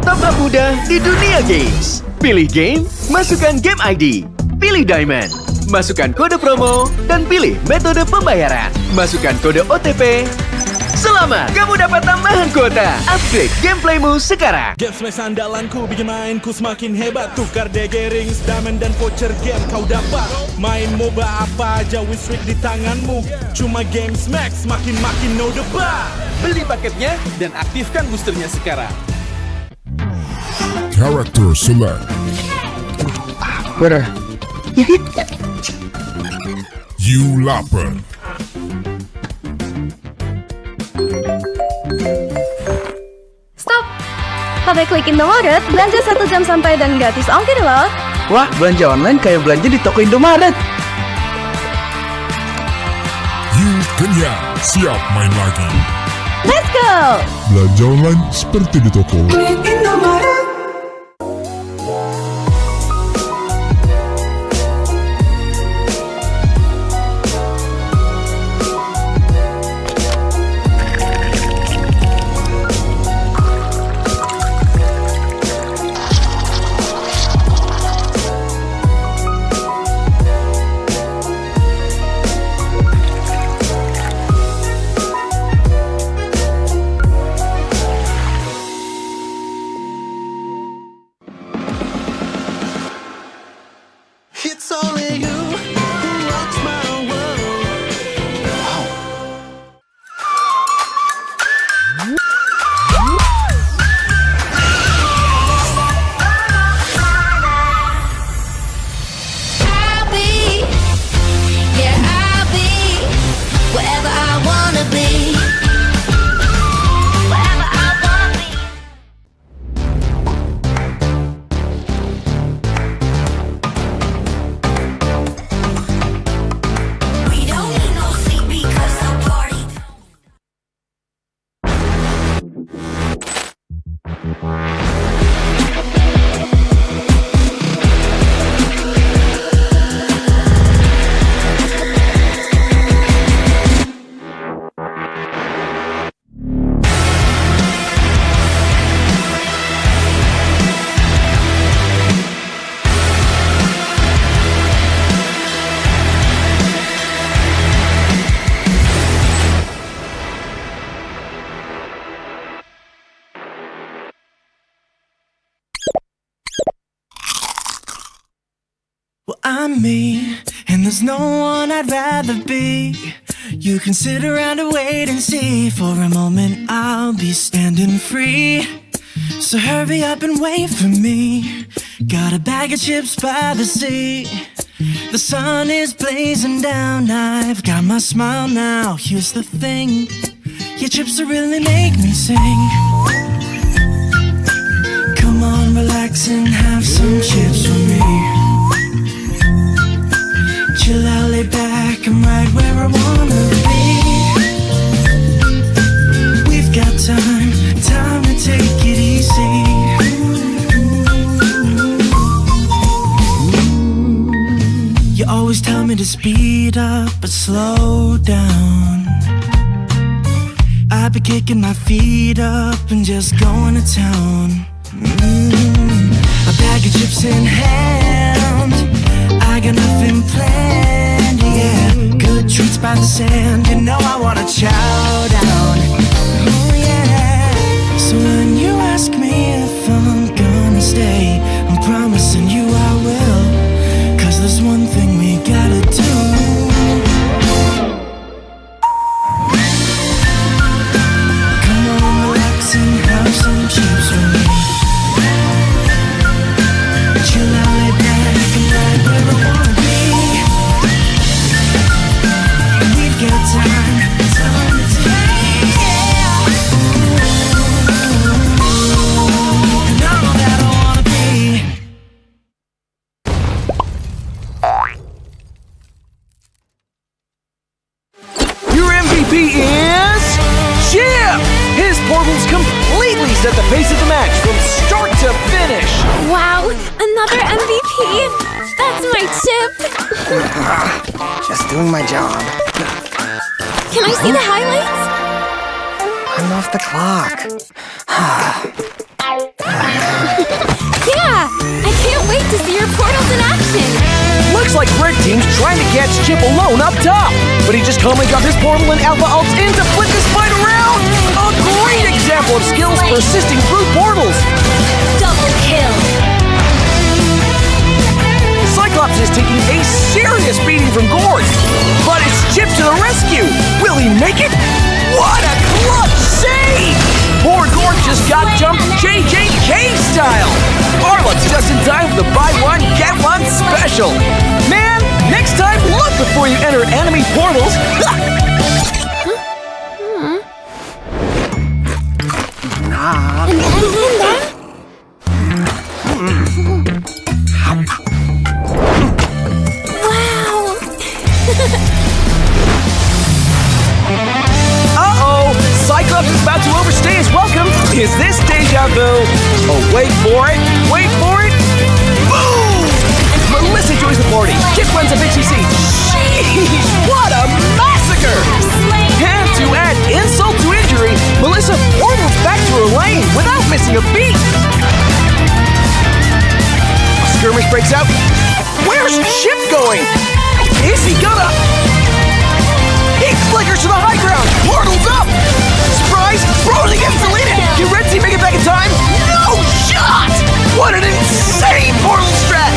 Top up mudah di dunia games. Pilih game, masukkan game ID. Pilih Diamond, masukkan kode promo, dan pilih metode pembayaran. Masukkan kode OTP. Selamat, kamu dapat tambahan kuota. Upgrade gameplaymu sekarang. Game smash andalanku bikin mainku semakin hebat. Tukar DG rings, diamond dan voucher game kau dapat. Main MOBA apa aja win streak di tanganmu. Cuma game smash makin no debat. Beli paketnya dan aktifkan boosternya sekarang. Character select. Where? You lapper. Stop! Pakai klik Indomaret, belanja 1 jam sampai dan gratis ongkir loh. Wah, belanja online kayak belanja di toko Indomaret. You kenyang, siap main lagi. Let's go! Belanja online seperti di toko. It's only you who rocks my world. I'll be wherever I wanna be. Wherever I wanna be. We don't need no sleep because I'm party. Well, I'm me, and there's no one I'd rather be. You can sit around and wait and see. For a moment I'll be standing free. So hurry up and wait for me. Got a bag of chips by the sea. The sun is blazing down. I've got my smile now. Here's the thing, your chips will really make me sing. Come on, relax and have some chips with me. Chill out, lay back, I'm right where I wanna be. We've got time to take it easy. You always tell me to speed up, but slow down. I've been kicking my feet up and just going to town. A bag of chips in hand, I got nothing planned, yeah. Good treats by the sand, you know I wanna chow down. Oh yeah. So when you ask me if I'm gonna stay, I'm promising you I will. 'Cause there's one thing we gotta do. Come on, relax and have some chips with me. Chill out, lay back, and right where I wanna be. We've got time to take, yeah. And I'm all that I wanna be. Your MVP is Chip! His portals completely set the pace of the match from start to finish. Wow, another MVP! That's my chip! Just doing my job. Can I see the highlights? I'm off the clock. Cyclops' chip alone up top. But he just calmly got his portal and Alpha ults in to flip this fight around. A great example of skills persisting through portals. Double kill. Cyclops is taking a serious beating from Gord, but it's Chip to the rescue. Will he make it? What a clutch save! Poor Gord just got jumped JJK style. Arlot's just in time for the buy one, get one special. Man, next time look before you enter enemy portals. Uh-oh! Cyclops is about to overstay his welcome. Is this deja vu? Oh, wait for it. Wait for it. Boom! Melissa joins the party. Chip runs a BCC. Jeez, what a massacre! And to add insult to injury, Melissa portals back to her lane without missing a beat. A skirmish breaks out. Where's Chip going? Is he gonna... He flickers to the high ground! Portal's up! Surprise! Rosie gets deleted! Can Red Sea make it back in time? No shot! What an insane portal strat!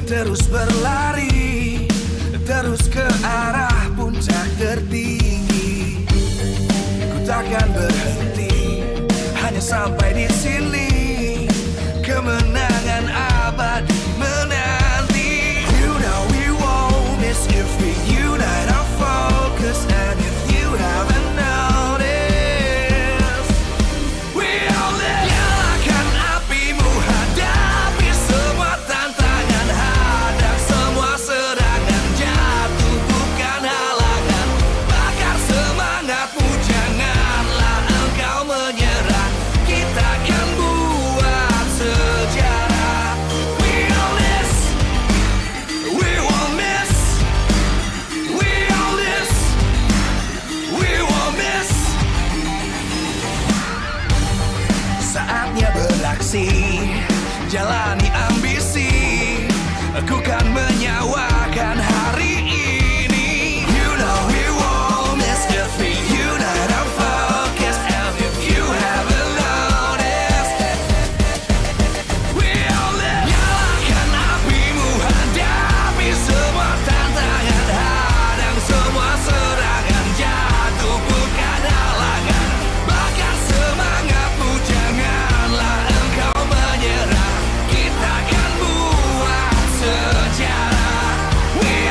Terus berlari, terus ke arah puncak tertinggi. Ku takkan berhenti, hanya sampai di sini. Kemenangan abadi menanti. You know we won't miss if we unite our focus. And if you haven't noticed, we all live. Nyalakan apimu, hadapi semua tantangan. Hadang semua serangan, jatuh bukan halangan. Bakar semangatmu, janganlah engkau menyerah. Kita akan buat sejarah. We all this, we won't miss. We all this, we won't miss. Saatnya beraksi, jalani ambisi. Aku kan menyawakan hari ini. You know we won't miss if we unite our focus. And if you haven't noticed, we all live. Nyalakan apimu, hadapi semua tantangan. Hadang semua serangan, jatuh bukan halangan. Bakar semangatmu, janganlah engkau menyerah. Kita akan buat sejarah. We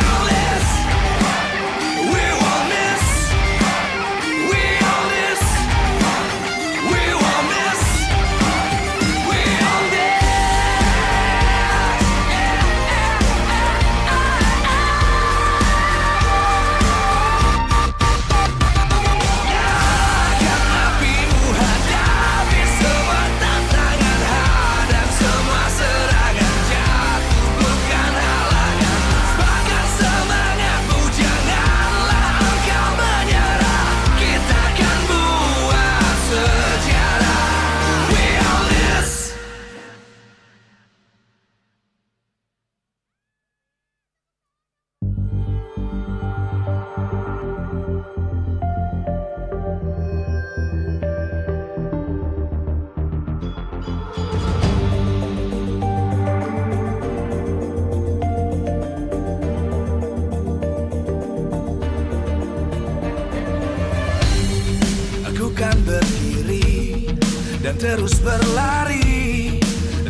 dan terus berlari,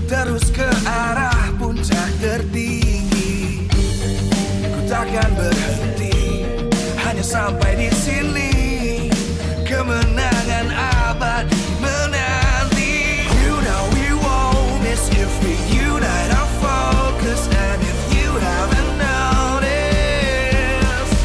terus ke arah puncak tertinggi. Ku takkan berhenti, hanya sampai di sini. Kemenangan abadi menanti. You know we won't miss if we unite our focus. And if you haven't noticed,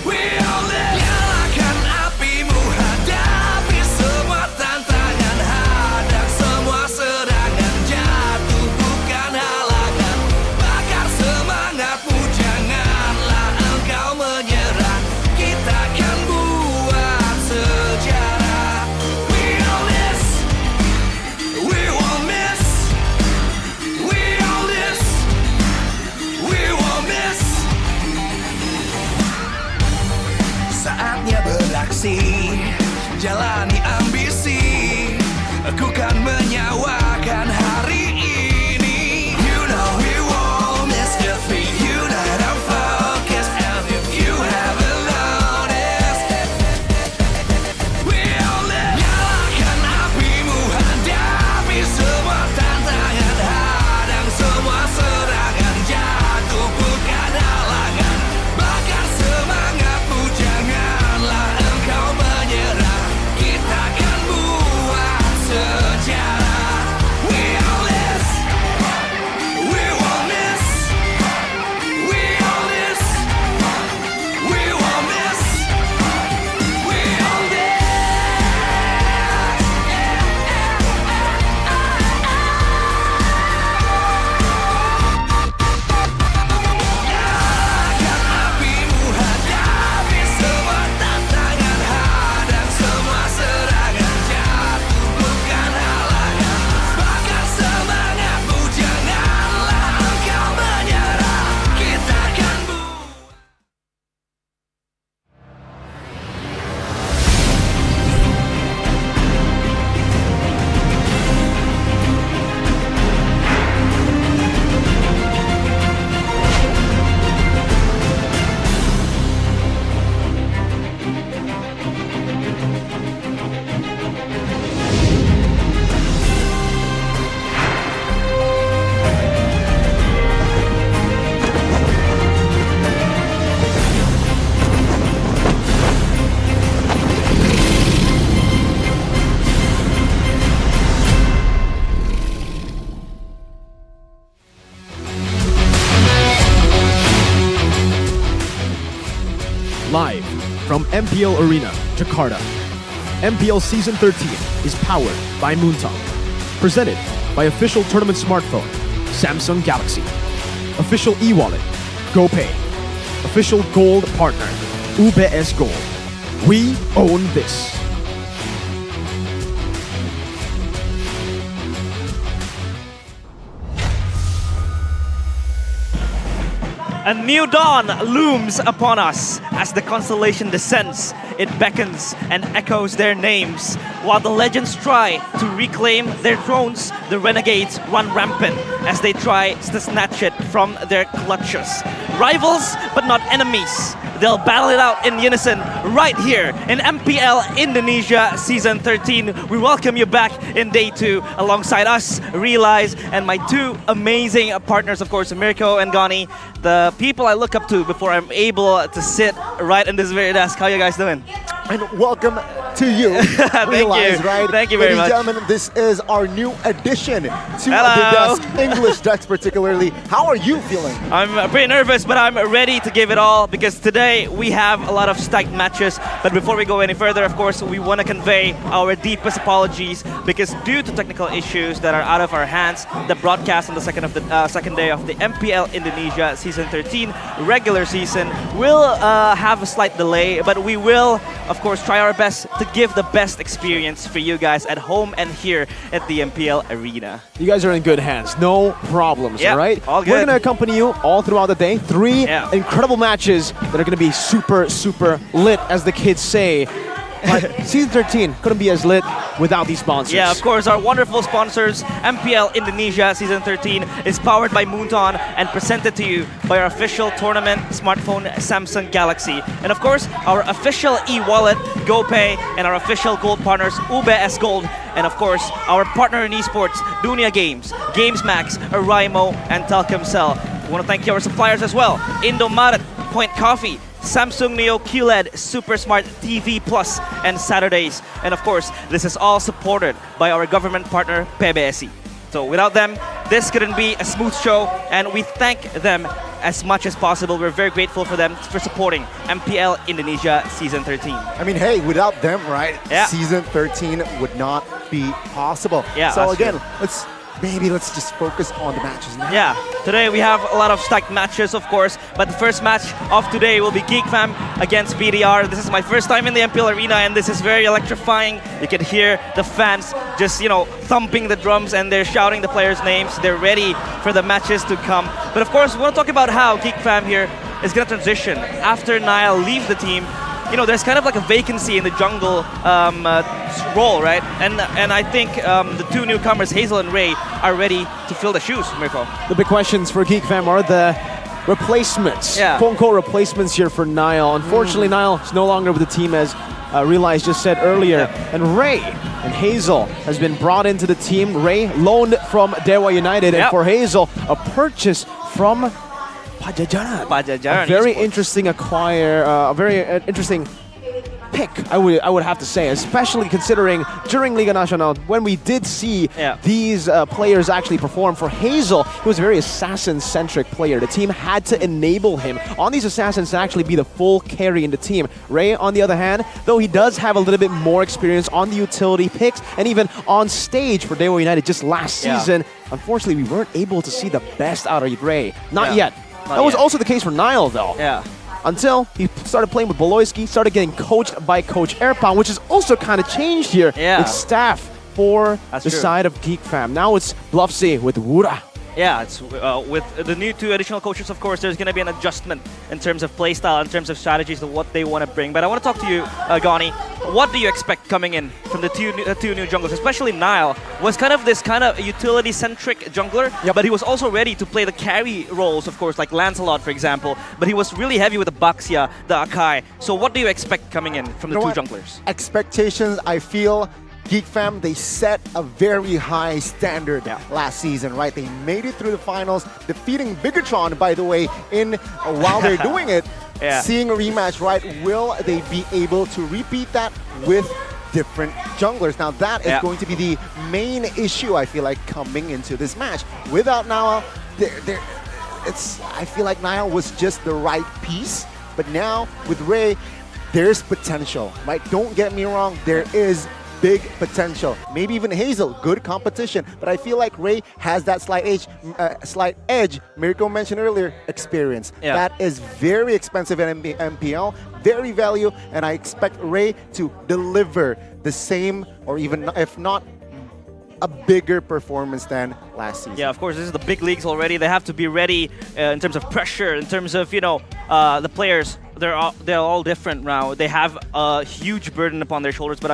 we all live. Nyalakan apimu, hadapi semua tantangan, hadang semua serangan, jatuh bukan halangan. Bakar semangatmu, janganlah engkau menyerah. Kita akan buat sejarah. We all this, we won't miss. We all this, we won't miss. Saatnya beraksi, jalani ambisi. Aku kan menyawakan hari ini. You know we won't miss if we unite our focus. And if you haven't noticed, we all live. Nyalakan apimu, hadapi semua tantangan, hadang semua serangan, jatuh bukan halangan. Bakar semangatmu, janganlah engkau menyerah. Kita akan buat sejarah. We all this, we won't miss. We all this, we won't miss. We all this. Nyalakan apimu, hadapi semua tantangan, hadang semua serangan, jatuh bukan halangan. Bakar semangatmu, janganlah engkau menyerah. Kita akan Live from MPL Arena, Jakarta. MPL Season 13 is powered by Moontop. Presented by official tournament smartphone, Samsung Galaxy. Official e-wallet, GoPay. Official gold partner, UBS Gold. We own this. A new dawn looms upon us as the constellation descends. It beckons and echoes their names. While the legends try to reclaim their thrones, the renegades run rampant as they try to snatch it from their clutches. Rivals, but not enemies. They'll battle it out in unison right here in MPL Indonesia Season 13. We welcome you back in Day 2 alongside us, Realize, and my two amazing partners, of course, Mirko and Gani, the people I look up to before I'm able to sit right in this very desk. How you guys doing? And welcome to you. Realize, you. right? Thank you very much. Ladies and gentlemen, this is our new addition to Hello. the desk, English desk particularly. How are you feeling? I'm pretty nervous, but I'm ready to give it all because today we have a lot of stacked matches. But before we go any further, of course, we want to convey our deepest apologies because due to technical issues that are out of our hands, the broadcast on the second day of the MPL Indonesia Season 13 regular season will have a slight delay, but we will, of course, try our best to give the best experience for you guys at home and here at the MPL Arena. You guys are in good hands. No problems, Yep, all right? all We're good. going to accompany you all throughout the day. Three incredible matches that are going to be super, super lit, as the kids say. But Season 13 couldn't be as lit without these sponsors. Yeah, of course, our wonderful sponsors, MPL Indonesia Season 13 is powered by Moonton and presented to you by our official tournament smartphone Samsung Galaxy. And of course, our official e-wallet, GoPay, and our official gold partners, UBS Gold. And of course, our partner in esports, Dunia Games, GamesMax, Araimo, and Telkomsel. We want to thank our suppliers as well, Indomaret, Point Coffee, Samsung Neo QLED, Super Smart TV Plus, and Saturdays. And of course, this is all supported by our government partner, PBSI. So without them, this couldn't be a smooth show, and we thank them as much as possible. We're very grateful for them for supporting MPL Indonesia Season 13. I mean, hey, without them, right? Yeah. Season 13 would not be possible. Yeah, so that's again, true. let's just focus on the matches now. Yeah, today we have a lot of stacked matches, of course, but the first match of today will be Geek Fam against BDR. This is my first time in the MPL Arena, and this is very electrifying. You can hear the fans just, thumping the drums, and they're shouting the players' names. They're ready for the matches to come. But of course, we want to talk about how Geek Fam here is going to transition after Niall leaves the team. There's kind of like a vacancy in the jungle role, right? And I think the two newcomers, Hazel and Ray, are ready to fill the shoes, Mirko. The big questions for Geek Fam are the replacements. Yeah. Quote-unquote replacements here for Niall. Unfortunately, Niall is no longer with the team, as Realize just said earlier. Yeah. And Ray and Hazel has been brought into the team. Ray loaned from Dewa United, and for Hazel, a purchase from Pajajaran. Pajajaran A very Esports. interesting a very interesting pick, I would have to say, especially considering during Liga Nacional, when we did see these players actually perform. For Hazel, he was a very assassin-centric player. The team had to enable him on these assassins to actually be the full carry in the team. Ray, on the other hand, though he does have a little bit more experience on the utility picks and even on stage for Dewa United just last season, unfortunately, we weren't able to see the best out of Ray. Not yet. That was also the case for Niall, though. Yeah. Until he started playing with Boloyski, started getting coached by Coach Erpan, which has also kind of changed here. Yeah. With staff for the side of Geek Fam. Now it's Bluffsy with Wura. Yeah, it's with the new two additional coaches, of course, there's going to be an adjustment in terms of playstyle, in terms of strategies, of what they want to bring. But I want to talk to you, Gani. What do you expect coming in from the two new junglers? Especially Niall was kind of this kind of utility-centric jungler, but he was also ready to play the carry roles, of course, like Lancelot, for example. But he was really heavy with the Baxia, the Akai. So what do you expect coming in from the two junglers? Expectations, I feel Geek Fam, they set a very high standard last season, right? They made it through the finals, defeating Bigetron, by the way, while they're doing it. Seeing a rematch, right? Will they be able to repeat that with different junglers? Now that is going to be the main issue, I feel like, coming into this match. Without Niall, I feel like Niall was just the right piece, but now with Ray, there's potential, right? Don't get me wrong, there is big potential. Maybe even Hazel, good competition, but I feel like Ray has that slight edge. Mirko mentioned earlier, experience. That is very expensive in MPL, very value, and I expect Ray to deliver the same, or even if not, a bigger performance than last season. Yeah, of course, this is the big leagues already. They have to be ready in terms of pressure, in terms of, the players. They're all different now. They have a huge burden upon their shoulders, but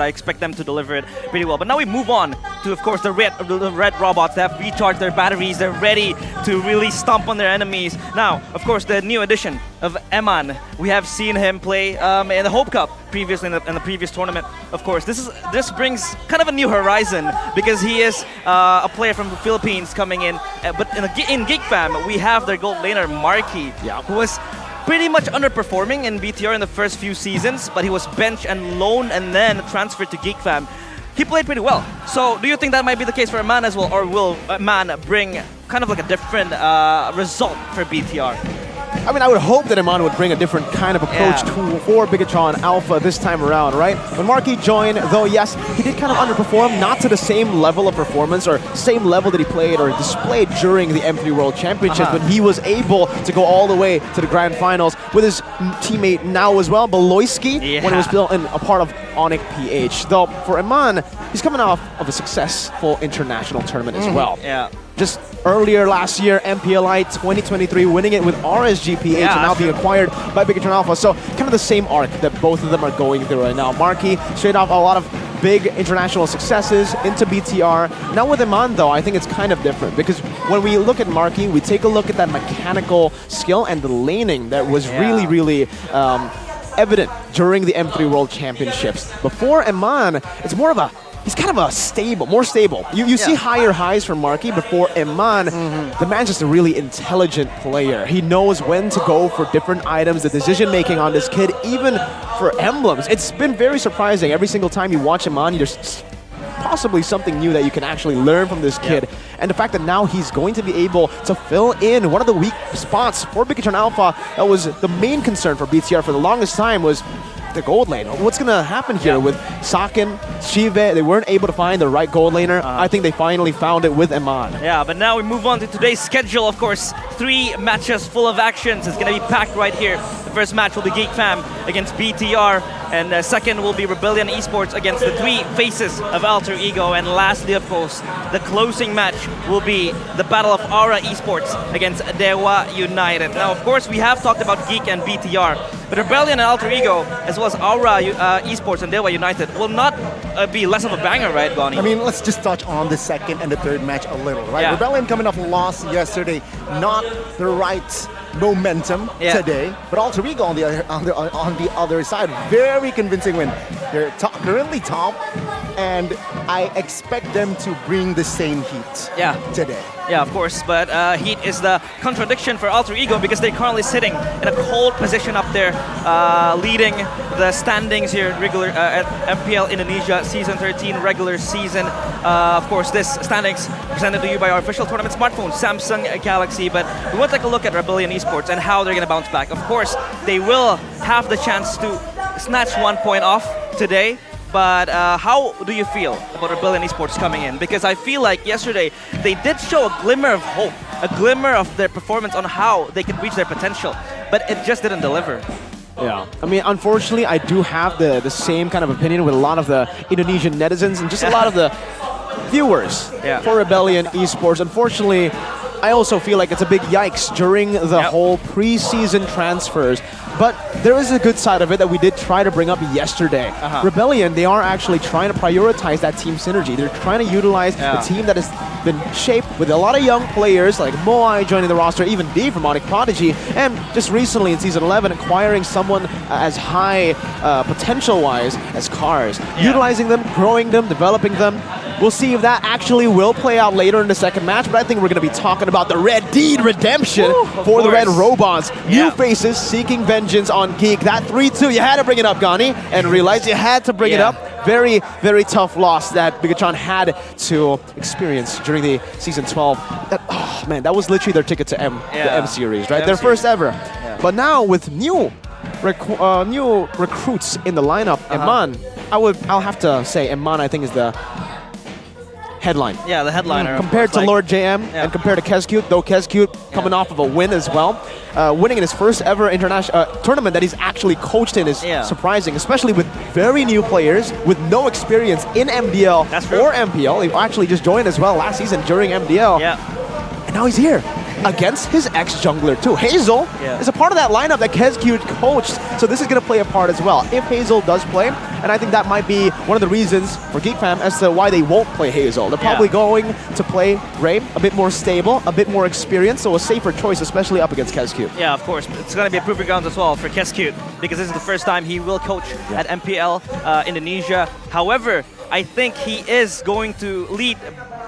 I expect them to deliver it pretty well. But now we move on to, of course, the red robots. They have recharged their batteries. They're ready to really stomp on their enemies. Now, of course, the new addition of Eman. We have seen him play in the Hope Cup previously in the previous tournament. Of course, this brings kind of a new horizon because he is a player from the Philippines coming in. But in Geek Fam, we have their gold laner Marky, who was pretty much underperforming in BTR in the first few seasons, but he was benched and loaned and then transferred to Geek Fam. He played pretty well. So do you think that might be the case for Eman as well, or will Eman bring kind of like a different result for BTR? I mean, I would hope that Eman would bring a different kind of approach for Bigetron Alpha this time around, right? When Marky joined, though, yes, he did kind of underperform, not to the same level of performance or same level that he played or displayed during the M3 World Championships, but he was able to go all the way to the grand finals with his teammate now as well, Boloyski, when he was still in a part of Onyx PH. Though, for Eman, he's coming off of a successful international tournament as well. Just earlier last year, MPLI 2023, winning it with RSGPH and now being acquired by Bigetron Alpha. So kind of the same arc that both of them are going through right now. Marky, straight off a lot of big international successes into BTR. Now with Iman though, I think it's kind of different because when we look at Marky, we take a look at that mechanical skill and the laning that was really evident during the M3 World Championships. Before Iman, it's more of a he's kind of a more stable. You see higher highs from Marky. Before Iman, the man's just a really intelligent player. He knows when to go for different items, the decision making on this kid, even for emblems. It's been very surprising. Every single time you watch Iman, there's possibly something new that you can actually learn from this kid. And the fact that now he's going to be able to fill in one of the weak spots for Bigetron Alpha, that was the main concern for BTR for the longest time, was the gold lane. What's going to happen here with Sakin, Shive? They weren't able to find the right gold laner. I think they finally found it with Iman. Yeah, but now we move on to today's schedule, of course. 3 matches full of actions. It's going to be packed right here. The first match will be Geek Fam against BTR, and the second will be Rebellion Esports against the 3 faces of Alter Ego, and lastly, of course, the closing match will be the Battle of Aura Esports against Dewa United. Now, of course, we have talked about Geek and BTR, but Rebellion and Alter Ego, as well as Aura Esports and Dewa United, will not be less of a banger, right, Donnie? I mean, let's just touch on the second and the third match a little, right? Yeah. Rebellion coming off a loss yesterday, not the right momentum today, but Alter Ego on the other side, very convincing win. They're currently top, and I expect them to bring the same heat today. Yeah, of course, but Heat is the contradiction for Alter Ego because they're currently sitting in a cold position up there, leading the standings here at MPL Indonesia Season 13 regular season. Of course, this standings presented to you by our official tournament smartphone, Samsung Galaxy, but we want to take a look at Rebellion Esports and how they're going to bounce back. Of course, they will have the chance to snatch 1 point off today. But how do you feel about Rebellion Esports coming in? Because I feel like yesterday they did show a glimmer of hope, a glimmer of their performance on how they could reach their potential, but it just didn't deliver. Yeah, I mean, unfortunately, I do have the same kind of opinion with a lot of the Indonesian netizens and just a lot of the viewers for Rebellion Esports. Unfortunately, I also feel like it's a big yikes during the whole preseason transfers. But there is a good side of it that we did try to bring up yesterday. Rebellion, they are actually trying to prioritize that team synergy. They're trying to utilize the team that has been shaped with a lot of young players like Moai joining the roster, even D from Onyx Prodigy, and just recently in Season 11 acquiring someone as high potential-wise as Cars. Utilizing them, growing them, developing them. We'll see if that actually will play out later in the second match, but I think we're going to be talking about the Red Deed redemption for the Red Robots. New faces seeking vengeance on Geek. That 3-2, you had to bring it up, Gani, and realize you had to bring it up. Very, very tough loss that Bigetron had to experience during the Season 12. Oh man, that was literally their ticket to the M Series, right? Their first ever. But now with new recruits in the lineup, Iman, I'll have to say Iman, I think, is the headline. Yeah, the headliner. Compared to Lord JM and compared to Kescute, though Kescute coming off of a win as well. Winning in his first ever international tournament that he's actually coached in is surprising, especially with very new players with no experience in MDL or MPL. He actually just joined as well last season during MDL. And now he's here against his ex-jungler too. Hazel is a part of that lineup that Kescute coached, so this is going to play a part as well if Hazel does play. And I think that might be one of the reasons for Geek Fam as to why they won't play Hazel. They're probably going to play Ray, a bit more stable, a bit more experienced, so a safer choice, especially up against Kescute. Yeah, of course. It's going to be a proving ground as well for Kescute because this is the first time he will coach at MPL Indonesia. However, I think he is going to lead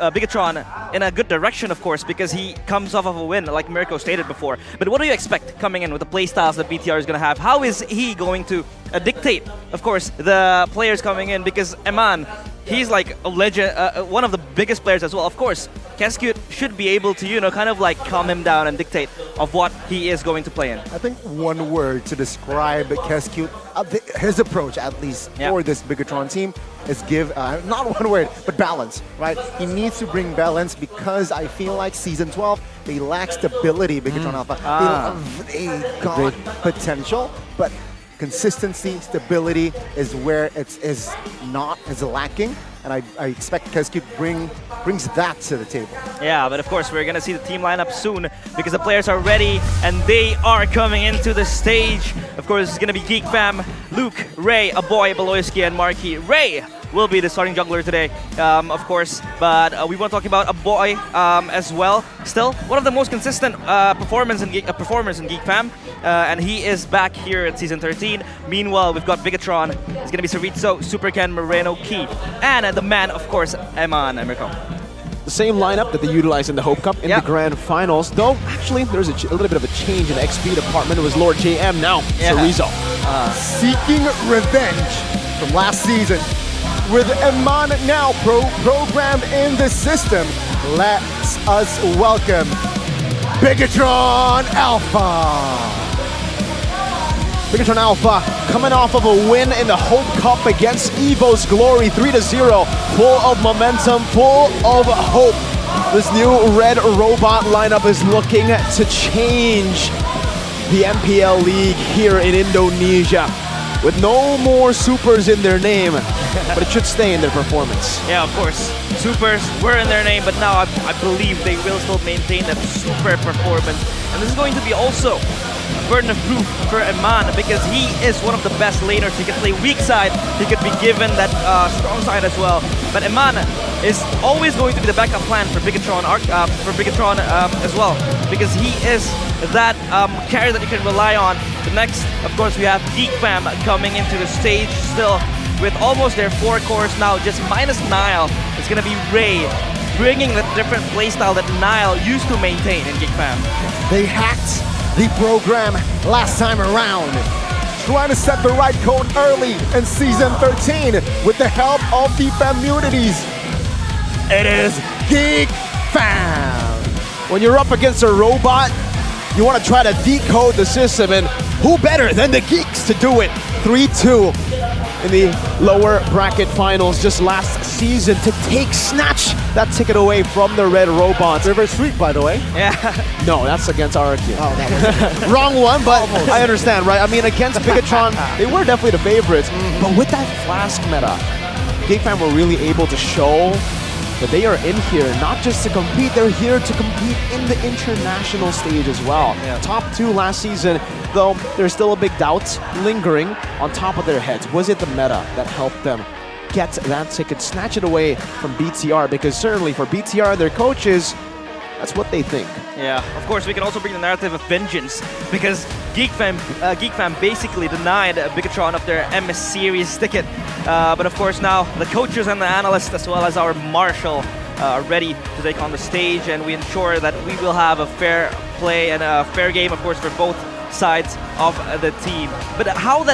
Bigetron in a good direction, of course, because he comes off of a win, like Mirko stated before. But what do you expect coming in with the playstyles that BTR is going to have? How is he going to dictate, of course, the players coming in? Because Iman, he's like a legend, one of the biggest players as well. Of course, Kescute should be able to, kind of like calm him down and dictate of what he is going to play in. I think one word to describe Kescute, his approach at least for this Bigetron team, is not one word, but balance, right? He needs to bring balance because I feel like Season 12, they lack stability, Bigetron Alpha. They got potential, but consistency, stability is where it's lacking, and I expect Kescute brings that to the table. Yeah, but of course we're gonna see the team lineup soon because the players are ready and they are coming into the stage. Of course, it's gonna be Geek Fam, Luke, Ray, Aboy, Beloyski, and Marky. Ray, will be the starting jungler today, of course. But we want to talk about a boy as well. Still, one of the most consistent performers in Geek Fam. And he is back here at Season 13. Meanwhile, we've got Bigetron. It's going to be Cerrizo, Supercan, Moreno, Key. And the man, of course, Eman, Americo. The same lineup that they utilized in the Hope Cup in the Grand Finals, though actually there's a little bit of a change in the XP department. It was Lord JM, now Cerrizo. Seeking revenge from last season. With Eman now programmed in the system, let's us welcome Bigetron Alpha. Bigetron Alpha coming off of a win in the Hope Cup against Evo's Glory, 3-0, full of momentum, full of hope. This new red robot lineup is looking to change the MPL League here in Indonesia. With no more supers in their name, but it should stay in their performance. Yeah, of course. Supers were in their name, but now I believe they will still maintain that super performance. And this is going to be also a burden of proof for Eman, because he is one of the best laners. He can play weak side, he could be given that strong side as well. But Eman is always going to be the backup plan for Bigetron, as well, because he is that carrier that you can rely on. The next, of course, we have Geek Fam coming into the stage still with almost their 4 cores now, just minus Nile. It's going to be Ray, bringing the different playstyle that Nile used to maintain in Geek Fam. They hacked the program last time around, trying to set the right code early in Season 13 with the help of the communities. It is Geek Fam. When you're up against a robot, you want to try to decode the system, and who better than the Geeks to do it? 3-2 in the lower bracket finals just last season to snatch that ticket away from the red robots. Reverse sweep, by the way. Yeah. No, that's against RQ. Oh, that was Wrong one, but almost. I understand, right? I mean, against Bigetron, they were definitely the favorites, but with that Flask meta, Geek Fam were really able to show that they are in here not just to compete, they're here to compete in the international stage as well. Yeah. Top 2 last season, though there's still a big doubt lingering on top of their heads. Was it the meta that helped them get that ticket, snatch it away from BTR? Because certainly for BTR and their coaches, that's what they think. Yeah, of course, we can also bring the narrative of vengeance, because Geek Fam basically denied Bigetron of their MS Series ticket. But of course now the coaches and the analysts, as well as our Marshal, are ready to take on the stage, and we ensure that we will have a fair play and a fair game, of course, for both sides of the team. But how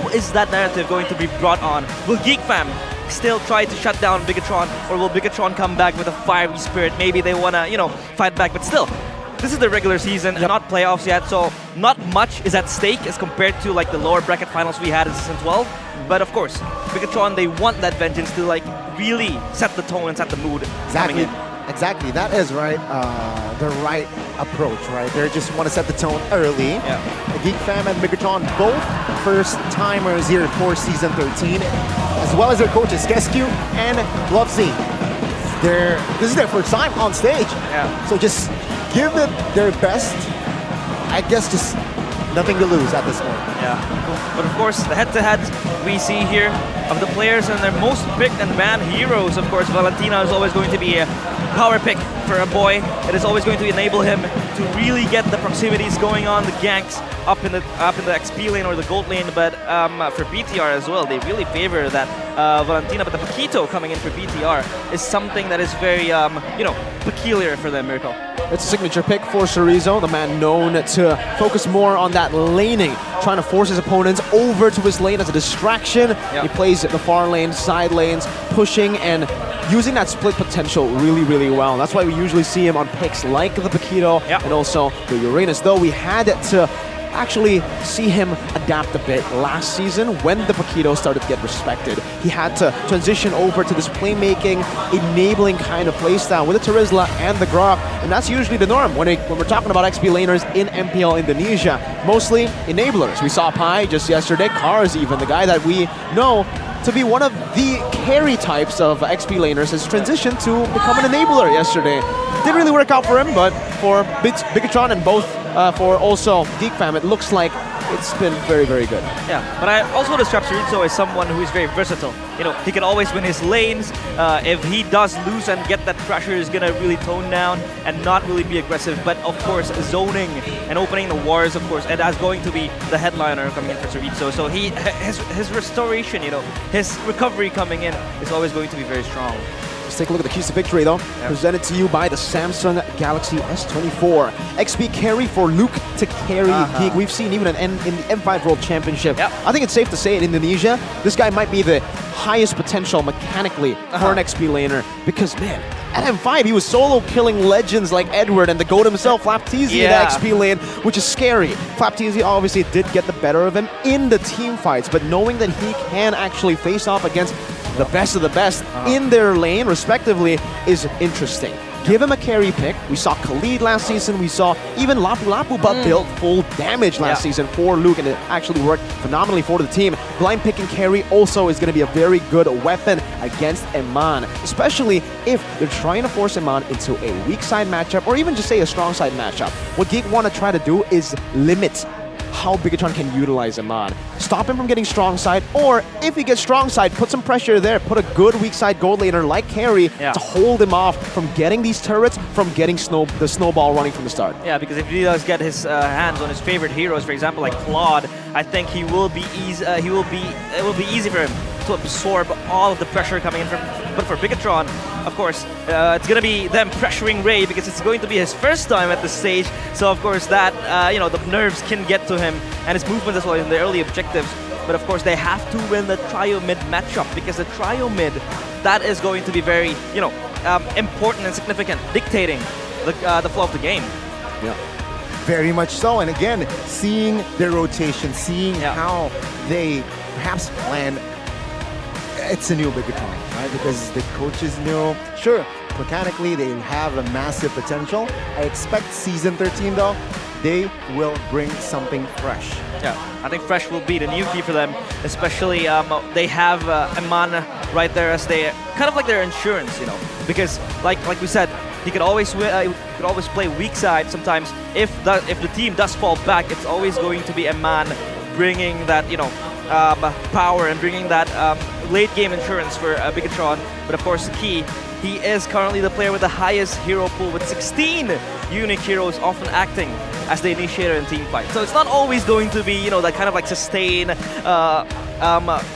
is that narrative going to be brought on? Will Geek Fam still try to shut down Bigetron, or will Bigetron come back with a fiery spirit? Maybe they want to, fight back, but still, this is the regular season and not playoffs yet, so not much is at stake as compared to like the lower bracket finals we had in Season 12. But of course, Bigetron, they want that vengeance to like really set the tone and set the mood. Exactly. Exactly. That is right. The right approach, right? They just want to set the tone early. Yeah. Geek Fam and Bigetron, both first timers here for Season 13, as well as their coaches, Kesku and Lovesy. This is their first time on stage. Yeah. So just give it their best. I guess just nothing to lose at this point. Yeah. But of course, the head-to-head we see here of the players and their most picked and banned heroes, of course, Valentina is always going to be a power pick for a boy. It is always going to enable him to really get the proximities going on, the ganks up in the XP lane or the gold lane. But for BTR as well, they really favor that Valentina. But the Paquito coming in for BTR is something that is very, peculiar for them, Mirko. It's a signature pick for Cerrizo, the man known to focus more on that laning, trying to force his opponents over to his lane as a distraction. Yep. He plays the far lane, side lanes, pushing and using that split potential really, really well. That's why we usually see him on picks like the Paquito and also the Uranus, though we had to actually see him adapt a bit last season when the Paquito started to get respected. He had to transition over to this playmaking, enabling kind of playstyle with the Terizla and the Grok, and that's usually the norm when we're talking about XP laners in MPL Indonesia. Mostly enablers. We saw Pai just yesterday, Cars even, the guy that we know to be one of the carry types of XP laners, has transitioned to become an enabler yesterday. Didn't really work out for him, but for Bigetron and both for also Geek Fam, it looks like it's been very, very good. Yeah, but I also describe Chorizo as someone who is very versatile. You know, he can always win his lanes. If he does lose and get that pressure, he's gonna really tone down and not really be aggressive. But of course, zoning and opening the wars, of course, and that's going to be the headliner coming in for Chorizo. So his restoration, you know, his recovery coming in is always going to be very strong. Let's take a look at the keys to victory, though. Presented to you by the Samsung Galaxy S24. XP carry for Luke to carry Geek. We've seen even in the M5 World Championship. I think it's safe to say in Indonesia, this guy might be the highest potential mechanically for an XP laner. Because, man, at M5, he was solo killing legends like Edward and the GOAT himself, Flapteezy, in the XP lane, which is scary. Flapteezy obviously did get the better of him in the team fights, but knowing that he can actually face off against the best of the best in their lane, respectively, is interesting. Give him a carry pick. We saw Khalid last season. We saw even Lapu Lapu but built full damage last season for Luke, and it actually worked phenomenally for the team. Blind pick and carry also is going to be a very good weapon against Eman, especially if they're trying to force Eman into a weak side matchup or even just say a strong side matchup. What Geek want to try to do is limit how Bigetron can utilize Eman. Stop him from getting strong side, or if he gets strong side, put some pressure there. Put a good weak side gold laner like Carry to hold him off from getting these turrets, from getting the snowball running from the start. Yeah, because if he does get his hands on his favorite heroes, for example, like Claude, I think he will be easy. It will be easy for him to absorb all of the pressure coming in from. But for Bigetron, of course, it's gonna be them pressuring Ray because it's going to be his first time at the stage. So of course that you know, the nerves can get to him and his movement as well in the early objectives. But of course they have to win the trio mid matchup because the trio mid, that is going to be very, you know, important and significant, dictating the flow of the game. Yeah. Very much so. And again, seeing their rotation, seeing how they perhaps plan. It's a new Bigetron, right? Because the coach is new. Sure, mechanically they have a massive potential. I expect Season 13 though, they will bring something fresh. Yeah, I think fresh will be the new key for them, especially they have Eman right there as they kind of like their insurance, you know, because like we said, he could always play weak side sometimes. If the team does fall back, it's always going to be Eman bringing that, you know, power and bringing that late game insurance for Bigetron. But of course, he is currently the player with the highest hero pool with 16 unique heroes, often acting as the initiator in team fight. So it's not always going to be, you know, that kind of like sustain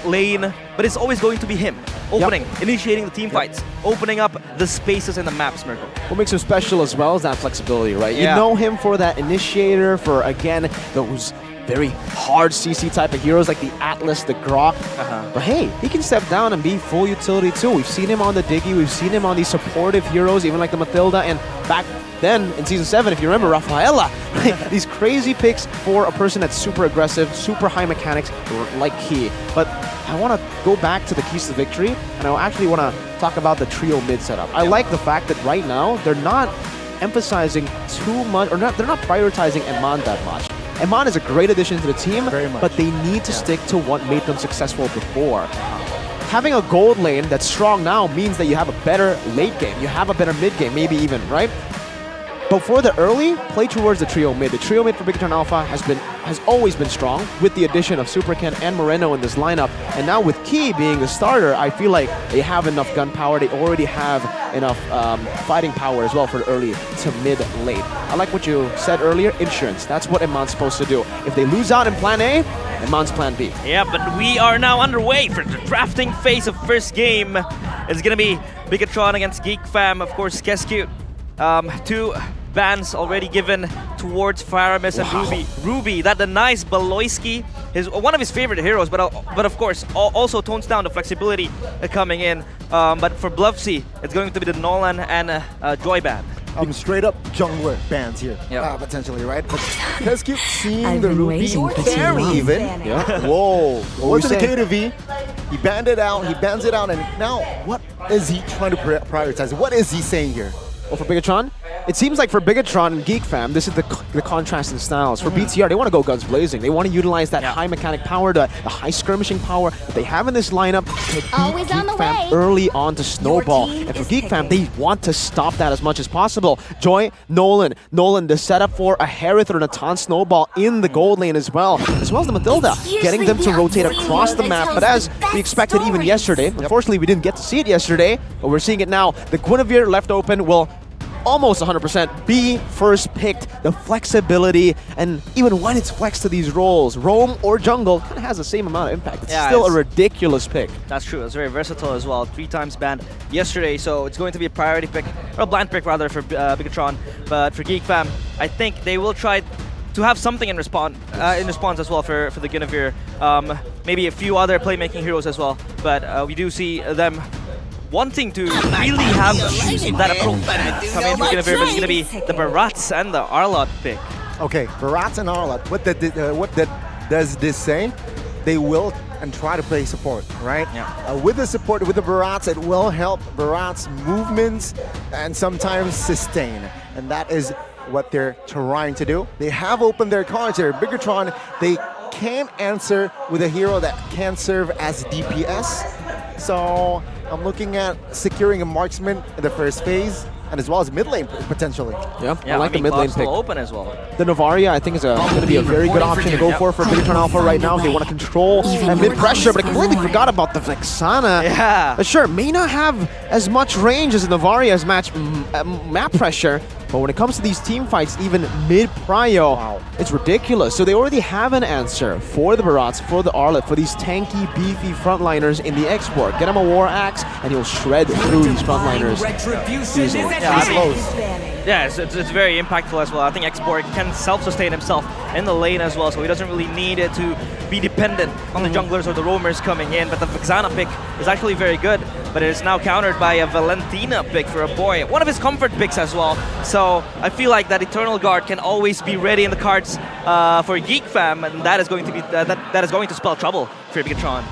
lane, but it's always going to be him opening, initiating the team fights, opening up the spaces in the maps, Mirko. What makes him special as well is that flexibility, right? You know him for that initiator, for again those very hard CC type of heroes like the Atlas, the Grok. But hey, he can step down and be full utility too. We've seen him on the Diggy, we've seen him on these supportive heroes, even like the Matilda, and back then in Season 7, if you remember, Rafaela. These crazy picks for a person that's super aggressive, super high mechanics like Key. But I want to go back to the keys to victory, and I actually want to talk about the trio mid setup. I like the fact that right now, they're not emphasizing too much, or they're not prioritizing Eman that much. Eman is a great addition to the team, but they need to stick to what made them successful before. Having a gold lane that's strong now means that you have a better late game, you have a better mid game, maybe even, right? But for the early, play towards the trio mid. The trio mid for Bigetron Alpha has always been strong with the addition of Superken and Moreno in this lineup. And now with Key being the starter, I feel like they have enough gun power. They already have enough fighting power as well for the early to mid late. I like what you said earlier, insurance. That's what Eman's supposed to do. If they lose out in plan A, Eman's plan B. Yeah, but we are now underway for the drafting phase of first game. It's gonna be Bigetron against Geek Fam, of course, Keskute. Two bans already given towards Faramis and Ruby. Ruby, that the nice Baloyski, is one of his favorite heroes, but of course also tones down the flexibility coming in. But for Bluffsy, it's going to be the Nolan and Joy ban. Straight up jungler bans here, potentially, right? But Keskute seeing the Ruby carry even. Whoa, what's the K to V? He banned it out, he bans it out, and now what is he trying to prioritize? What is he saying here? Well, for Bigetron, it seems like for Bigetron and Geek Fam, this is the contrast in styles. For BTR, they want to go guns blazing. They want to utilize that high mechanic power, the high skirmishing power that they have in this lineup to beat Always on Geek the Fam way. early on to snowball. team And for is Geek Fam, they picking. want to stop that as much as possible. Joy, Nolan, the setup for a Harith or a Natan snowball in the gold lane as well as the Matilda, It's getting them to usually rotate the across the that map. tells But as the we expected best even stories. yesterday, unfortunately we didn't get to see it yesterday, but we're seeing it now. The Guinevere left open will almost 100% be first picked. The flexibility, and even when it's flexed to these roles, roam or jungle, kind of has the same amount of impact. It's still a ridiculous pick. That's true. It's very versatile as well. 3 times banned yesterday, so it's going to be a priority pick, or a blind pick rather, for Bigetron. But for Geek Fam, I think they will try to have something in response as well for the Guinevere. Maybe a few other playmaking heroes as well. But we do see them wanting to really have that approach coming in for Guinevere, but it's going to be the Barats and the Arlot pick. Okay, Barats and Arlot, what does this say? They will and try to play support, right? Yeah. With the support, with the Barats, it will help Barats' movements and sometimes sustain. And that is what they're trying to do. They have opened their cards here. Bigetron, they can answer with a hero that can serve as DPS. So I'm looking at securing a marksman in the first phase, and as well as mid lane potentially. Yeah, I like the mid lane pick. Open as well. The Novaria, I think, is going to be a very good option to go for Bigetron Alpha right now. They want to control and mid pressure, but I completely forgot about the Vexana. Yeah. Sure, may not have as much range as the Novaria's map pressure, but when it comes to these team fights, even mid-prio, it's ridiculous. So they already have an answer for the Barats, for the Arlet, for these tanky, beefy frontliners in the export. Get him a War Axe, and he'll shred through these frontliners. Yeah, it's very impactful as well. I think Export can self-sustain himself in the lane as well, so he doesn't really need it to be dependent on the junglers or the roamers coming in. But the Vexana pick is actually very good, but it is now countered by a Valentina pick for a boy. One of his comfort picks as well. So I feel like that Eternal Guard can always be ready in the cards for Geek Fam, and that is going to be that is going to spell trouble for Bigetron.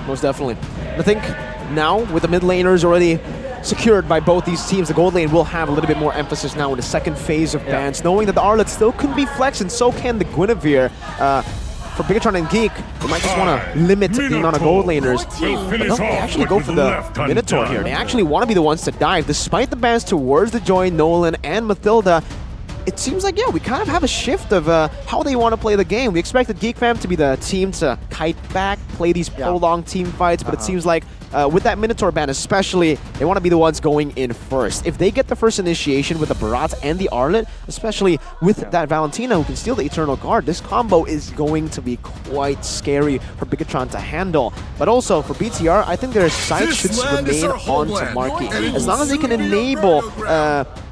Most definitely. I think now, with the mid laners already secured by both these teams, the gold lane will have a little bit more emphasis now in the second phase of bans, knowing that the Arlet still can be flexed, and so can the Guinevere. For Bigetron and Geek, they might just want to limit the amount of gold laners. But no, they actually go for the Minotaur here. They actually want to be the ones to dive. Despite the bans towards the Joy, Nolan, and Matilda, it seems like, yeah, we kind of have a shift of how they want to play the game. We expected Geek Fam to be the team to kite back, play these prolonged team fights, but it seems like with that Minotaur ban especially, they want to be the ones going in first. If they get the first initiation with the Barat and the Arlet, especially with that Valentina who can steal the Eternal Guard, this combo is going to be quite scary for Bigetron to handle. But also for BTR, I think their sights should remain onto Marky. As long as they can enable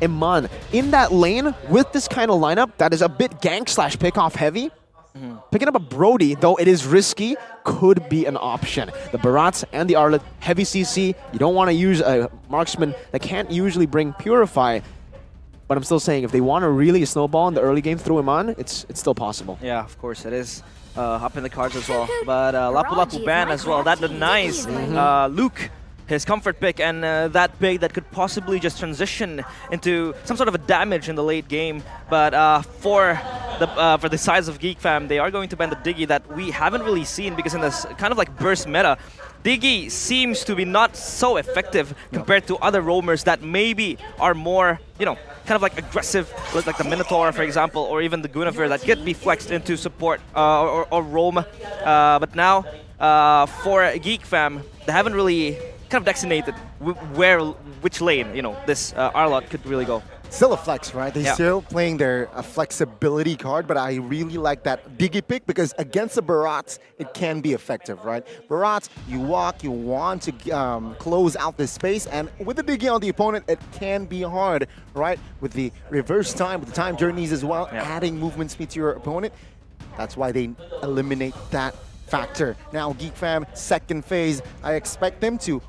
Iman in that lane with this kind of lineup that is a bit gank/pickoff heavy, picking up a Brody, though it is risky, could be an option. The Barats and the Arlet, heavy CC. You don't want to use a marksman that can't usually bring Purify. But I'm still saying, if they want to really snowball in the early game through him on, it's still possible. Yeah, of course, it is up in the cards as well. But Lapu Lapu ban as well. That denies Luke his comfort pick, and that pick that could possibly just transition into some sort of a damage in the late game. But for the size of Geek Fam, they are going to ban the Diggy that we haven't really seen, because in this kind of like burst meta, Diggy seems to be not so effective compared to other roamers that maybe are more, you know, kind of like aggressive, like the Minotaur, for example, or even the Guinevere that could be flexed into support or roam. But now, for Geek Fam, they haven't really kind of designated which lane, you know, this Arlot could really go. Still a flex, right? They're still playing their flexibility card, but I really like that Diggy pick, because against the Barats, it can be effective, right? Barats, you walk, you want to close out this space, and with the Diggy on the opponent, it can be hard, right? With the reverse time, with the time journeys as well, adding movement speed to your opponent. That's why they eliminate that factor. Now, Geek Fam, second phase, I expect them to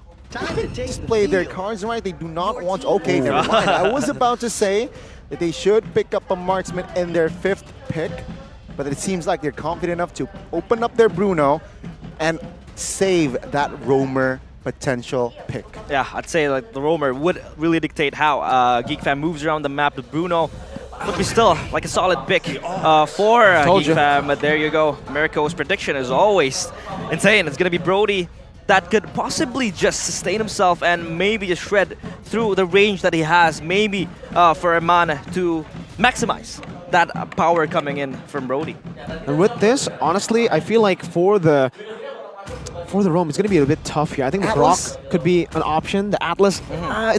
just play their cards right. They do not want... Okay, never mind. I was about to say that they should pick up a marksman in their fifth pick, but it seems like they're confident enough to open up their Bruno and save that roamer potential pick. Yeah, I'd say like the roamer would really dictate how Geek Fam moves around the map. The Bruno would be still like a solid pick for Geek Fam. But there you go. Mirko's prediction is always insane. It's going to be Brody that could possibly just sustain himself and maybe just shred through the range that he has. Maybe for Eman to maximize that power coming in from Brody. And with this, honestly, I feel like for the roam, it's going to be a bit tough here. I think the Atlas? Grok could be an option. The Atlas,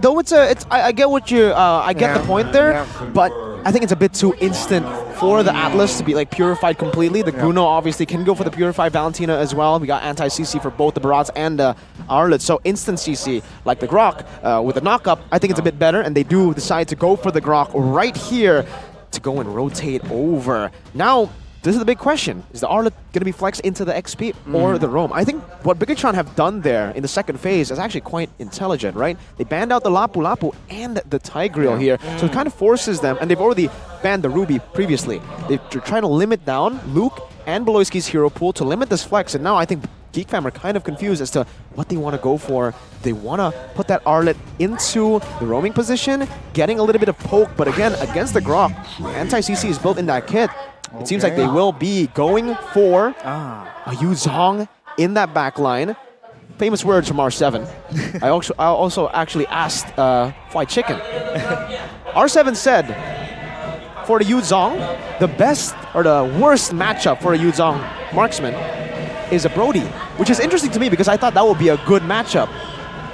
though I get what you, I get the point there, but I think it's a bit too instant for the Atlas to be like purified completely. The Bruno obviously can go for the purified Valentina as well. We got anti-CC for both the Barats and the Arlet. So instant CC like the Grok with the knock-up, I think it's a bit better, and they do decide to go for the Grok right here to go and rotate over. Now, this is the big question. Is the Arlet going to be flexed into the XP or the roam? I think what Bigetron have done there in the second phase is actually quite intelligent, right? They banned out the Lapu Lapu and the Tigreal here, so it kind of forces them, and they've already banned the Ruby previously. They're trying to limit down Luke and Beloyski's hero pool to limit this flex, and now I think Geek Fam are kind of confused as to what they want to go for. They want to put that Arlet into the roaming position, getting a little bit of poke, but again, against the Grok, anti-CC is built in that kit. It seems like they will be going for a Yu Zhong in that back line. Famous words from R7. I also actually asked Fried Chicken. R7 said, for the Yu Zhong, the best or the worst matchup for a Yu Zhong marksman is a Brody, which is interesting to me because I thought that would be a good matchup,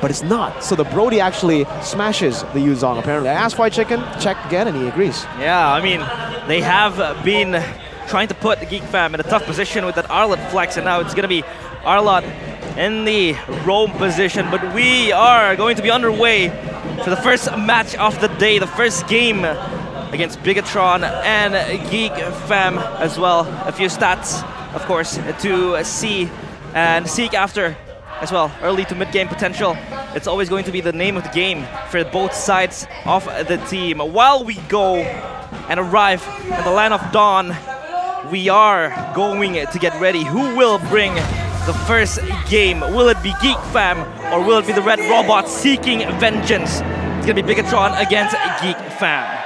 but it's not. So the Brody actually smashes the Yu Zhong, apparently. I asked Fried Chicken, check again, and he agrees. Yeah, I mean, they have been trying to put the Geek Fam in a tough position with that Arlet flex, and now it's going to be Arlot in the roam position, but we are going to be underway for the first match of the day, the first game against Bigetron and Geek Fam as well. A few stats, of course, to see and seek after as well. Early to mid-game potential. It's always going to be the name of the game for both sides of the team. While we go and arrive in the land of dawn, we are going to get ready. Who will bring the first game? Will it be Geek Fam or will it be the Red Robot seeking vengeance? It's going to be Bigetron against Geek Fam.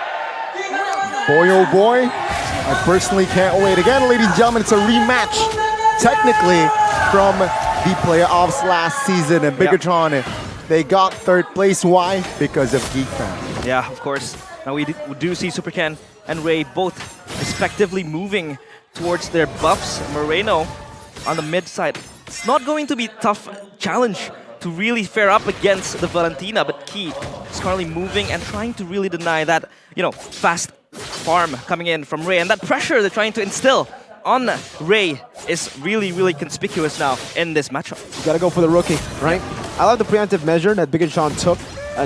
Boy, oh boy, I personally can't wait. Again, ladies and gentlemen, it's a rematch, technically, from the playoffs last season. And Bigetron, they got third place. Why? Because of Geek Fam. Yeah, of course. Now we do see Superken and Ray both respectively moving towards their buffs. Moreno on the mid side. It's not going to be a tough challenge to really fare up against the Valentina, but Key is currently moving and trying to really deny that, fast farm coming in from Ray. And that pressure they're trying to instill on Ray is really, really conspicuous now in this matchup. You gotta go for the rookie, right? I love the preemptive measure that Bigetron took,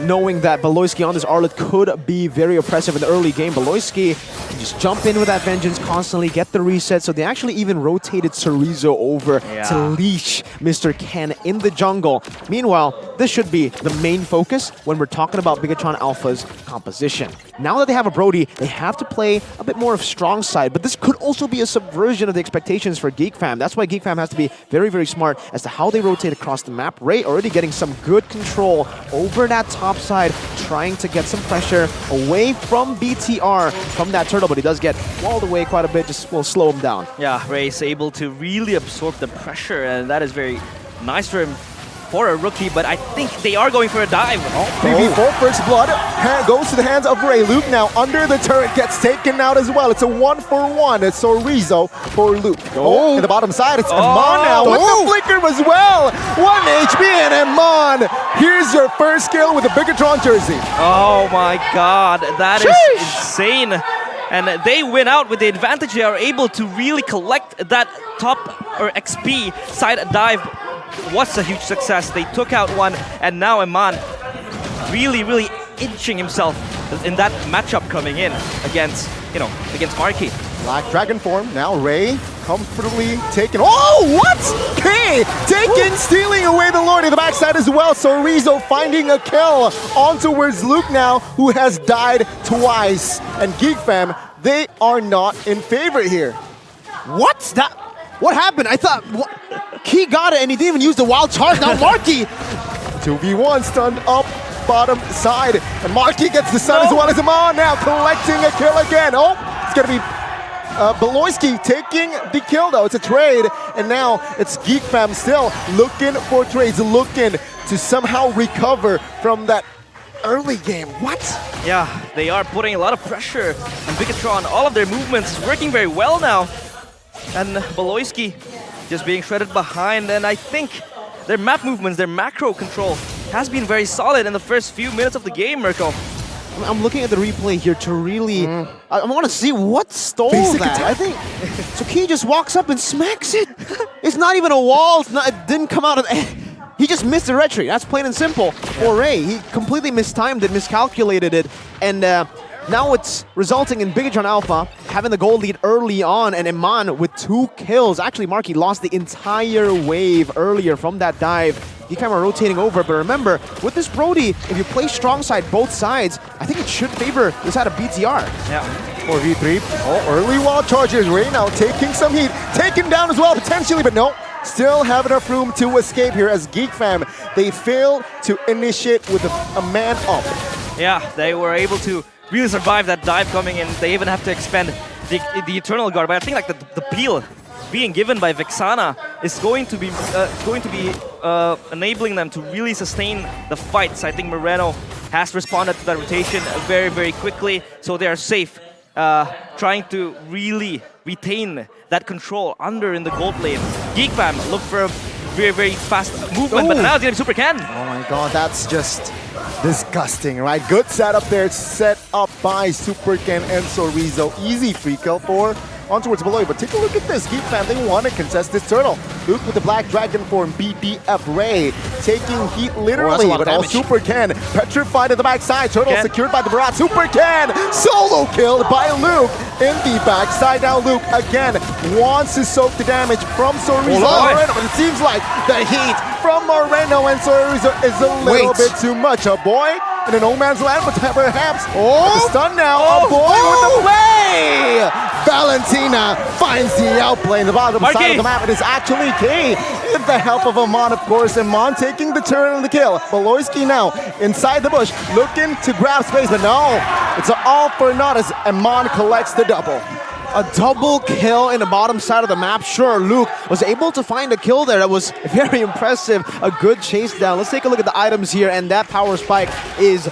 knowing that Beloyski on this Arlet could be very oppressive in the early game. Beloyski can just jump in with that vengeance constantly, get the reset, so they actually even rotated Chorizo over to leash Mr. Ken in the jungle. Meanwhile, this should be the main focus when we're talking about Bigetron Alpha's composition. Now that they have a Brody, they have to play a bit more of strong side, but this could also be a subversion of the expectations for Geek Fam. That's why Geek Fam has to be very, very smart as to how they rotate across the map. Ray already getting some good control over that top side, trying to get some pressure away from BTR from that turtle, but he does get walled away quite a bit, just will slow him down. Yeah, Ray's able to really absorb the pressure, and that is very nice for him for a rookie, but I think they are going for a dive. 3v4 first blood goes to the hands of Ray. Luke now under the turret gets taken out as well. It's a 1-for-1. It's Chorizo for Luke. In the bottom side, it's Eman now with the flicker as well. 1 HP and Eman. Here's your first kill with the Bigetron jersey. Oh my god, that is insane. And they win out with the advantage. They are able to really collect that top or XP side dive. Was a huge success. They took out one, and now Eman really, really inching himself in that matchup coming in against, against Marky. Black Dragon form. Now Ray comfortably taken. Oh, what? K stealing away the Lord in the backside as well. So Chorizo finding a kill on towards Luke now, who has died twice. And Geek Fam, they are not in favor here. What happened? I thought he got it and he didn't even use the wild charge. Now Marky 2v1 stunned up bottom side. And Marky gets the stun as well as Amon now collecting a kill again. Oh, it's going to be Beloyski taking the kill though. It's a trade. And now it's Geek Fam still looking for trades, looking to somehow recover from that early game. What? Yeah, they are putting a lot of pressure on Bigetron. All of their movements working very well now. And Beloyski just being shredded behind. And I think their map movements, their macro control has been very solid in the first few minutes of the game, Mirko. I'm looking at the replay here to really... I want to see what stole Basic that. attack. I think Suki just walks up and smacks it. It's not even a wall. It didn't come out of... He just missed the retreat. That's plain and simple. For Ray, he completely mistimed it, miscalculated it, and now it's resulting in Bigetron Alpha having the gold lead early on, and Iman with 2 kills. Actually, Marky lost the entire wave earlier from that dive. He kind of rotating over, but remember, with this Brody, if you play strong side both sides, I think it should favor the side of BTR. Yeah. 4v3. Oh, early wall charges. Ray now taking some heat. Taken down as well, potentially, but no. Still have enough room to escape here as Geek Fam. They fail to initiate with a man up. Yeah, they were able to really survive that dive coming in. They even have to expend the Eternal Guard, but I think like the peel being given by Vexana is going to be enabling them to really sustain the fights. I think Moreno has responded to that rotation very, very quickly, so they are safe, trying to really retain that control under in the gold lane. Geek Fam look for a very, very fast movement, but now it's going to be Super Ken. Oh my god, that's just disgusting, right? Good setup there, set up by Super Ken and Sorizo. Easy free kill for on towards below, but take a look at this. Geek Fam, they want to contest this turtle. Luke with the Black Dragon form, BDF Ray, taking heat literally, but all Super Ken petrified at the backside. Turtle secured by the Barat. Super Ken solo killed by Luke in the backside. Now Luke again wants to soak the damage from Sorizo. But it seems like the heat from Moreno and Sorizo is a little bit too much. A boy in a no man's land, but perhaps the stun now. A boy with the play. Valentina finds the outplay in the bottom side of the map. It is actually K with the help of Amon, of course. Amon taking the turn and the kill. Beloyski now inside the bush, looking to grab space, but no, it's an all for naught as Amon collects the double. A double kill in the bottom side of the map. Sure, Luke was able to find a kill there. That was very impressive. A good chase down. Let's take a look at the items here, and that power spike is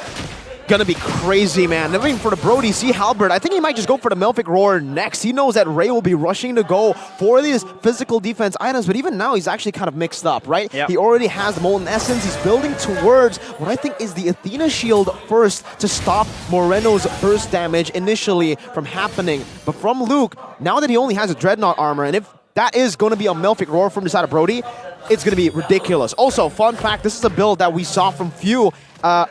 gonna be crazy, man. I mean, for the Brody, see Halbert, I think he might just go for the Melphic Roar next. He knows that Ray will be rushing to go for these physical defense items, but even now he's actually kind of mixed up, right? Yep. He already has the Molten Essence. He's building towards what I think is the Athena Shield first to stop Moreno's burst damage initially from happening. But from Luke, now that he only has a Dreadnought armor, and if that is going to be a Melphic Roar from the side of Brody, it's going to be ridiculous. Also, fun fact, this is a build that we saw from Few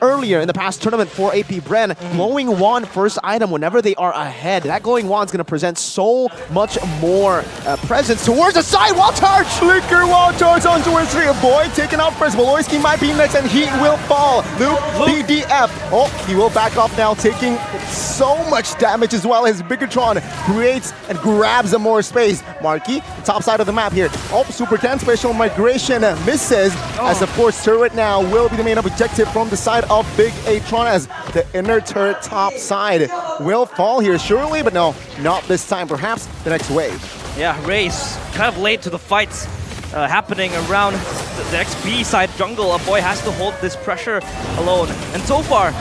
earlier in the past tournament for AP Bren. Glowing Wand first item whenever they are ahead. That Glowing Wand is going to present so much more presence towards the side. Wall charge! Flicker wall charge on towards 3. Boy taken out first. Beloyski might be next and he will fall. Luke, BDF. Oh, he will back off now, taking so much damage as well as Bigetron creates and grabs some more space. Marky, the top side of the map here. Oh, Super Ken special migration misses as the force turret now will be the main objective from the side of Bigetron as the inner turret top side will fall here surely, but no, not this time. Perhaps the next wave. Yeah, Ray's kind of late to the fights happening around the XP side jungle. A boy has to hold this pressure alone. And so far,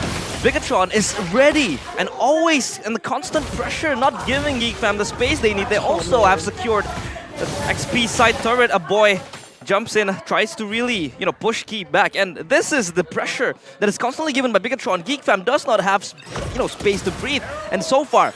Bigetron is ready and always in the constant pressure, not giving Geek Fam the space they need. They also have secured the XP side turret. A boy jumps in, tries to really, push Key back, and this is the pressure that is constantly given by Bigetron. Geek Fam does not have, space to breathe, and so far,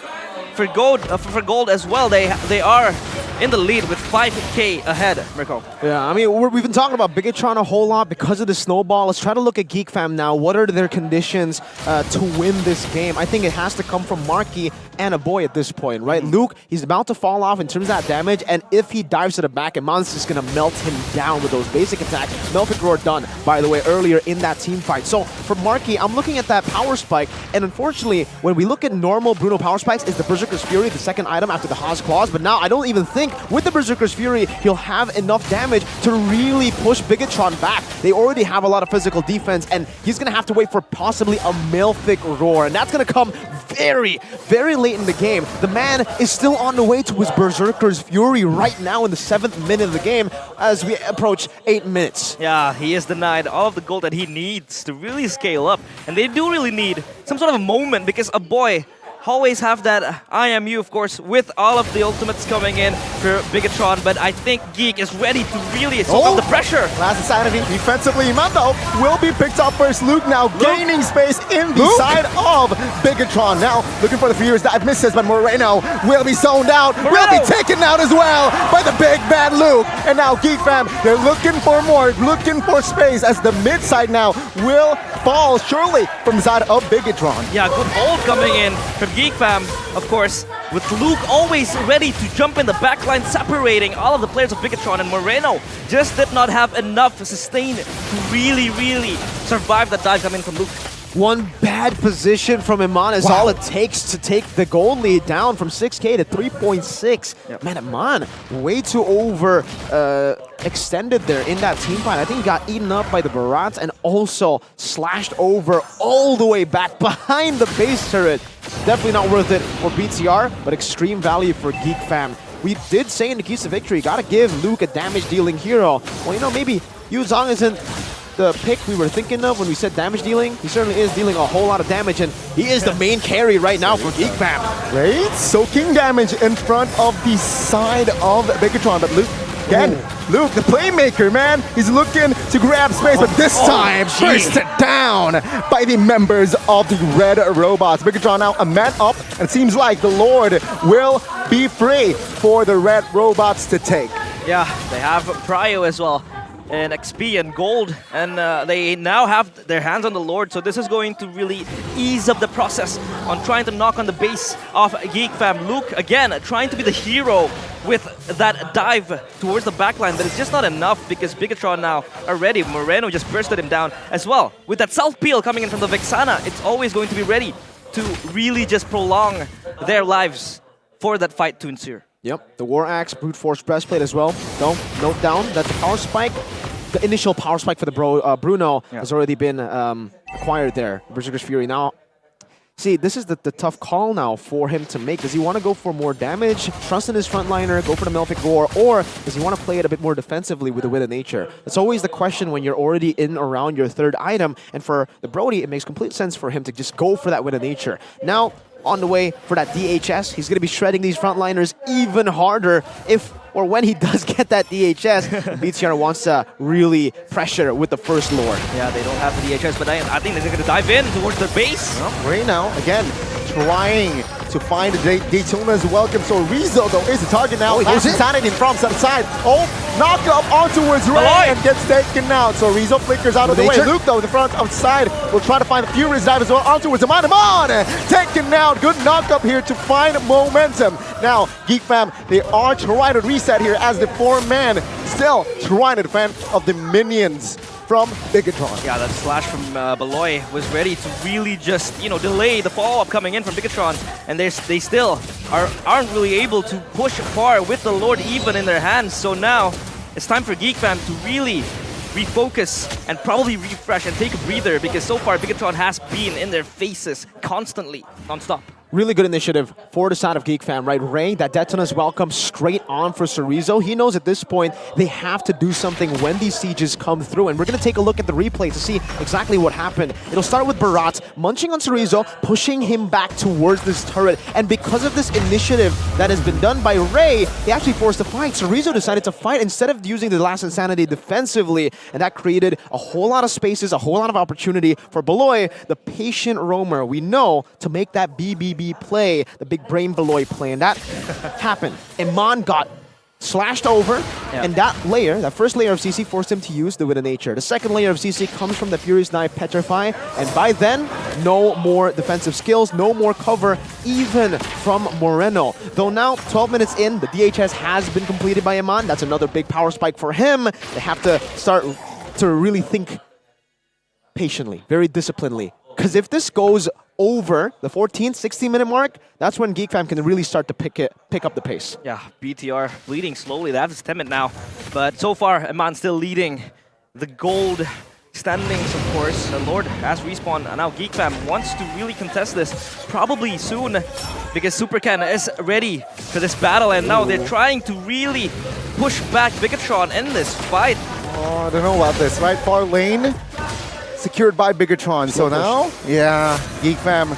for gold as well, they are in the lead with 5k ahead, Mirko. Yeah, I mean, we've been talking about Bigetron a whole lot because of the snowball. Let's try to look at Geek Fam now. What are their conditions to win this game? I think it has to come from Marky and a boy at this point, right? Luke, he's about to fall off in terms of that damage, and if he dives to the back, Iman's just gonna melt him down with those basic attacks. Melphic Roar done, by the way, earlier in that team fight. So for Marky, I'm looking at that power spike, and unfortunately, when we look at normal Bruno power spikes, is the Berserker's Fury, the second item after the Haas Claws, but now I don't even think with the Berserker's Berserker's Fury, he'll have enough damage to really push Bigetron back. They already have a lot of physical defense, and he's going to have to wait for possibly a Malefic Roar, and that's going to come very, very late in the game. The man is still on the way to his Berserker's Fury right now in the 7th minute of the game as we approach 8 minutes. Yeah, he is denied all of the gold that he needs to really scale up. And they do really need some sort of a moment because a boy always have that IMU, of course, with all of the ultimates coming in for Bigetron, but I think Geek is ready to really soak up the pressure. Last insanity defensively. Mando will be picked up first. Luke now gaining space in the side of Bigetron. Now looking for the Furious dive misses, but Moreno will be zoned out. Will be taken out as well by the big bad Luke. And now Geek fam, they're looking for more, looking for space as the mid side now will fall surely from the side of Bigetron. Yeah, good ult coming in from Geek fam, of course, with Luke always ready to jump in the backline, separating all of the players of Bigetron, and Moreno just did not have enough sustain to really, really survive that dive coming from Luke. One bad position from Iman is all it takes to take the gold lead down from 6k to 3.6. Yep. Man, Iman way too over extended there in that team fight. I think he got eaten up by the Barats and also slashed over all the way back behind the base turret. Definitely not worth it for BTR, but extreme value for Geek fam. We did say in the keys to victory, gotta give Luke a damage dealing hero. Well, you know, maybe Yu Zhang isn't the pick we were thinking of when we said damage dealing. He certainly is dealing a whole lot of damage, and he is the main carry right now for Geek fam. Right? Soaking damage in front of the side of Bigetron, but Luke, again, Luke, the playmaker, man, he's looking to grab space, but this time, bursted down by the members of the Red Robots. Bigetron now a man up, and it seems like the Lord will be free for the Red Robots to take. Yeah, they have Prio as well, and XP and gold, and they now have their hands on the Lord, so this is going to really ease up the process on trying to knock on the base of Geek fam. Luke, again, trying to be the hero with that dive towards the backline, but it's just not enough because Bigetron now are ready. Moreno just bursted him down as well. With that self-peel coming in from the Vexana, it's always going to be ready to really just prolong their lives for that fight to ensue. Yep, the War Axe, Brute Force Breastplate as well. Though, note down that the power spike, the initial power spike for the Bruno has already been acquired there. Berserker's Fury now. See, this is the tough call now for him to make. Does he want to go for more damage, trust in his frontliner, go for the Malefic Roar, or does he want to play it a bit more defensively with the Wit of Nature? That's always the question when you're already in around your third item, and for the Brody, it makes complete sense for him to just go for that Wit of Nature. Now, on the way for that DHS, he's going to be shredding these frontliners even harder if or when he does get that DHS. BTR wants to really pressure with the first Lord. Yeah, they don't have the DHS, but I think they're going to dive in towards their base. Well, right now, again, trying to find Daytona's welcome. So Rizzo, though, is the target now. Last insanity from some side. Knock up on towards Ray and gets taken out. So Rizzo flickers out of the way. Luke, though, in the front outside, will try to find the Furious dive as well. On towards Amon. Taken out. Good knock up here to find momentum. Now, Geek fam, they are trying to reset here as the 4-man still trying to defend of the minions from Bigetron. Yeah, that slash from Beloy was ready to really just, you know, delay the follow-up coming in from Bigetron, and they still aren't really able to push far with the Lord even in their hands. So now it's time for Geek fam to really refocus and probably refresh and take a breather, because so far Bigetron has been in their faces constantly, non-stop. Really good initiative for the side of Geek fam, right? Ray, that Detona's welcome straight on for Cerezo. He knows at this point they have to do something when these sieges come through, and we're going to take a look at the replay to see exactly what happened. It'll start with Barat munching on Cerezo, pushing him back towards this turret, and because of this initiative that has been done by Ray, they actually forced a fight. Cerezo decided to fight instead of using the last insanity defensively, and that created a whole lot of spaces, a whole lot of opportunity for Beloy, the patient roamer, we know, to make that BBB play, the big brain Beloy play, and that happened. Iman got slashed over, and that layer, that first layer of CC, forced him to use the Wit of Nature. The second layer of CC comes from the Furious Knife Petrify, and by then, no more defensive skills, no more cover, even from Moreno. Though now, 12 minutes in, the DHS has been completed by Iman. That's another big power spike for him. They have to start to really think patiently, very disciplinedly. Because if this goes over the 14th, 16-minute mark, that's when Geek Fam can really start to pick up the pace. Yeah, BTR bleeding slowly. They have his timid now. But so far, Eman still leading the gold standings, of course. The Lord has respawned, and now Geek Fam wants to really contest this probably soon because Supercan is ready for this battle, and now they're trying to really push back Bigetron in this fight. Oh, I don't know about this, right? Far lane secured by Bigetron. So now, yeah, Geek Fam,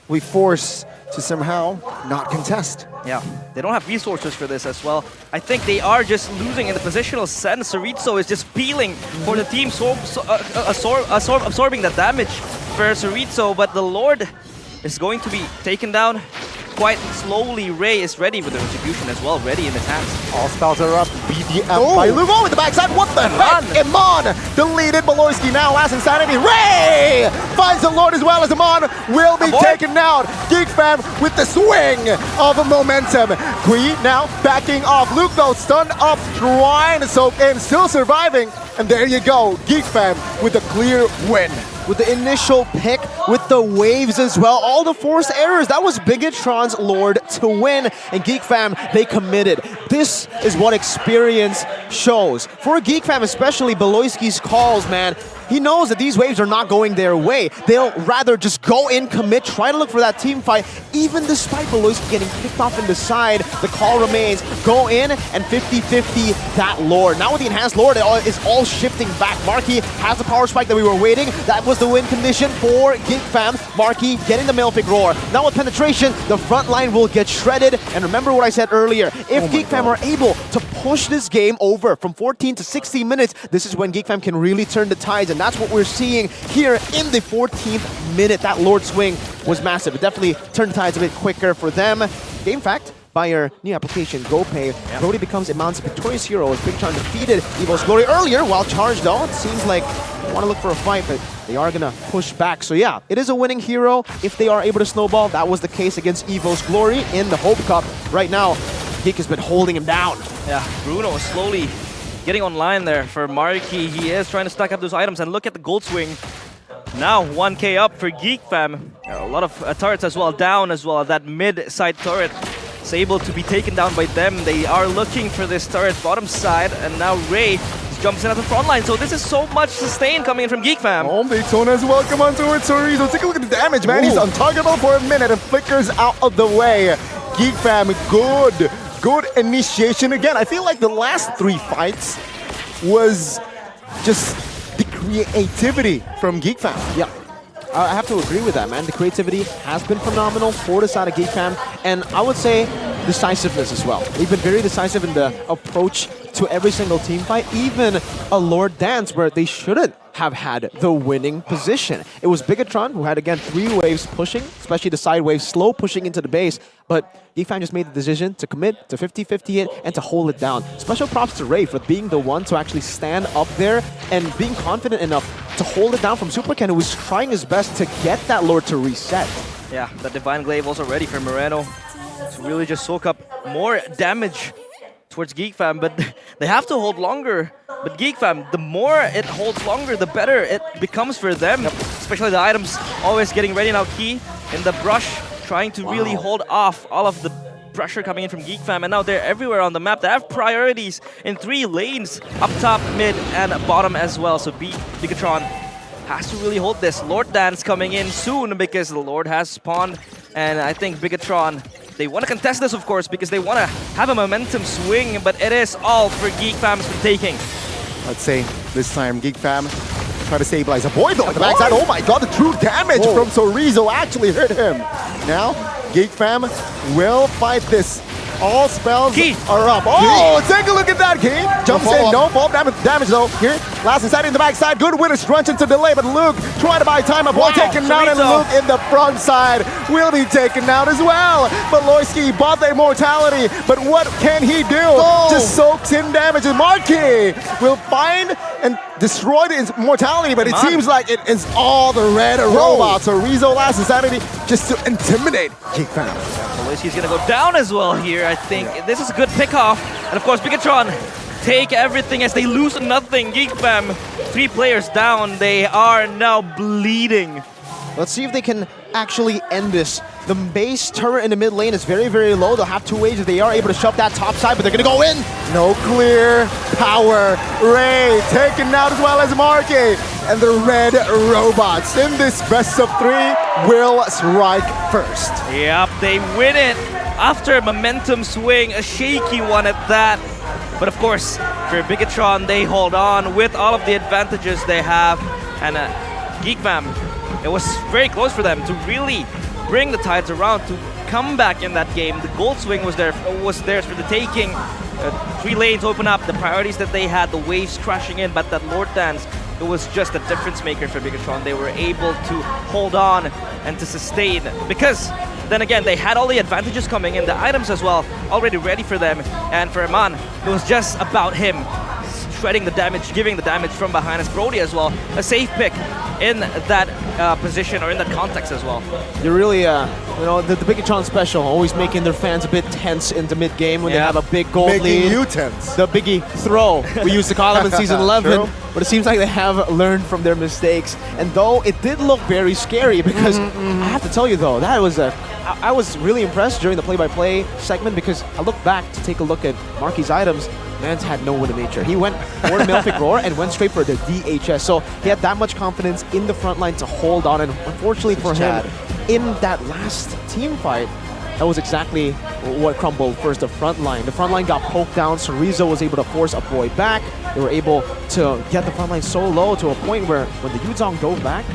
we force to somehow not contest. Yeah, they don't have resources for this as well. I think they are just losing in the positional sense. Sorizo is just peeling for the team, absorbing the damage for Sorizo, but the Lord is going to be taken down quite slowly. Ray is ready with the retribution as well, ready in his hands. All spells are up. BDM by Lugo with the backside. What the heck? Iman deleted. Beloyski now last insanity. Ray finds the Lord as well as Iman will be taken out. Geek Fam with the swing of momentum. Kui now backing off. Luke though stunned up, trying to soak in, still surviving. And there you go. Geek Fam with a clear win. With the initial pick, with the waves as well, all the forced errors, that was Bigetron's Lord to win, and Geek Fam, they committed. This is what experience shows. For Geek Fam, especially Beloyski's calls, man, he knows that these waves are not going their way. They'll rather just go in, commit, try to look for that team fight, even despite Beloyski getting kicked off in the side, the call remains, go in and 50-50 that Lord. Now with the enhanced Lord, it is all shifting back. Marky has the power spike that we were waiting. That was the win condition for Geek Fam. Marky getting the Malefic Roar. Now with penetration, the front line will get shredded. And remember what I said earlier, if Geek Fam are able to push this game over from 14 to 16 minutes, this is when Geek Fam can really turn the tides, and that's what we're seeing here in the 14th minute. That Lord swing was massive. It definitely turned the tides a bit quicker for them. Game fact, by our new application, GoPay, Brody becomes Iman's victorious hero as Bigetron defeated Evo's Glory earlier while charged though. It seems like they want to look for a fight, but they are going to push back. So yeah, it is a winning hero if they are able to snowball. That was the case against Evo's Glory in the Hope Cup. Right now, Geek has been holding him down. Yeah, Bruno is slowly getting online there for Marky. He is trying to stack up those items, and look at the gold swing. Now 1k up for Geek Fam. A lot of turrets as well, down as well. That mid-side turret is able to be taken down by them. They are looking for this turret bottom side, and now Ray jumps in at the front line. So this is so much sustain coming in from Geek Fam. Oh, Daytona as well. Come on towards Sorizo. Take a look at the damage, man. Ooh. He's untargetable for a minute and flickers out of the way. Geek Fam, good initiation. Again, I feel like the last 3 fights was just the creativity from Geek Fam. Yeah. I have to agree with that, man. The creativity has been phenomenal for the side of Geek Fam, and I would say decisiveness as well. They've been very decisive in the approach to every single team fight, even a Lord Dance where they shouldn't have had the winning position. It was Bigetron who had, again, 3 waves pushing, especially the side wave, slow pushing into the base, but Geek Fam just made the decision to commit, to 50-50 it, and to hold it down. Special props to Ray for being the one to actually stand up there and being confident enough to hold it down from Supercan, who was trying his best to get that Lord to reset. Yeah, the Divine Glaive also ready for Moreno to really just soak up more damage towards Geek Fam, but they have to hold longer. But Geek Fam, the more it holds longer, the better it becomes for them. Especially the items always getting ready now. Key in the brush, trying to really hold off all of the pressure coming in from Geek Fam, and now they're everywhere on the map. They have priorities in 3 lanes, up top, mid, and bottom as well. So Bigetron has to really hold this. Lord Dance coming in soon because the Lord has spawned, and I think Bigetron, they want to contest this, of course, because they want to have a momentum swing, but it is all for Geek Fam's for taking. Let's say this time Geek Fam try to stabilize. A boy though at the backside. Oh my god, the true damage from Sorizo actually hurt him. Now, Geek Fam will fight this. All spells are up. Oh, take a look at that, Key. Jumps in, no fall damage though. Here, last inside in the backside. Good winner, Strunch into delay, but Luke trying to buy time. A ball taken down, and Luke in the front side will be taken out as well. But Loyski bought the immortality, but what can he do? Just soaks in damage, and Marky will find and destroy the immortality, but it seems like it is all the red robots. So Rizzo last insanity just to intimidate Geek Fam. He's gonna go down as well here, I think. This is a good pick-off. And of course, Bigetron take everything as they lose nothing. Geek Fam, 3 players down. They are now bleeding. Let's see if they can actually end this. The base turret in the mid lane is very, very low. They'll have two ways if they are able to shove that top side, but they're going to go in. No clear power. Ray taken out as well as Marky. And the red robots in this best of 3 will strike first. Yep, they win it after a momentum swing, a shaky one at that. But of course, for Bigetron, they hold on with all of the advantages they have. And Geek Fam, it was very close for them to really bring the tides around, to come back in that game. The gold swing was theirs for the taking. 3 lanes open up, the priorities that they had, the waves crashing in, but that Lord Dance, it was just a difference maker for Bigetron. They were able to hold on and to sustain, because then again, they had all the advantages coming in, the items as well, already ready for them. And for Eman, it was just about him shredding the damage, giving the damage from behind as Brody as well. A safe pick in that position or in that context as well. You're really, the Bigetron special, always making their fans a bit tense into mid-game when they have a big gold lead. Making you tense. The Biggie throw, we used to call them in Season 11. True. But it seems like they have learned from their mistakes. And though it did look very scary, because I have to tell you though, that was I was really impressed during the play-by-play segment, because I looked back to take a look at Marky's items. Mans had no win of nature. He went for the Malefic Roar and went straight for the DHS. So he had that much confidence in the front line to hold on. And unfortunately for him, in that last team fight, that was exactly what crumbled first, the front line. The front line got poked down, so Rizzo was able to force a boy back. They were able to get the front line so low to a point where when the Yuzong dove back,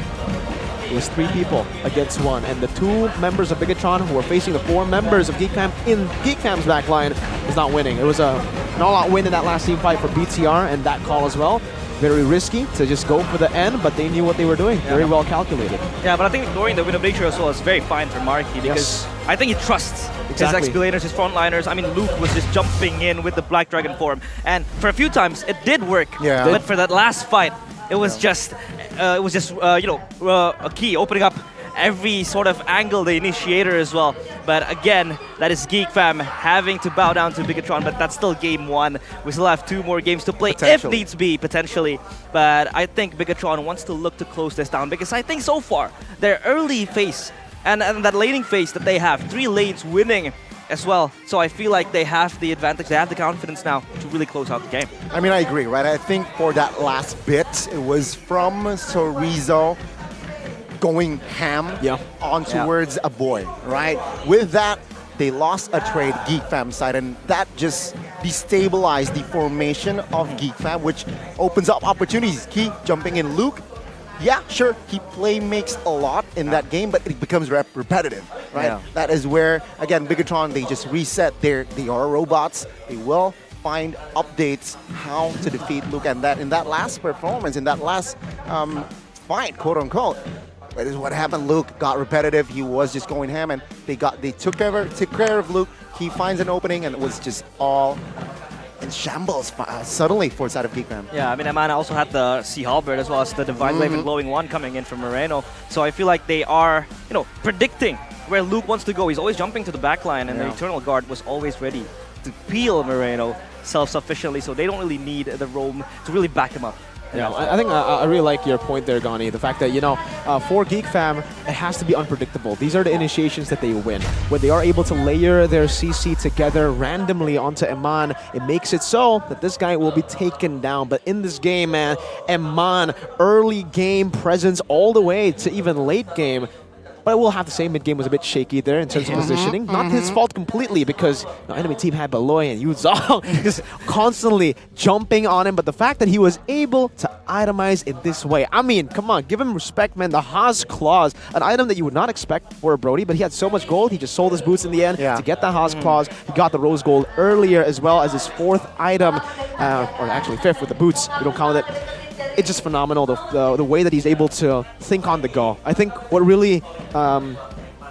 it was 3 people against 1. And the 2 members of Bigetron who were facing the 4 members of Geek Fam in Geek Fam's backline was not winning. It was an all-out win in that last team fight for BTR, and that call as well. Very risky to just go for the end, but they knew what they were doing. Very well calculated. Yeah, but I think ignoring the win of nature as well is very fine for Marky, because I think he trusts his expilators, his frontliners. I mean, Luke was just jumping in with the Black Dragon form, and for a few times it did work. Yeah. But for that last fight, it was just, a key opening up every sort of angle, the initiator as well. But again, that is Geek Fam having to bow down to Bigetron, but that's still game 1. We still have 2 more games to play if needs be, potentially. But I think Bigetron wants to look to close this down, because I think so far, their early phase and that laning phase that they have, 3 lanes winning as well. So I feel like they have the advantage, they have the confidence now to really close out the game. I mean, I agree, right? I think for that last bit, it was from Sorizo going ham on towards a boy, right? With that, they lost a trade, Geek Fam side, and that just destabilized the formation of Geek Fam, which opens up opportunities. Key jumping in Luke. Yeah, sure, he play makes a lot in that game, but it becomes repetitive, right? Yeah. That is where, again, Bigetron, they just reset they are robots. They will find updates how to defeat Luke, and that in that last performance, in that last fight, quote unquote, that is what happened. Luke got repetitive. He was just going ham, and they took care of Luke. He finds an opening, and it was just all in shambles suddenly for side of Geek Fam. Yeah, I mean, Eman also had the Sea Halberd as well as the Divine Blade and Glowing One coming in from Moreno. So I feel like they are, predicting where Luke wants to go. He's always jumping to the back line, and the Eternal Guard was always ready to peel Moreno self-sufficiently, so they don't really need the roam to really back him up. Yeah, I think I really like your point there, Gani. The fact that, for Geek Fam, it has to be unpredictable. These are the initiations that they win. When they are able to layer their CC together randomly onto Eman, it makes it so that this guy will be taken down. But in this game, man, Eman, early game presence all the way to even late game. But I will have to say mid-game was a bit shaky there in terms of positioning. Not his fault completely, because the enemy team had Baloy and Yuzong just constantly jumping on him. But the fact that he was able to itemize in this way, I mean, come on, give him respect, man. The Haas Claws, an item that you would not expect for a Brody, but he had so much gold, he just sold his boots in the end to get the Haas Claws. He got the Rose Gold earlier as well as his 4th item, or actually 5th with the boots, we don't count it. It's just phenomenal, the way that he's able to think on the go. I think what really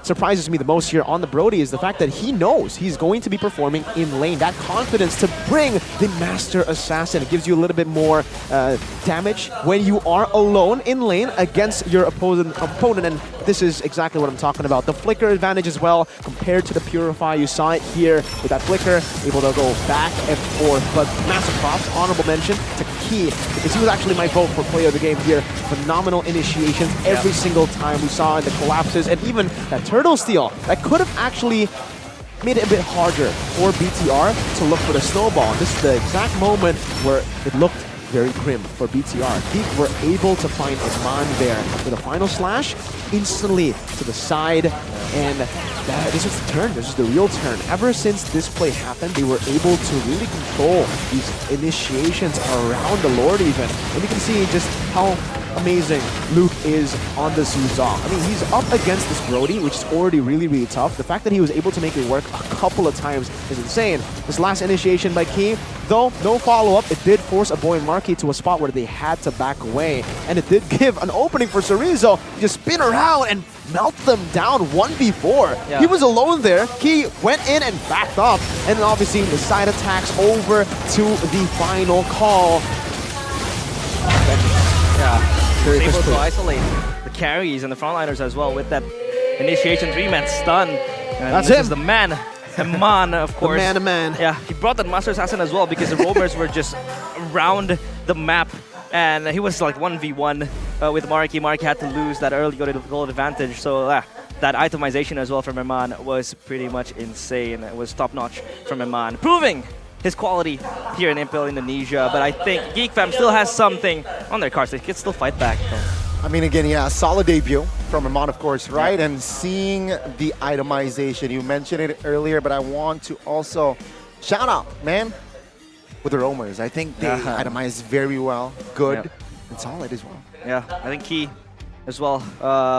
surprises me the most here on the Brody is the fact that he knows he's going to be performing in lane. That confidence to bring the Master Assassin. It gives you a little bit more damage when you are alone in lane against your opponent. And this is exactly what I'm talking about. The flicker advantage as well compared to the Purify. You saw it here with that flicker, able to go back and forth. But massive props, honorable mention to Key, because he was actually my vote for player of the game here. Phenomenal initiations every single time we saw in the collapses, and even that turtle steal that could have actually made it a bit harder for BTR to look for the snowball. This is the exact moment where it looked very grim for BTR. Geek were able to find Iman there with a final slash instantly to the side, and this was the turn. This is the real turn. Ever since this play happened, they were able to really control these initiations around the Lord even. And you can see just how amazing Luke is on this Yuzong. I mean, he's up against this Brody, which is already really, really tough. The fact that he was able to make it work a couple of times is insane. This last initiation by Key, though no follow-up, it did force a boy and Marky to a spot where they had to back away. And it did give an opening for Cerezo to just spin around and melt them down 1v4. Yeah. He was alone there. Key went in and backed up. And then obviously the side attacks over to the final call. Yeah, Very able crispy. to isolate the carries and the frontliners as well with that initiation 3-man stun. And That's this him. is the man, Iman, of course. The man. Yeah, he brought that Master Assassin as well because the roamers were just around the map. And he was like 1v1 with Marky. Marky had to lose that early goal advantage. So that itemization as well from Iman was pretty much insane. It was top-notch from Iman, proving his quality here in MPL Indonesia. But I think Geek Fam still has something on their cards. They can still fight back, though. I mean, again, yeah, solid debut from Iman, of course, right? And seeing the itemization, you mentioned it earlier, but I want to also shout out, man, with the roamers. I think they itemized very well, good, and solid as well. Yeah, I think Key as well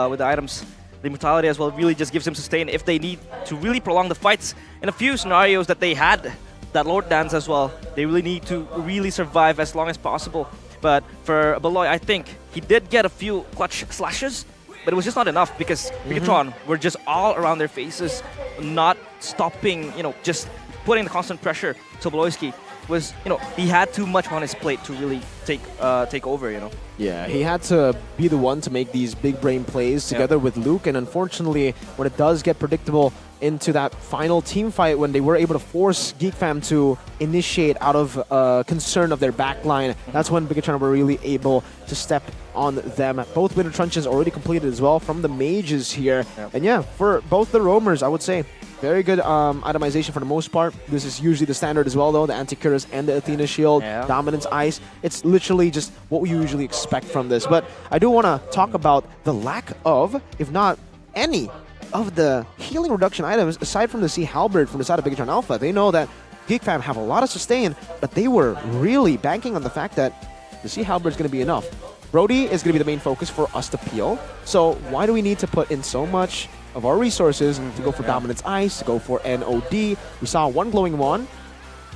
with the items. The immortality as well really just gives him sustain if they need to really prolong the fights. In a few scenarios that they had, that Lord Dance as well, they really need to really survive as long as possible. But for Beloy, I think he did get a few clutch slashes, but it was just not enough because Bigetron were just all around their faces, not stopping, just putting the constant pressure. So Beloyski was, he had too much on his plate to really take over, Yeah, he had to be the one to make these big brain plays together with Luke, and unfortunately, when it does get predictable into that final team fight, when they were able to force Geek Fam to initiate out of concern of their backline, that's when Bigetron were really able to step on them. Both Winter Truncheons already completed as well from the mages here. And yeah, for both the roamers, I would say, very good itemization for the most part. This is usually the standard as well, though. The Anticuras and the Athena Shield, Dominance Ice. It's literally just what we usually expect from this. But I do want to talk about the lack of, if not any, of the healing reduction items aside from the Sea Halberd from the side of Bigetron Alpha. They know that Geek Fam have a lot of sustain, but they were really banking on the fact that the Sea Halberd is going to be enough. Brody is going to be the main focus for us to peel. So why do we need to put in so much of our resources to go for Dominance Ice, to go for NOD? We saw one Glowing Wand,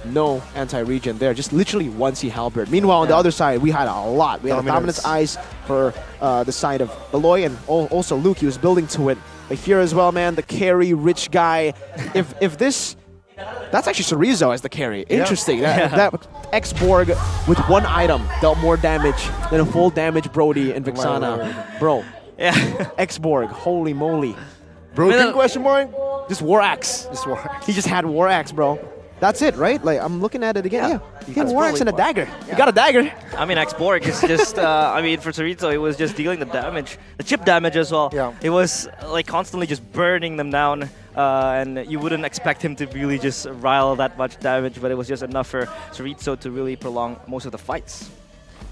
no anti-regen there, just literally one Sea Halberd. Meanwhile, on the other side, we had a lot. We had a Dominance Ice for the side of Beloy, and also Luke, he was building to it. But here as well, man, the carry rich guy. If this, that's actually Cerezo as the carry. Interesting. That X-Borg with one item dealt more damage than a full damage Brody and Vixana. Bro. Yeah. X-Borg, holy moly. Broken question mark? Just War Axe. Just War Axe. He just had War Axe, bro. That's it, right? Like, I'm looking at it again. Yeah. He had War Axe and a dagger. You got a dagger. I mean, X-Borg is just, for Cerezo, it was just dealing the damage, the chip damage as well. Yeah. It was like constantly just burning them down, and you wouldn't expect him to really just rile that much damage, but it was just enough for Cerezo to really prolong most of the fights.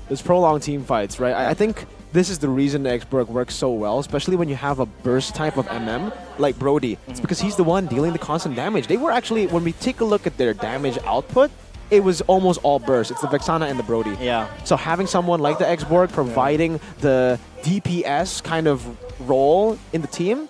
There's prolonged team fights, right? I think this is the reason the X-Borg works so well, especially when you have a burst type of MM like Brody. It's because he's the one dealing the constant damage. They were actually, when we take a look at their damage output, it was almost all burst. It's the Vexana and the Brody. Yeah. So having someone like the X-Borg providing the DPS kind of role in the team,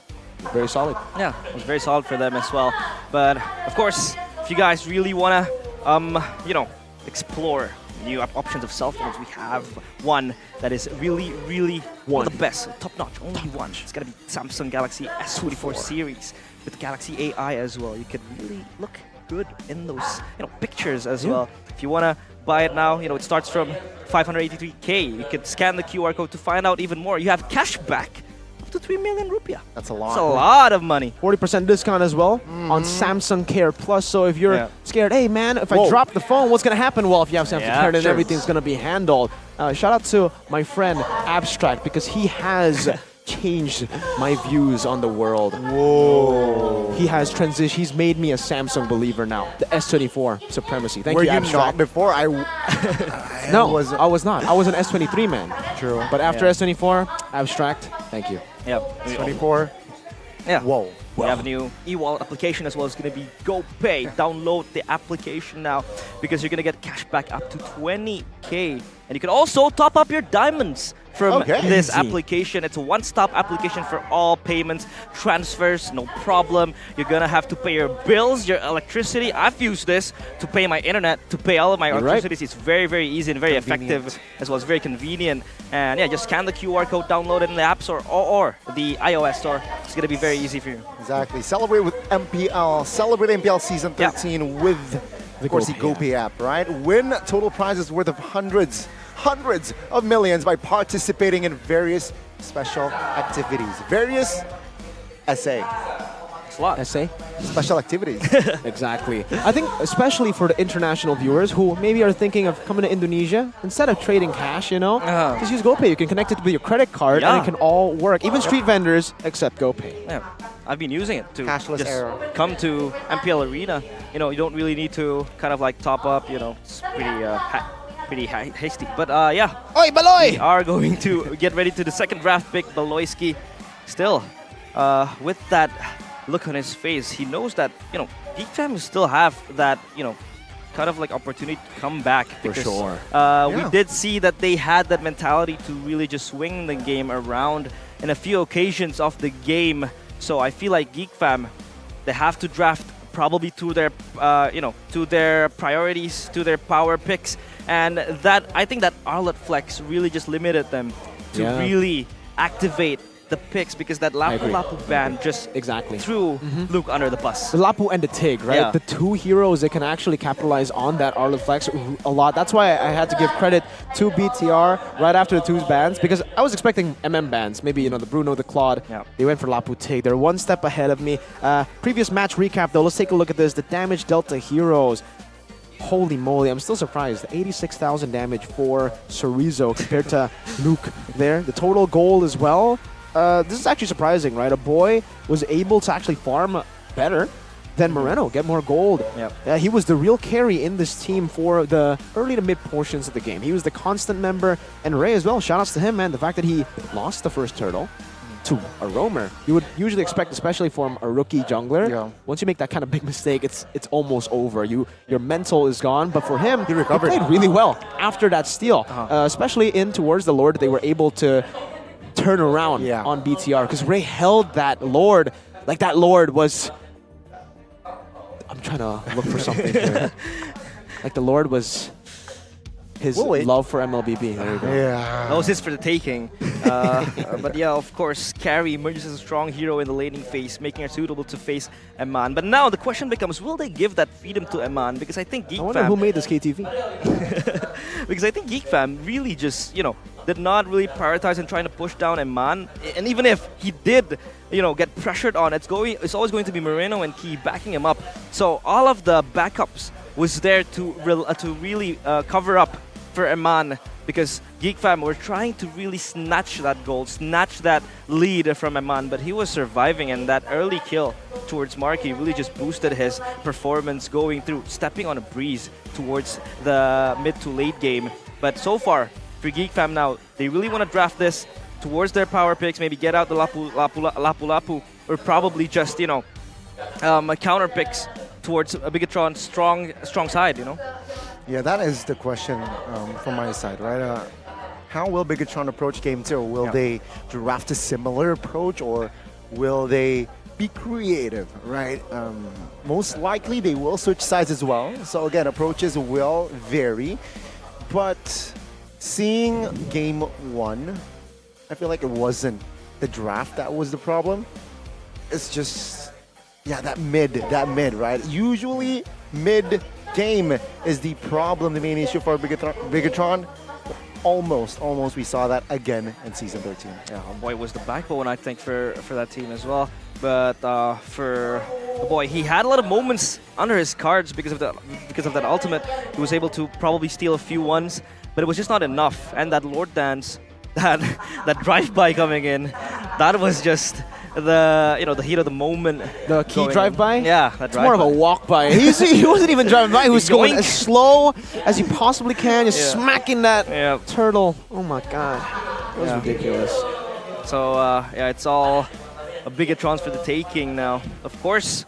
very solid. Yeah, it was very solid for them as well. But of course, if you guys really want to, explore new options of cell phones, we have one that is really, really one of the best, top-notch, only one. It's gonna be Samsung Galaxy S24 series with Galaxy AI as well. You could really look good in those, pictures as well. If you wanna buy it now, it starts from 583K. You could scan the QR code to find out even more. You have cashback up to 3 million rupiah. That's a lot. That's a lot of money. 40% discount as well on Samsung Care Plus. So if you're scared, hey man, if I drop the phone, what's gonna happen? Well, if you have Samsung Care, then everything's gonna be handled. Shout out to my friend Abstract because he has changed my views on the world. Whoa. He has transitioned. He's made me a Samsung believer now. The S24 supremacy. Thank Were you, you Abstract. not before? No, I was not. I was an S23 man. True. But after S24, Abstract, thank you. Yeah. 24. Yeah. Whoa. We have a new e-wallet application as well. It's going to be GoPay. Download the application now because you're going to get cash back up to 20K. And you can also top up your diamonds from this application. It's a one-stop application for all payments, transfers, no problem. You're going to have to pay your bills, your electricity. I've used this to pay my internet, to pay all of my electricity. It's very, very easy and very effective as well as very convenient. And yeah, just scan the QR code, download it in the App Store or the iOS Store. It's going to be very easy for you. Exactly. Celebrate with MPL. Celebrate MPL Season 13 with, of course, the GoPay app, right? Win total prizes worth of hundreds of millions by participating in various special activities. Various SA. It's a lot. SA? Special activities. Exactly. I think especially for the international viewers who maybe are thinking of coming to Indonesia, instead of trading cash, you know, just use GoPay. You can connect it with your credit card and it can all work. Even street vendors accept GoPay. Yeah. I've been using it to Cashless just era. come to MPL Arena. You know, you don't really need to kind of like top up, you know, it's pretty hasty. But yeah, Oi, Baloy! we are going to get ready to the second draft pick, Baloyski. Still, with that look on his face, he knows that, you know, Geek Fam still have that, you know, kind of like opportunity to come back. Because, we did see that they had that mentality to really just swing the game around in a few occasions of the game. So I feel like Geek Fam, they have to draft probably to their, you know, to their priorities, to their power picks, and that I think that Arlet Flex really just limited them to really activate the picks because that Lapu Lapu ban just threw Luke under the bus. The Lapu and the Tig, right? Yeah. The two heroes that can actually capitalize on that Arlet Flex a lot. That's why I had to give credit to BTR right after the two bans because I was expecting MM bans. Maybe, you know, the Bruno, the Claude. Yeah. They went for Lapu Tig. They're one step ahead of me. Previous match recap though, let's take a look at this. The damage dealt to heroes. Holy moly, I'm still surprised. 86,000 damage for Chorizo compared to Luke there. The total gold as well. This is actually surprising, right? A boy was able to actually farm better than Moreno, get more gold. He was the real carry in this team for the early to mid portions of the game. He was the constant member, and Ray as well. Shoutouts to him, man. The fact that he lost the first turtle to a roamer, you would usually expect, especially from a rookie jungler, once you make that kind of big mistake, it's almost over. Your mental is gone, but for him, he played really well after that steal, especially in towards the Lord. They were able to turn around on BTR because Ray held that Lord like that Lord was. I'm trying to look for something here. Like the Lord was his love for MLBB. There you go. That was his for the taking. But yeah, of course, Carry emerges as a strong hero in the laning phase, making her suitable to face Eman. But now the question becomes, will they give that freedom to Eman? Because I think Geek I wonder who made this KTV. Because I think Geek Fam really just, you know, did not really prioritize in trying to push down Eman. And even if he did, you know, get pressured on, it's always going to be Moreno and Key backing him up. So all of the backups was there to really cover up for Eman, because Geek Fam were trying to really snatch that gold, snatch that lead from Eman, but he was surviving, and that early kill towards Marky really just boosted his performance going through, stepping on a breeze towards the mid to late game. But so far, for Geek Fam now, they really want to draft this towards their power picks, maybe get out the Lapu, or probably just, you know, counter picks towards a Bigetron strong side, you know? Yeah, that is the question from my side, right? How will Bigetron approach Game 2? Will they draft a similar approach, or will they be creative, right? Most likely they will switch sides as well. So again, approaches will vary. But seeing Game 1, I feel like it wasn't the draft that was the problem. It's just, yeah, that mid, right? Usually mid game is the problem, the main issue for Bigetron. almost we saw that again in Season 13. Yeah, boy was the backbone, I think, for that team as well. But for boy, he had a lot of moments under his cards because of that ultimate. He was able to probably steal a few ones, but it was just not enough. And that Lord Dance, that drive-by coming in, that was just the heat of the moment. The key drive-by? Yeah, that it's more of a walk-by. He wasn't even driving by. He was going as slow as he possibly can, just smacking that turtle. Oh my god, that was ridiculous. So it's all a Bigetron for the taking now. Of course,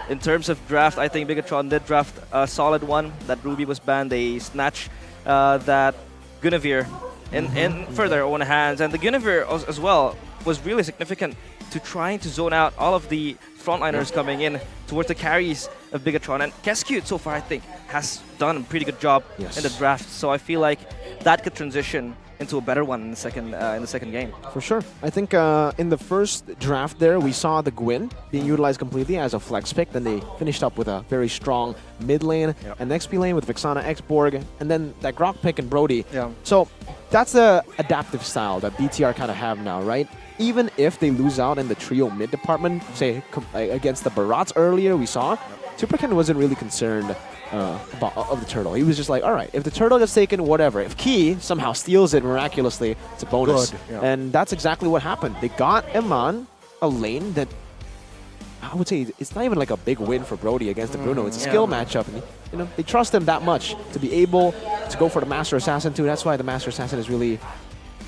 in terms of draft, I think Bigetron did draft a solid one. That Ruby was banned. They snatched that Guinevere in further own hands, and the Guinevere as well was really significant to trying to zone out all of the frontliners coming in towards the carries of Bigetron. And Keskute so far, I think, has done a pretty good job in the draft. So I feel like that could transition into a better one in the second game. For sure. I think in the first draft there, we saw the Gwyn being utilized completely as a flex pick. Then they finished up with a very strong mid lane and XP lane with Vexana, X-Borg, and then that Grok pick and Brody. Yeah. So that's the adaptive style that BTR kind of have now, right? Even if they lose out in the trio mid department, say against the Barats earlier, we saw, Superken wasn't really concerned of the turtle. He was just like, all right, if the turtle gets taken, whatever. If Key somehow steals it miraculously, it's a bonus. Good, yeah. And that's exactly what happened. They got Eman a lane that I would say it's not even like a big win for Brody against the Bruno. It's a skill matchup. And, they trust him that much to be able to go for the Master Assassin too. That's why the Master Assassin is really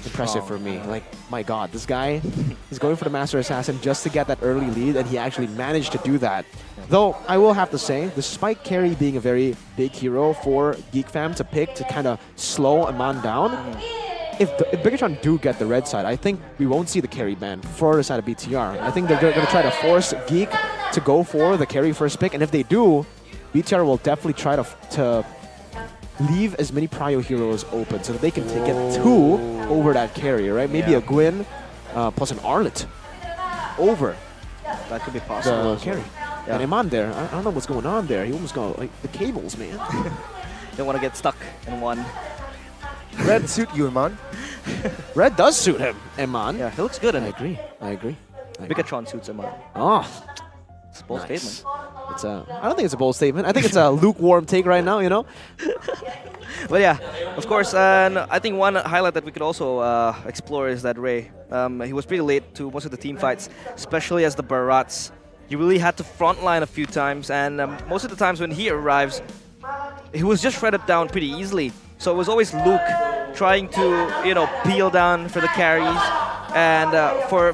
impressive for me. Like, my god, this guy is going for the Master Assassin just to get that early lead, and he actually managed to do that. Though, I will have to say, despite Carry being a very big hero for Geek Fam to pick to kind of slow a man down, if Bigetron do get the red side, I think we won't see the Carry ban for the side of BTR. I think they're going to try to force Geek to go for the Carry first pick, and if they do, BTR will definitely try to leave as many prio heroes open so that they can get two over that Carry, right? Maybe a Gwyn plus an Arlet over. That could be possible. The Carry. And Iman there, I don't know what's going on there. He almost got like the cables, man. Don't want to get stuck in one. Red suit you, Iman. Red does suit him, Iman. Yeah, he looks good in I it. agree. Bigetron suits him. Oh, it's a bold statement. It's I don't think it's a bold statement. I think it's a lukewarm take right now, you know? But yeah, of course, and I think one highlight that we could also explore is that Ray. He was pretty late to most of the team fights, especially as the Barats. He really had to frontline a few times, and most of the times when he arrives, he was just shredded down pretty easily. So it was always Luke trying to, peel down for the carries. And for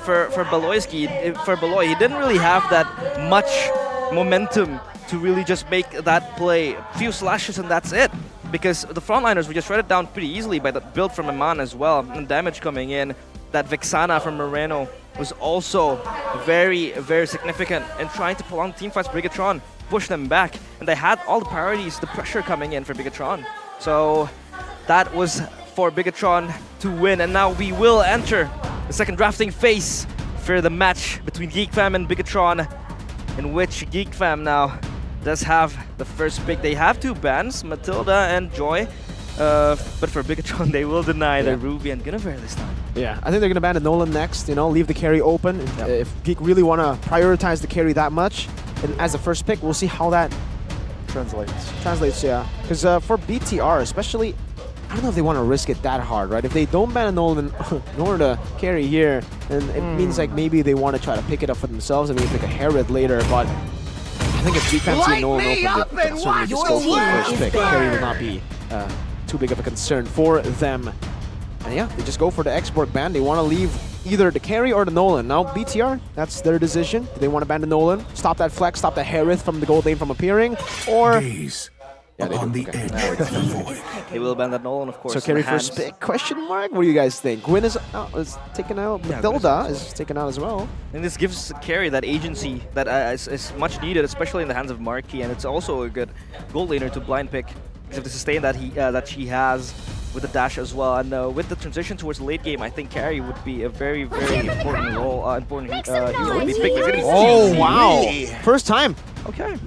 Beloy, he didn't really have that much momentum to really just make that play. A few slashes and that's it. Because the frontliners were just shredded down pretty easily by the build from Iman as well. And damage coming in. That Vexana from Moreno was also very, very significant in trying to prolong the teamfights. Bigetron push them back. And they had all the priorities, the pressure coming in for Bigetron. So that was for Bigetron to win. And now we will enter the second drafting phase for the match between Geek Fam and Bigetron, in which Geek Fam now does have the first pick. They have two bans, Matilda and Joy, but for Bigetron, they will deny the Ruby and Guinevere this time. Yeah, I think they're going to ban the Nolan next, leave the carry open. If Geek really want to prioritize the carry that much, and as the first pick, we'll see how that translates, yeah. Because for BTR, especially, I don't know if they want to risk it that hard, right? If they don't ban a Nolan in order to carry here, then it means like maybe they want to try to pick it up for themselves and maybe pick a Herod later, but I think if Geek Fam see a Nolan open, they certainly just go for the first pick. Carry will not be too big of a concern for them. And yeah, they just go for the X-Borg ban. They want to leave either the carry or the Nolan. Now BTR, that's their decision. Do they want to ban the Nolan, stop that flex, stop the Herith from the gold lane from appearing, or... on the edge of the void. They will ban that Nolan, of course. So carry first pick, question mark? What do you guys think? Gwyn is taken out, Matilda is taken out as well. And this gives Carry that agency that is much needed, especially in the hands of Marquis, and it's also a good gold laner to blind pick because of the sustain that she has with the dash as well. And with the transition towards the late game, I think Carry would be a very, very important role, hero to be picked. Oh, wow. First time. Okay.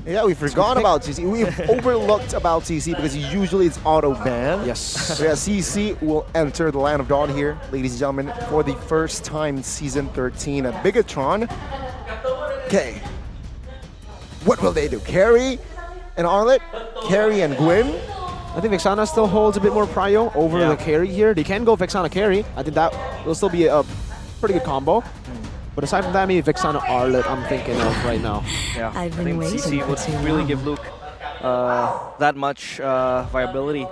Yeah, we forgot about CC. We've overlooked about CC because usually it's auto ban. Yes. So yeah, CC will enter the Land of Dawn here, ladies and gentlemen, for the first time in Season 13 at Bigetron. Okay. What will they do? Carry and Arlet? Carry and Gwyn? I think Vexana still holds a bit more prio over the carry here. They can go Vexana carry. I think that will still be a pretty good combo. But aside from that, maybe Vexana Arlet I'm thinking of right now. Yeah, I think CC would really give Luke that much viability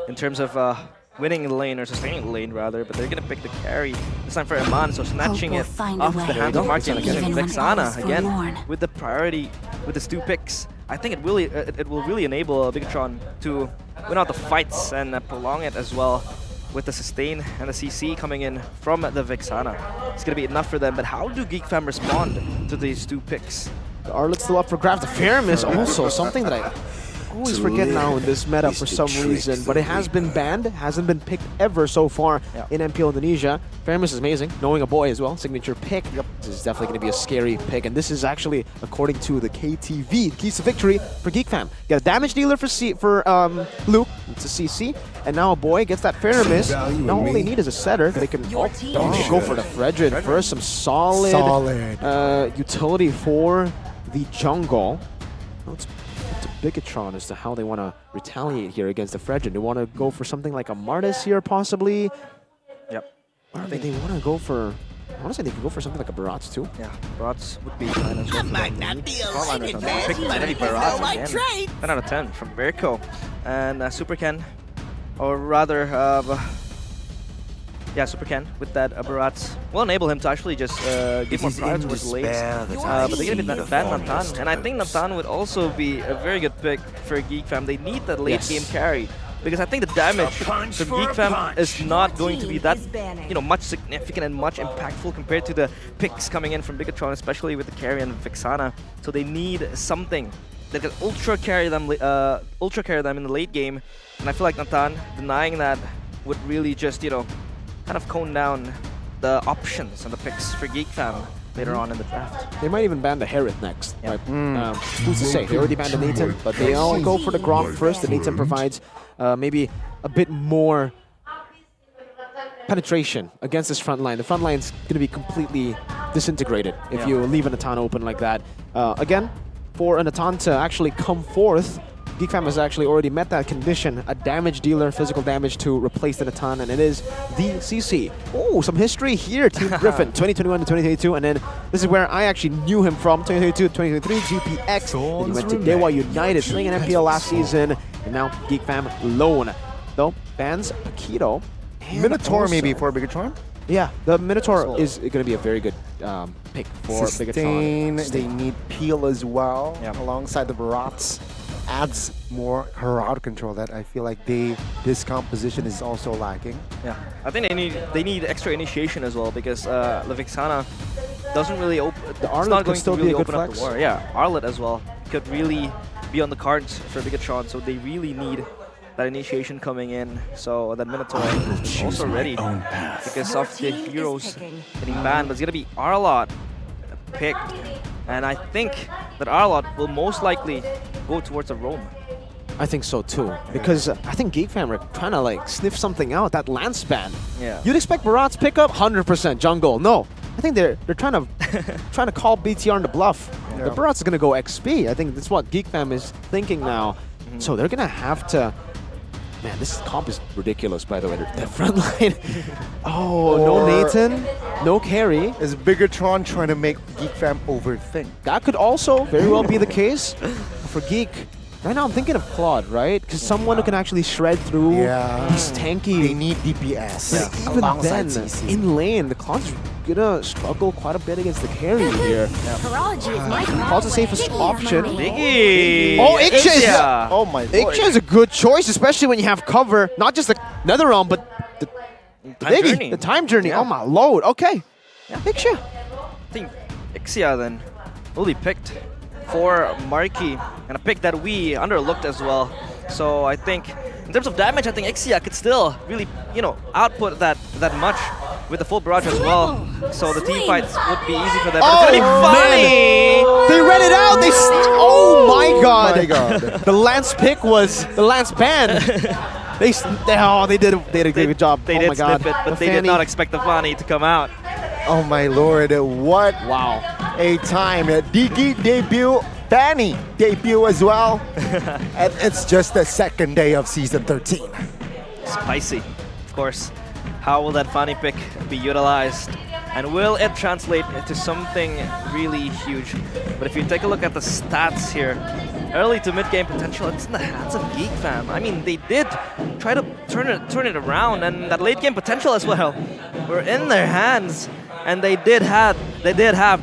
in terms of winning the lane or sustaining the lane rather, but they're gonna pick the carry this time for Iman, so snatching it off the hands of Marky and giving Vexana again with the priority with his 2 picks. I think it will really enable Bigetron to win out the fights and prolong it as well with the sustain and the CC coming in from the Vexana. It's gonna be enough for them, but how do Geek Fam respond to these 2 picks? The Arlet's still up for grabs. The Farum is also something that I always forget now in this meta for some reason, but it has been banned, hasn't been picked ever so far in MPL Indonesia. Fairness is amazing, knowing a boy as well, signature pick. This is definitely going to be a scary pick, and this is actually, according to the KTV, keys to victory for Geek Fam. Got a damage dealer for Luke, it's a CC, and now a boy gets that Fairness. Now all they need is a setter. They can go for the Fredrin first, some solid utility for the jungle. It's Bigetron as to how they want to retaliate here against the Fredrin. They want to go for something like a Martis here, possibly. Yep. Or I think they want to go for... Honestly, they could go for something like a Barats too. Yeah, Barats would be fine as well. Might not be a legend, man. Pick many Barats again. 10 out of 10 from Berko. And Super Ken, or rather... yeah, Super Ken with that Barats will enable him to actually just give more prior towards the lanes. But they're going to ban Nathan. And I think Nathan would also be a very good pick for Geek Fam. They need that late game carry. Because I think the damage from Geek Fam is not going to be that much significant and much impactful compared to the picks coming in from Bigetron, especially with the carry and Vexana. So they need something that can ultra carry them in the late game. And I feel like Nathan denying that would really just, kind of cone down the options and the picks for Geek Fam later on in the draft. They might even ban the Herod next. Right? Who's to say? They already banned the Nathan, but they all go for the Grom first. The Nathan provides maybe a bit more penetration against this front line. The front line's going to be completely disintegrated if you leave a Natan open like that. Again, for a Natan to actually come forth, Geek Fam has actually already met that condition, a damage dealer, physical damage to replace the Natan, and it is the CC. Oh, some history here, Team Griffin, 2021 to 2022, and then this is where I actually knew him from, 2022 to 2023, GPX, then he went to Dewa United, playing in MPL last season, and now Geek Fam lone. Though, bans Paquito. Minotaur maybe for Bigetron? Yeah, the Minotaur is going to be a very good pick for Bigetron. They need Peel as well, alongside the Barats. Adds more crowd control that I feel like this composition is also lacking. Yeah, I think they need extra initiation as well because the Vexana doesn't really open. The Arlet not going to really open up the war. Yeah, Arlet as well could really be on the cards for Bigetron, so they really need that initiation coming in. So that Minotaur is also ready because of the heroes getting banned. But it's gonna be Arlot picked. And I think that Arlot will most likely go towards a roam. I think so too, because I think Geek Fam are trying to sniff something out, that Lance ban. Yeah. You'd expect Barat's pickup 100% jungle. No, I think they're trying to call BTR on the bluff. Yeah. The Barat's gonna go XP. I think that's what Geek Fam is thinking now. So they're gonna have to. Man, this comp is ridiculous, by the way. The front line. No Nathan, no carry. Is Bigetron trying to make Geek Fam overthink? That could also very well be the case for Geek. Right now, I'm thinking of Claude, right? Because someone who can actually shred through. He's tanky. They need DPS. But even then, in lane, the Claude's gonna struggle quite a bit against the carry here. Claude's the safest option. Biggie! Oh, Ixia! Oh my lord. Ixia is a good choice, especially when you have cover. Not just the NetherRealm, but the Biggie, the time journey. Oh my lord. Okay. Ixia. I think Ixia then will be picked for Marky, and a pick that we underlooked as well. So I think in terms of damage, I think Ixia could still really, output that much with the full barrage as well. So the team fights would be easy for them. But it's gonna be funny! They read it out. Oh my god. My God. The Lance pick was the Lance ban. They did a good job. They oh did my god. sniff it, but The they did Fanny. not expect the Fanny to come out. Oh my lord, what a time. Geek debut, Fanny debut as well. And it's just the second day of Season 13. Spicy, of course. How will that Fanny pick be utilized? And will it translate into something really huge? But if you take a look at the stats here, early to mid-game potential, it's in the hands of Geek fam. I mean, they did try to turn it around, and that late game potential as well were in their hands, and they did have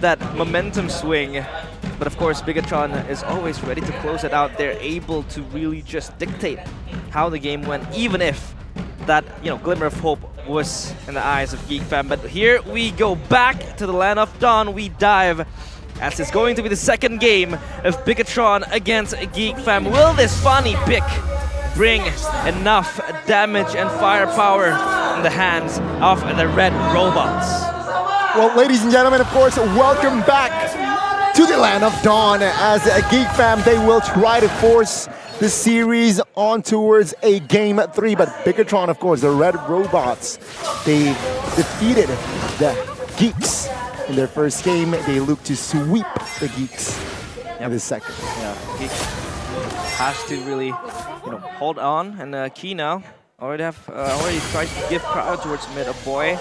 that momentum swing. But of course, Bigetron is always ready to close it out. They're able to really just dictate how the game went, even if that glimmer of hope was in the eyes of Geek fam. But here we go back to the land of Dawn. We dive, as it's going to be the second game of Bigetron against Geek fam. Will this funny pick bring enough damage and firepower in the hands of the red robots? Well, ladies and gentlemen, of course, welcome back to the land of Dawn. As a Geek fam, they will try to force the series on towards a Game 3. But Bigetron, of course, the red robots, they defeated the Geeks in their first game. They look to sweep the Geeks in the second. Yeah, Geek has to really hold on and key now. Already tried to give power towards mid. A boy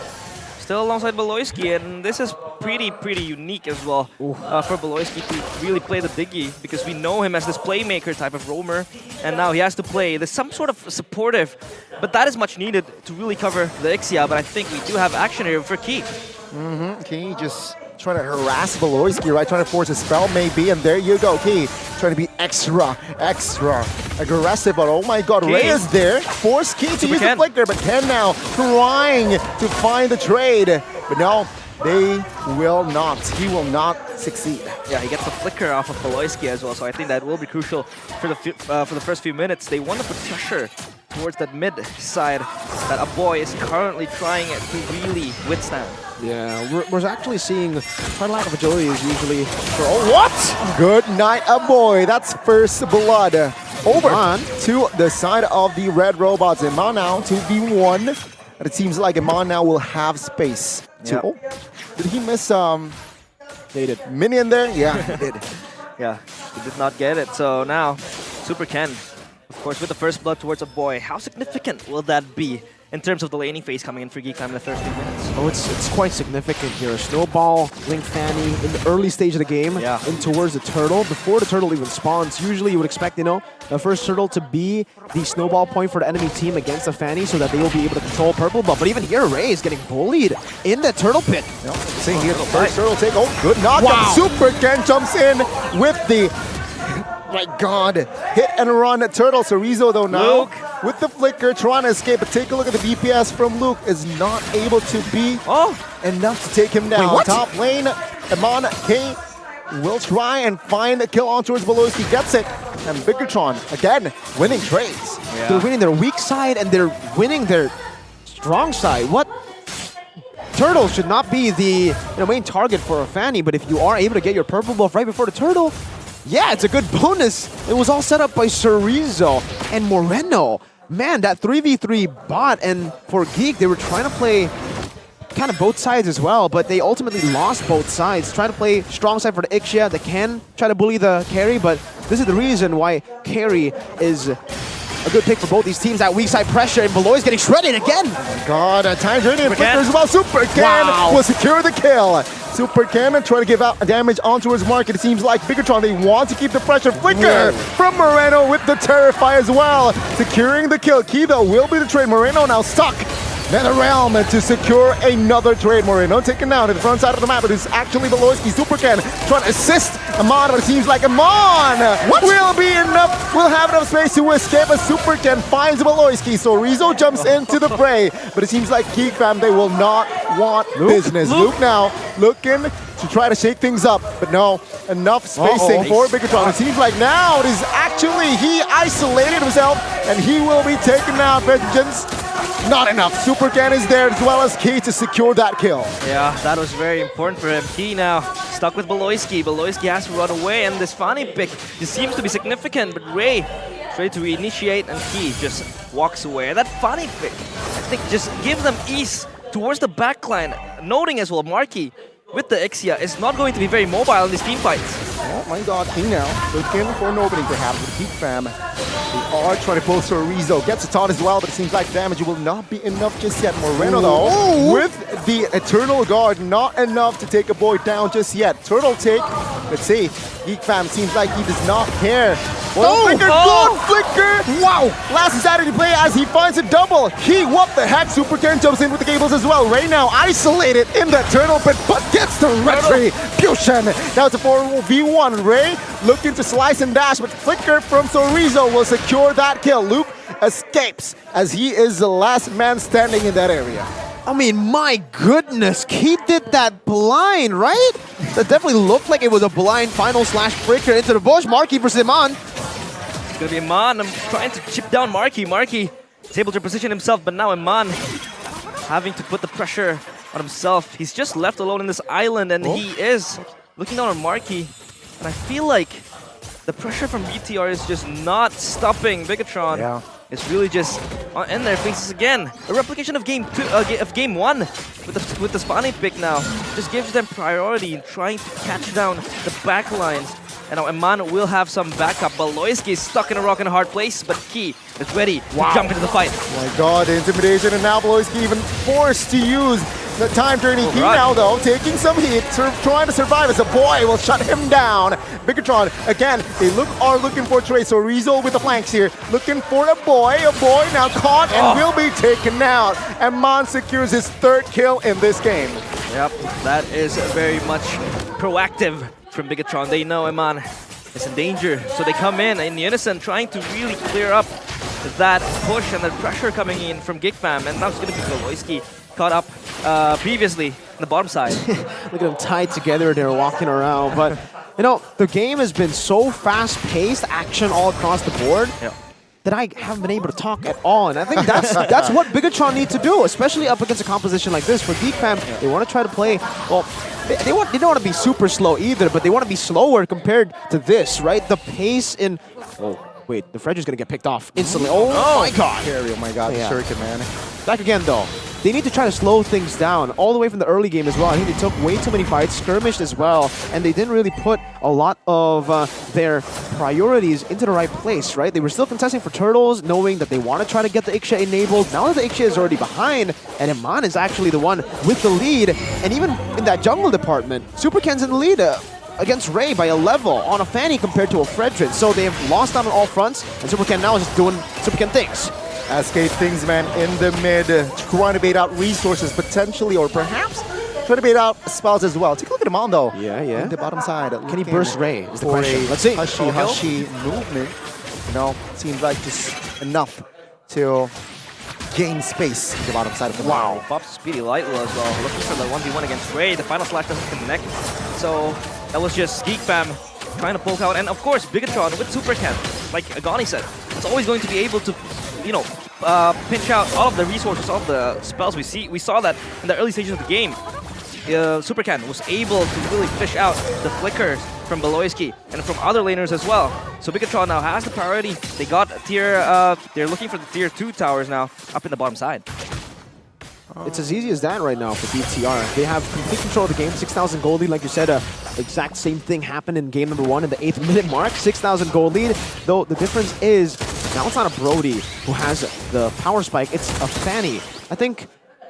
still alongside Beloyski, and this is pretty unique as well for Beloyski to really play the Diggy, because we know him as this playmaker type of roamer, and now he has to play. There's some sort of supportive, but that is much needed to really cover the Ixia. But I think we do have action here for Key. Key just trying to harass Beloyski, right? Trying to force a spell maybe, and there you go. Key trying to be extra aggressive, but oh my god, Key. Ray is there. Force Key to use the flicker, but Ken now trying to find the trade. But no, they will not. He will not succeed. Yeah, he gets the flicker off of Beloyski as well, so I think that will be crucial for the first few minutes. They want to put pressure towards that mid side that a boy is currently trying to really withstand. Yeah, we're actually seeing quite a lack of agility is usually for... Oh, what? Good night, a boy. That's first blood. Over to the side of the red robots. Iman now 2v1. And it seems like Iman now will have space. Oh, did he miss They did. minion there? Yeah, he did. Yeah, he did not get it. So now, Super Ken, of course, with the first blood towards a boy. How significant will that be in terms of the laning phase coming in for Geek Time in the first few minutes? Oh, it's quite significant here. A snowball, Link Fanny in the early stage of the game, in towards the turtle. Before the turtle even spawns, usually you would expect, the first turtle to be the snowball point for the enemy team against the Fanny so that they will be able to control purple buff. But even here, Ray is getting bullied in the turtle pit. See here, the first turtle take. Oh, good knockdown. Wow. Super Ken jumps in with the... My god, hit and run Turtle. Cerezo though now Luke with the flicker trying to escape, but take a look at the DPS from Luke, is not able to be enough to take him down. Wait, what? Top lane, Iman K will try and find a kill on towards Beloyski, gets it, and Bigetron again winning trades. Yeah. They're winning their weak side and they're winning their strong side. What? Turtle should not be the main target for a Fanny, but if you are able to get your purple buff right before the turtle, yeah, it's a good bonus. It was all set up by Cerezo and Moreno. Man, that 3v3 bot, and for Geek, they were trying to play kind of both sides as well, but they ultimately lost both sides. Trying to play strong side for the Ixia. They can try to bully the carry, but this is the reason why carry is a good pick for both these teams. That weak side pressure, and Beloy is getting shredded again. Oh my god, time draining and flickers well. Super Ken will secure the kill. Super Ken trying to give out damage on towards market. It seems like Bigetron, they want to keep the pressure. Flicker from Moreno with the Terrify as well. Securing the kill. Key though will be the trade. Moreno now stuck. Nether Realm to secure another trade. Moreno taken down to the front side of the map, but it's actually Beloyski. Super Ken trying to assist Amon, but it seems like Amon will be enough, will have enough space to escape as Super Ken finds Beloyski. So Rizzo jumps into the fray, but it seems like Geek fam, they will not want business. Luke now looking to try to shake things up, but no, enough spacing for Bigetron. It seems like now it is actually, he isolated himself and he will be taken out. Vengeance, not enough. Super Ken is there as well as Key to secure that kill. Yeah, that was very important for him. Key now stuck with Beloyski. Beloyski has to run away, and this Fanny pick just seems to be significant, but Ray is ready to reinitiate, and he just walks away. That Fanny pick, I think, just gives them ease towards the backline, noting as well Marky with the Ixia is not going to be very mobile in these team fights. Oh my god, King now looking for an opening perhaps with Geek Fam. They are trying to pull Sorizo, gets a taunt as well, but it seems like damage will not be enough just yet. Moreno though, with the Eternal Guard, not enough to take a boy down just yet. Turtle take, let's see, Geek Fam seems like he does not care. Well, Flicker, good Flicker! Wow! Last Saturday play as he finds a double. He, what the heck? Super Ken jumps in with the cables as well. Right now, isolated in the turtle pit, but gets the retribution. Now it's a 4v1. Ray looking to slice and dash, but Flicker from Sorizo will secure that kill. Luke escapes as he is the last man standing in that area. I mean, my goodness, he did that blind, right? That definitely looked like it was a blind final slash breaker into the bush. Marky versus Iman. It's gonna be Iman. I'm trying to chip down Marky. Marky is able to position himself, but now Iman having to put the pressure on himself. He's just left alone in this island, and he is looking down on Marky. And I feel like the pressure from BTR is just not stopping Bigetron. Yeah. It's really just in their faces again. A replication of game 1 with the spawning pick now. Just gives them priority in trying to catch down the back lines. And now Iman will have some backup. Beloyski is stuck in a rock and a hard place, but Key is ready to jump into the fight. Oh my god, intimidation, and now Beloyski even forced to use the time turning key now though, taking some heat, trying to survive as a boy will shut him down. Bigetron, again, they are looking for Trace, so Rizzo with the flanks here, looking for a boy now caught and will be taken out. And Mon secures his 3rd kill in this game. Yep, that is very much proactive from Bigetron. They know Iman is in danger, so they come in unison, trying to really clear up that push and the pressure coming in from Geek Fam. And now it's going to be Beloyski caught up previously in the bottom side. Look at them tied together, they're walking around. But, you know, the game has been so fast-paced, action all across the board, that I haven't been able to talk at all. And I think that's what Bigetron need to do, especially up against a composition like this. For Geek Fam, they want to try to play, well, they don't want to be super slow either, but they want to be slower compared to this, right? The pace in... Oh, wait, the Fredger's going to get picked off instantly. Oh my god! Oh my god, the Shuriken, man. Back again, though. They need to try to slow things down all the way from the early game as well. I think they took way too many fights, skirmished as well, and they didn't really put a lot of their priorities into the right place, right? They were still contesting for turtles, knowing that they want to try to get the Ixia enabled. Now that the Ixia is already behind, and Iman is actually the one with the lead, and even in that jungle department, Super Ken's in the lead against Ray by a level on a Fanny compared to a Fredrin. So they have lost out on all fronts, and Super Ken now is just doing Super Ken things. Escape things, man, in the mid, trying to bait out resources potentially, or perhaps trying to bait out spells as well. Take a look at him on though. Yeah. In the bottom side. Can he burst Ray? Is the question. Let's see. Hushy movement. You know, seems like just enough to gain space in the bottom side of the map. Wow, Bob's Speedy Lightwell as well, looking for the 1v1 against Ray. The final slash doesn't connect, so that was just Geek Fam trying to poke out. And of course, Bigetron with Super Ken, like Agani said, it's always going to be able to, you know, pinch out all of the resources, all of the spells we saw that in the early stages of the game. Super Ken was able to really fish out the flickers from Beloyski and from other laners as well. So Bigetron now has the priority. They got a tier, they're looking for the tier 2 towers now up in the bottom side. It's as easy as that right now for BTR. They have complete control of the game, 6,000 gold lead. Like you said, exact same thing happened in game number 1 in the 8th minute mark. 6,000 gold lead, though the difference is now it's not a Brody who has the power spike, it's a Fanny. I think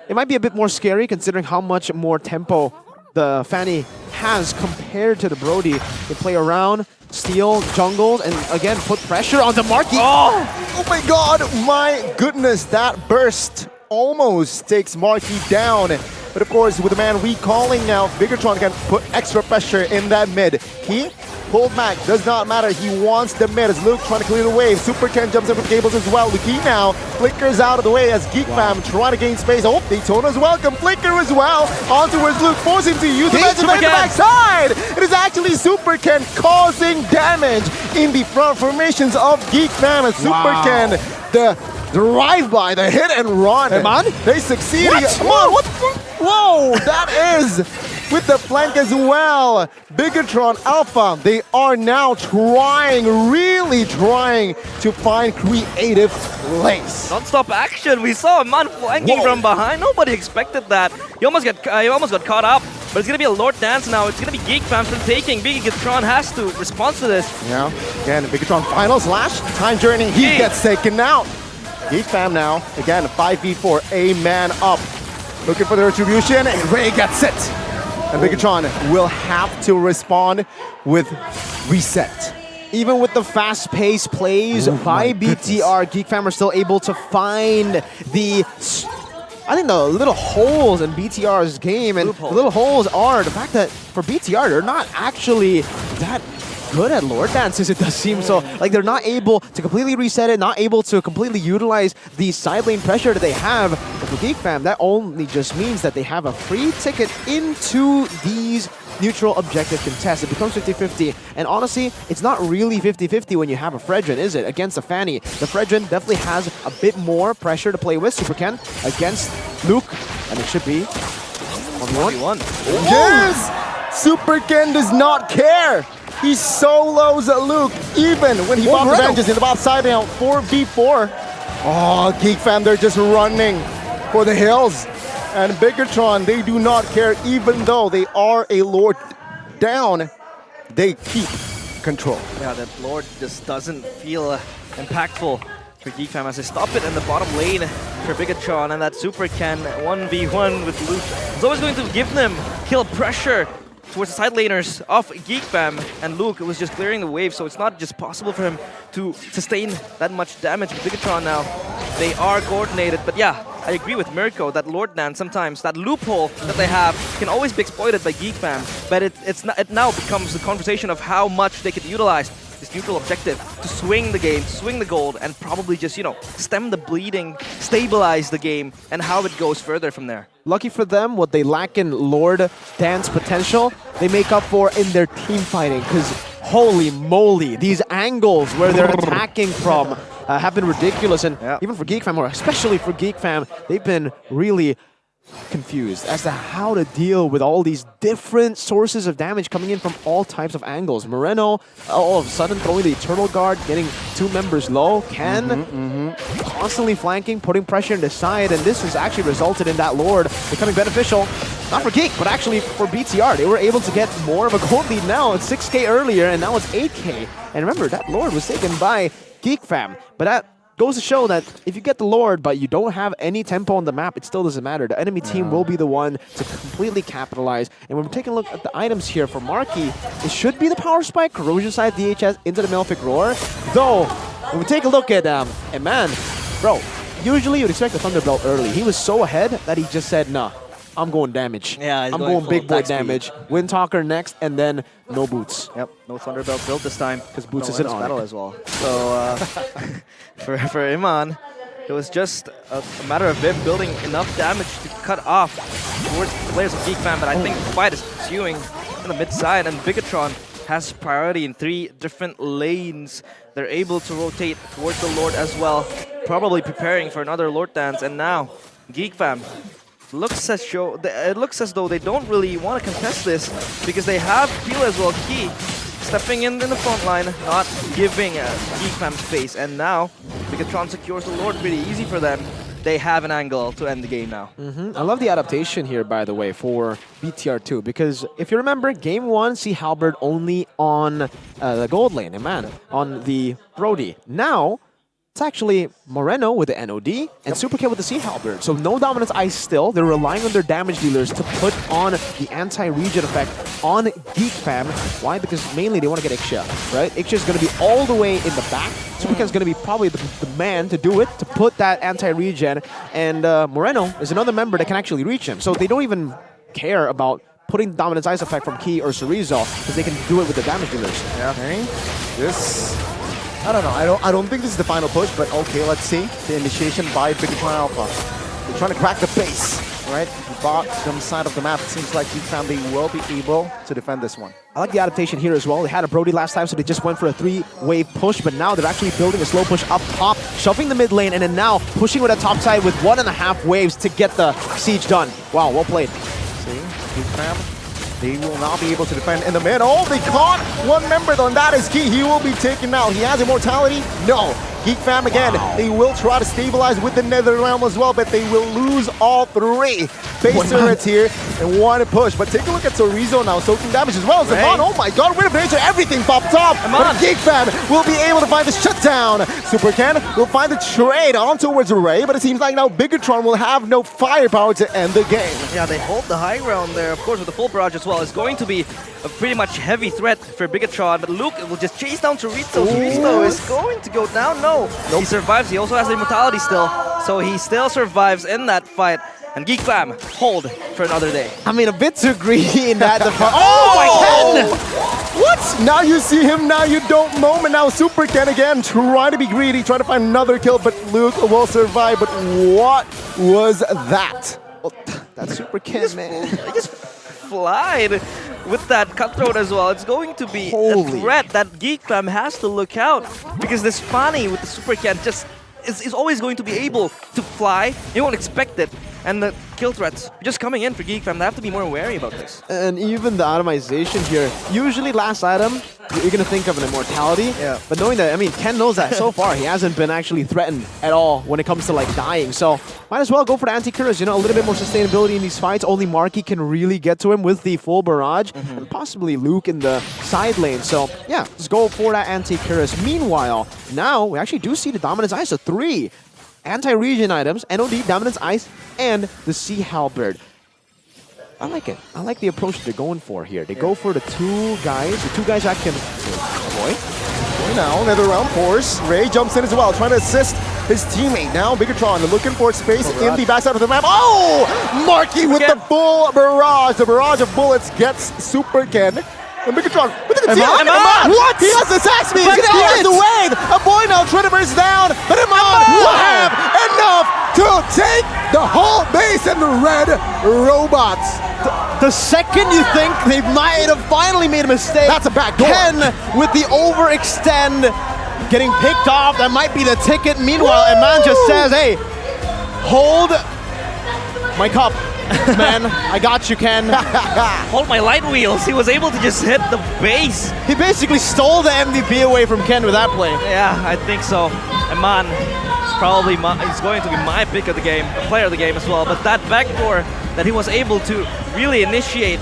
it might be a bit more scary considering how much more tempo the Fanny has compared to the Brody. They play around, steal, jungles, and again put pressure on the Marky. Oh my god, my goodness, that burst almost takes Marky down. But of course, with the man recalling now, Bigetron can put extra pressure in that mid. He pulled back, does not matter. He wants the mid as Luke trying to clear the wave. Super Ken jumps in with cables as well. Luki now flickers out of the way as Geek Fam trying to gain space. Oh, Daytona's welcome. Flicker as well. On towards Luke, forcing to use the backside. It is actually Super Ken causing damage in the front formations of Geek Fam as Super Ken, the drive-by, the hit and run. Iman? They succeeded. What? Come on, what? Whoa, that is with the flank as well. Bigetron Alpha, they are now really trying to find creative lanes. Non-stop action. We saw a man flanking from behind. Nobody expected that. He almost got caught up. But it's gonna be a Lord Dance now. It's gonna be Geek fam still taking. Bigetron has to respond to this. Yeah, again, Bigetron final slash time journey. He gets taken out. Geek fam now, again, 5v4, a man up. Looking for the retribution, and Ray gets it. And Bigetron will have to respond with reset. Even with the fast-paced plays by BTR, Geek fam are still able to find the little holes in BTR's game, and the little holes are the fact that for BTR, they're not actually that good at Lord Dances, it does seem. So, like, they're not able to completely reset it, not able to completely utilize the side lane pressure that they have. But for Geek fam, that only just means that they have a free ticket into these neutral objective contests. It becomes 50-50. And honestly, it's not really 50-50 when you have a Fredrin, is it? Against a Fanny. The Fredrin definitely has a bit more pressure to play with. Super Ken against Luke. And it should be 1v1. Yes! Super Ken does not care. He solos Luke, even when he bought revenges in the bot side now, 4v4. Oh, Geek fam, they're just running for the hills. And Bigetron, they do not care, even though they are a Lord down, they keep control. Yeah, that Lord just doesn't feel impactful for Geek fam as they stop it in the bottom lane for Bigetron, and that Super Ken 1v1 with Luke is always going to give them kill pressure towards the side laners of Geek fam, and Luke was just clearing the wave, so it's not just possible for him to sustain that much damage with Bigetron now. They are coordinated, but yeah, I agree with Mirko that Lord Dance sometimes, that loophole that they have can always be exploited by Geek fam, but it now becomes the conversation of how much they could utilize this neutral objective to swing the game, swing the gold, and probably just, stem the bleeding, stabilize the game, and how it goes further from there. Lucky for them, what they lack in Lord Dance potential, they make up for in their team fighting, because holy moly, these angles where they're attacking from have been ridiculous, and even for Geek fam, or especially for Geek fam, they've been really confused as to how to deal with all these different sources of damage coming in from all types of angles. Moreno all of a sudden throwing the Eternal Guard, getting two members low. Ken constantly flanking, putting pressure in the side, and this has actually resulted in that Lord becoming beneficial. Not for Geek, but actually for BTR. They were able to get more of a gold lead now. It's 6K earlier, and now it's 8K. And remember, that Lord was taken by Geek fam, but that goes to show that if you get the Lord, but you don't have any tempo on the map, it still doesn't matter. The enemy team will be the one to completely capitalize. And when we're taking a look at the items here for Marky, it should be the Power Spike, Corrosion Side, DHS, into the Malefic Roar. Though, when we take a look at man, bro, usually you'd expect the Thunderbolt early. He was so ahead that he just said, nah, I'm going damage. Yeah, I'm going big boy damage. Windtalker next, and then no boots. Yep, no Thunderbolt built this time. Because boots isn't on battle as well. So for Iman, it was just a matter of him building enough damage to cut off towards the players of Geek fam. But I think the fight is pursuing in the mid side, and Bigetron has priority in 3 different lanes. They're able to rotate towards the Lord as well, probably preparing for another Lord Dance. And now Geek fam. It looks as though they don't really want to contest this because they have Peel as well. Key stepping in the front line, not giving Geek fam space. And now Bigetron secures the Lord pretty easy for them. They have an angle to end the game now. I love the adaptation here, by the way, for BTR2, because if you remember, Game 1, Sea Halberd only on the gold lane, and man, on the Brody. Now, it's actually Moreno with the NOD and Super Ken with the Sea Halberd. So no Dominance Ice still. They're relying on their damage dealers to put on the anti-regen effect on Geek fam. Why? Because mainly they want to get Ixia, right? Ixia is going to be all the way in the back. Super Ken's going to be probably the man to do it, to put that anti-regen. And Moreno is another member that can actually reach him. So they don't even care about putting Dominance Ice effect from Key or Cerezo because they can do it with the damage dealers. Yeah. Okay. This, I don't know. I don't think this is the final push, but okay, let's see. The initiation by Bigetron Alpha. They're trying to crack the base, right? The bottom side of the map. It seems like Geek fam, they will be able to defend this one. I like the adaptation here as well. They had a Brody last time, so they just went for a 3-wave push, but now they're actually building a slow push up top, shoving the mid lane, and then now pushing with a top side with 1.5 waves to get the siege done. Wow, well played. See, Geek fam They will not be able to defend in the mid. Oh, they caught one member though, and that is key. He will be taken out. He has immortality? No. Geek fam again, they will try to stabilize with the Nether Realm as well, but they will lose all three. Base turrets here and one push. But take a look at Sorizo now, soaking damage as well as Amon. Oh my god, Wind of Nature, everything popped off. But Geek fam will be able to find the shutdown. Super Ken will find the trade on towards Ray, but it seems like now Bigetron will have no firepower to end the game. Yeah, they hold the high ground there, of course, with the full barrage as well. It's going to be a pretty much heavy threat for Bigetron, but Luke will just chase down Chorizo. Chorizo is going to go down. No, he survives. He also has the immortality still, so he still survives in that fight. And Geek fam, hold for another day. I mean, a bit too greedy in that. What? Now you see him, now you don't moment. Now Super Ken again, trying to be greedy, trying to find another kill, but Luke will survive. But what was that? Oh, that's Super Ken, man. He just flied with that cutthroat as well. It's going to be a threat that Geek fam has to look out, because this Spani with the Super Ken just is always going to be able to fly. You won't expect it. And the kill threats just coming in for Geek fam. They have to be more wary about this. And even the itemization here, usually last item, you're going to think of an immortality. Yeah. But knowing that, I mean, Ken knows that so far he hasn't been actually threatened at all when it comes to like dying. So might as well go for the anti-Cuirass, you know, a little bit more sustainability in these fights. Only Marky can really get to him with the full barrage and possibly Luke in the side lane. So yeah, just go for that anti-Cuirass. Meanwhile, now we actually do see the Dominance Ice, so 3 anti-region items, NOD, Dominance Ice, and the Sea Halberd. I like it. I like the approach they're going for here. They go for the two guys that can deploy. Now, Nether Realm force. Ray jumps in as well, trying to assist his teammate. Now, Bigetron looking for space in the backside of the map. Oh! Marky with the full barrage. The barrage of bullets gets Super Ken. And Bigetron with the Amon! What? He has the attack speed. He has the wave. A boy now trying to burst down. But Amon will have enough to take the whole base and the red robots. The second you think they might have finally made a mistake, that's a back door. Ken with the overextend getting picked off. That might be the ticket. Meanwhile, Eman just says, hey, hold my cup. Man, I got you, Ken. Hold my light wheels. He was able to just hit the base. He basically stole the MVP away from Ken with that play. Yeah, I think so. Eman is probably he's going to be my pick of the game, a player of the game as well. But that backdoor that he was able to really initiate,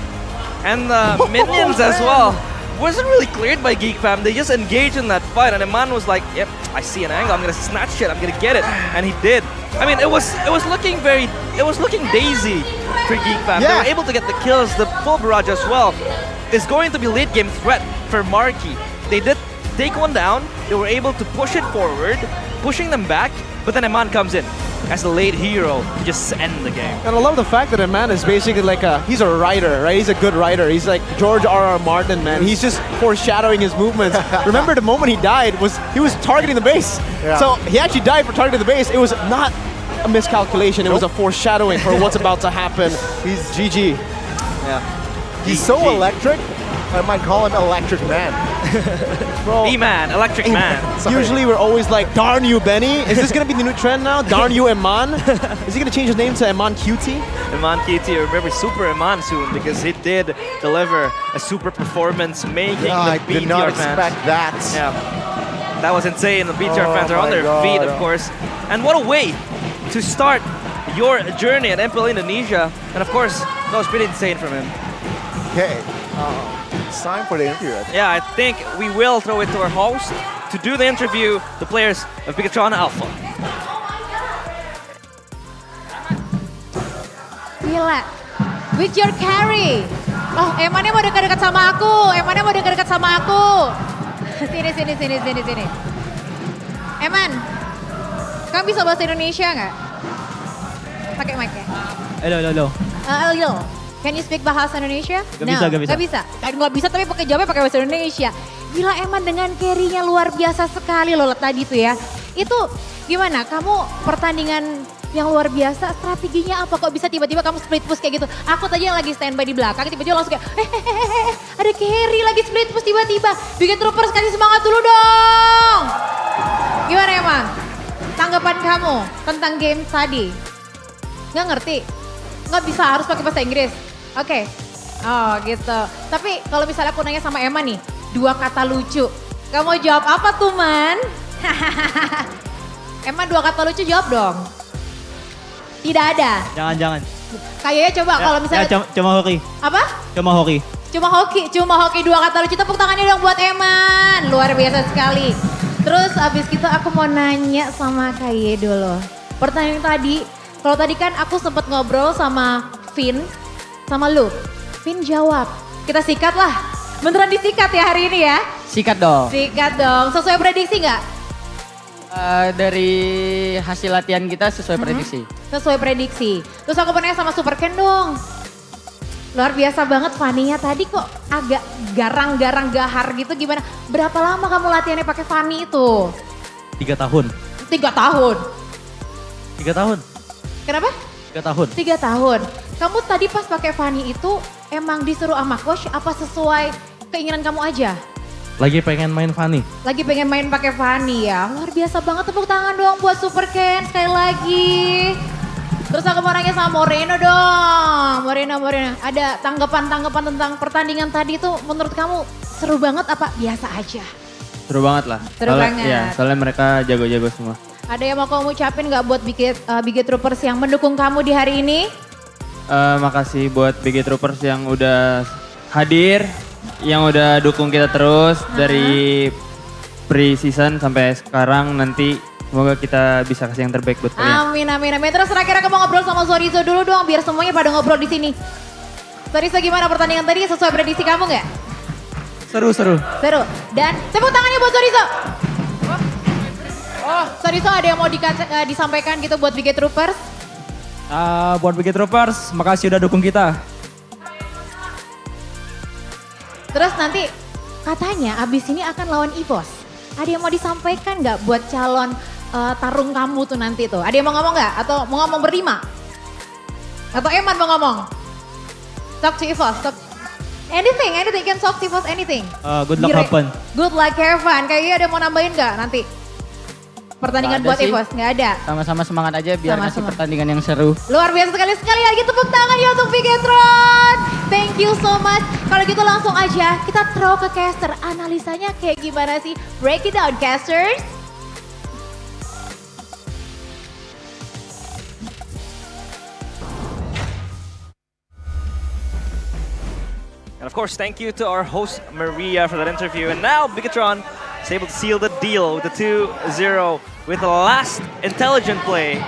and the minions as well, wasn't really cleared by Geek fam. They just engaged in that fight, and Eman was like, yep, I see an angle, I'm gonna snatch it, I'm gonna get it. And he did. I mean, it was looking daisy for Geek fam. They were able to get the kills, the full barrage as well. It's going to be late game threat for Marky. They did take one down, they were able to push it forward, pushing them back, but then Eman comes in as the late hero to just end the game. And I love the fact that Eman is basically like he's a writer, right? He's a good writer. He's like George R.R. Martin, man. He's just foreshadowing his movements. Remember the moment he died he was targeting the base. Yeah. So he actually died for targeting the base. It was not a miscalculation. It was a foreshadowing for what's about to happen. He's GG. Yeah. He's so electric, I might call him Electric Man. Bro, E-Man, Electric Man. Usually we're always like, darn you, Benny. Is this going to be the new trend now? Darn you, Eman? Is he going to change his name to Eman QT? Eman QT, remember Super Eman soon, because he did deliver a super performance, making the I BTR did not fans. expect that. Yeah, that was insane. The BTR fans are on their feet, of course. And what a way to start your journey at MPL Indonesia. And of course, that was pretty insane from him. Okay. It's time for the interview. Yeah, I think we will throw it to our host to do the interview, the players of Bigetron Alpha. Gila, with your carry. Oh, Emannya mau dekat-dekat sama aku. Emannya mau dekat-dekat sama aku. Sini. Eman, kamu bisa bahasa Indonesia nggak? Pakai mic ya. Halo. Halo. Can you speak bahasa Indonesia? Gak bisa. Gak bisa. Nggak bisa tapi pakai jawabnya pakai bahasa Indonesia. Gila, Eman dengan carry-nya luar biasa sekali loh tadi tuh ya. Itu gimana? Kamu pertandingan yang luar biasa, strateginya apa? Kok bisa tiba-tiba kamu split push kayak gitu? Aku tadi yang lagi standby di belakang, tiba-tiba langsung kayak ada carry lagi split push tiba-tiba. Bikin troopers kasih semangat dulu dong. Gimana Eman? Tanggapan kamu tentang game tadi? Nggak ngerti? Nggak bisa, harus pakai bahasa Inggris? Oke. Oh gitu. Tapi kalau misalnya aku nanya sama Emma nih, 2 kata lucu. Kamu mau jawab apa tuh, Man? Emma 2 kata lucu jawab dong. Tidak ada. Jangan. Kayaknya coba kalau misalnya. Cuma hoki. Apa? Cuma hoki. Cuma hoki 2 kata lucu. Tepuk tangannya dong buat Eman. Luar biasa sekali. Terus abis gitu aku mau nanya sama Kaye dulu. Pertanyaan tadi, kalau tadi kan aku sempat ngobrol sama Vin, sama lu. Vin jawab, kita sikat lah. Beneran disikat ya hari ini ya? Sikat dong. Sikat dong. Sesuai prediksi nggak? Dari hasil latihan kita sesuai prediksi. Sesuai prediksi. Terus aku mau nanya sama Super Ken dong. Luar biasa banget Fanny-nya tadi kok agak garang-garang gahar gitu gimana? Berapa lama kamu latihannya pakai Fanny itu? 3 tahun. 3 tahun. 3 tahun. Kenapa? 3 tahun. 3 tahun. Kamu tadi pas pakai Fanny itu emang disuruh sama coach apa sesuai keinginan kamu aja? Lagi pengen main Fanny. Lagi pengen main pakai Fanny ya. Luar biasa banget, tepuk tangan dong buat Super Ken sekali lagi. Terus aku mau nanya sama Moreno dong. Moreno. Ada tanggapan tentang pertandingan tadi tuh menurut kamu seru banget apa biasa aja? Seru banget lah. Seru banget. Iya, soalnya mereka jago-jago semua. Ada yang mau kamu ucapin gak buat Biget Troopers yang mendukung kamu di hari ini? Makasih buat Big Troopers yang udah hadir, yang udah dukung kita terus dari pre-season sampai sekarang nanti. Semoga kita bisa kasih yang terbaik buat kalian. Amin. Terus terakhir aku mau ngobrol sama Sorizo dulu dong biar semuanya pada ngobrol di sini. Sorizo gimana pertandingan tadi sesuai prediksi kamu nggak? Seru. Dan tepuk tangannya buat Sorizo. Sorizo ada yang mau disampaikan gitu buat Biget Troopers? Buat Big Troopers, makasih udah dukung kita. Terus nanti katanya abis ini akan lawan EVOS. Ada yang mau disampaikan nggak buat calon tarung kamu tuh nanti tuh? Ada yang mau ngomong nggak? Atau mau ngomong berlima? Atau Eman mau ngomong? Talk to EVOS. Anything, you can talk to EVOS anything. Good luck, have fun. Good luck, have fun. Kayaknya ada yang mau nambahin nggak nanti? Pertandingan buat EVOS, nggak ada? Sama-sama semangat aja biar ngasih pertandingan yang seru. Luar biasa sekali lagi tepuk tangan ya untuk Bigetron. Thank you so much. Kalau gitu langsung aja kita throw ke caster. Analisanya kayak gimana sih? Break it down casters. And of course, thank you to our host Maria for that interview. And now Bigetron is able to seal the deal with the 2-0 with the last intelligent play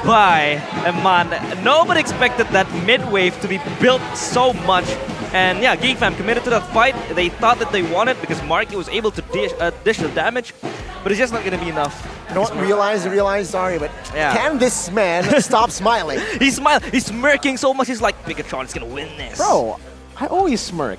by Eman. Nobody expected that mid-wave to be built so much. And yeah, Geek fam committed to that fight. They thought that they won it because Marky was able to dish the damage, but it's just not going to be enough. Don't realize, sorry, but can this man stop smiling? He's smiling, he's smirking so much, he's like, Bigetron is going to win this. Bro, I always smirk.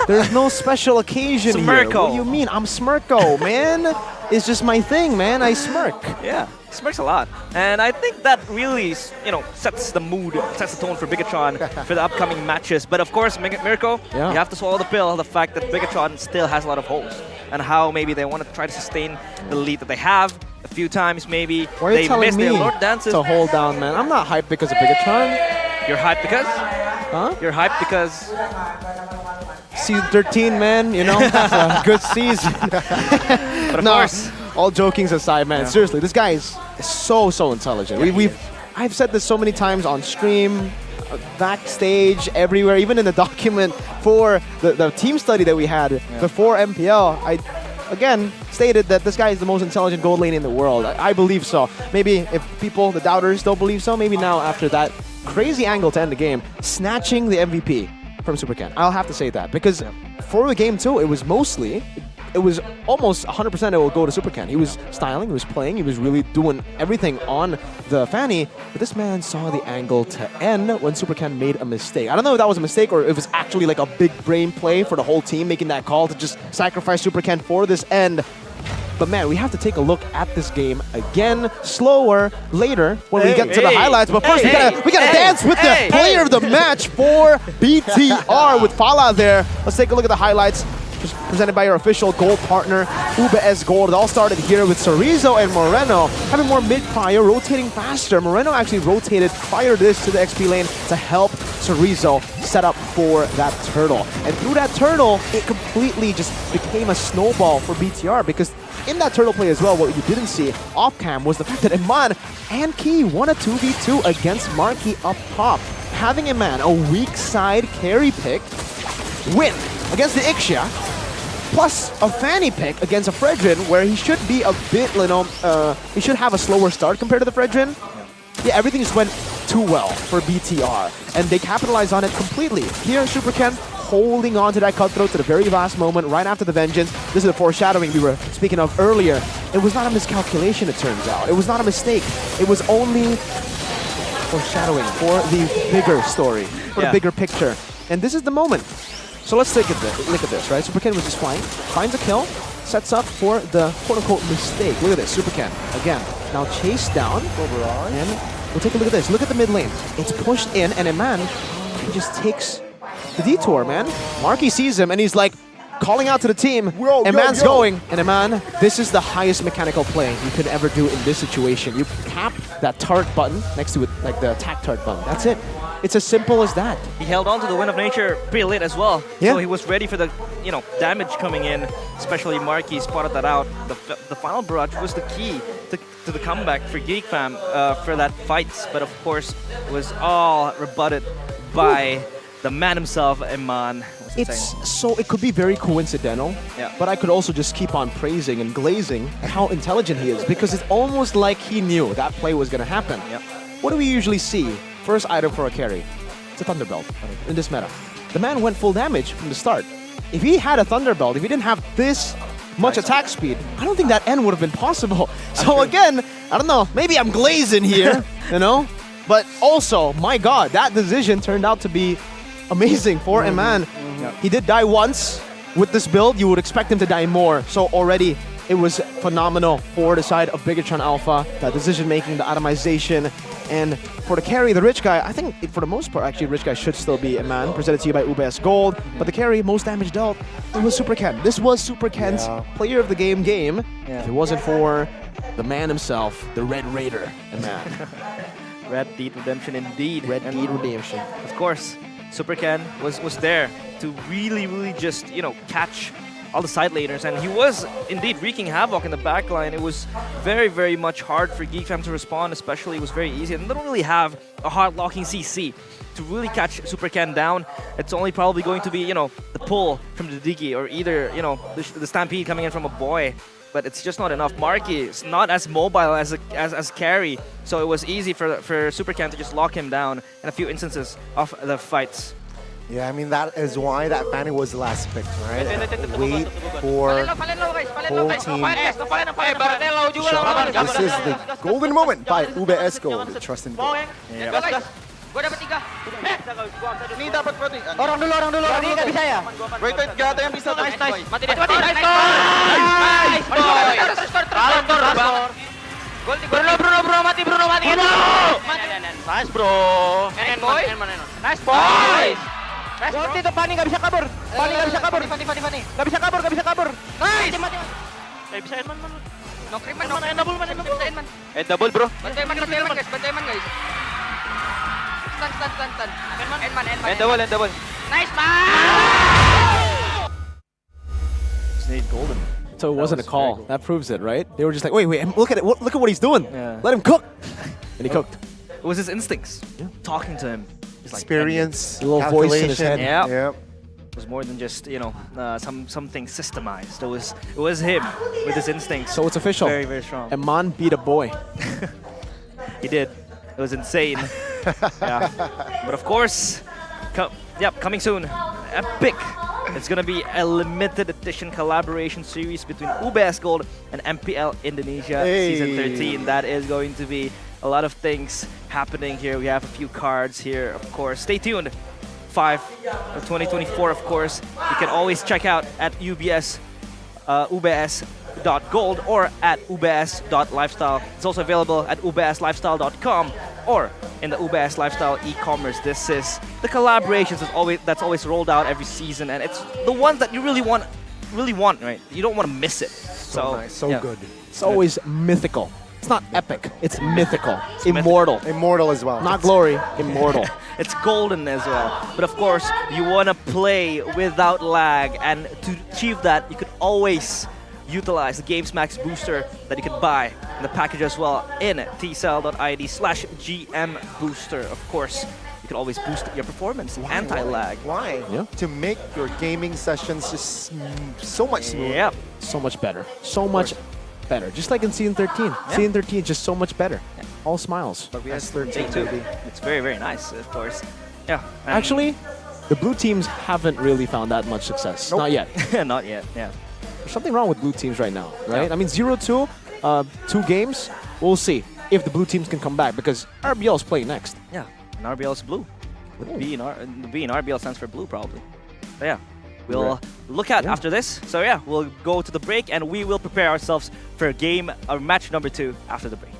There's no special occasion here. What do you mean? I'm Smirko, man. It's just my thing, man. I smirk. Yeah, he smirks a lot. And I think that really, sets the mood, sets the tone for Bigetron for the upcoming matches. But of course, Mirko, you have to swallow the pill, the fact that Bigetron still has a lot of holes. And how maybe they want to try to sustain the lead that they have. A few times maybe Why are you they telling missed me their Lord dances. to hold down, man? I'm not hyped because of Bigetron. You're hyped because? Huh? You're hyped because? Season 13, man, that's a good season. But of course. All jokings aside, man, seriously, this guy is so intelligent. I've said this so many times on stream, backstage, everywhere, even in the document for the team study that we had before MPL. I, again, stated that this guy is the most intelligent gold lane in the world. I believe so. Maybe if people, the doubters, don't believe so, maybe now after that crazy angle to end the game, snatching the MVP from Supercan. I'll have to say that because for the game too, it was almost 100% it will go to Supercan. He was styling, he was playing, he was really doing everything on the Fanny, but this man saw the angle to end when Supercan made a mistake. I don't know if that was a mistake or if it was actually like a big brain play for the whole team making that call to just sacrifice Supercan for this end. But man, we have to take a look at this game again, slower, later, when we get to the highlights. But first, we gotta dance with the player of the match for BTR with Fala there. Let's take a look at the highlights. presented by your official gold partner, UBS Gold. It all started here with Chorizo and Moreno having more mid-fire, rotating faster. Moreno actually rotated prior to this to the XP lane to help Chorizo set up for that turtle. And through that turtle, it completely just became a snowball for BTR because in that turtle play as well, what you didn't see off-cam was the fact that Iman and Key won a 2v2 against Marky up top. Having Iman, a weak side carry pick, win against the Ixia, plus a Fanny pick against a Fredrin where he should be a bit, he should have a slower start compared to the Fredrin. Yeah, everything just went too well for BTR, and they capitalized on it completely. Here, Super Ken holding on to that cutthroat to the very last moment, right after the Vengeance. This is the foreshadowing we were speaking of earlier. It was not a miscalculation, it turns out. It was not a mistake. It was only foreshadowing for the bigger story, for the bigger picture. And this is the moment. So let's take a look at this, right? Super Ken was just flying, finds a kill, sets up for the quote-unquote mistake. Look at this, Super Ken, again, now chased down. And we'll take a look at this. Look at the mid lane. It's pushed in, and Iman, he just takes the detour, man. Marky sees him, and he's like calling out to the team. Iman's going, and Iman, this is the highest mechanical play you could ever do in this situation. You tap that turret button next to it, like the attack turret button. That's it. It's as simple as that. He held on to the Wind of Nature pretty late as well. Yeah. So he was ready for the damage coming in, especially Marky spotted that out. The final barrage was the key to the comeback for Geek fam for that fight, but of course it was all rebutted by the man himself, Iman. It could be very coincidental, but I could also just keep on praising and glazing at how intelligent he is, because it's almost like he knew that play was going to happen. What do we usually see? First item for a carry, it's a Thunderbelt in this meta. The man went full damage from the start. If he had a Thunderbelt, if he didn't have this much attack speed, I don't think that end would have been possible. So again, I don't know, maybe I'm glazing here, But also, my God, that decision turned out to be amazing for Iman. He did die once. With this build, you would expect him to die more. So already, it was phenomenal for the side of Bigetron Alpha. The decision-making, the atomization, and for the carry, the rich guy, I think for the most part, actually, rich guy should still be Iman, presented to you by UBS Gold. But the carry, most damage dealt, it was Super Ken. This was Super Ken's player of the game. If it wasn't for the man himself, the Red Raider, Iman. Red Deed Redemption indeed. Red Deed Redemption. Of course, Super Ken was there to really just, catch all the side laners, and he was indeed wreaking havoc in the backline. It was very much hard for Geek fam to respond, especially it was very easy, and they don't really have a hard locking CC to really catch Super Ken down. It's only probably going to be, the pull from the Diggy, or either, the Stampede coming in from a boy. But it's just not enough. Marky is not as mobile as carry, so it was easy for Super Ken to just lock him down in a few instances of the fights. Yeah, I mean, that is why that Fanny was the last pick, right? Wait for whole team. This is the golden moment by UBS Gold. Trust in Gold. Gue dapat 3. Ini dapat berarti. Orang dulu. Berarti nggak bisa ya? Wait, nggak ada yang bisa. Nice. Mati. Nice boy. Bruno, mati. Nice bro. Nice boy. Nice boy. Berarti itu Fanny nggak bisa kabur. Fanny. Nggak bisa kabur. Nice. Mati. Bisa Edman. No cream man. End double bro. Bantu Edman guys. Stun. End double. Nice man! Snake Golden. So it wasn't a call. That proves it, right? They were just like, wait, look at it. Look at what he's doing. Let him cook. And he cooked. It was his instincts talking to him. Experience, a little voice in his head. Yeah. It was more than just, something systemized. It was him with his instincts. So it's official. Very strong. Iman beat a boy. He did. It was insane. But of course, coming soon, Epic. It's gonna be a limited edition collaboration series between UBS Gold and MPL Indonesia Season 13. That is going to be a lot of things happening here. We have a few cards here, of course. Stay tuned. 5 of 2024, of course. You can always check out at ubs.gold or at ubs.lifestyle. It's also available at ubslifestyle.com or in the UBS Lifestyle e-commerce. This is the collaborations that's always rolled out every season, and it's the ones that you really want really want, right? You don't want to miss it. So nice, so yeah. good. It's always mythical. It's not epic. It's mythical. Immortal. Immortal as well. Not glory. Immortal. It's golden as well. But of course, you want to play without lag, and to achieve that, you could always utilize the Games Max booster that you can buy in the package as well in tcell.id/GM booster. Of course, you can always boost your performance, anti-lag. Why? Yeah. To make your gaming sessions just so much smoother. Yep. So much better. So much better. Just like in Season 13. Season 13 is just so much better. All smiles. But we have Take two. It's very, very nice, of course. Yeah. and- Actually, the blue teams haven't really found that much success. Nope. Not yet. Not yet, yeah. There's something wrong with blue teams right now, right? I mean, 0-2, 2 games. We'll see if the blue teams can come back because RBL is playing next. Yeah, and RBL is blue. The B in RBL stands for blue, probably. But yeah, we'll look at after this. So yeah, we'll go to the break and we will prepare ourselves for match number 2 after the break.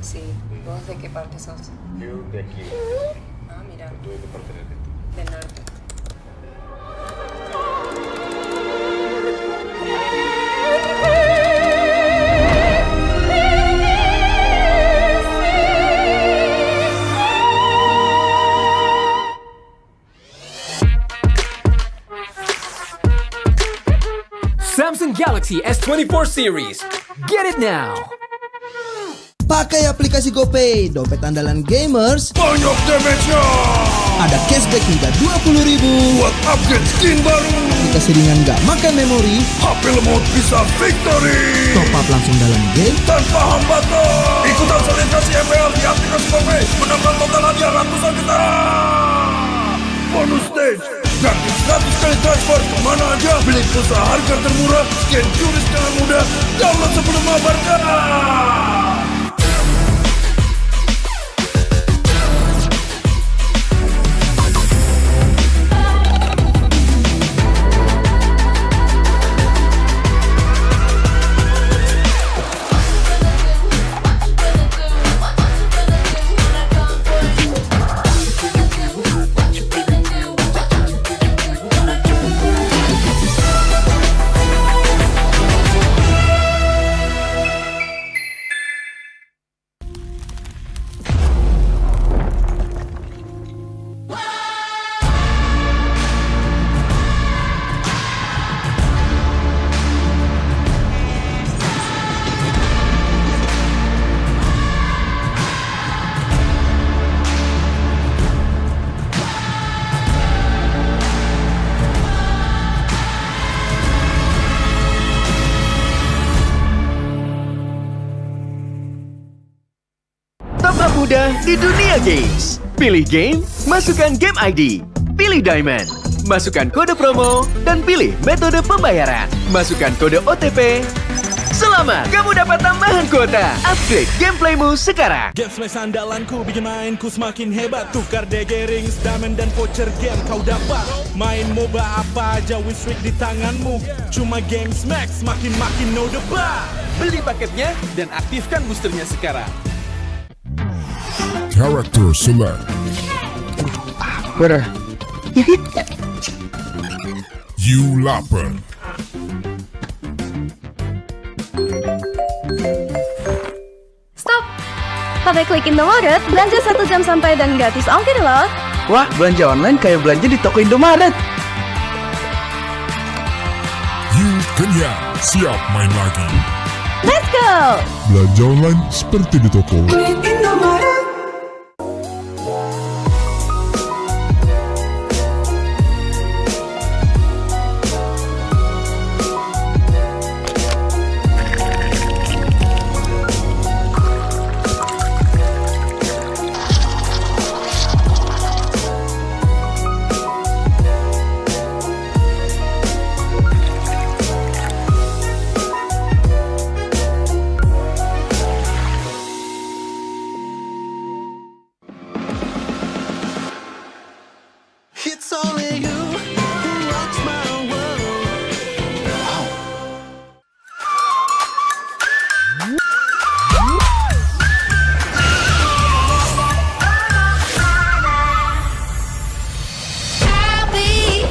Sí, ¿vos de qué parte sos? Yo de aquí. Ah, mira. ¿Tú de qué parte eres? Del norte. Samsung Galaxy S24 series. Get it now. Pakai aplikasi GoPay, dompet andalan gamers. Banyak damage-nya. Ada cashback hingga 20.000 buat upgrade skin baru. Dikasih ringan gak makan memori. HP lemot bisa victory. Top up langsung dalam game tanpa hambatan. Ikutan selebrasi MPL di aplikasi GoPay. Menambah total hadiah ratusan juta. Bonus stage. Gratis 100 kali transfer kemana aja. Beli pulsa harga termurah. Scan QRIS dengan mudah. Download sebelum mabarkan. Top-up mudah di dunia games. Pilih game, masukkan game ID. Pilih Diamond. Masukkan kode promo dan pilih metode pembayaran. Masukkan kode OTP. Selamat, kamu dapat tambahan kuota. Upgrade gameplaymu sekarang. Games Max andalanku bikin mainku semakin hebat. Tukar DG rings, diamond dan voucher game kau dapat. Main MOBA apa aja with streak di tanganmu. Cuma Games Max makin no debat. Beli paketnya dan aktifkan boosternya sekarang. Character select. Winner. You lapper. Stop! Pakai klik in the wallet, belanja 1 jam sampai dan gratis ongkir loh. Wah, belanja online kayak belanja di toko Indomaret. You kenyang, siap main lagi. Let's go! Belanja online seperti di toko. It's only you who rocks my world. I'll be,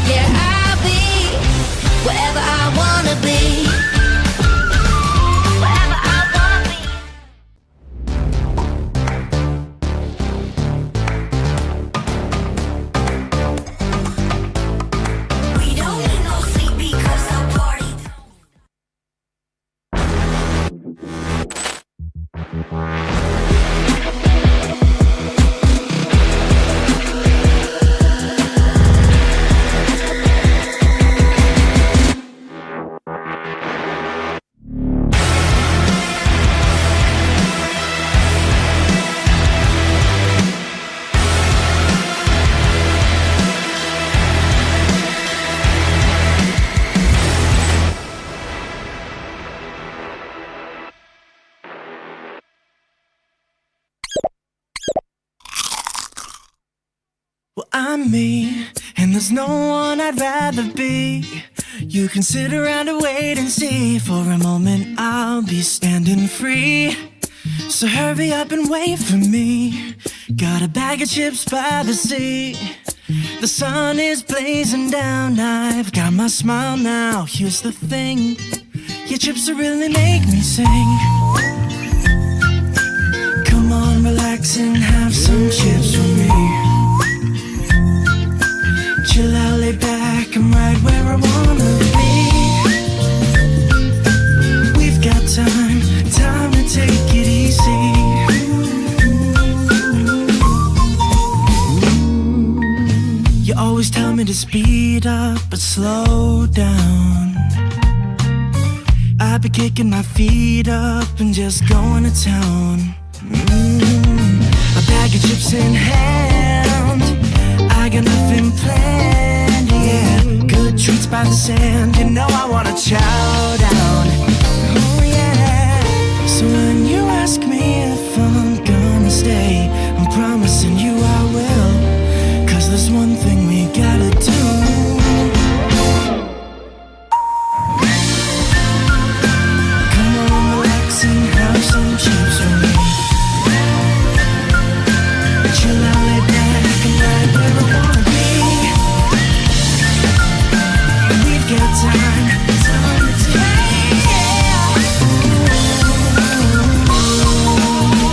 yeah, I'll be wherever I wanna be. Wherever I wanna be. We don't need no sleep because the party. Well, I'm me, and there's no one I'd rather be. You can sit around and wait and see. For a moment, I'll be standing free. So hurry up and wait for me. Got a bag of chips by the sea. The sun is blazing down. I've got my smile now. Here's the thing, your chips will really make me sing. Come on, relax and have some chips with me. Chill out, lay back, I'm right where I wanna be. We've got time to take it easy. You always tell me to speed up, but slow down. I've been kicking my feet up and just going to town. A bag of chips in hand, I got nothing planned, yeah. Good treats by the sand, you know I wanna chow down. Oh yeah. So when you ask me if I'm gonna stay, I'm promising you I will. 'Cause there's one thing we gotta do. Come on, relax and have some chips with me. Chill out, lay back, and right where I wanna be. We've got time to take.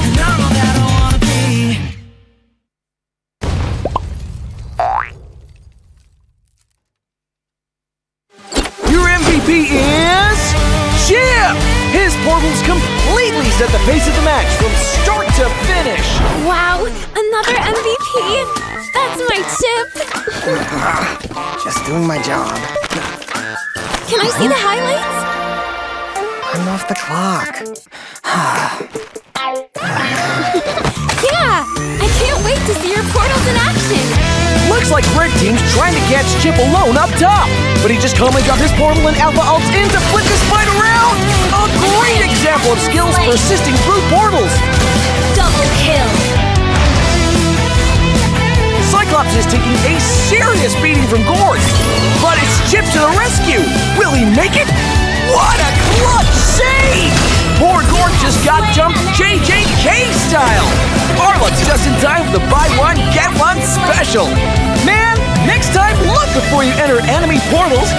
And I'm all that I wanna be. Your MVP is Chip! His portals completely set the pace of the match from start to finish. Wow, another MVP! That's my chip! Just doing my job. Can I see the highlights? I'm off the clock. Yeah! I can't wait to see your portals in action! Looks like Red Team's trying to catch Chip alone up top, but he just calmly dropped his portal and Alpha ults in to flip this fight around! A great example of skills persisting through portals! Double kill! Cyclops is taking a serious beating from Gord, but it's Chip to the rescue! Will he make it? What a clutch save! Poor Gord just got jumped JJK style! Arlot's just in time for the buy one, get one special! Man, next time look before you enter enemy portals!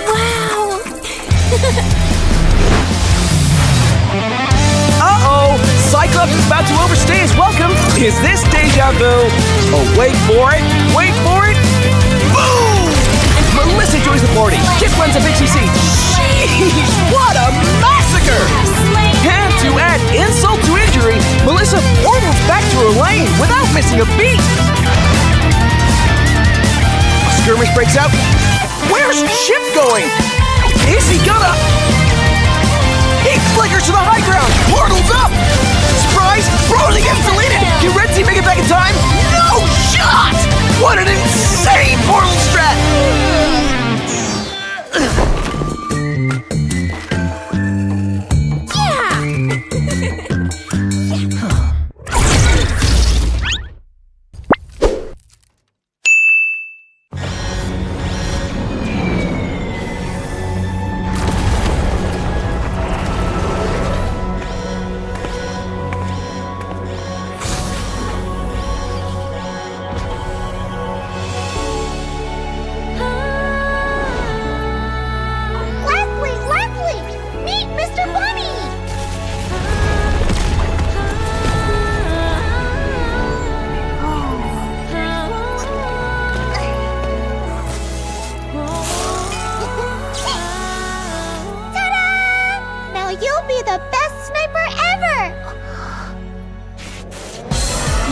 Wow! Uh-oh! Cyclops is Is this deja vu? Oh, wait for it. Wait for it. Boom! Melissa joins the party. Just runs a BCC. Sheesh, what a massacre! And to add insult to injury, Melissa portals back to her lane without missing a beat. A skirmish breaks out. Where's Chip going? Is he gonna? He flickers to the high ground. Portals up. Surprise! Brody gets deleted. Can Red Team make it back in time? No shot! What an insane portal strat! You'll be the best sniper ever!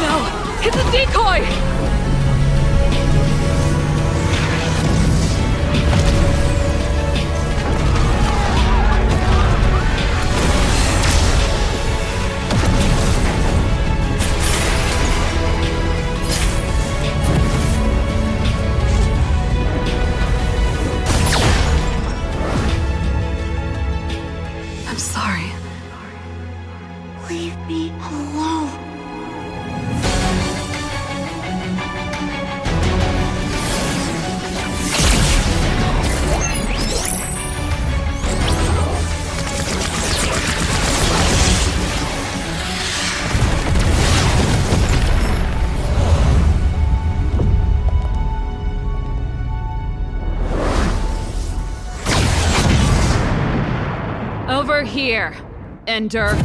No! It's a decoy! I'm sorry. Leave me alone. Over here, Ender.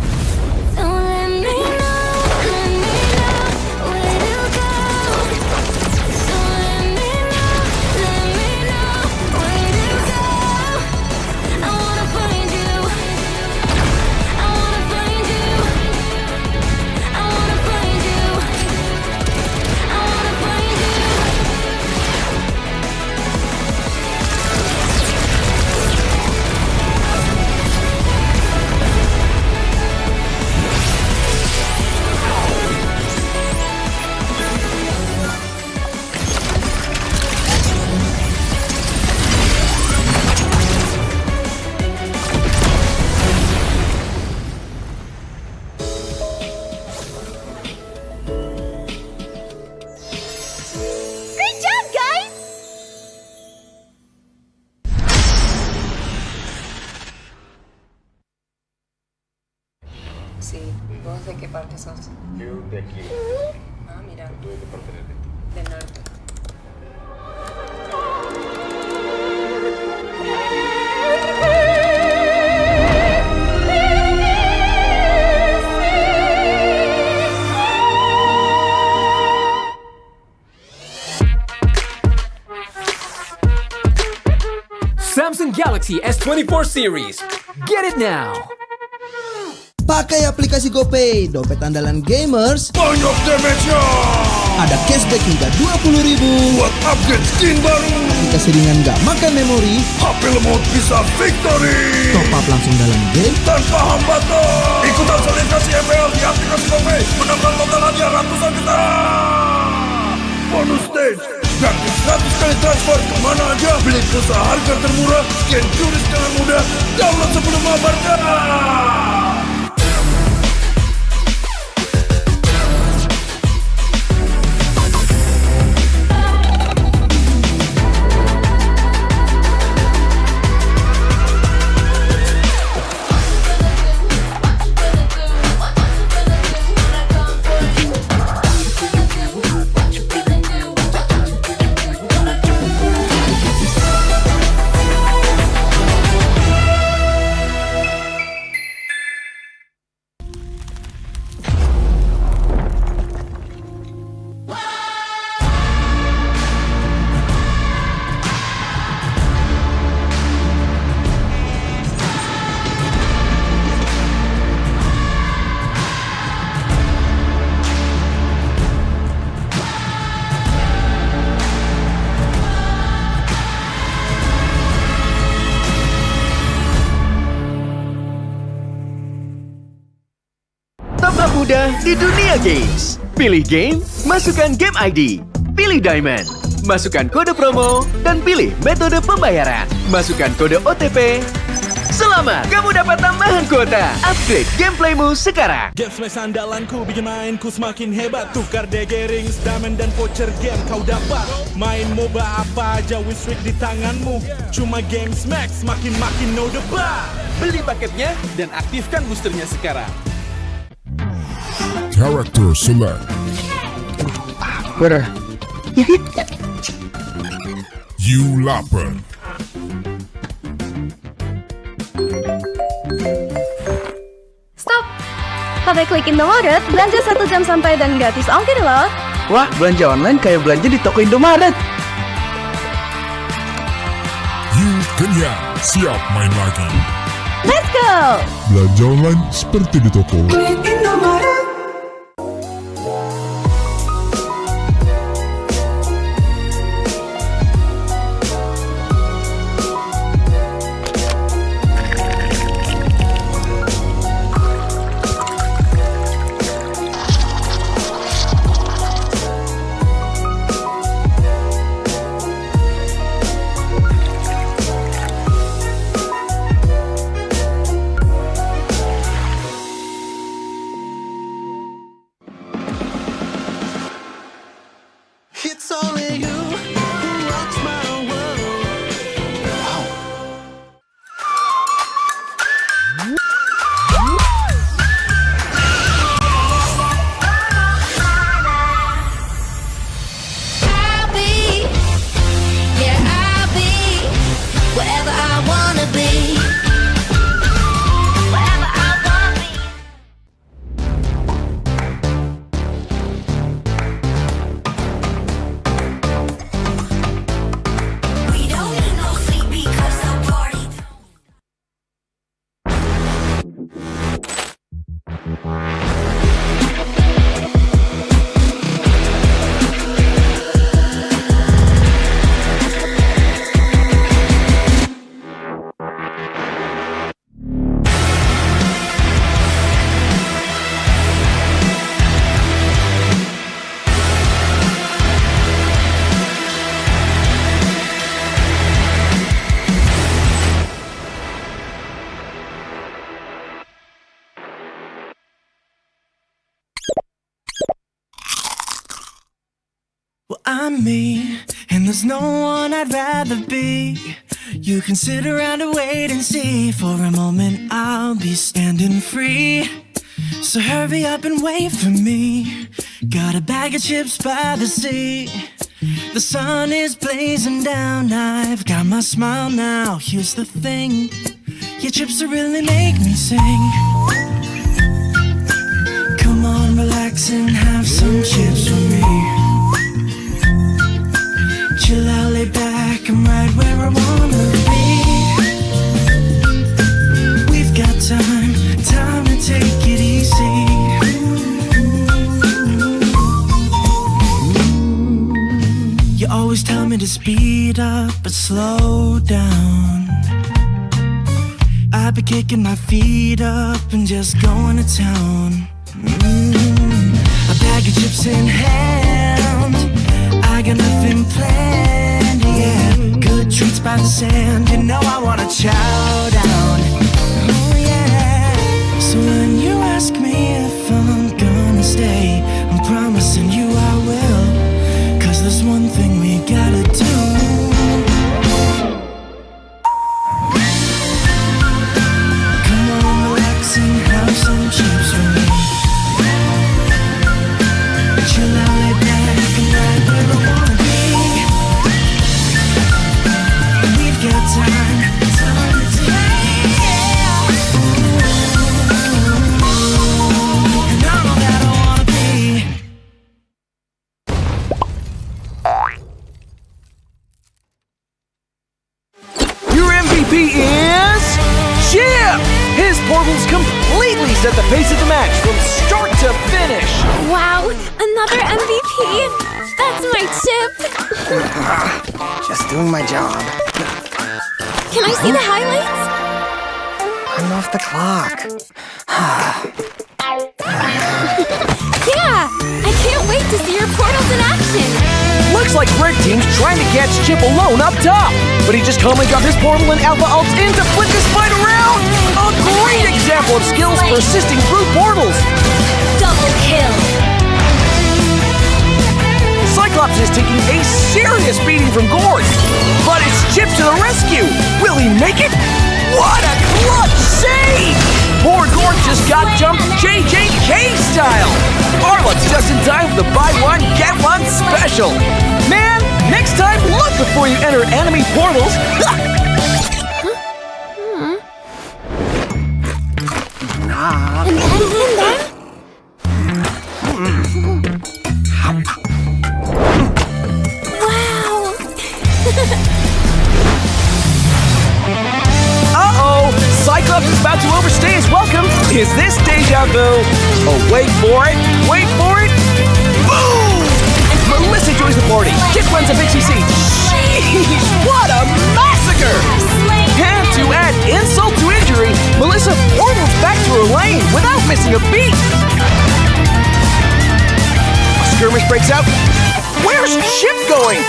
Sí, ¿vos de qué parte sos? Yo de aquí. Ah, mira. ¿Tú de qué parte eres? Del norte. Samsung Galaxy S24 series. Get it now. Pakai aplikasi GoPay, dompet andalan gamers. Banyak damage-nya. Ada cashback hingga 20.000 buat upgrade skin baru. Aplikasi ringan gak makan memori. HP lemot bisa victory. Top up langsung dalam game tanpa hambatan. Ikutan selebrasi MPL di aplikasi GoPay. Menangkan total hadiah ratusan juta. Bonus stage. Gratis 100 kali transfer kemana aja. Beli pulsa harga termurah. Scan juris dengan mudah. Download sebelum mabarkan. termudah di dunia games. Pilih game, masukkan game ID. Pilih Diamond, masukkan kode promo, dan pilih metode pembayaran. Masukkan kode OTP. Selamat, kamu dapat tambahan kuota. Upgrade gameplaymu sekarang. Game smash andalanku bikin mainku semakin hebat. Tukar DG rings, diamond dan voucher game kau dapat. Main MOBA apa aja with streak di tanganmu. Cuma game smash makin no debat. Beli paketnya dan aktifkan boosternya sekarang. Character select. Winner. You lapper. Stop! Pakai klik Indomaret, belanja 1 jam sampai dan gratis ongkir loh. Wah, belanja online kayak belanja di toko Indomaret. You kenyang, siap main lagi. Let's go! Belanja online seperti di toko. It's only you who rocks my world. I'll be, yeah, I'll be wherever I wanna be. Wherever I wanna be. We don't need no sleep because the party. Well, I'm me, and there's no one I'd rather be. You can sit around and wait and see. For a moment, I'll be standing free. So hurry up and wait for me. Got a bag of chips by the sea. The sun is blazing down. I've got my smile now. Here's the thing. Your chips will really make me sing. Come on, relax and have some chips with me. Chill out, lay back, I'm right where I wanna be. We've got time to take it easy. You always tell me to speed up, but slow down. I've been kicking my feet up and just going to town. A bag of chips in hand, I got nothing planned, yeah. Good treats by the sand, you know I wanna chow down. Oh yeah. So when you ask me if I'm gonna stay, I'm promising you I will. Cause there's one thing we gotta do. Come on, relax and have some chips with me. Chill out, lay back, and right where I wanna be. We've got time to take. And I'm all that I wanna be. Your MVP is Chip! His portals completely set the pace of the match from start to finish. Wow, another MVP! That's my chip! Just doing my job. Can I see the highlights? I'm off the clock. Yeah! I can't wait to see your portals in action! Looks like Red Team's trying to catch Chip alone up top, but he just calmly dropped his portal and Alpha ults in to flick this fight around! A great example of skills persisting through portals! Double kill! Cyclops is taking a serious beating from Gord, but it's Chip to the rescue! Will he make it? What a clutch save! Poor Gord just got jumped JJK style! Arlot's just in time for the buy one, get one special! Man, next time look before you enter enemy portals! Uh-oh! Cyclops is about to overstay his welcome! Is this deja vu? Oh, wait for it! Wait for it! Boom! Melissa joins the party! Just runs a BCC! Sheesh! What a massacre! And to add insult to injury, Melissa portals back to her lane without missing a beat! A skirmish breaks out. Where's Chip going?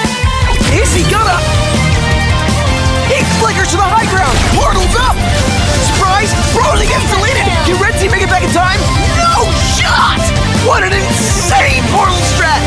Is he gonna... He flickers to the high ground! Portal's up! Surprise! Brody gets deleted! Can Red Team make it back in time? No shot! What an insane portal strat!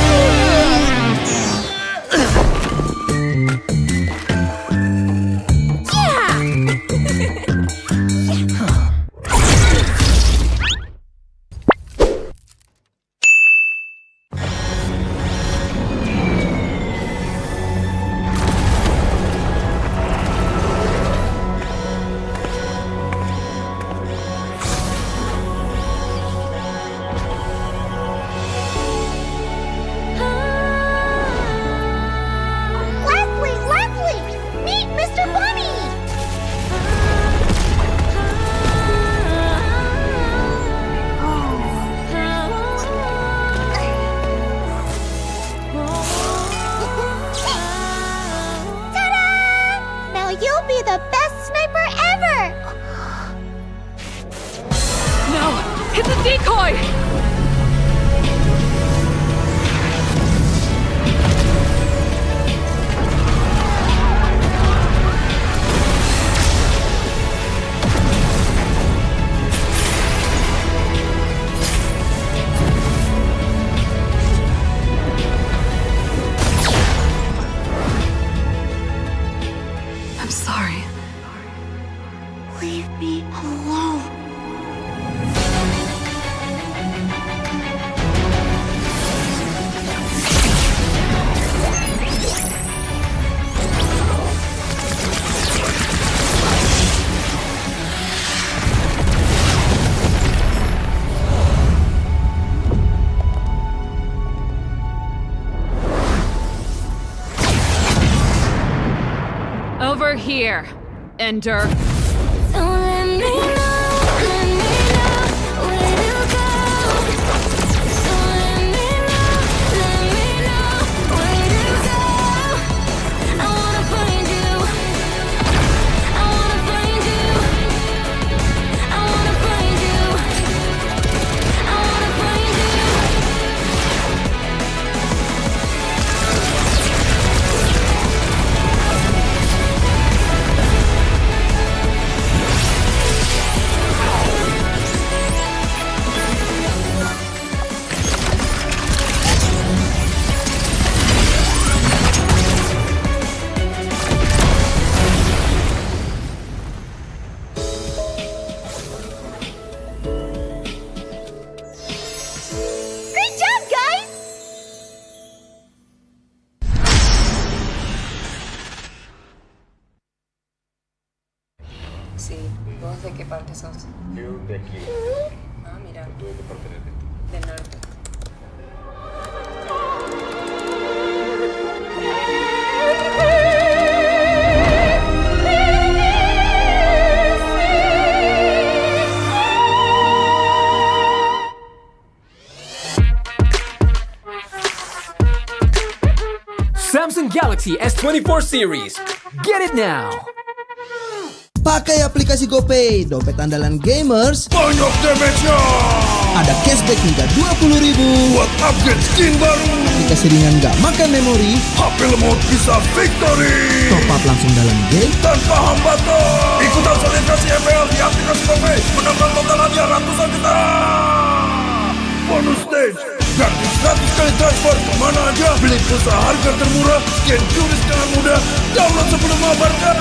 Over here, Ender. Sí, ¿vos de qué parte sos? Yo de aquí. Ah, mira. ¿Tú de qué parte eres? Del norte. Samsung Galaxy S24 series. Get it now! Pakai aplikasi GoPay, dompet andalan gamers. Banyak damage-nya. Ada cashback hingga 20.000 buat upgrade skin baru. Aplikasi ringan gak makan memori. HP lemot bisa victory. Top up langsung dalam game tanpa hambatan. Ikutan selebrasi MPL di aplikasi GoPay. Menambah total hadiah ratusan juta. Bonus stage. Gratis 100 kali transfer kemana aja. Beli pulsa harga termurah. Scan juris dengan mudah. Download sebelum mabarkan.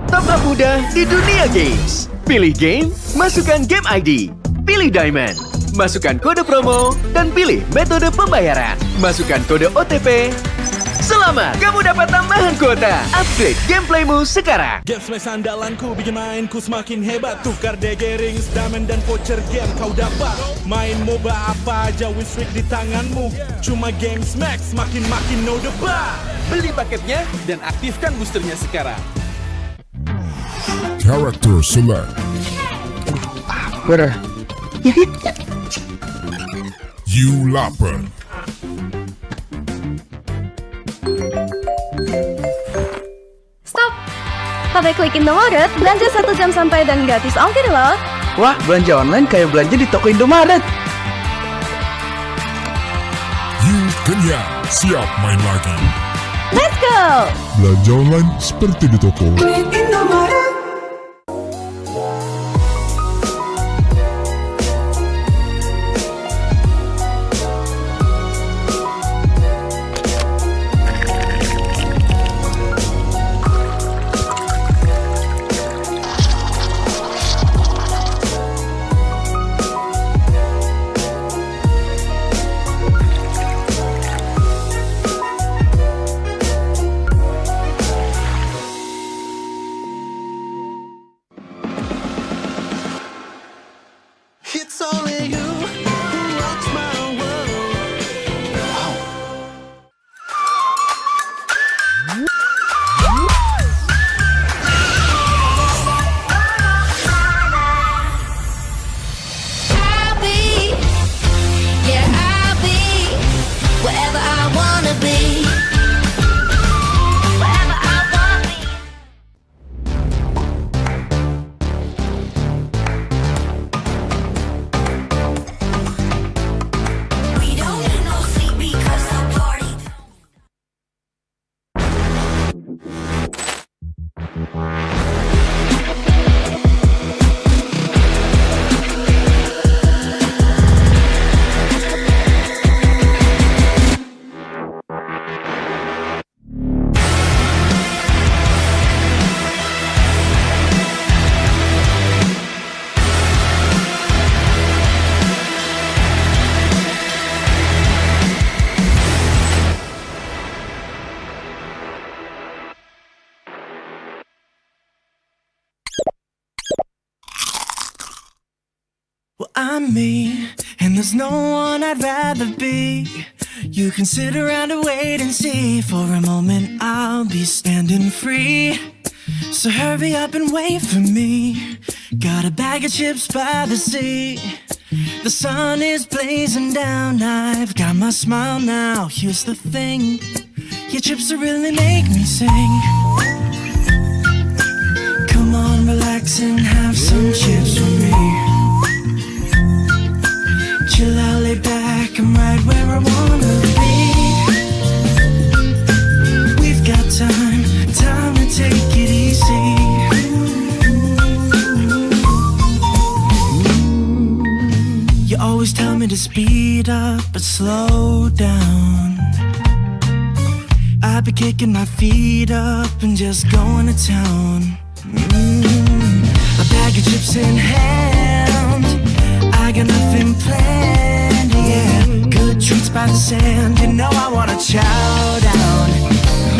Top-up mudah di dunia games. Pilih game, masukkan game ID. Pilih Diamond, masukkan kode promo, dan pilih metode pembayaran. Masukkan kode OTP. Selamat, kamu dapat tambahan kuota. Upgrade gameplaymu sekarang. Game smash andalanku bikin mainku semakin hebat. Tukar DG rings, diamond dan voucher game kau dapat. Main MOBA apa aja with streak di tanganmu. Cuma game smash makin no debat. Beli paketnya dan aktifkan boosternya sekarang. Character select. Where? You lapar. Stop! Pakai klik Indomaret, belanja 1 jam sampai dan gratis ongkir loh. Wah, belanja online kayak belanja di toko Indomaret. You kenyang, siap main lagi. Let's go! Belanja online seperti di toko. It's only you who rocks my world. I'll be, yeah, I'll be wherever I wanna be. Wherever I wanna be. We don't need no sleep because the party. Well, I'm me, and there's no one I'd rather be. You can sit around and wait and see. For a moment, I'll be standing free. So hurry up and wait for me. Got a bag of chips by the sea. The sun is blazing down. I've got my smile now. Here's the thing, your chips will really make me sing. Come on, relax and have some chips with me. Chill out, lay back, I'm right where I wanna be. We've got time to take to speed up but slow down. I've been kicking my feet up and just going to town. A bag of chips in hand, I got nothing planned, yeah. Good treats by the sand, you know I wanna chow down.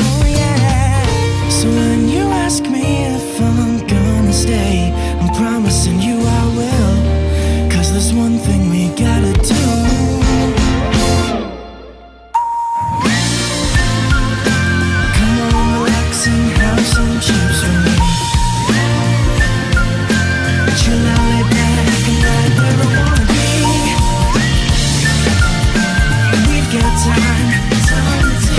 Oh yeah. So when you ask me if I'm gonna stay, I'm promising you I will. 'Cause there's one thing we gotta do. Come on, relax and have some chips with me. Chill out, lay back and right where I wanna be. We've got time to take.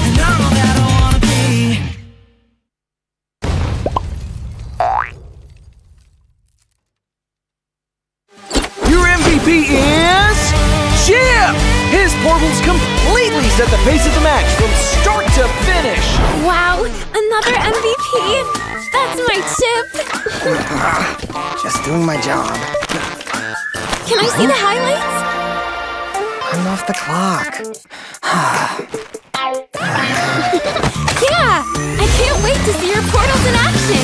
And all that I wanna be. Your MVP is Chip! His portals completely set the pace of the match from start to finish. Wow, another MVP. That's my chip. Just doing my job. Can I see the highlights? I'm off the clock. Yeah, I can't wait to see your portals in action.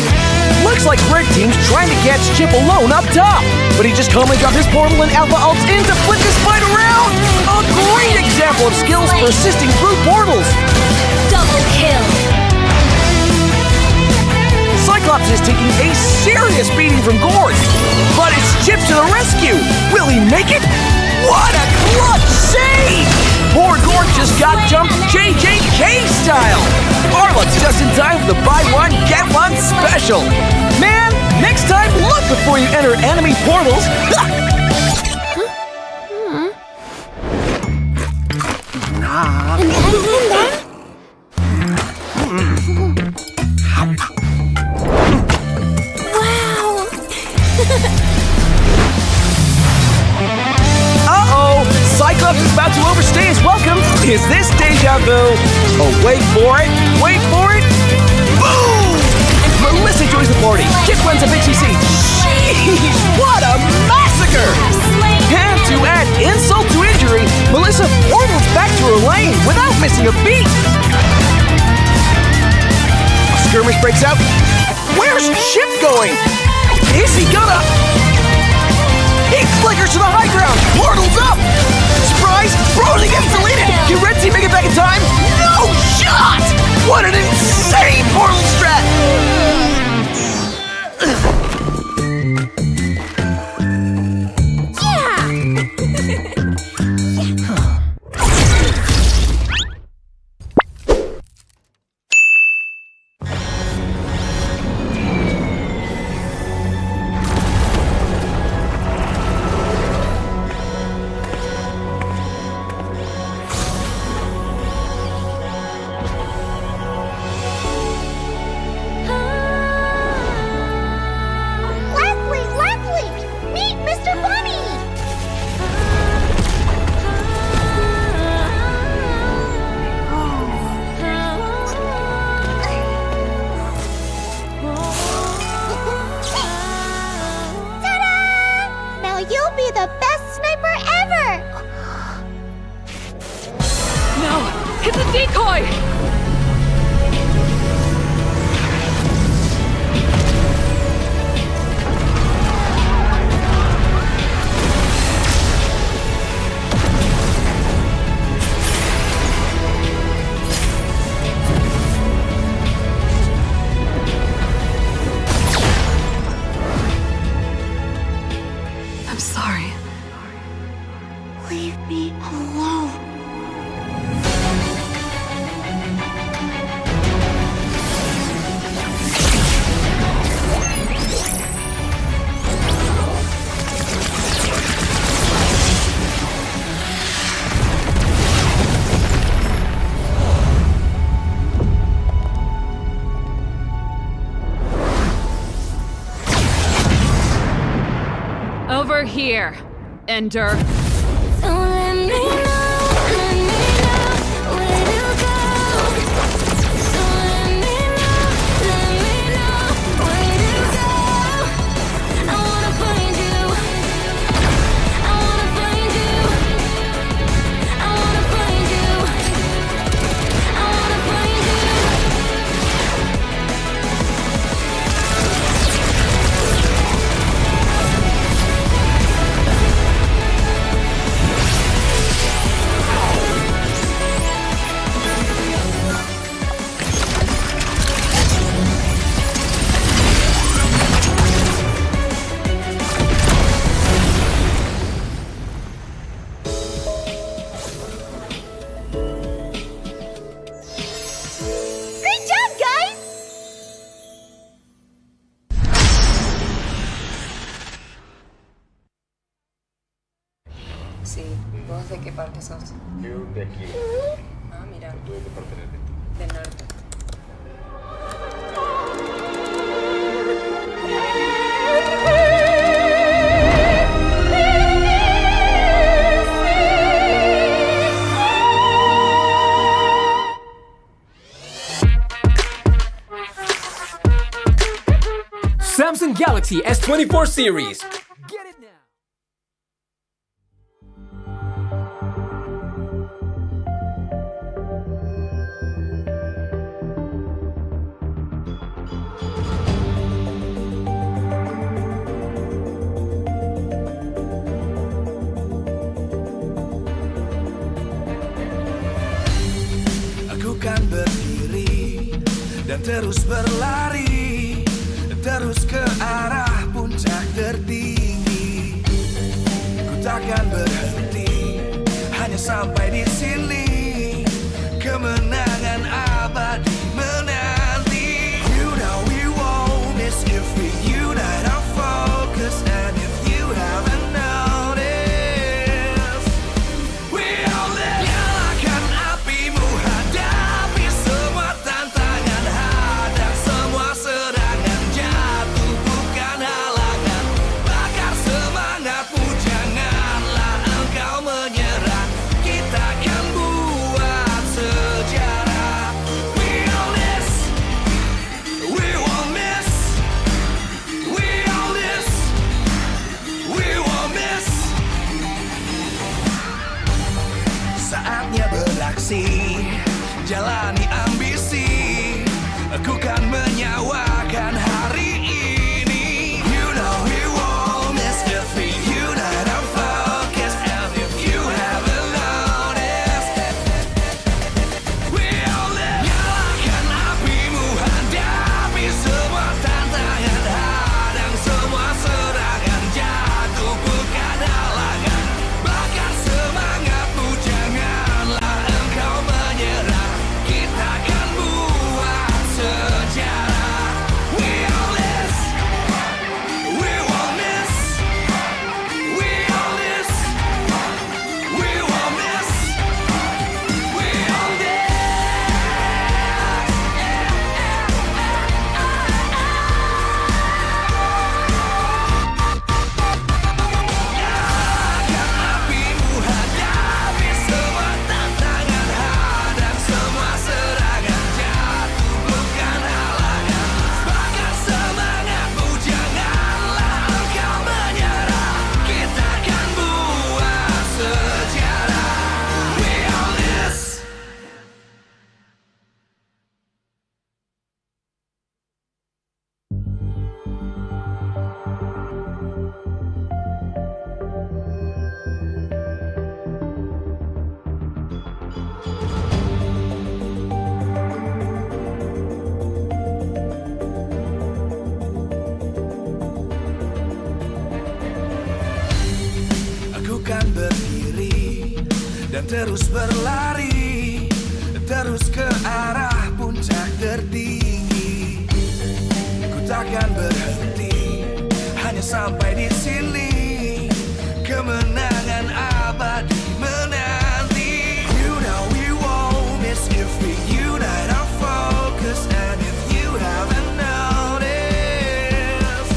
Looks like Red Team's trying to catch Chip alone up top, but he just calmly dropped his portal and Alpha ults in to flip this fight around. A great example of skills persisting through portals. Double kill. Cyclops is taking a serious beating from Gord, but it's Chip to the rescue. Will he make it? What a clutch save! Poor Gord just got jumped JJK style. Arlet's just in time for the buy one, get one special. Man, next time look before you enter enemy portals. Wow. Uh-oh! Cyclops is about to overstay his welcome. Is this deja vu? Oh, wait for it. Wait for it. Boom! Melissa joins the party. Kip runs a big CC. Sheesh! What a massacre! And to add insult to injury, Melissa portals back to her lane without missing a beat. A skirmish breaks out. Where's Chip going? Is he gonna... He flickers to the high ground! Portal's up! Surprise! Frozen gets deleted! Can Red Team make it back in time? No shot! What an insane portal strat! Over here, Ender. Sí, ¿vos de qué parte sos? Yo de aquí. Ah, mira. Tú de qué parte eres? Del norte. Samsung Galaxy S24 series. Get it now. Aku kan berdiri dan terus berlari, terus ke arah puncak tertinggi. Ku takkan berhenti, hanya sampai di sini. Kemenangan abadi menanti. You know we won't miss if we unite our focus. And if you haven't noticed, we all live. Nyalakan apimu, hadapi semua tantangan, hadang semua serangan, jatuh bukan halangan. Bakar semangatmu, janganlah engkau menyerah. Kita akan buat sejarah. We all this, we won't miss. We all this, we won't miss. Saatnya beraksi, jalani ambisi. Aku kan menyawakan hari ini. You know we won't miss if we unite our focus. And if you haven't noticed, we all live. Nyalakan apimu, hadapi semua tantangan, hadang semua serangan, jatuh bukan halangan. Bakar semangatmu, janganlah engkau menyerah. Kita akan buat sejarah. We all this, we won't miss. We all this, we won't miss. We all this. Nyalakan apimu, hadapi semua tantangan, hadang semua serangan, jatuh bukan halangan. Bakar semangatmu, janganlah engkau menyerah. Kita akan buat sejarah. We all this. Aku kan berdiri dan terus berlari, terus ke arah puncak tertinggi. Ku takkan berhenti, hanya sampai di sini. Kemenangan abadi menanti. You know we won't miss if we unite our focus. And if you haven't noticed,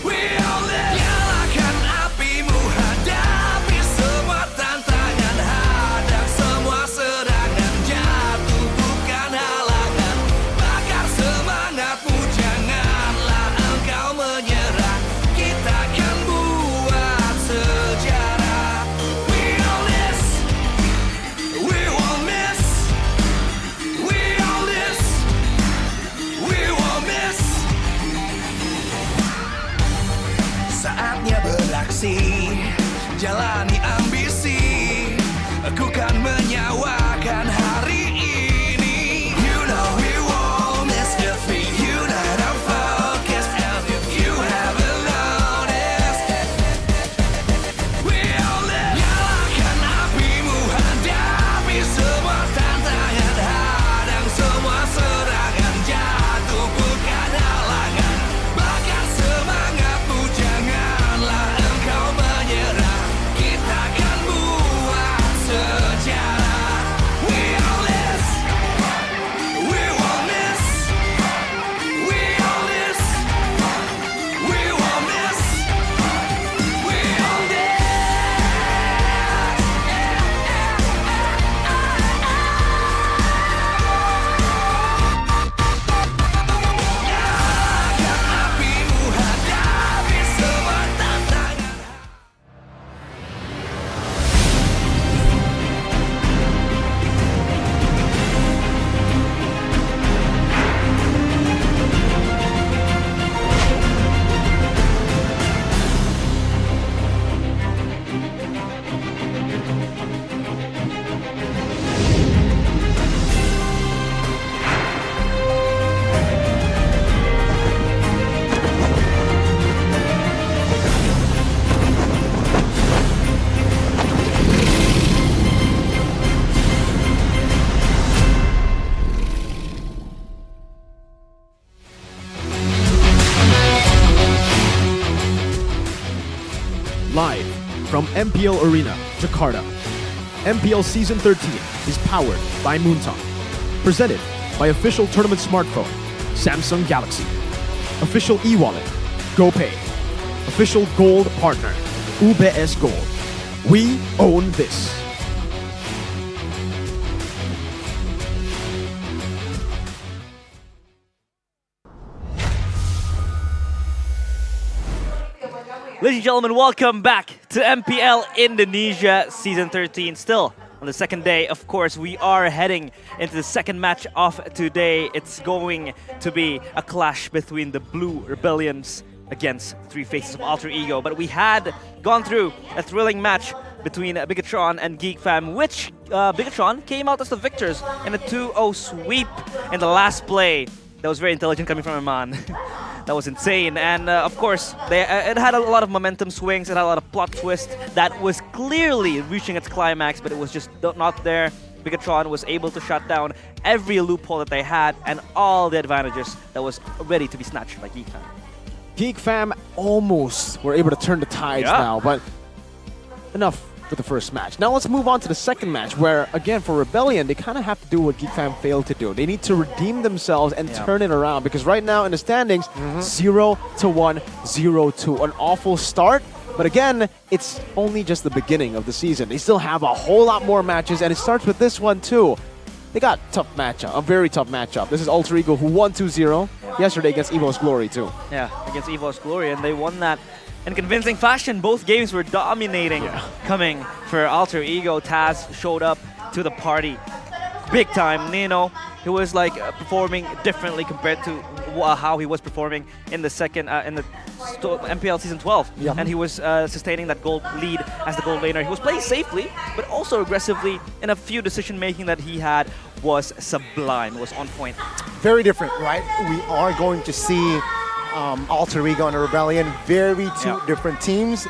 we all live. Nyalakan apimu, hadapi semua tantangan, hadang semua serangan, jatuh bukan halangan. Bakar semangatmu, janganlah engkau menyerah. Kita akan buat sejarah. We all this, we won't miss. We all this, we won't miss. Saatnya beraksi, jalani ambisi. Aku kan menyawakan hari ini. You know we won't miss if we unite our focus. And if you haven't noticed, we all live. Nyalakan apimu, hadapi semua tantangan, hadang semua serangan, jatuh bukan halangan. Bakar semangatmu, janganlah engkau menyerah. Kita akan Live from MPL Arena, Jakarta. MPL Season 13 is powered by Moontop. Presented by official tournament smartphone, Samsung Galaxy. Official e-wallet, GoPay. Official gold partner, UBS Gold. We own this. Ladies and gentlemen, welcome back to MPL Indonesia Season 13. Still on the second day, of course, we are heading into the second match of today. It's going to be a clash between the Blue Rebellions against Three Faces of Alter Ego. But we had gone through a thrilling match between Bigetron and Geek Fam, which Bigetron came out as the victors in a 2-0 sweep in the last play. That was very intelligent coming from Iman. That was insane, and of course, it had a lot of momentum swings, it had a lot of plot twists that was clearly reaching its climax, but it was just not there. Bigetron was able to shut down every loophole that they had and all the advantages that was ready to be snatched by Geek Fam. Geek Fam almost were able to turn the tides now, but enough for the first match. Now let's move on to the second match, where again for Rebellion they kind of have to do what Geek Fam failed to do. They need to redeem themselves and turn it around, because right now in the standings, 0-1, 0-2, an awful start. But again, it's only just the beginning of the season. They still have a whole lot more matches, and it starts with this one too. They got tough matchup, a very tough matchup. This is Alter Ego, who won 2-0 yesterday against Evo's Glory too. Yeah, against Evo's Glory, and they won that in convincing fashion. Both games were dominating. Coming for Alter Ego, Taz showed up to the party big time. Nino, who was like performing differently compared to how he was performing in the second in the MPL Season 12, and he was sustaining that gold lead as the gold laner. He was playing safely, but also aggressively, and a few decision making that he had was sublime, was on point. Very different, right? We are going to see Alter Ego and Rebellion, very two different teams.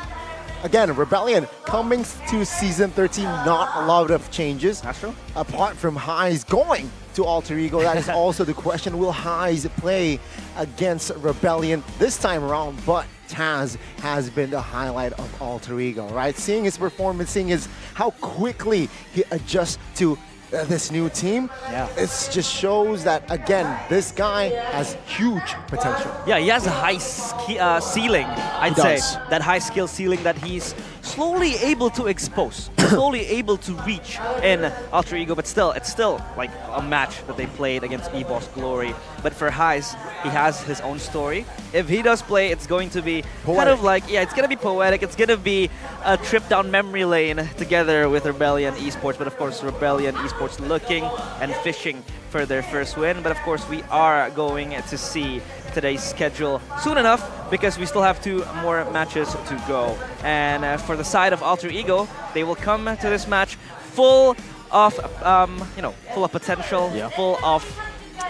Again, Rebellion coming to Season 13, not a lot of changes. That's true. Apart from Highs going to Alter Ego, that is also the question. Will Highs play against Rebellion this time around? But Taz has been the highlight of Alter Ego, right? Seeing his performance, seeing how quickly he adjusts to this new team, it just shows that, again, this guy has huge potential. Yeah, he has a high ceiling, I'd say. That high skill ceiling that he's slowly able to expose, slowly able to reach in Alter Ego, but still, it's still like a match that they played against Evo's Glory. But for Highs, he has his own story. If he does play, it's going to be kind of like, it's going to be poetic. It's going to be a trip down memory lane together with Rebellion Esports. But of course, Rebellion Esports looking and fishing for their first win. But of course, we are going to see today's schedule soon enough, because we still have 2 more matches to go. And for the side of Alter Ego, they will come to this match full of, full of potential, full of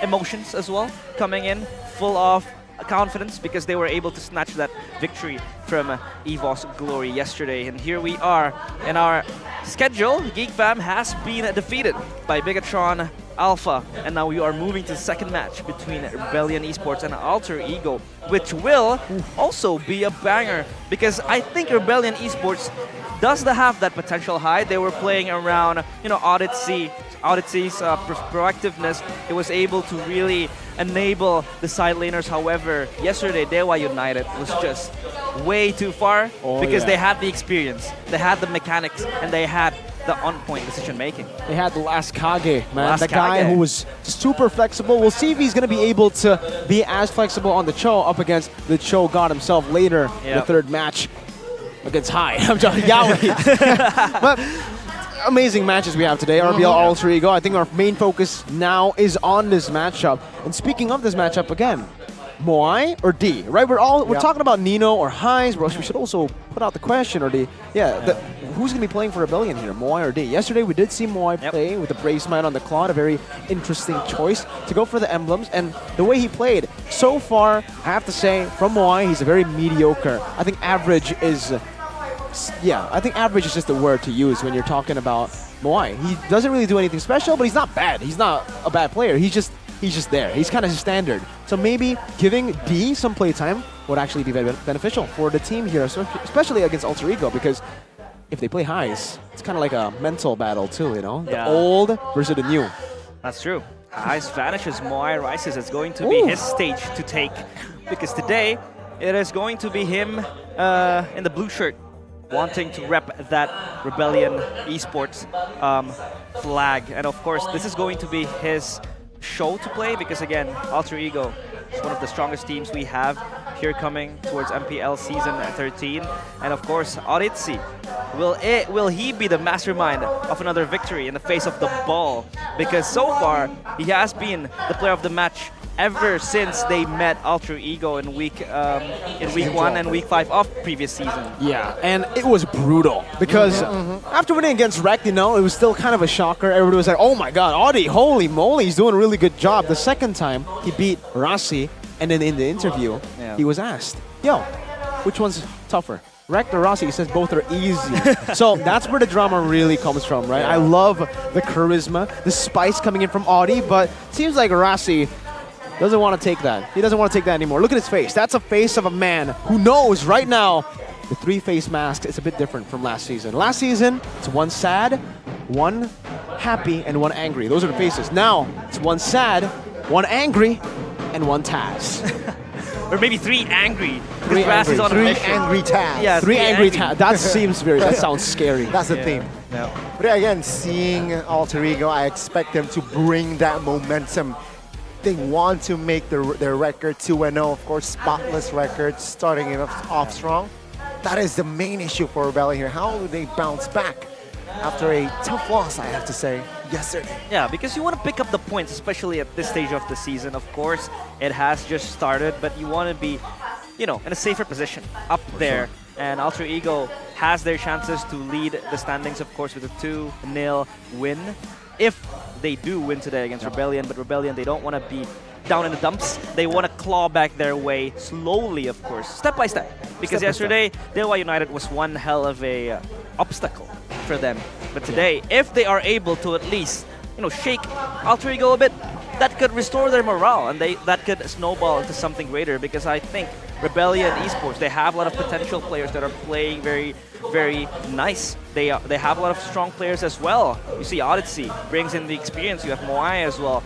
emotions as well, coming in full of confidence, because they were able to snatch that victory from Evo's Glory yesterday. And here we are in our schedule. Geek Fam has been defeated by Bigetron Alpha, and now we are moving to the second match between Rebellion Esports and Alter Ego, which will also be a banger, because I think Rebellion Esports does have that potential high. They were playing around, Odyssey's proactiveness. It was able to really enable the side laners. However, yesterday Dewa United was just way too far, because they had the experience, they had the mechanics, and they had the on-point decision-making. They had the last Kage, man. The guy who was super flexible. We'll see if he's going to be able to be as flexible on the Cho up against the Cho God himself later in the third match against High. I'm just Yaoi. But amazing matches we have today. RBL Alter Ego. I think our main focus now is on this matchup. And speaking of this matchup again, Moai or D, right? We're talking about Nino or Highs. We should also put out the question, or D. Who's going to be playing for Rebellion here, Moai or D? Yesterday we did see Moai play with the Braceman on the Claw, a very interesting choice to go for the emblems, and the way he played so far, I have to say, from Moai, he's a very mediocre. I think average is, I think average is just the word to use when you're talking about Moai. He doesn't really do anything special, but he's not bad. He's not a bad player. He's just there. He's kind of standard. So maybe giving D some playtime would actually be beneficial for the team here, especially against Alter Ego, because if they play highs, it's kind of like a mental battle too, you know? The old versus the new. That's true. Highs vanishes, Moai rises. It's going to be his stage to take, because today it is going to be him in the blue shirt, wanting to rep that Rebellion esports flag. And of course, this is going to be his show to play, because again, Alter Ego is one of the strongest teams we have here coming towards MPL Season 13. And of course, Odyssey, will he be the mastermind of another victory in the face of the ball? Because so far, he has been the player of the match ever since they met Alter Ego in week 1 and week 5 of previous season. Yeah, and it was brutal because after winning against Rekt, you know, it was still kind of a shocker. Everybody was like, oh my god, Audi, holy moly, he's doing a really good job. The second time, he beat Rasi, and then in the interview, he was asked, yo, which one's tougher? Rekt or Rasi? He says both are easy. So that's where the drama really comes from, right? I love the charisma, the spice coming in from Audi, but it seems like Rasi doesn't want to take that. He doesn't want to take that anymore. Look at his face. That's a face of a man who knows right now the three-face mask is a bit different from last season. Last season, it's one sad, one happy, and one angry. Those are the faces. Now, it's one sad, one angry, and one Taz. Or maybe three angry. Three Raz is on angry. a mission. Three angry Taz. Yeah, three angry Taz. That seems very, that sounds scary. That's the theme. Yeah. But again, seeing Alter Ego, I expect them to bring that momentum. They want to make their record 2-0, of course, spotless record, starting it off strong. That is the main issue for Rebellion here. How do they bounce back after a tough loss, I have to say, yesterday? Yeah, because you want to pick up the points, especially at this stage of the season. Of course, it has just started, but you want to be, you know, in a safer position up there. And Alter Ego has their chances to lead the standings, of course, with a 2-0 win. If they do win today against Rebellion, but Rebellion, they don't want to be down in the dumps. They want to claw back their way slowly, of course, step by step. Because yesterday, Dewa United was one hell of a obstacle for them. But today, if they are able to at least, you know, shake Alter Ego a bit, that could restore their morale, and that could snowball into something greater. Because I think Rebellion Esports, they have a lot of potential players that are playing very, very nice. They have a lot of strong players as well. You see Odyssey brings in the experience. You have Moai as well,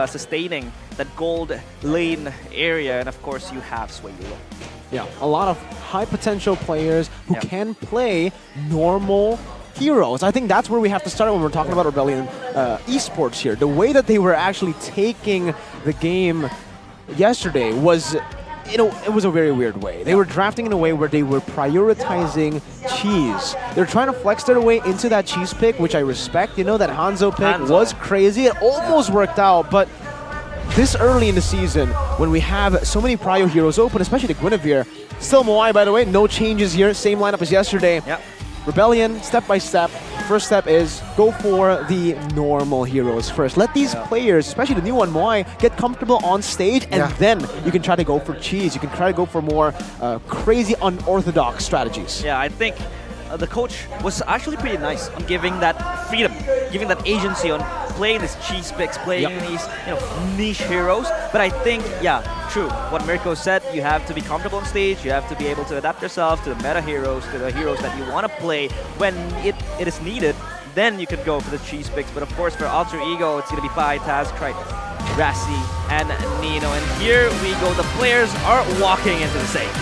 sustaining that gold lane area. And of course, you have Swayulo. Yeah, a lot of high potential players who can play normal heroes. I think that's where we have to start when we're talking about Rebellion esports here. The way that they were actually taking the game yesterday was, you know, it was a very weird way. They were drafting in a way where they were prioritizing cheese. They're trying to flex their way into that cheese pick, which I respect. You know, that Hanzo pick was crazy. It almost worked out, but this early in the season, when we have so many prio heroes open, especially the Guinevere, still Moai, by the way, no changes here, same lineup as yesterday. Rebellion, step by step. First step is go for the normal heroes first. Let these players, especially the new one, Moai, get comfortable on stage, and then you can try to go for cheese. You can try to go for more crazy, unorthodox strategies. Yeah, I think the coach was actually pretty nice on giving that freedom, giving that agency on playing these cheese picks, playing these, you know, niche heroes. But I think, yeah, true. What Mirko said, you have to be comfortable on stage. You have to be able to adapt yourself to the meta heroes, to the heroes that you want to play when it is needed. Then you could go for the cheese picks. But of course, for Alter Ego, it's going to be Pai, Taz, Krite, Rassi, and Nino. And here we go. The players are walking into the save.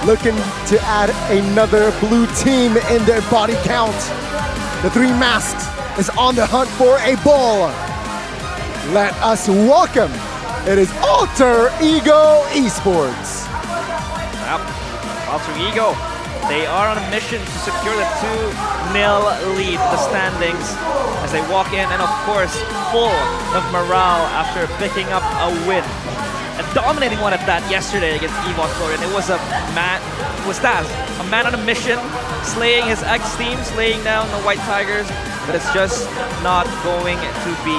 Looking to add another blue team in their body count. The Three Masks is on the hunt for a ball. Let us welcome, it is Alter Ego Esports. Yep. Alter Ego, they are on a mission to secure the 2-0 lead, the standings, as they walk in, and of course, full of morale after picking up a win. A dominating one at that yesterday against Evox Florian. It was Taz, a man on a mission, slaying his ex-team, slaying down the White Tigers, but it's just not going to be,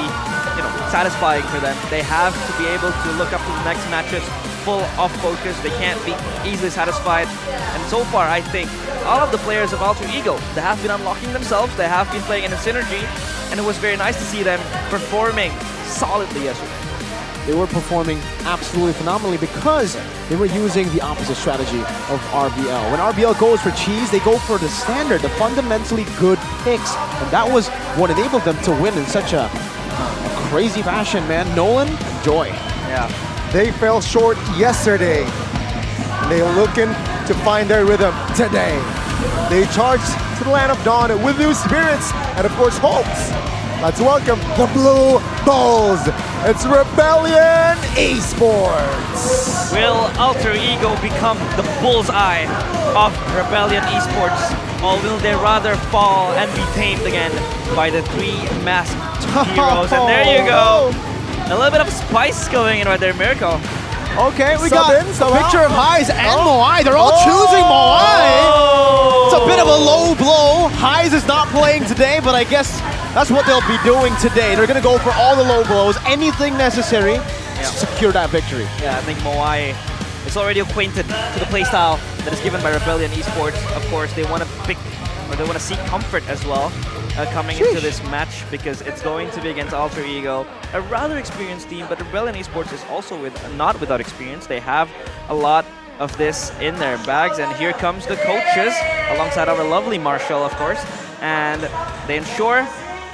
you know, satisfying for them. They have to be able to look up to the next matches full of focus. They can't be easily satisfied. And so far, I think all of the players of Alter Ego, they have been unlocking themselves. They have been playing in a synergy, and it was very nice to see them performing solidly yesterday. they were performing absolutely phenomenally because they were using the opposite strategy of RBL. When RBL goes for cheese, they go for the standard, the fundamentally good picks. And that was what enabled them to win in such a crazy fashion, man. Nolan, enjoy. Yeah. They fell short yesterday. They're looking to find their rhythm today. They charged to the land of dawn with new spirits and of course hopes. Let's welcome the Blue Bulls. It's Rebellion Esports. Will Alter Ego become the bullseye of Rebellion Esports? Or will they rather fall and be tamed again by the three masked heroes? And there you go. A little bit of spice going in right there, Miracle. Okay, we got a picture of Highs and Moai. They're all choosing Moai. It's a bit of a low blow. Highs is not playing today, but I guess that's what they'll be doing today. They're going to go for all the low blows, anything necessary to secure that victory. Yeah, I think Moai is already acquainted to the playstyle that is given by Rebellion Esports. Of course, they want to pick, or they want to seek comfort as well coming into this match because it's going to be against Alter Ego, a rather experienced team, but Rebellion Esports is also not without experience. They have a lot of this in their bags, and here comes the coaches alongside our lovely Marshall, of course, and they ensure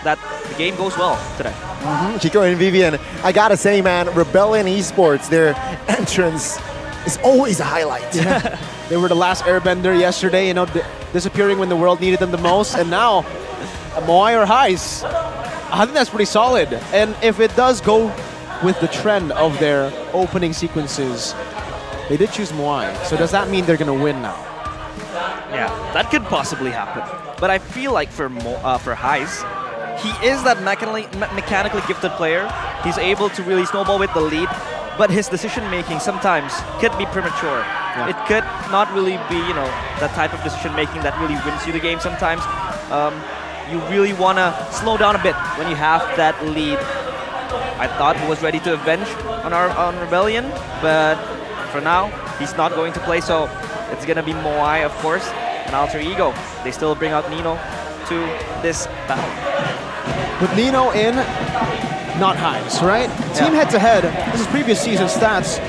that the game goes well today. Chico and Vivian, I gotta say, man, Rebellion Esports, their entrance is always a highlight. Yeah. They were the last airbender yesterday, you know, disappearing when the world needed them the most, and now Moai or Highs. I think that's pretty solid. And if it does go with the trend of their opening sequences, they did choose Moai. So does that mean they're gonna win now? Yeah, that could possibly happen. But I feel like for Highs, he is that mechanically gifted player. He's able to really snowball with the lead, but his decision-making sometimes could be premature. Yeah. It could not really be, you know, that type of decision-making that really wins you the game sometimes. You really want to slow down a bit when you have that lead. I thought he was ready to avenge on Rebellion, but for now, he's not going to play, so it's going to be Moai, of course, and Alter Ego. They still bring out Nino to this battle. With Nino in, not Highs, right? Team head-to-head, this is previous season stats,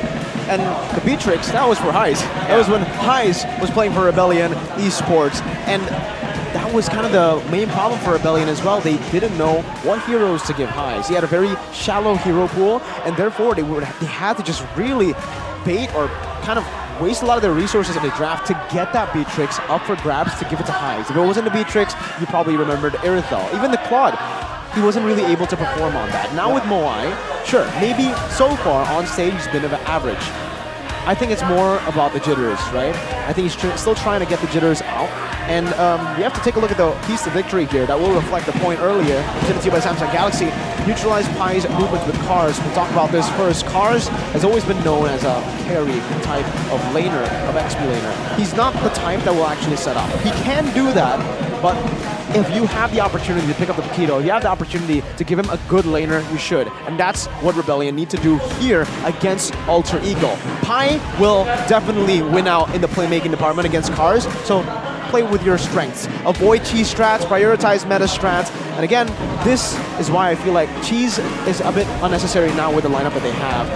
and the Beatrix, that was for Highs. That was when Highs was playing for Rebellion Esports, and that was kind of the main problem for Rebellion as well. They didn't know what heroes to give Highs. He had a very shallow hero pool, and therefore they had to just really bait or kind of waste a lot of their resources in the draft to get that Beatrix up for grabs to give it to Highs. If it wasn't the Beatrix, you probably remembered Irithel. Even the Claude, he wasn't really able to perform on that. Now with Moai, sure, maybe so far on stage he's been of an average. I think it's more about the jitters, right? I think he's still trying to get the jitters out. And you have to take a look at the keys to victory here. That will reflect the point earlier, presented to you by Samsung Galaxy. Neutralize Pi's movements with Cars. We'll talk about this first. Cars has always been known as a carry type of laner, of XP laner. He's not the type that will actually set up. He can do that, but if you have the opportunity to pick up the Paquito, if you have the opportunity to give him a good laner, you should. And that's what Rebellion need to do here against Alter Ego. Pi will definitely win out in the playmaking department against Cars, so play with your strengths. Avoid cheese strats, prioritize meta strats, and again, this is why I feel like cheese is a bit unnecessary now with the lineup that they have.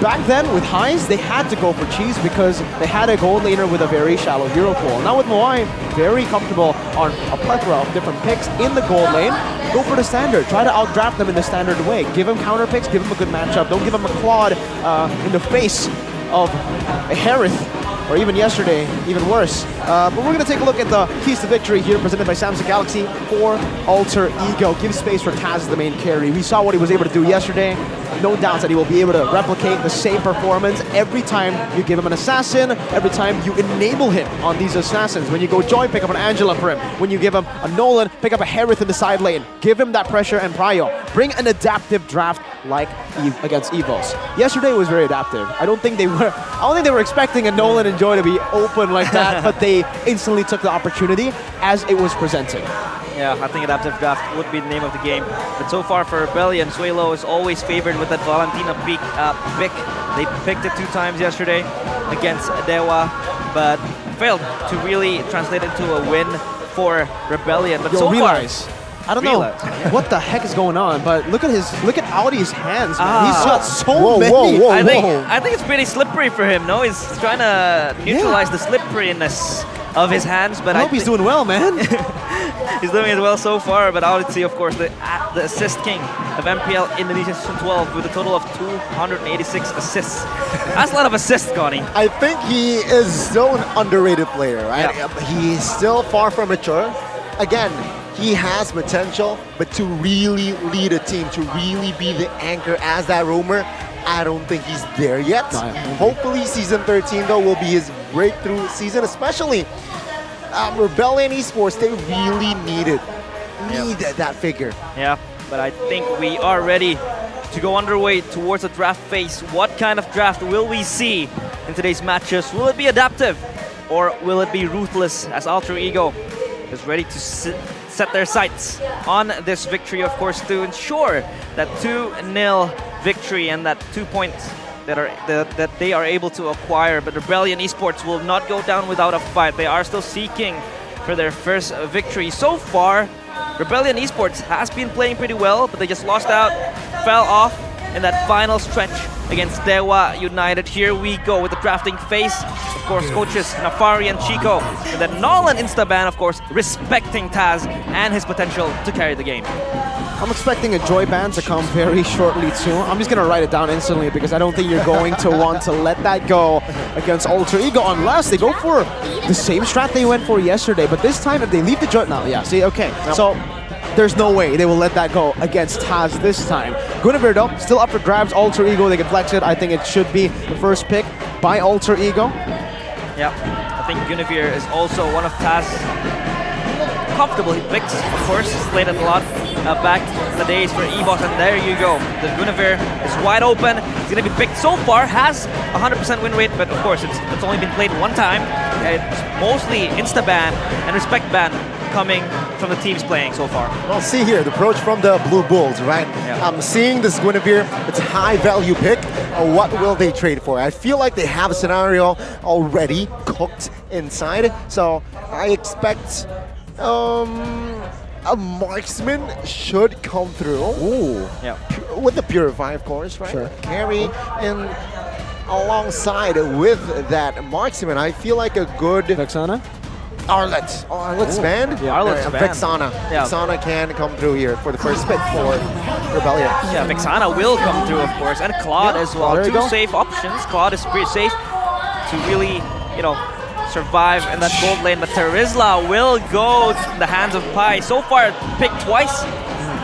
Back then, with Highs, they had to go for cheese because they had a gold laner with a very shallow hero pool. Now with Moai, very comfortable on a plethora of different picks in the gold lane. Go for the standard. Try to outdraft them in the standard way. Give him counter picks, give him a good matchup. Don't give him a Claude in the face of a Harith, or even yesterday, even worse. But we're going to take a look at the keys to victory here presented by Samsung Galaxy for Alter Ego. Give space for Taz as the main carry. We saw what he was able to do yesterday. No doubt that he will be able to replicate the same performance every time you give him an assassin, every time you enable him on these assassins. When you go join, pick up an Angela for him. When you give him a Nolan, pick up a Harith in the side lane. Give him that pressure and prio. Bring an adaptive draft like against Evos. Yesterday was very adaptive. I don't think they were expecting a Nolan and Joy to be open like that, but they instantly took the opportunity as it was presented. Yeah, I think adaptive draft would be the name of the game. But so far for Rebellion, Suelo is always favored with that Valentina pick. They picked it 2 times yesterday against Dewa, but failed to really translate into a win for Rebellion. But so far, I don't know what the heck is going on, but look at Audi's hands, man. He's got so many. I think it's pretty slippery for him. No, he's trying to neutralize the slipperiness of his hands. But I hope he's doing well, man. He's doing it well so far. But Audi, of course, the assist king of MPL Indonesia Season 12 with a total of 286 assists. That's a lot of assists, Connie. I think he is still an underrated player, right? Yeah. He's still far from mature. Again, he has potential, but to really lead a team, to really be the anchor as that roamer, I don't think he's there yet. Hopefully Season 13, though, will be his breakthrough season, especially Rebellion Esports. They really need that figure. Yeah, but I think we are ready to go underway towards the draft phase. What kind of draft will we see in today's matches? Will it be adaptive, or will it be ruthless as Alter Ego is ready to set their sights on this victory, of course, to ensure that 2-0 victory and that 2 points that they are able to acquire. But Rebellion Esports will not go down without a fight. They are still seeking for their first victory. So far, Rebellion Esports has been playing pretty well, but they just lost out, fell off in that final stretch against Dewa United. Here we go with the drafting phase. Of course, coaches Nafari and Chico, and then Nolan Instaban, of course, respecting Taz and his potential to carry the game. I'm expecting a Joy Band to come very shortly too. I'm just going to write it down instantly because I don't think you're going to want to let that go against Alter Ego unless they go for the same strat they went for yesterday. But this time, if they leave the Joy... Now, yeah, see, okay. So there's no way they will let that go against Taz this time. Guinevere, though, still up for grabs. Alter Ego, they can flex it. I think it should be the first pick by Alter Ego. Yeah, I think Guinevere is also one of Taz's comfortable picks, of course. Played it a lot back in the days for EVOS, and there you go. The Guinevere is wide open. It's going to be picked so far, has 100% win rate, but of course it's only been played one time. It's mostly insta-ban and respect ban coming from the teams playing so far. Well, see here, the approach from the Blue Bulls, right? Yeah. I'm seeing this Guinevere, it's a high value pick. What will they trade for? I feel like they have a scenario already cooked inside, so I expect a marksman should come through. Ooh. Yeah. With the Purify, of course, right? Sure. Carry and alongside with that marksman, I feel like a good... Vexana? Arlet's band? Yeah, Arlet's band. Vexana. Yeah. Vexana can come through here for the first pick for Rebellion. Yeah, Vexana will come through, of course, and Claude as well. There you Two go. safe options. Claude is pretty safe to really, survive in that gold lane, but Terizla will go to the hands of Pi. So far, picked twice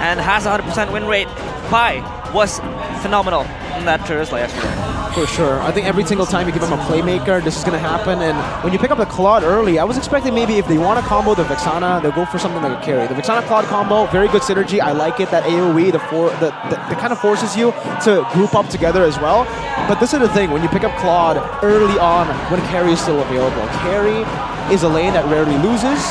and has 100% win rate. Pi was phenomenal in that Terizla yesterday. For sure. I think every single time you give him a playmaker, this is going to happen. And when you pick up the Claude early, I was expecting maybe if they want to combo the Vexana, they'll go for something like a carry. The Vexana-Claude combo, very good synergy. I like it. That AoE, the kind of forces you to group up together as well. But this is the thing, when you pick up Claude early on, when carry is still available. Carry is a lane that rarely loses,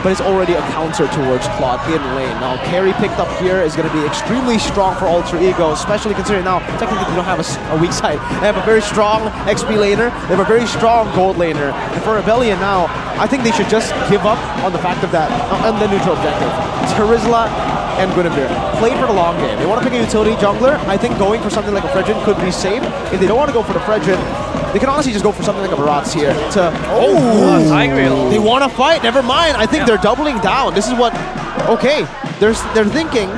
but it's already a counter towards Claude in lane. Now, carry picked up here is going to be extremely strong for Alter Ego, especially considering now, technically they don't have a weak side. They have a very strong XP laner, they have a very strong gold laner. And for Rebellion now, I think they should just give up on the fact of that, on the neutral objective. Terizla and Guinevere play for the long game. They want to pick a utility jungler. I think going for something like a Fredrin could be safe. If they don't want to go for the Fredrin, they can honestly just go for something like a Baratz here to... Tigreal. They want to fight, never mind. I think they're doubling down. This is what... Okay, they're thinking,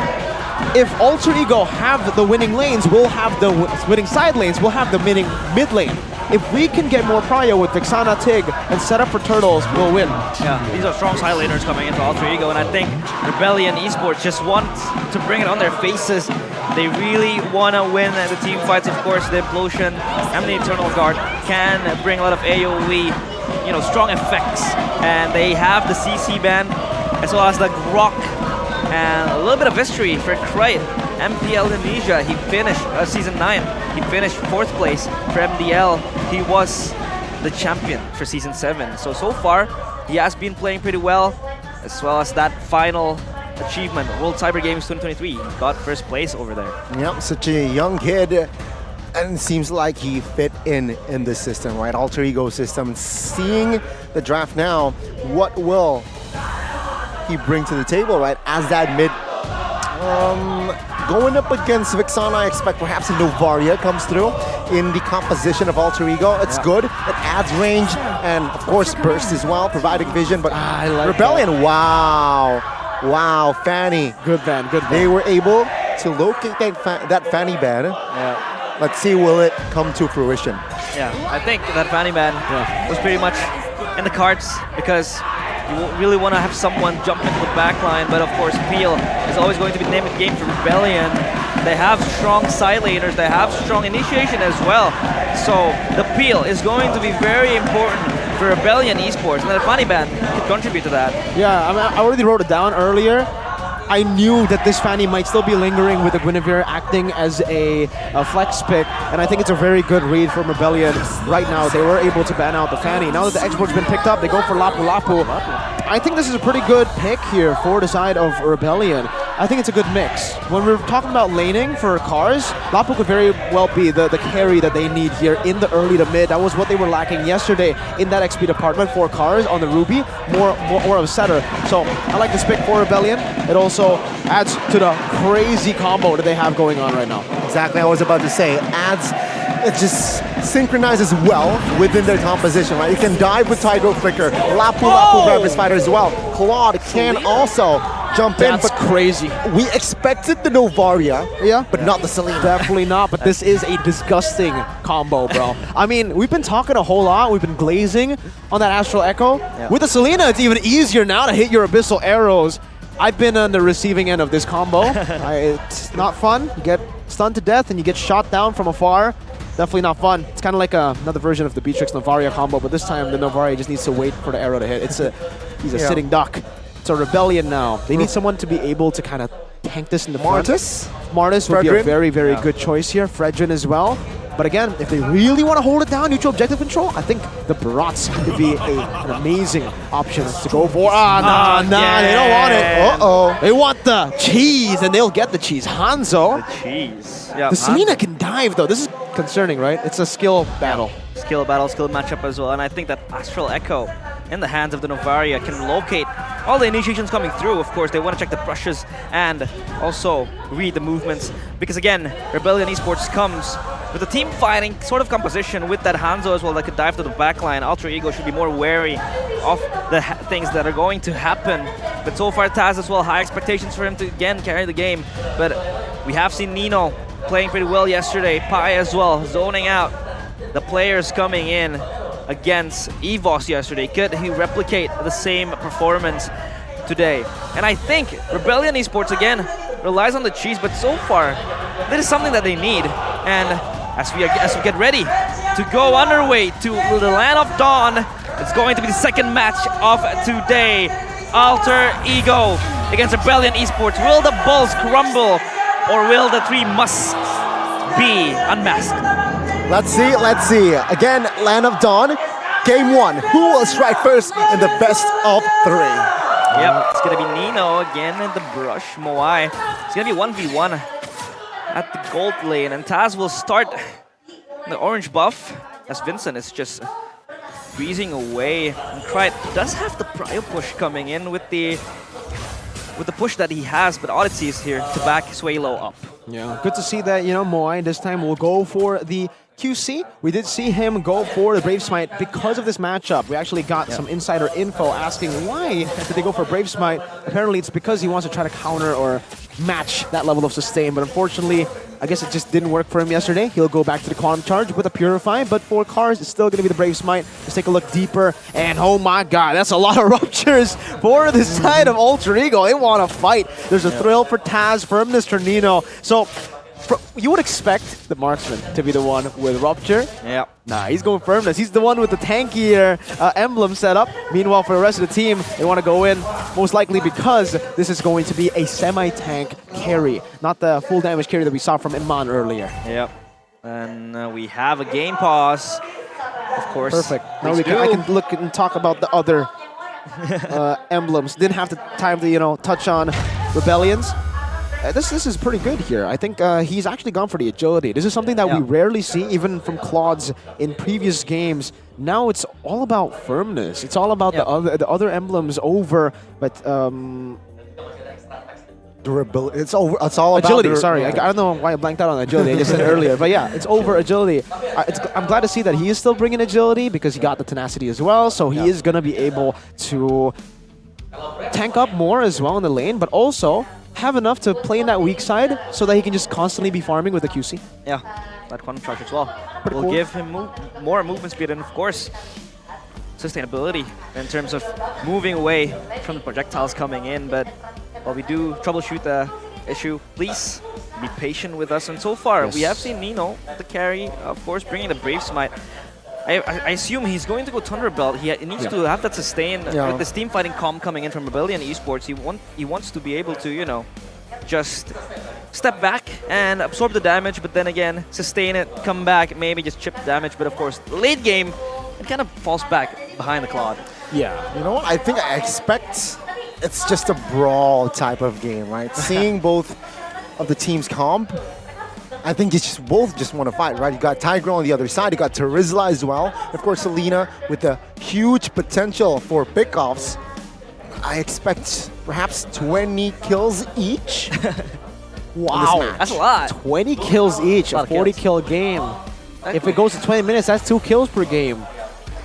if Alter Ego have the winning lanes, we'll have the winning side lanes, we'll have the winning mid lane. If we can get more prio with Vexana Tig and set up for turtles, we'll win. Yeah, these are strong side laners coming into Alter Ego, and I think Rebellion Esports just want to bring it on their faces. They really want to win the team fights, of course. The Implosion and the Eternal Guard can bring a lot of AoE, strong effects. And they have the CC ban, as well as the Grok. And a little bit of history for Krite. MPL Indonesia, he finished Season 9. He finished 4th place for MDL. He was the champion for Season 7. So far, he has been playing pretty well as that final achievement, World Cyber Games 2023. He got 1st place over there. Yep, such a young kid, and it seems like he fit in the system, right? Alter Ego system. Seeing the draft now, what will he brings to the table, right? As that mid, going up against Vixana, I expect perhaps a Novaria comes through in the composition of Alter Ego. It's good. It adds range and, of course, burst as well, providing vision. But Rebellion, wow, Fanny. Good ban. They were able to locate that Fanny ban. Yeah. Let's see, will it come to fruition? Yeah, I think that Fanny ban was pretty much in the cards because you really want to have someone jump into the backline, but of course Peel is always going to be the name of the game for Rebellion. They have strong side laners, they have strong initiation as well. So the Peel is going to be very important for Rebellion esports, and the Fanny ban could contribute to that. Yeah, I mean, I already wrote it down earlier. I knew that this Fanny might still be lingering with the Guinevere acting as a flex pick, and I think it's a very good read from Rebellion right now. They were able to ban out the Fanny. Now that the export's been picked up, they go for Lapu Lapu. I think this is a pretty good pick here for the side of Rebellion. I think it's a good mix. When we're talking about laning for cars, Lapu could very well be the carry that they need here in the early to mid. That was what they were lacking yesterday in that XP department for cars on the Ruby, more of a setter. So I like this pick for Rebellion. It also adds to the crazy combo that they have going on right now. Exactly, I was about to say, it just synchronizes well within their composition, right? You can dive with Tidal Flicker, Lapu Revis Fighter as well. Claude can also jump in. That's crazy. We expected the Novaria, but not the Selena. Definitely not, but this is a disgusting combo, bro. I mean, we've been talking a whole lot. We've been glazing on that Astral Echo. With the Selena, it's even easier now to hit your Abyssal Arrows. I've been on the receiving end of this combo. It's not fun. You get stunned to death and you get shot down from afar. Definitely not fun. It's kind of like another version of the Beatrix Novaria combo, but this time the Novaria just needs to wait for the arrow to hit. He's a sitting duck. It's a Rebellion now. They need someone to be able to kind of tank this in the front. Martis would be a very, very good choice here. Fredrin as well. But again, if they really want to hold it down, neutral objective control, I think the Barats could be an amazing option to go for. Nah, they don't want it. They want the cheese, and they'll get the cheese. Hanzo. The cheese. Yeah, the Selena can dive, though. This is concerning, right? It's a skill battle. Skill battle, skill matchup as well. And I think that Astral Echo in the hands of the Novaria can locate all the initiations coming through. Of course, they want to check the brushes and also read the movements. Because again, Rebellion Esports comes with a team fighting sort of composition with that Hanzo as well that could dive to the backline. Alter Ego should be more wary of the things that are going to happen. But so far, Taz as well, high expectations for him to again carry the game. But we have seen Nino playing pretty well yesterday. Pai as well, zoning out. The players coming in against EVOS yesterday. Could he replicate the same performance today? And I think Rebellion Esports again relies on the cheese, but so far, this is something that they need. And as we get ready to go underway to the Land of Dawn, it's going to be the second match of today. Alter Ego against Rebellion Esports. Will the balls crumble, or will the three must be unmasked? Let's see. Again, Land of Dawn, game one. Who will strike first in the best of three? Yep, it's gonna be Nino again in the brush. Moai. It's gonna be 1v1 at the gold lane, and Taz will start the orange buff as Vincent is just breezing away. And Krite does have the prio push coming in with the push that he has, but Odyssey is here to back Swalo up. Yeah, good to see that, Moai this time will go for the QC. We did see him go for the Brave Smite because of this matchup. We actually got some insider info asking why did they go for Brave Smite. Apparently it's because he wants to try to counter or match that level of sustain, but unfortunately, I guess it just didn't work for him yesterday. He'll go back to the Quantum Charge with a Purify, but for Cars, it's still going to be the Brave Smite. Let's take a look deeper, and oh my god, that's a lot of ruptures for the side of Alter Ego. They want to fight. There's a thrill for Taz, for Mr. Nino. So, you would expect the marksman to be the one with Rupture. Yeah. Nah, he's going Firmness. He's the one with the tankier emblem set up. Meanwhile, for the rest of the team, they want to go in, most likely because this is going to be a semi-tank carry, not the full damage carry that we saw from Iman earlier. Yep. And we have a game pause, of course. Perfect. Now I can look and talk about the other emblems. Didn't have the time to, touch on Rebellions. this is pretty good here. I think he's actually gone for the agility. This is something that we rarely see, even from Claude's in previous games. Now it's all about firmness. It's all about the other emblems over, but durability. It's all about agility. Sorry, I don't know why I blanked out on agility. I just said it earlier, but yeah, it's over agility. I'm glad to see that he is still bringing agility because he got the tenacity as well. So he is gonna be able to tank up more as well in the lane, but also have enough to play in that weak side so that he can just constantly be farming with the QC. Yeah, that quantum charge as well. Will give him more movement speed and of course sustainability in terms of moving away from the projectiles coming in. But while we do troubleshoot the issue, please be patient with us. And so far, we have seen Nino, the carry, of course, bringing the Brave Smite. I assume he's going to go Thunderbelt. He needs to have that sustain with this team fighting comp coming in from Rebellion Esports. He wants to be able to, you know, just step back and absorb the damage, but then again, sustain it, come back, maybe just chip the damage. But of course, late game, it kind of falls back behind the Claude. Yeah. You know what? I think I expect it's just a brawl type of game, right? Seeing both of the teams comp, I think it's just both just want to fight, right? You got Tiger on the other side, you got Terizla as well. Of course, Selena with the huge potential for pickoffs. I expect perhaps 20 kills each. Wow, that's a lot. 20 kills each, a 40-kill game. If it goes to 20 minutes, that's 2 kills per game.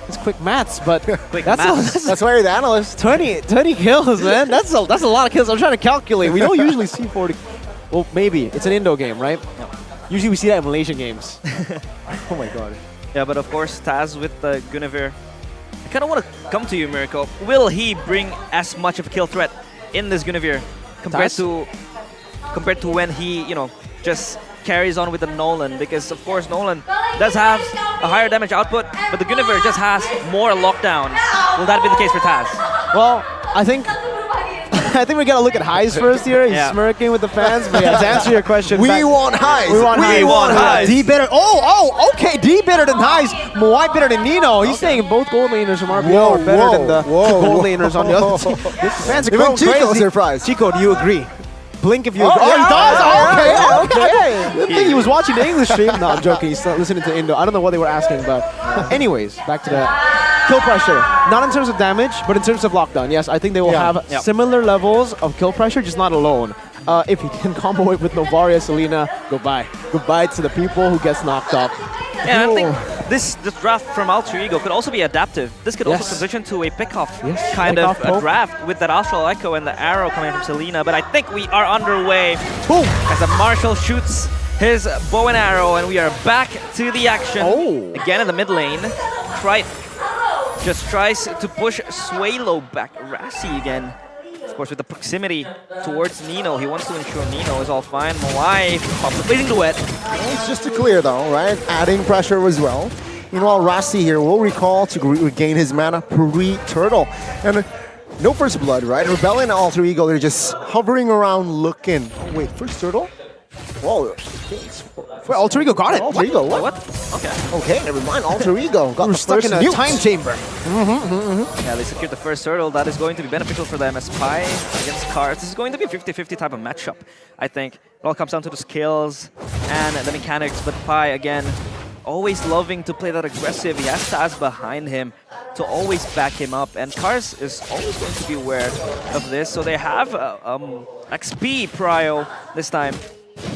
It's quick maths, but that's why you're the analyst. 20 kills, man. That's a lot of kills. I'm trying to calculate. We don't usually see 40. Well, maybe. It's an Indo game, right? No. Usually we see that in Malaysian games. Oh my god. Yeah, but of course, Taz with the Guinevere. I kind of want to come to you, Miracle. Will he bring as much of a kill threat in this Guinevere compared to when he, you know, just carries on with the Nolan? Because of course Nolan does have a higher damage output, but the Guinevere just has more lockdown. Will that be the case for Taz? Well, I think we gotta look at highs first here. He's smirking with the fans, but yeah, to answer your question, we want highs. We want highs. D better. Okay, D better than highs. Moai better than Nino. He's saying both gold laners from RPL are better than the gold laners on the other team. Fans are going crazy. Surprised. Chico, do you agree? Blink if you agree. He does. Okay. I think he was watching the English stream. No, I'm joking. He's listening to Indo. I don't know what they were asking, but anyways, back to the kill pressure. Not in terms of damage, but in terms of lockdown. Yes, I think they will have similar levels of kill pressure, just not alone. If he can combo it with Novaria, Selena, goodbye. Goodbye to the people who gets knocked up. Yeah, I think this draft from Alter Ego could also be adaptive. This could also transition to a pickoff kind of a draft with that Astral Echo and the arrow coming from Selena. But I think we are underway as the Marshall shoots his bow and arrow, and we are back to the action. Again in the mid lane. Krite just tries to push Swalo back. Rassi again. Of course, with the proximity towards Nino, he wants to ensure Nino is all fine. Moai completing the wet. It's just to clear though, right? Adding pressure as well. Meanwhile, Rassi here will recall to regain his mana pre-turtle. And no first blood, right? Rebellion and Alter Ego, they're just hovering around looking. Oh, wait, first turtle? Whoa. Wait, Alter Ego got it. Alter Ego, what? Okay, never mind. Alter Ego got We're the stuck first in a time chamber. Yeah, they secured the first turtle. That is going to be beneficial for them as Pi against Cards. This is going to be a 50-50 type of matchup, I think. It all comes down to the skills and the mechanics, but Pi, again, always loving to play that aggressive. He has Taz behind him to always back him up, and Kars is always going to be aware of this. So they have XP prio this time,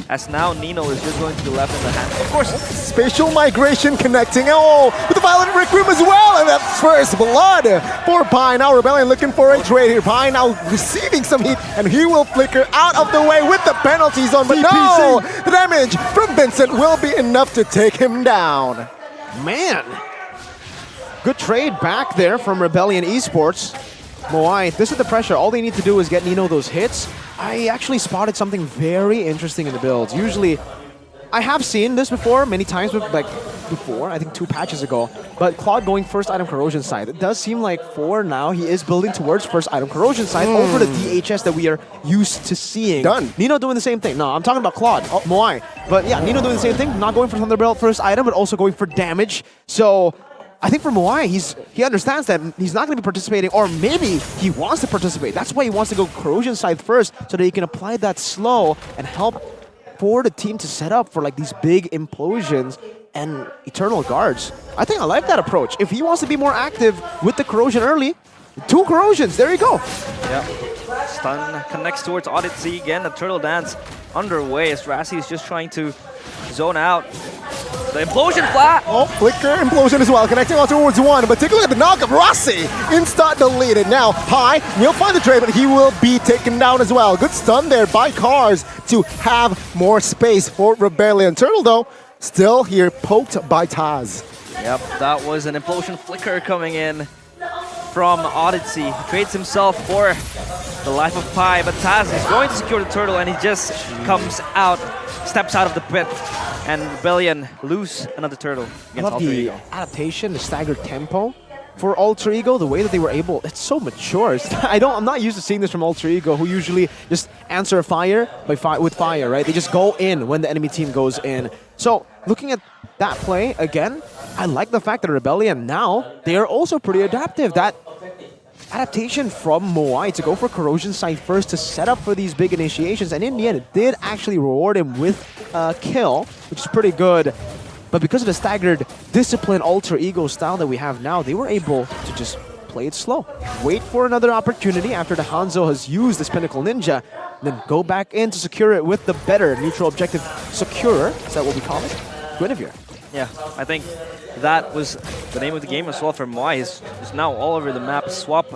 as now Nino is just going to be left in the hands. Of course, spatial migration connecting. With the Violent Rick Room as well, and that's first blood for Pi. Now Rebellion looking for a trade here. Pi now receiving some heat, and he will flicker out of the way with the penalties on. But no, the damage from Vincent will be enough to take him down. Man, good trade back there from Rebellion Esports. Moai, this is the pressure. All they need to do is get Nino those hits. I actually spotted something very interesting in the builds. Usually, I have seen this before, many times, I think 2 patches ago. But Claude going first item corrosion side. It does seem like for now, he is building towards first item corrosion side over the DHS that we are used to seeing. Done. Nino doing the same thing. No, I'm talking about Claude, Moai. But yeah, Nino doing the same thing, not going for Thunderbolt first item, but also going for damage. So I think for Moai, he understands that he's not going to be participating, or maybe he wants to participate. That's why he wants to go Corrosion side first, so that he can apply that slow and help for the team to set up for like these big implosions and Eternal Guards. I think I like that approach. If he wants to be more active with the Corrosion early, 2 Corrosions, there you go. Yeah. Stun connects towards Odyssey again. The Turtle Dance underway as Rassi is just trying to zone out. The implosion flat! Oh, Flicker implosion as well, connecting on towards 1, but take a look at the knock of Rossi. Insta deleted. Now, High will find the trade, but he will be taken down as well. Good stun there by Cars to have more space for Rebellion. Turtle, though, still here, poked by Taz. Yep, that was an implosion flicker coming in from Odyssey. He trades himself for the life of Pi, but Taz is going to secure the turtle, and he just comes out, steps out of the pit, and Rebellion lose another turtle I against love Alter the Ego. adaptation, the staggered tempo for Alter Ego, the way that they were able, it's so mature. I'm not used to seeing this from Alter Ego, who usually just answer fire with fire, right? They just go in when the enemy team goes in. So looking at that play again, I like the fact that Rebellion now, they are also pretty adaptive. That adaptation from Moai to go for Corrosion side first to set up for these big initiations, and in the end it did actually reward him with a kill, which is pretty good. But because of the staggered discipline Alter Ego style that we have now, they were able to just play it slow. Wait for another opportunity after the Hanzo has used this Pinnacle Ninja, then go back in to secure it with the better neutral objective securer. Is that what we call it? Guinevere. Yeah, I think that was the name of the game as well for Moai. He's now all over the map. Swap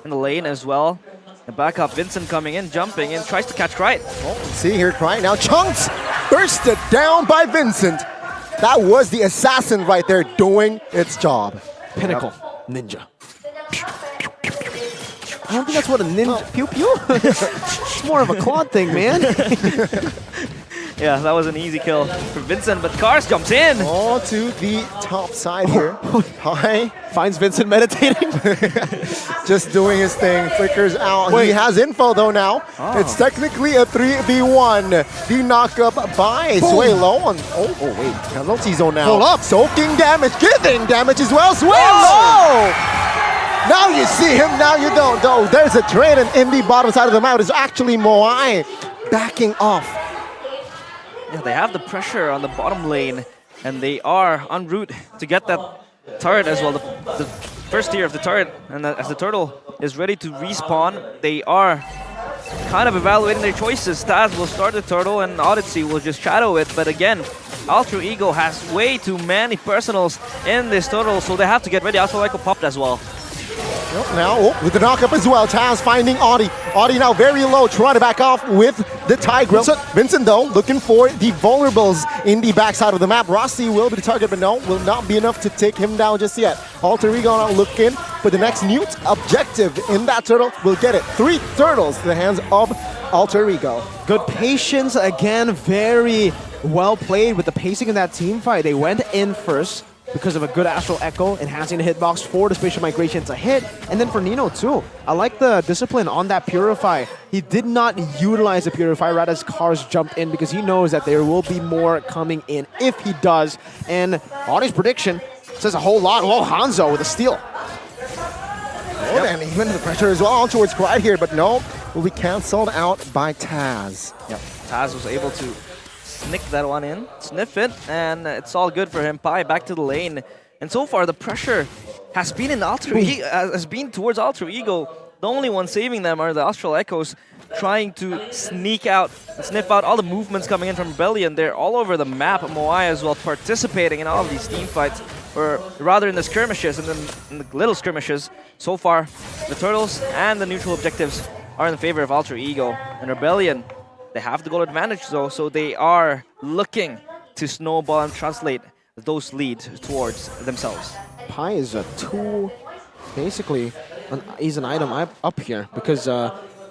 in the lane as well. The backup, Vincent coming in, jumping in, tries to catch Krite. Oh, see here, Krite now chunks bursted down by Vincent. That was the assassin right there doing its job. Pinnacle Ninja. I don't think that's what a ninja... Pew pew? It's more of a clawed thing, man. Yeah, that was an easy kill for Vincent, but Cars jumps in. Oh, to the top side here. High. Finds Vincent meditating. Just doing his thing. Flickers out. Wait. He has info though now. Oh. It's technically a 3v1. The knockup by Sway Low on... Oh, wait. Penalty zone now. Hold up. Soaking damage. Giving damage as well. Sway Low! Now you see him, now you don't. Oh, there's a trade in the bottom side of the map. It's actually Moai backing off. Yeah, they have the pressure on the bottom lane, and they are en route to get that turret as well, the first tier of the turret. And as the turtle is ready to respawn, they are kind of evaluating their choices. Taz will start the turtle, and Odyssey will just shadow it. But again, Alter Ego has way too many personals in this turtle, so they have to get ready. Astral Echo popped as well. Now, with the knockup as well, Taz finding Audi. Audi now very low, trying to back off with the Tigrel. Vincent, though, looking for the vulnerables in the backside of the map. Rossi will be the target, but no, will not be enough to take him down just yet. Alter Ego now looking for the next newt objective in that turtle. Will get it. 3 turtles to the hands of Alter Ego. Good patience again, very well played with the pacing in that team fight. They went in first because of a good Astral Echo, enhancing the hitbox for the Spatial Migration to hit. And then for Nino too, I like the discipline on that Purify. He did not utilize the Purify right as Cars jumped in because he knows that there will be more coming in if he does. And Audie's prediction says a whole lot. Well, Hanzo with a steal. Oh, and even the pressure as well on towards Krite here, but no, will be cancelled out by Taz. Yep, Taz was able to snick that one in, sniff it, and it's all good for him. Pi back to the lane, and so far the pressure has been in has been towards Alter Ego. The only one saving them are the Astral Echoes, trying to sneak out and sniff out all the movements coming in from Rebellion. They're all over the map. Moai as well, participating in all of these team fights, or rather in the skirmishes and then in the little skirmishes. So far, the Turtles and the neutral objectives are in favor of Alter Ego, and Rebellion, they have the goal advantage though, so they are looking to snowball and translate those leads towards themselves. Pi is a tool, basically, he's an item up here because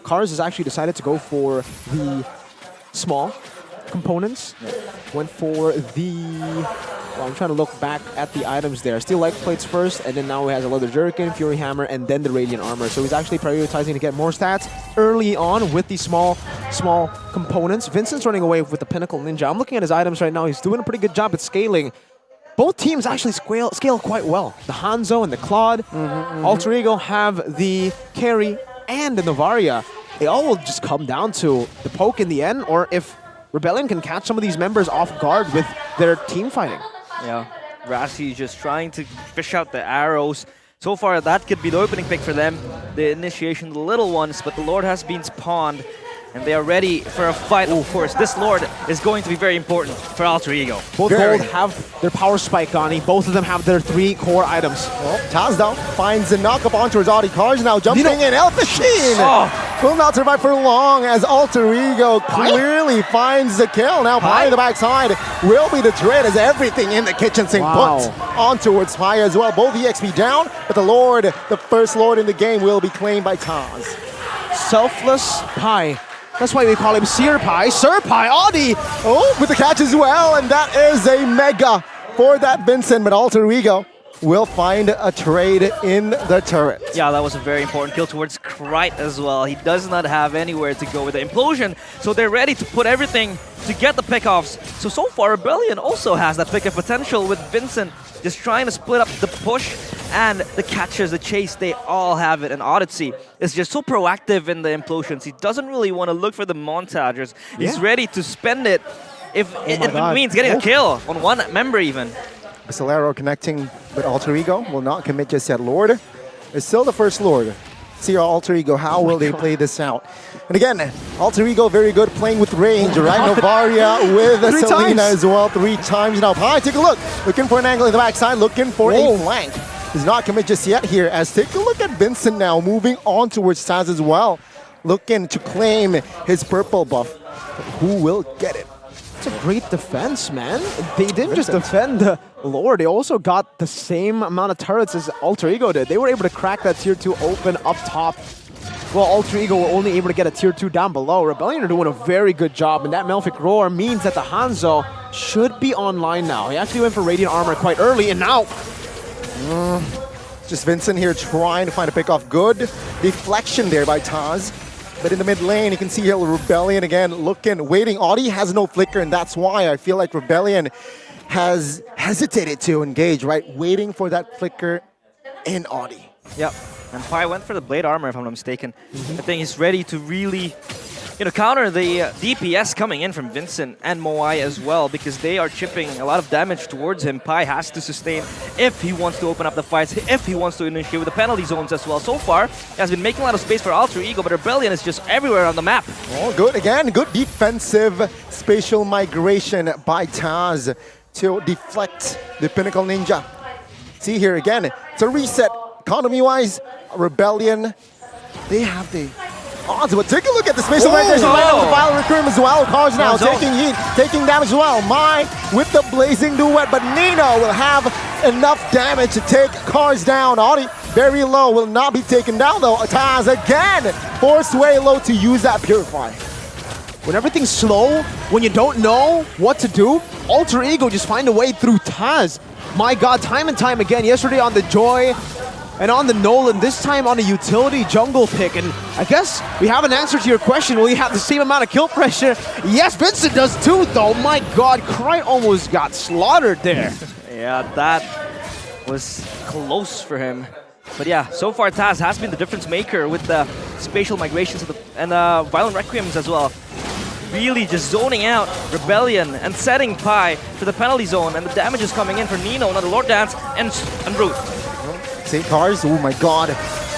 Cars has actually decided to go for the small components. Went for the... Well, I'm trying to look back at the items there. Steel leg plates first, and then now he has a leather jerkin, fury hammer, and then the radiant armor. So he's actually prioritizing to get more stats early on with these small components. Vincent's running away with the Pinnacle Ninja. I'm looking at his items right now. He's doing a pretty good job at scaling. both teams actually scale quite well. The Hanzo and the Claude, Alter Ego have the carry and the Novaria. It all will just come down to the poke in the end, or if Rebellion can catch some of these members off guard with their team fighting. Yeah, Rassi just trying to fish out the arrows. So far, that could be the opening pick for them. The initiation, the little ones, but the Lord has been spawned. And they are ready for a fight, of course. This Lord is going to be very important for Alter Ego. Both Gold have their power spike on him. Both of them have their 3 core items. Oh, Taz down, finds the knock-up on towards Audi. Cars now jumping in. L13 will not survive for long as Alter Ego clearly finds the kill. Now Pi on the backside will be the trade as everything in the kitchen sink put on towards Pi as well. Both EXP down, but the Lord, the first Lord in the game, will be claimed by Taz. Selfless Pi. That's why we call him Sir Pi, Audi! Oh, with the catch as well, and that is a mega for that Vincent, but Alter Ego will find a trade in the turret. Yeah, that was a very important kill towards Krite as well. He does not have anywhere to go with the implosion, so they're ready to put everything to get the pickoffs. So far, Rebellion also has that pick of potential with Vincent just trying to split up the push and the catches, the chase, they all have it. And Odyssey is just so proactive in the implosions. He doesn't really want to look for the montagers. He's ready to spend it if it means getting a kill on one member even. Solero connecting with Alter Ego, will not commit just yet. Lord is still the first Lord. See our Alter Ego, how will they play this out? And again, Alter Ego very good playing with range, right? Novaria with Selena as well, 3 times now. Pi, take a look. Looking for an angle in the backside, looking for a flank. Does not commit just yet here, as take a look at Vincent now, moving on towards Taz as well. Looking to claim his purple buff. But who will get it? It's a great defense, man. They didn't just defend the Lord, they also got the same amount of turrets as Alter Ego did. They were able to crack that tier 2 open up top. Well, Alter Ego were only able to get a tier 2 down below. Rebellion are doing a very good job, and that Malefic Roar means that the Hanzo should be online now. He actually went for Radiant Armor quite early, and now... Just Vincent here trying to find a pick off. Good deflection there by Taz. But in the mid lane, you can see here Rebellion again looking, waiting. Audi has no flicker, and that's why I feel like Rebellion has hesitated to engage, right? Waiting for that flicker in Audi. Yep. And Pi went for the Blade Armor, if I'm not mistaken. I think he's ready to really, counter the DPS coming in from Vincent and Moai as well, because they are chipping a lot of damage towards him. Pi has to sustain if he wants to open up the fights, if he wants to initiate with the penalty zones as well. So far, he has been making a lot of space for Alter Ego, but Rebellion is just everywhere on the map. Oh, good. Again, good defensive spatial migration by Taz to deflect the Pinnacle Ninja. See here again, it's a reset. Economy-wise, Rebellion, they have the odds, but take a look at the spatial migration by the Vile Recruit as well. Cars now taking heat, taking damage as well. Mai with the Blazing Duet, but Nino will have enough damage to take Cars down. Audi very low, will not be taken down though. Taz again, forced way low to use that Purify. When everything's slow, when you don't know what to do, Alter Ego just find a way through Taz. My God, time and time again, yesterday on the Joy, and on the Nolan, this time on a utility jungle pick. And I guess we have an answer to your question. Will he have the same amount of kill pressure? Yes, Vincent does too, though. My God, Krite almost got slaughtered there. Yeah, that was close for him. But yeah, so far Taz has been the difference maker with the spatial migrations and Violent Requiems as well. Really just zoning out Rebellion and setting Pi for the penalty zone, and the damage is coming in for Nino, another Lord Dance, and Brute. Save Cars, oh my God.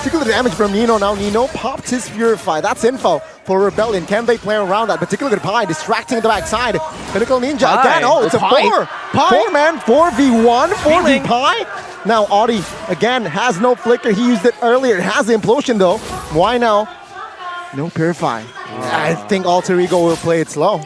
Take a look at the damage from Nino now. Nino popped his Purify. That's info for Rebellion. Can they play around that? But take a look at Pi, distracting at the backside. Pinnacle Ninja again. Oh, it's a 4-man, 4v1, 4v Pi. Now Audi, again, has no flicker. He used it earlier. It has the implosion though. Why now? No Purify. I think Alter Ego will play it slow.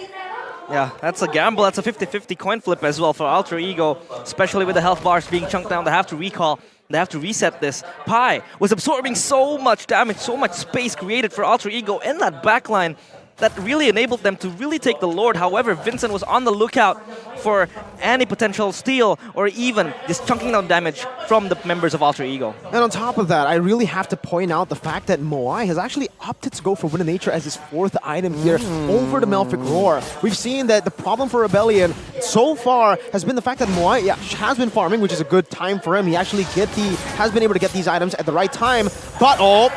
Yeah, that's a gamble. That's a 50-50 coin flip as well for Alter Ego, especially with the health bars being chunked down. They have to recall. They have to reset this. Pi was absorbing so much damage, so much space created for Alter Ego in that backline. that really enabled them to really take the Lord. However, Vincent was on the lookout for any potential steal or even just chunking down damage from the members of Alter Ego. And on top of that, I really have to point out the fact that Moai has actually opted to go for Wind of Nature as his 4th item here over the Melfic Roar. We've seen that the problem for Rebellion so far has been the fact that Moai has been farming, which is a good time for him. He actually has been able to get these items at the right time. But, oh,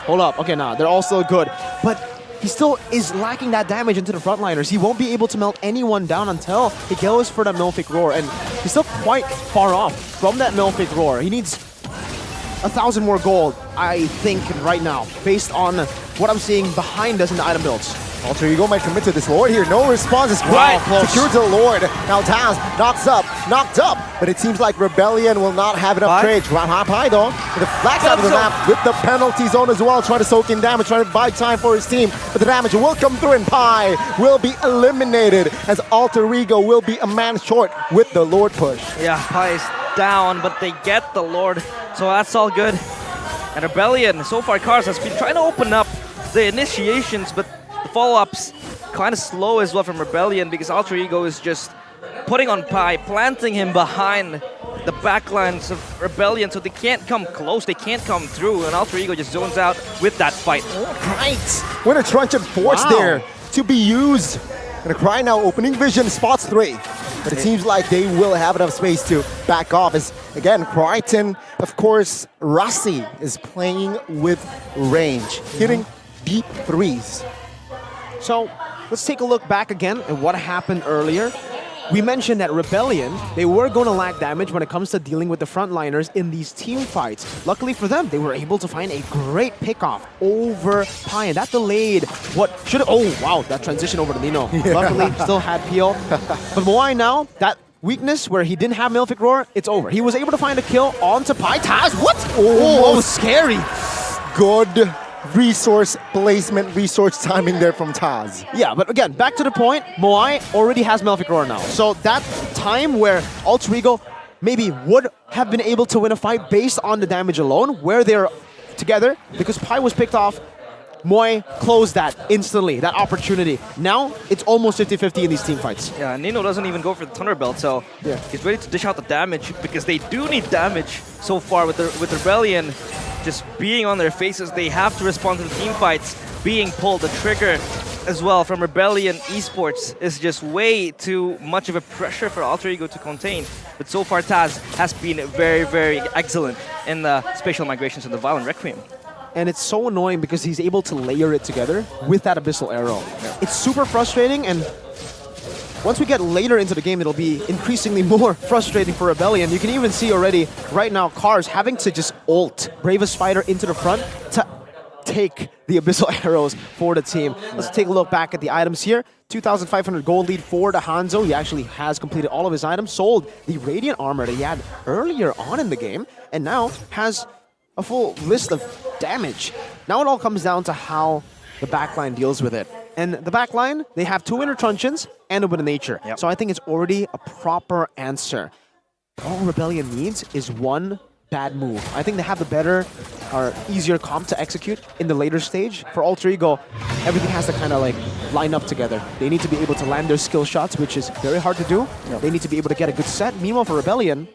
hold up. Okay, nah, they're all still good. But he still is lacking that damage into the frontliners. He won't be able to melt anyone down until he goes for that Melfic Roar. And he's still quite far off from that Melfic Roar. He needs 1,000 more gold, I think, right now, based on what I'm seeing behind us in the item builds. Alter Ego might commit to this Lord here. No response is Wow, close. secured to the Lord. Now Taz knocked up, but it seems like Rebellion will not have enough trade. Pai though, with the flag side of the map, with the penalty zone as well, trying to soak in damage, trying to buy time for his team. But the damage will come through and Pai will be eliminated as Alter Ego will be a man short with the Lord push. Yeah, Pai is down, but they get the Lord, so that's all good. And Rebellion, so far Cars has been trying to open up the initiations, but the follow-ups kind of slow as well from Rebellion because Alter Ego is just putting on Pai, planting him behind the backlines of Rebellion, so they can't come close, they can't come through, and Alter Ego just zones out with that fight. Right! Winter Truncheon forced there to be used. And a Cry now opening vision, spots 3. But it seems like they will have enough space to back off as, again, Crichton, of course, Rassi is playing with range, hitting deep 3s. So let's take a look back again at what happened earlier. We mentioned that Rebellion, they were going to lack damage when it comes to dealing with the frontliners in these team fights. Luckily for them, they were able to find a great pickoff over Pai, and that delayed what should have... Oh, wow, that transition over to Nino. Luckily, still had peel. But Moai now, that weakness where he didn't have Melfic Roar, it's over. He was able to find a kill onto Pai. Taz, what? Oh, scary. Good resource placement, resource timing there from Taz. Yeah, but again, back to the point, Moai already has Melfic Roar now. So that time where Alter Ego maybe would have been able to win a fight based on the damage alone, where they're together, because Pai was picked off, Moai closed that instantly, that opportunity. Now, it's almost 50-50 in these team fights. Yeah, Nino doesn't even go for the Thunderbelt, so he's ready to dish out the damage because they do need damage so far with Rebellion. Just being on their faces, they have to respond to the team fights. Being pulled, the trigger as well from Rebellion Esports is just way too much of a pressure for Alter Ego to contain. But so far, Taz has been very, very excellent in the spatial migrations and the Violent Requiem. And it's so annoying because he's able to layer it together with that Abyssal Arrow. Yeah. It's super frustrating, and once we get later into the game, it'll be increasingly more frustrating for Rebellion. You can even see already, right now, Cars having to just ult Bravest Spider into the front to take the Abyssal Arrows for the team. Let's take a look back at the items here. 2,500 gold lead for the Hanzo. He actually has completed all of his items, sold the Radiant Armor that he had earlier on in the game, and now has a full list of damage. Now it all comes down to how the backline deals with it. And the backline, they have 2 Winter Truncheons and a Wind of Nature. Yep. So I think it's already a proper answer. All Rebellion needs is one bad move. I think they have the better or easier comp to execute in the later stage. For Alter Ego, everything has to kind of like line up together. They need to be able to land their skill shots, which is very hard to do. Yep. They need to be able to get a good set. Meanwhile, for Rebellion,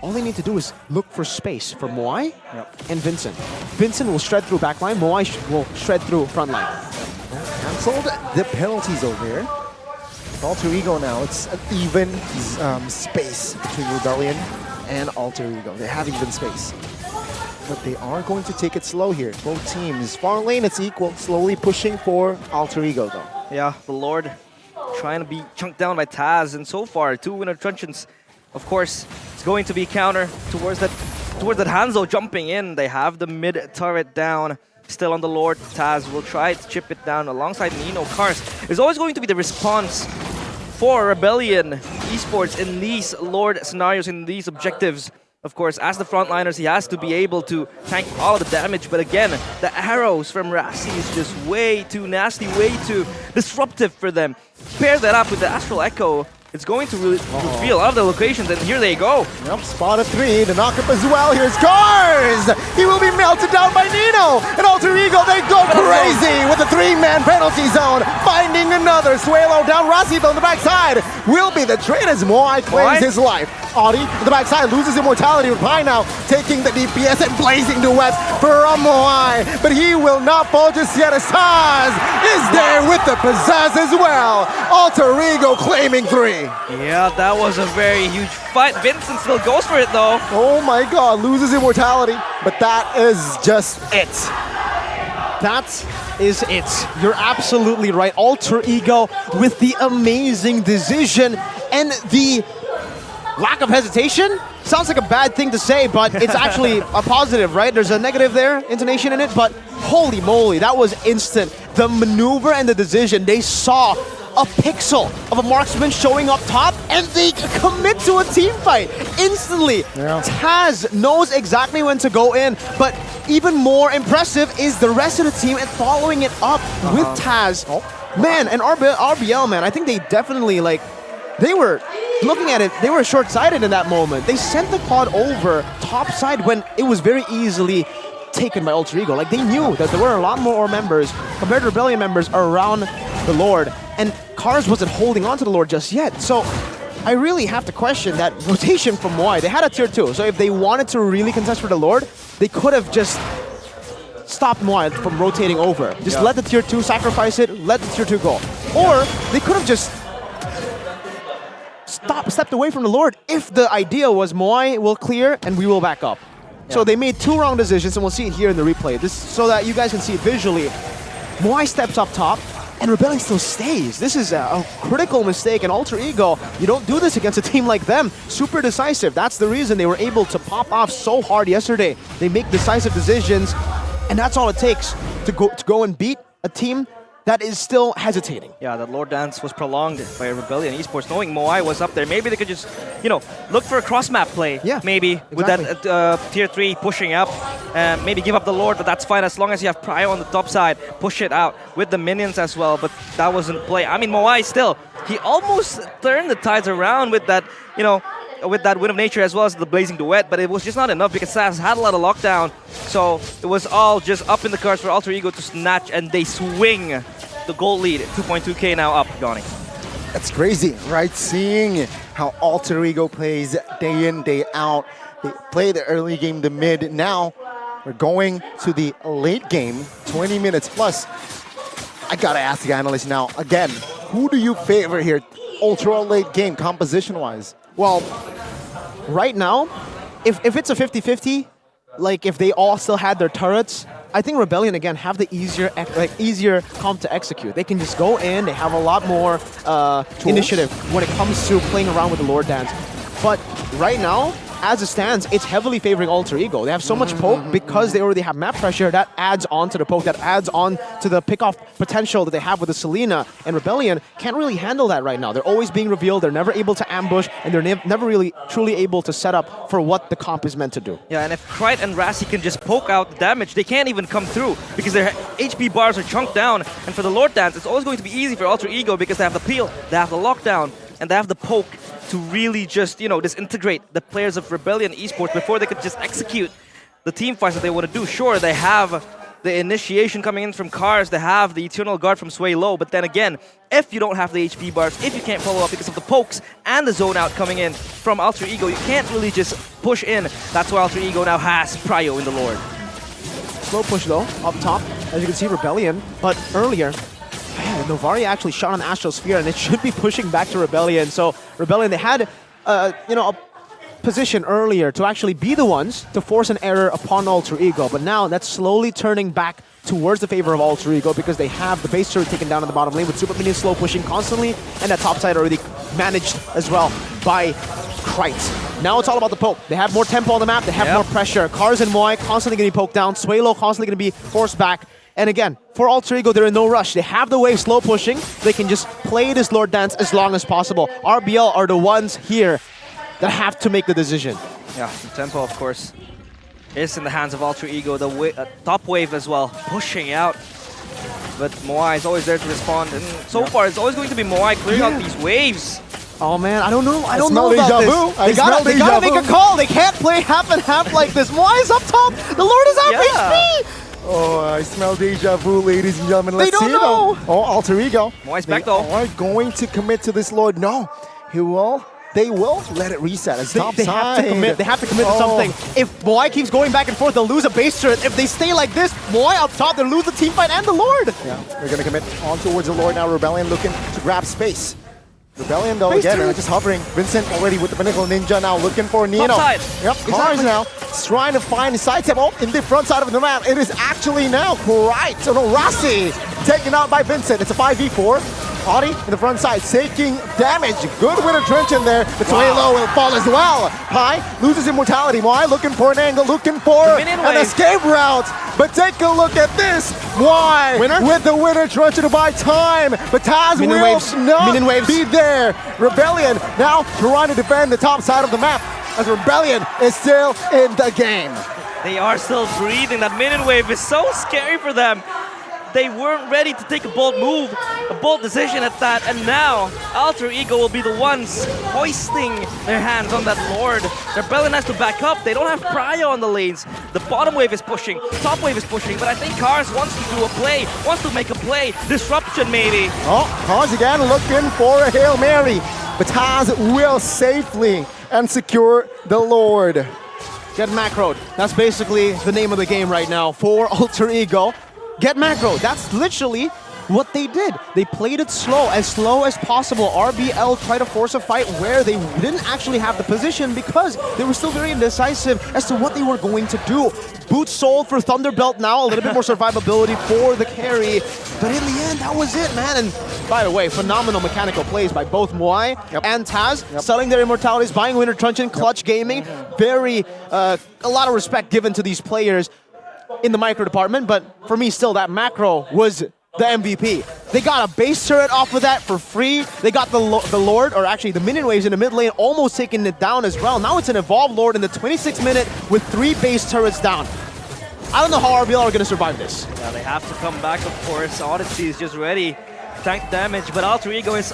all they need to do is look for space for Moai and Vincent. Vincent will shred through backline, Moai will shred through frontline. Cancelled the penalties over here. Alter Ego now, it's an even space between Rebellion and Alter Ego. They have even space. But they are going to take it slow here. Both teams. Far lane, it's equal. Slowly pushing for Alter Ego, though. Yeah, the Lord trying to be chunked down by Taz, and so far, 2 Winter Truncheons. Of course, it's going to be counter towards that Hanzo jumping in. They have the mid turret down. Still on the Lord. Taz will try to chip it down alongside Nino. Cars is always going to be the response for Rebellion Esports in these Lord scenarios, in these objectives. Of course, as the frontliners, he has to be able to tank all of the damage. But again, the arrows from Rassi is just way too nasty, way too disruptive for them. Pair that up with the Astral Echo, it's going to really reveal a lot of the locations, and here they go. Yep, spot of 3, the knockup as well. Here's Cars! He will be melted down by Nino! And Alter Ego, they go crazy with the 3-man penalty zone, finding another. Suelo down, Rasito on the backside. Will be the trade as Moai claims his life. Audi on the backside loses immortality with Pai now, taking the DPS and blazing duets from Moai. But he will not fall just yet as Taz is there with the pizzazz as well. Alter Ego claiming 3. Yeah, that was a very huge fight. Vincent still goes for it though. Oh my god, loses immortality. But that is just it. That is it. You're absolutely right. Alter Ego with the amazing decision and the lack of hesitation. Sounds like a bad thing to say, but it's actually a positive, right? There's a negative there, intonation in it, but holy moly, that was instant. The maneuver and the decision, they saw a pixel of a marksman showing up top and they commit to a team fight instantly. Yeah. Taz knows exactly when to go in, but even more impressive is the rest of the team and following it up with Taz. Man, and RBL, man, I think they definitely, like, they were looking at it, they were short-sighted in that moment. They sent the quad over topside when it was very easily taken by Alter Ego. Like, they knew that there were a lot more members compared to Rebellion members around the Lord, and Cars wasn't holding on to the Lord just yet. So I really have to question that rotation from Moai. They had a tier 2, so if they wanted to really contest for the Lord, they could have just stopped Moai from rotating over. Just let the tier 2 sacrifice it, let the tier 2 go. Or they could have just stepped away from the Lord if the idea was Moai will clear and we will back up. So they made 2 wrong decisions, and we'll see it here in the replay. This so that you guys can see it visually. Moai steps up top, and Rebellion still stays. This is a critical mistake, and Alter Ego, you don't do this against a team like them. Super decisive. That's the reason they were able to pop off so hard yesterday. They make decisive decisions, and that's all it takes to go and beat a team that is still hesitating. Yeah, the Lord Dance was prolonged by Rebellion Esports, knowing Moai was up there. Maybe they could just, you know, look for a cross-map play. Yeah, maybe with that tier 3 pushing up, and maybe give up the Lord, but that's fine as long as you have Prio on the top side. Push it out with the minions as well, but that wasn't play. I mean, Moai still, he almost turned the tides around with that, you know, with that Wind of Nature as well as the Blazing Duet, but it was just not enough because Saz had a lot of lockdown. So it was all just up in the cards for Alter Ego to snatch, and they swing the gold lead. 2.2k now up, Donnie. That's crazy, right? Seeing how Alter Ego plays day in, day out. They play the early game, the mid. Now we're going to the late game, 20 minutes plus. I gotta ask the analyst now, again, who do you favor here, ultra late game, composition-wise? Well, right now, if it's a 50-50, like if they all still had their turrets, I think Rebellion again have the easier comp to execute. They can just go in. They have a lot more initiative when it comes to playing around with the Lord Dance. But right now, as it stands, it's heavily favoring Alter Ego. They have so much poke because they already have map pressure that adds on to the poke, that adds on to the pick-off potential that they have with the Selena. And Rebellion can't really handle that right now. They're always being revealed, they're never able to ambush, and they're never really truly able to set up for what the comp is meant to do. Yeah, and if Krite and Rassi can just poke out the damage, they can't even come through because their HP bars are chunked down. And for the Lord Dance, it's always going to be easy for Alter Ego because they have the peel, they have the lockdown, and they have the poke to really just, you know, disintegrate the players of Rebellion Esports before they could just execute the team fights that they want to do. Sure, they have the initiation coming in from Cars, they have the Eternal Guard from Sway Low, but then again, if you don't have the HP bars, if you can't follow up because of the pokes and the zone out coming in from Alter Ego, you can't really just push in. That's why Alter Ego now has Prio in the Lord. Slow push though, up top, as you can see Rebellion, but earlier, Novaria actually shot on Astral Sphere, and it should be pushing back to Rebellion. So Rebellion, they had, you know, a position earlier to actually be the ones to force an error upon Alter Ego, but now that's slowly turning back towards the favor of Alter Ego because they have the base turret taken down in the bottom lane with Super Minions slow pushing constantly, and that top side already managed as well by Krite. Now it's all about the poke. They have more tempo on the map, they have more pressure. Cars and Moai constantly getting poked down, Swaylo constantly going to be forced back. And again, for Alter Ego, they're in no rush. They have the wave slow pushing. They can just play this Lord Dance as long as possible. RBL are the ones here that have to make the decision. Yeah, the tempo, of course, is in the hands of Alter Ego. The top wave as well, pushing out. But Moai is always there to respond. And so far, it's always going to be Moai clearing out these waves. Oh man, I don't know. I don't know about this. They gotta make a call. They can't play half and half like this. Moai is up top. The Lord is out HP. Oh, I smell deja vu, ladies and gentlemen. They Let's don't see it, know. though. Oh, alter ego. Moai's They back though. are going to commit to this Lord. No, he will. They will let it reset. It's top They side. have to commit. They have to commit to something. If Moai keeps going back and forth, they'll lose a base turret. If they stay like this, Moai up top, they'll lose the team fight and the Lord. Yeah, they're going to commit on towards the Lord now. Rebellion looking to grab space. Rebellion, though, Base again, turret. just hovering. Vincent already with the Pinnacle Ninja now looking for Nino. Top side. Yep, Cars now trying to find the side step. Oh, in the front side of the map. It is actually now right. Oh, no, Rossi taken out by Vincent. It's a 5v4. Audi in the front side taking damage. Good winter trench in there. The Tuelo will fall as well. Pai loses immortality. Moai looking for an angle, looking for an escape route. But take a look at this. Moai with the winter trench to buy time. But Taz Minion will waves. not Minion waves. be there. Rebellion now trying to defend the top side of the map as Rebellion is still in the game. They are still breathing. That minion wave is so scary for them. They weren't ready to take a bold move, a bold decision at that, and now Alter Ego will be the ones hoisting their hands on that Lord. Rebellion has to back up. They don't have Prio on the lanes. The bottom wave is pushing, top wave is pushing, but I think Cars wants to do a play, wants to make a play. Disruption maybe. Oh, Cars again looking for a Hail Mary, but Taz will safely and secure the Lord. Get macroed. That's basically the name of the game right now for Alter Ego. Get macroed. That's literally what they did. They played it slow as possible. RBL tried to force a fight where they didn't actually have the position because they were still very indecisive as to what they were going to do. Boots sold for Thunderbelt now, a little bit more survivability for the carry. But in the end, that was it, man. And by the way, phenomenal mechanical plays by both Moai and Taz, selling their immortalities, buying Winter Truncheon, Clutch Gaming. Very, a lot of respect given to these players in the micro department, but for me still that macro was the MVP. They got a base turret off of that for free. They got the Lord, or actually the minion waves in the mid lane, almost taking it down as well. Now it's an Evolved Lord in the 26th minute with 3 base turrets down. I don't know how RBL are going to survive this. Yeah, they have to come back, of course. Odyssey is just ready. Tank damage, but Alter Ego is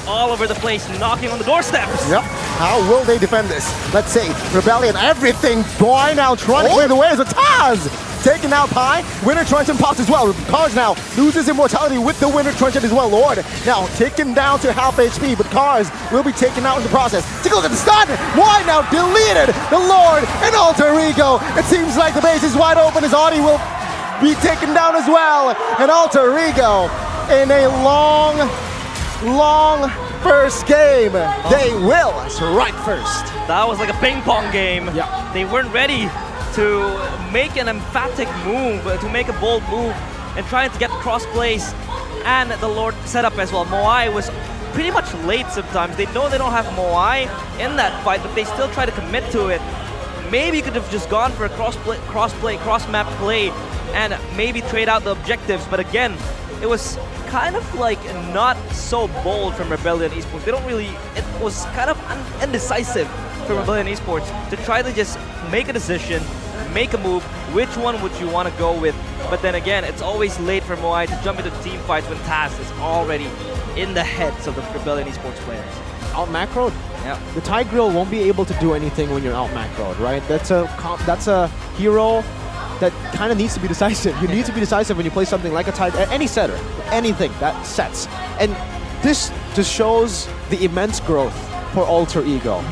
all over the place, knocking on the doorsteps. Yep. How will they defend this? Let's see. Rebellion, everything. Boy now trying to clear the way as a Taz. Taking out Pai. Winter Truncheon pops as well. Cars now loses immortality with the Winter Truncheon as well. Lord now taken down to half HP, but Cars will be taken out in the process. Take a look at the stun. Why now deleted the Lord and Alter Ego. It seems like the base is wide open as Audi will be taken down as well. And Alter Ego in a long first game. They will strike first. That was like a ping pong game. Yeah. They weren't ready to make an emphatic move, to make a bold move, and trying to get cross plays and the Lord setup as well. Moai was pretty much late sometimes. They know they don't have Moai in that fight, but they still try to commit to it. Maybe you could have just gone for a cross-map play, and maybe trade out the objectives. But again, it was kind of like not so bold from Rebellion Esports. They don't really, it was kind of indecisive from Rebellion Esports to try to just make a decision, make a move. Which one would you want to go with? But then again, it's always late for Moai to jump into team fights when Taz is already in the heads of the Rebellion Esports players. Out macroed. Yeah. The Tigreal won't be able to do anything when you're out macroed, right? That's a hero that kind of needs to be decisive. You need to be decisive when you play something like a Tigreal, any setter, anything that sets. And this just shows the immense growth for Alter Ego.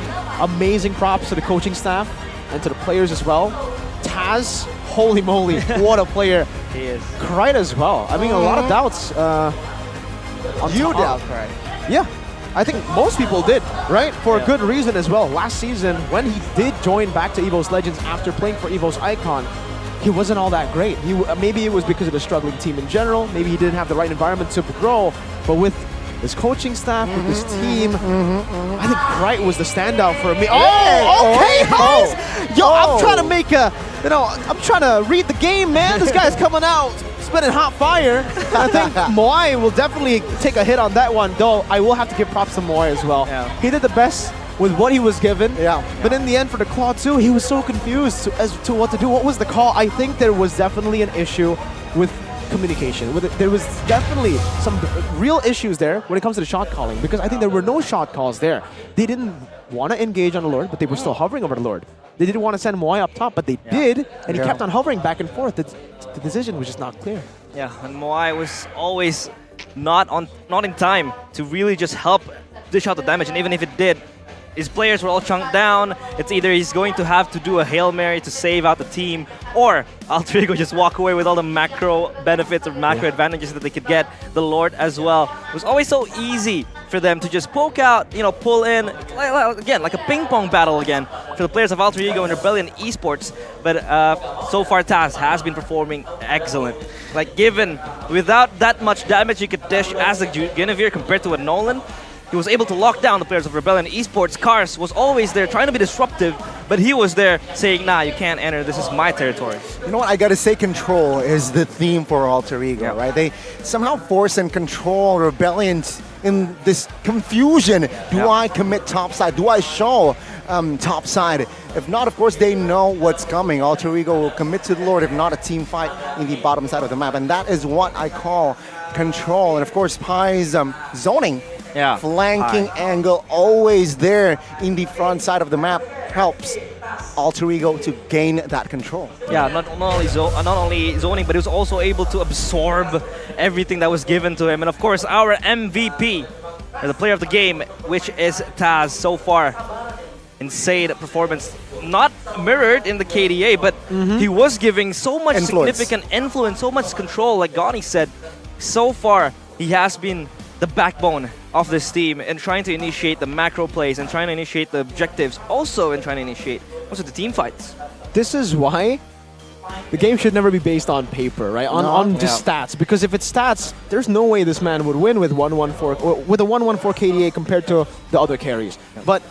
Amazing props to the coaching staff and to the players as well. Taz, holy moly, what a player. He is. Cried as well. I mean, a lot of doubts. You doubt, right? Yeah. I think most people did, right? For a good reason as well. Last season, when he did join back to EVOS Legends after playing for EVOS Icon, he wasn't all that great. Maybe it was because of the struggling team in general. Maybe he didn't have the right environment to grow. But with his coaching staff, with his team, I think Krite was the standout for me. Oh, okay, guys! Yo, I'm trying to make a, I'm trying to read the game, man. This guy's coming out, spitting hot fire. I think Moai will definitely take a hit on that one, though I will have to give props to Moai as well. Yeah. He did the best with what he was given. But in the end, for the Claw 2, he was so confused as to what to do. What was the call? I think there was definitely an issue with communication. There was definitely some real issues there when it comes to the shot calling, because I think there were no shot calls there. They didn't want to engage on the Lord, but they were still hovering over the Lord. They didn't want to send Moai up top, but they did, and he kept on hovering back and forth. The decision was just not clear. Yeah, and Moai was always not in time to really just help dish out the damage, and even if it did, his players were all chunked down. It's either he's going to have to do a Hail Mary to save out the team, or Alter Ego just walk away with all the macro benefits or macro advantages that they could get, the Lord as well. It was always so easy for them to just poke out, pull in, again, like a ping pong battle again for the players of Alter Ego and Rebellion Esports. But so far Taz has been performing excellent. Like given, without that much damage you could dish as a Guinevere compared to a Nolan, he was able to lock down the players of Rebellion Esports. Kars was always there trying to be disruptive, but he was there saying, nah, you can't enter, this is my territory. You know what, I gotta say control is the theme for Alter Ego, right? They somehow force and control Rebellion in this confusion. Do I commit topside? Do I show topside? If not, of course, they know what's coming. Alter Ego will commit to the Lord, if not a team fight in the bottom side of the map. And that is what I call control. And of course, Pai's zoning. Flanking angle always there in the front side of the map helps Alter Ego to gain that control. Yeah, not only zoning, but he was also able to absorb everything that was given to him. And of course, our MVP, the player of the game, which is Taz so far. Insane performance, not mirrored in the KDA, but he was giving so much significant influence, so much control, like Gani said. So far, he has been the backbone of this team and trying to initiate the macro plays and trying to initiate the objectives, also and trying to initiate also the team fights. This is why the game should never be based on paper, right? On just stats, because if it's stats, there's no way this man would win with 114 with a 114 KDA compared to the other carries. But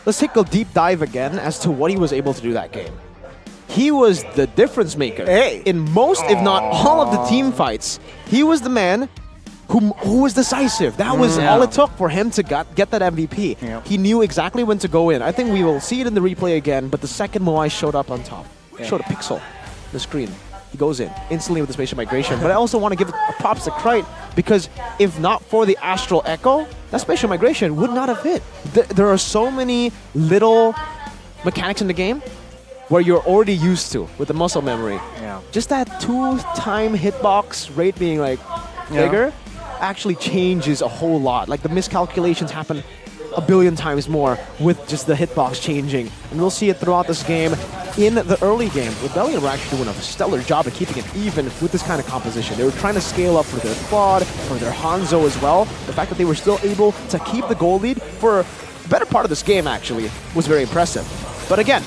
let's take a deep dive again as to what he was able to do that game. He was the difference maker in most, if not all, of the team fights. He was the man who was decisive. That was all it took for him to get that MVP. He knew exactly when to go in. I think we will see it in the replay again, but the second Moai showed up on top, showed a pixel on the screen, he goes in instantly with the spatial migration. But I also want to give props to Krite, because if not for the Astral Echo, that spatial migration would not have hit. There are so many little mechanics in the game where you're already used to with the muscle memory. Just that 2-time hitbox rate being like bigger actually changes a whole lot. Like the miscalculations happen a billion times more with just the hitbox changing. And we'll see it throughout this game. In the early game, Rebellion were actually doing a stellar job of keeping it even with this kind of composition. They were trying to scale up for their quad, for their Hanzo as well. The fact that they were still able to keep the goal lead for the better part of this game actually was very impressive. But again,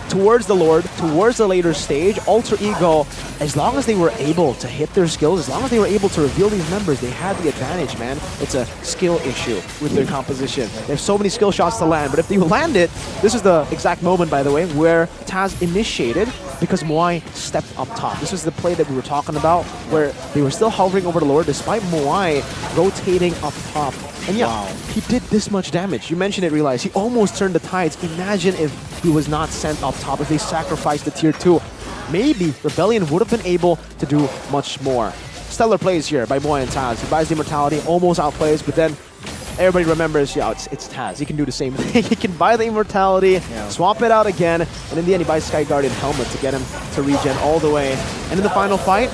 towards the Lord, towards the later stage, Alter Ego, as long as they were able to hit their skills, as long as they were able to reveal these members, they had the advantage, man. It's a skill issue with their composition. There's so many skill shots to land, but if they land it, this is the exact moment, by the way, where Taz initiated because Moai stepped up top. This is the play that we were talking about, where they were still hovering over the Lord despite Moai rotating up top. And he did this much damage. You mentioned it, Realize. He almost turned the tides. Imagine if he was not sent up top, if they sacrificed the tier 2. Maybe Rebellion would have been able to do much more. Stellar plays here by Moai and Taz. He buys the immortality, almost outplays, but then everybody remembers, it's Taz. He can do the same thing. He can buy the immortality, swap it out again, and in the end he buys Sky Guardian helmet to get him to regen all the way. And in the final fight,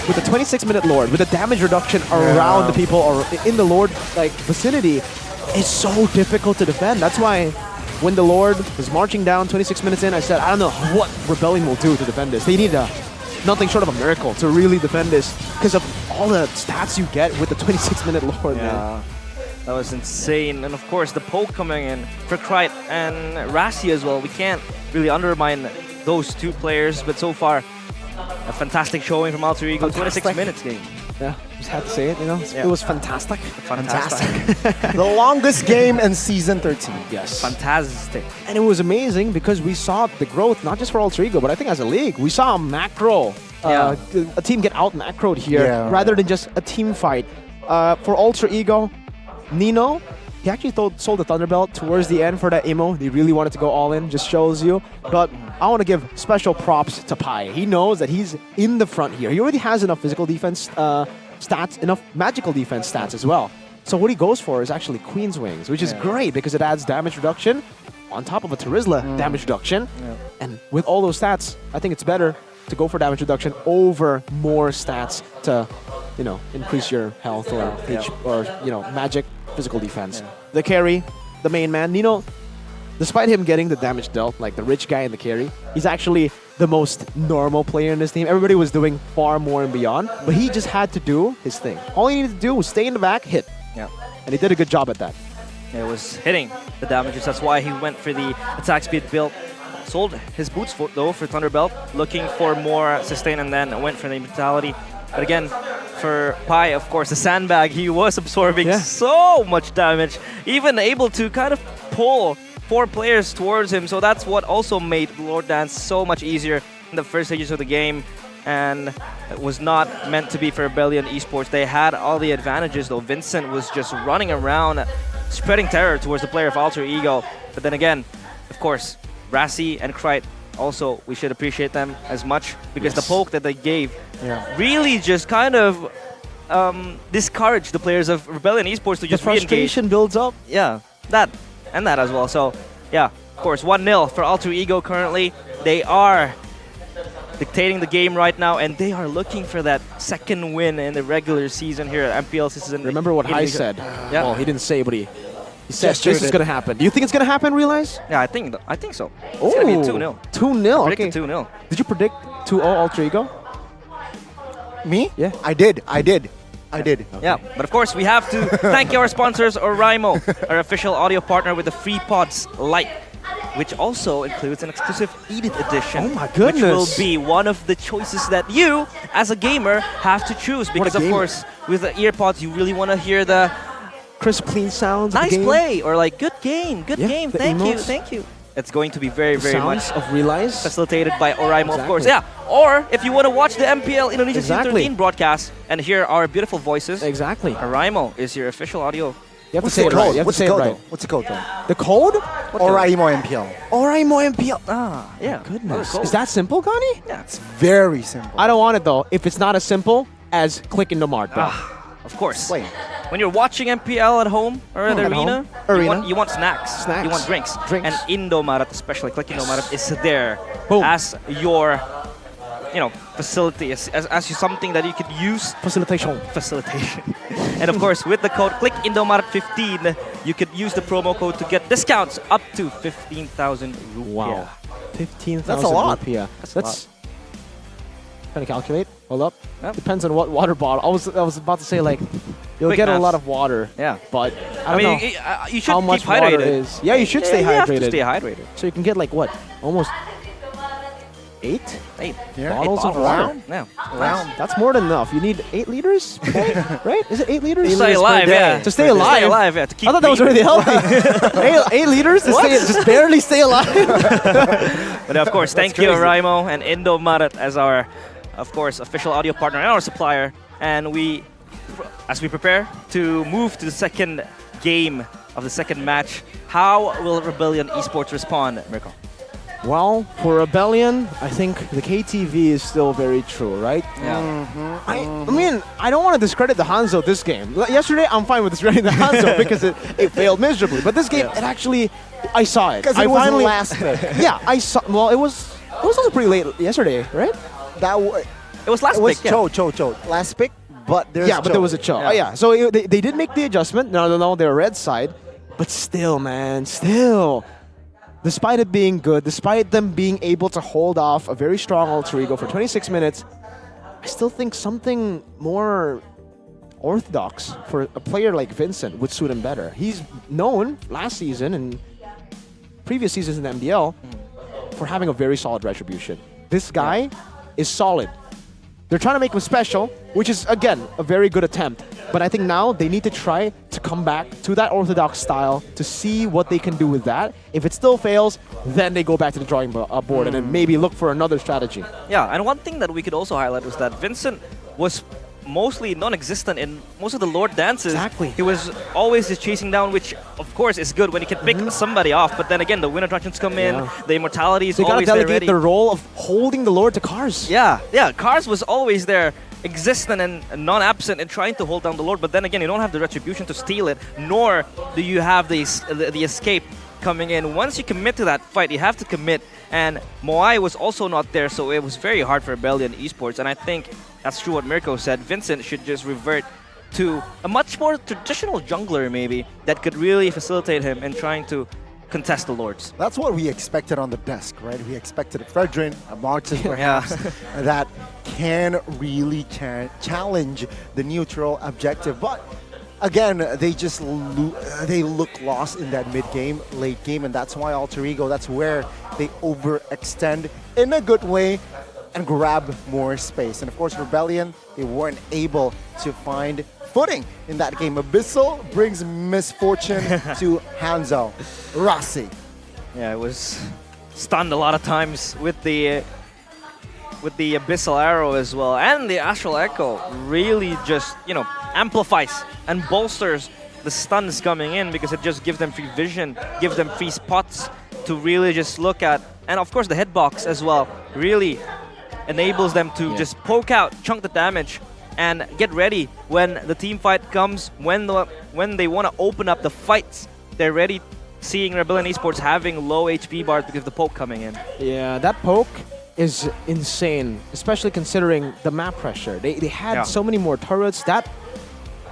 with the 26-minute Lord, with the damage reduction around the people or in the Lord vicinity, it's so difficult to defend. That's why when the Lord was marching down 26 minutes in, I said, I don't know what Rebellion will do to defend this. They need nothing short of a miracle to really defend this because of all the stats you get with the 26-minute Lord, man. That was insane. And of course, the poke coming in for Krite and Rassi as well. We can't really undermine those two players, but so far, a fantastic showing from Alter Ego. 26 minutes game. Yeah, just had to say it, It was fantastic. Fantastic. The longest game in Season 13. Yes. Fantastic. And it was amazing because we saw the growth, not just for Alter Ego, but I think as a league. We saw a macro, a team get out macroed here rather than just a team fight. For Alter Ego, Nino, he actually sold the Thunderbelt towards the end for that emo. They really wanted to go all in, just shows you. But I want to give special props to Pai. He knows that he's in the front here. He already has enough physical defense stats, enough magical defense stats as well. So what he goes for is actually Queen's Wings, which is great because it adds damage reduction. on top of a Terizla damage reduction. And with all those stats, I think it's better to go for damage reduction over more stats to, increase your health or magic, physical defense. The carry, the main man, Nino, despite him getting the damage dealt, like the rich guy in the carry, he's actually the most normal player in this team. Everybody was doing far more and beyond, but he just had to do his thing. All he needed to do was stay in the back, hit. Yeah. And he did a good job at that. It was hitting the damages. That's why he went for the attack speed build. Sold his boots though for Thunderbelt, looking for more sustain, and then went for the immortality. But again, for Pi, of course, the sandbag, he was absorbing so much damage, even able to kind of pull 4 players towards him. So that's what also made Lord Dance so much easier in the first stages of the game. And it was not meant to be for Rebellion Esports. They had all the advantages, though. Vincent was just running around, spreading terror towards the player of Alter Ego. But then again, of course, Rassi and Krite, also, we should appreciate them as much, because the poke that they gave really just kind of discouraged the players of Rebellion Esports to just re-engage. The frustration builds up. Yeah, that and that as well. So, yeah, of course, 1-0 for Alter Ego currently. They are dictating the game right now, and they are looking for that second win in the regular season here at MPL season. Remember what Hai said? Yeah. Well, he didn't say, but he said this is going to happen. Do you think it's going to happen, Realize? Yeah, I think so. It's going to be 2-0. 2-0, I okay. predicted 2-0. Did you predict 2-0 Alter Ego? Me? Yeah. I did. Okay. Yeah, but of course we have to thank our sponsors, Oraimo, our official audio partner with the Free Pods Lite, which also includes an exclusive Edit edition. Oh my goodness. Which will be one of the choices that you, as a gamer, have to choose. Because of course, with the earpods, you really want to hear the crisp, clean sounds. Nice of the game. play, or like good game, thank emotes. you. It's going to be very, very much sounds of Realize. facilitated by Oraimo, of course. Yeah, or if you want to watch the MPL Indonesia Season 13 broadcast and hear our beautiful voices, Oraimo is your official audio. You have to say it right. You have to say it right. What's the code though? The code? Oraimo MPL. Oraimo MPL. Ah, yeah. Goodness. Is that simple, Connie? Yeah. It's very simple. I don't want it though. If it's not as simple as click in the mark, bro. Of course. Wait. When you're watching MPL at home or at the arena, Arena. You want snacks. You want drinks. Drinks. And Indomaret, especially Click Indomaret, is there Boom. as your facility, as something that you could use. Facilitation. And of course, with the code Click Indomaret 15, you could use the promo code to get discounts up to 15,000 rupiah. Wow. 15,000 That's a lot. rupiah. That's Trying to calculate. Hold up. Yep. Depends on what water bottle. I was about to say like you'll Quick get a maths. lot of water. Yeah. But I don't know you should how much keep water hydrated. is. Yeah, you should stay You hydrated. have to stay hydrated. So you can get like what? Almost 8 Yeah. bottles of water. Yeah. That's more than enough. You need 8 liters, right? Is it 8 liters? To stay alive, yeah. To stay alive. To stay alive, yeah. To keep I thought that was breathing. really healthy. 8 liters to just barely stay alive. But of course, thank you, Oraimo and Indomaret, as our, of course, official audio partner and our supplier. And as we prepare to move to the second game of the second match, how will Rebellion Esports respond, Mirko? Well, for Rebellion, I think the KTV is still very true, right? Yeah. I mean, I don't want to discredit the Hanzo this game. Yesterday, I'm fine with discrediting the Hanzo because it failed miserably. But this game, it actually, I saw it. Because it was last pick. Yeah, I saw. Well, it was also pretty late yesterday, right? It was last pick. Cho. Last pick, but there's but there was a Cho. Yeah. Oh, yeah. So they did make the adjustment. No, they're red side. But still, man, despite it being good, despite them being able to hold off a very strong Alter Ego for 26 minutes, I still think something more orthodox for a player like Vincent would suit him better. He's known last season and previous seasons in the MDL for having a very solid retribution. This guy is solid. They're trying to make him special, which is, again, a very good attempt. But I think now they need to try to come back to that orthodox style to see what they can do with that. If it still fails, then they go back to the drawing board and then maybe look for another strategy. Yeah, and one thing that we could also highlight was that Vincent was mostly non-existent in most of the Lord dances. Exactly. He was always just chasing down, which of course is good when you can pick somebody off. But then again, the win attractions come in, the immortality is They gotta always there delegate ready. the role of holding the Lord to Cars. Yeah, Cars was always there, existent and non-absent in trying to hold down the Lord. But then again, you don't have the retribution to steal it, nor do you have the escape coming in. Once you commit to that fight, you have to commit. And Moai was also not there, so it was very hard for Rebellion Esports. And I think that's true what Mirko said. Vincent should just revert to a much more traditional jungler, maybe, that could really facilitate him in trying to contest the Lords. That's what we expected on the desk, right? We expected a Fredrin, a Martin perhaps, that can really challenge the neutral objective. But again, they just they look lost in that mid-game, late game, and that's why Alter Ego, that's where they overextend in a good way and grab more space. And of course, Rebellion, they weren't able to find footing in that game. Abyssal brings misfortune to Hanzo. Rossi. Yeah, it was stunned a lot of times with the Abyssal Arrow as well. And the Astral Echo really just, amplifies and bolsters the stuns coming in because it just gives them free vision, gives them free spots to really just look at. And of course the hitbox as well really enables them to just poke out, chunk the damage, and get ready when the team fight comes, when they want to open up the fights. They're ready, seeing Rebellion Esports having low HP bars because of the poke coming in. Yeah, that poke is insane, especially considering the map pressure. They had so many more turrets. That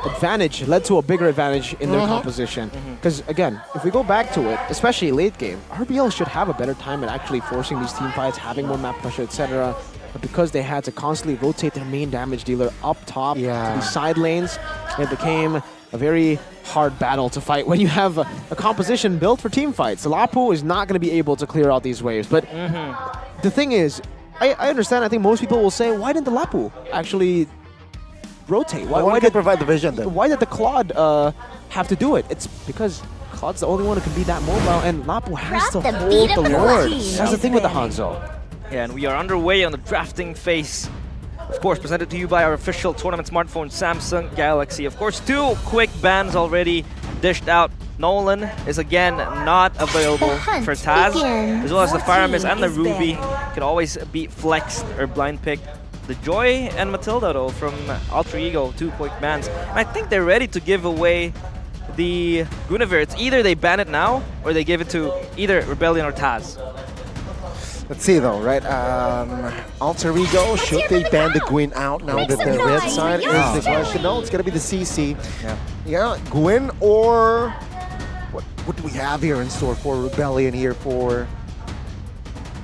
advantage led to a bigger advantage in their composition. Because again, if we go back to it, especially late game, RBL should have a better time at actually forcing these team fights, having more map pressure, etc. But because they had to constantly rotate their main damage dealer up top to the side lanes, it became a very hard battle to fight when you have a composition built for team fights. Lapu is not going to be able to clear out these waves. But the thing is, I understand, I think most people will say, why didn't the Lapu actually rotate? Why did provide the vision then? Why did the Claude have to do it? It's because Claude's the only one who can be that mobile, and Lapu has to hold the Lord. That's the thing with the Hanzo. Yeah, and we are underway on the drafting phase. Of course, presented to you by our official tournament smartphone, Samsung Galaxy. Of course, 2 quick bans already dished out. Nolan is again not available for Taz, as well as the Faramis and the Ruby could always be flexed or blind picked. The Joy and Matilda, though, from Alter Ego, 2 quick bans. And I think they're ready to give away the Guinevere. It's either they ban it now, or they give it to either Rebellion or Taz. Let's see though, right? Alter Ego, should they ban the Gwyn out now that the red side is the question? No, it's going to be the CC. Yeah, Gwyn or... What do we have here in store for Rebellion here for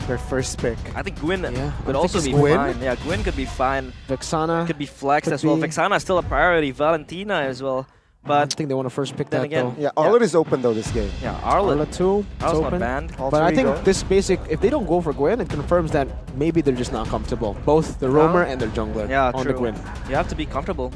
their first pick? I think Gwyn could also be fine. Yeah, Gwyn could be fine. Vexana could be flexed as well. Vexana is still a priority. Valentina as well. But I think they want to first pick that again, though. Yeah, Arlet is open though this game. Yeah, Arlet too. Arlet's not banned. But I think this basic, if they don't go for Gwyn, it confirms that maybe they're just not comfortable. Both the roamer and their jungler on the Gwyn. You have to be comfortable